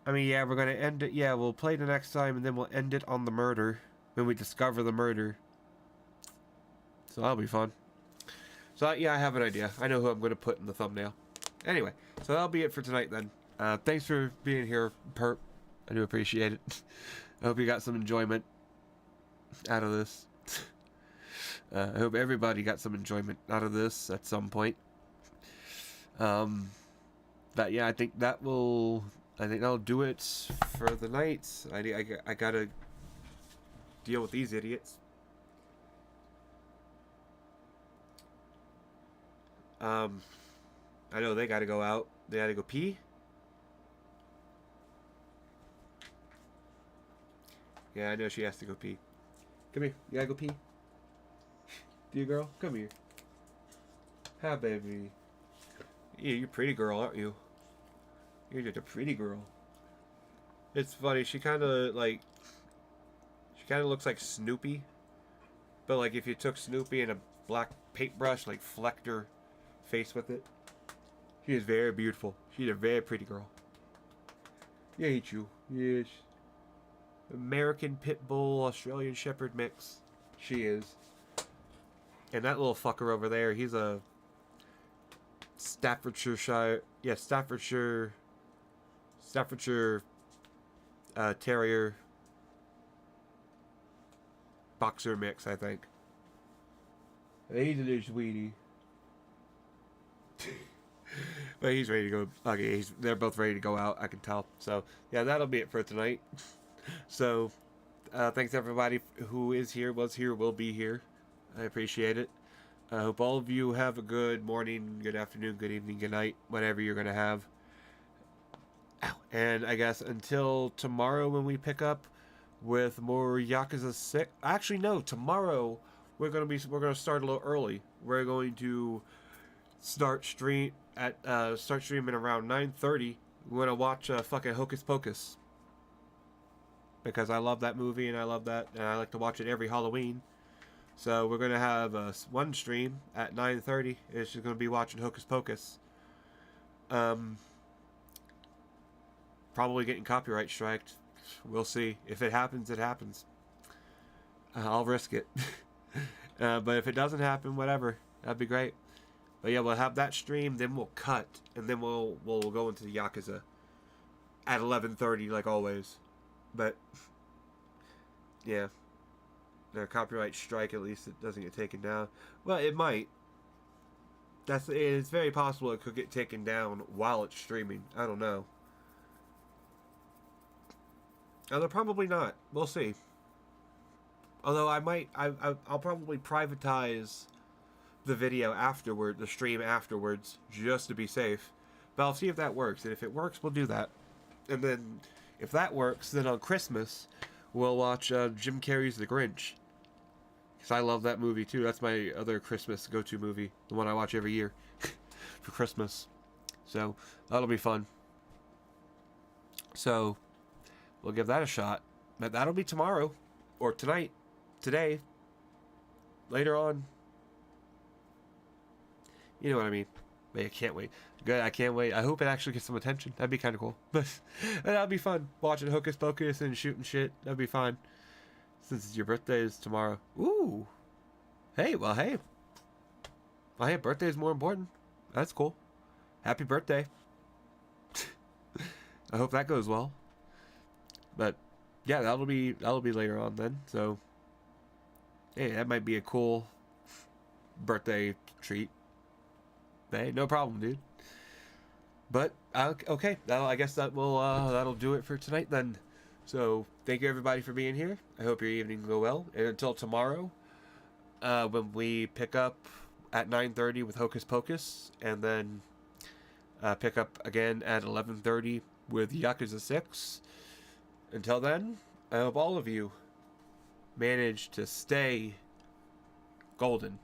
I mean, yeah, we're going to end it. Yeah, we'll play the next time, and then we'll end it on the murder. When we discover the murder. So that'll be fun. So, yeah, I have an idea. I know who I'm going to put in the thumbnail. Anyway, so that'll be it for tonight, then. Thanks for being here, Perp. I do appreciate it. I hope you got some enjoyment. out of this. I hope everybody got some enjoyment out of this at some point. But yeah, I think that'll do it for the night. I gotta deal with these idiots. I know they gotta go out. They gotta go pee. Yeah, I know she has to go pee. Come here. You gotta go pee. Do you, girl? Come here. Hi, baby. Yeah, you're a pretty girl, aren't you? You're just a pretty girl. It's funny. She kind of looks like Snoopy. But like if you took Snoopy and a black paintbrush, like flecked her face with it. She is very beautiful. She's a very pretty girl. Yeah, ain't you? Yes. American Pit Bull, Australian Shepherd mix. She is. And that little fucker over there, he's a Staffordshire Terrier boxer mix, I think. He's a little sweetie. But he's ready to go. Okay, they're both ready to go out, I can tell. So, yeah, that'll be it for tonight. So, thanks everybody who is here, was here, will be here. I appreciate it. I hope all of you have a good morning, good afternoon, good evening, good night, whatever you're going to have. And I guess until tomorrow when we pick up with more Yakuza 6. Actually, no, tomorrow we're going to start a little early. We're going to start streaming around 9:30. We're going to watch fucking Hocus Pocus. Because I love that movie and I love that, and I like to watch it every Halloween. So we're going to have one stream at 9:30. It's just going to be watching Hocus Pocus. Probably getting copyright striked. We'll see. If it happens, it happens. I'll risk it. But if it doesn't happen, whatever. That'd be great. But yeah, we'll have that stream, then we'll cut, and then we'll go into the Yakuza at 11:30 like always. But yeah. The copyright strike, at least it doesn't get taken down. Well, it might. It's very possible it could get taken down while it's streaming. I don't know. Although probably not. We'll see. Although I'll probably privatize the video afterward, the stream afterwards, just to be safe. But I'll see if that works. And if it works, we'll do that. And then, if that works, then on Christmas, we'll watch Jim Carrey's The Grinch. Because I love that movie too. That's my other Christmas go-to movie. The one I watch every year for Christmas. So, that'll be fun. So, we'll give that a shot. But that'll be tomorrow. Or tonight. Today. Later on. You know what I mean. But I can't wait. Good, I can't wait. I hope it actually gets some attention. That'd be kind of cool. But that'll be fun. Watching Hocus Pocus and shooting shit. That'd be fine. Since your birthday is tomorrow. Ooh. Hey, well, hey. Well, hey, birthday is more important. That's cool. Happy birthday. I hope that goes well. But yeah, that'll be later on then. So hey, that might be a cool birthday treat. Hey, no problem, dude. But okay, I guess that'll do it for tonight then. So thank you everybody for being here. I hope your evening go well. And until tomorrow, when we pick up at 9:30 with Hocus Pocus, and then pick up again at 11:30 with Yakuza 6. Until then, I hope all of you manage to stay golden.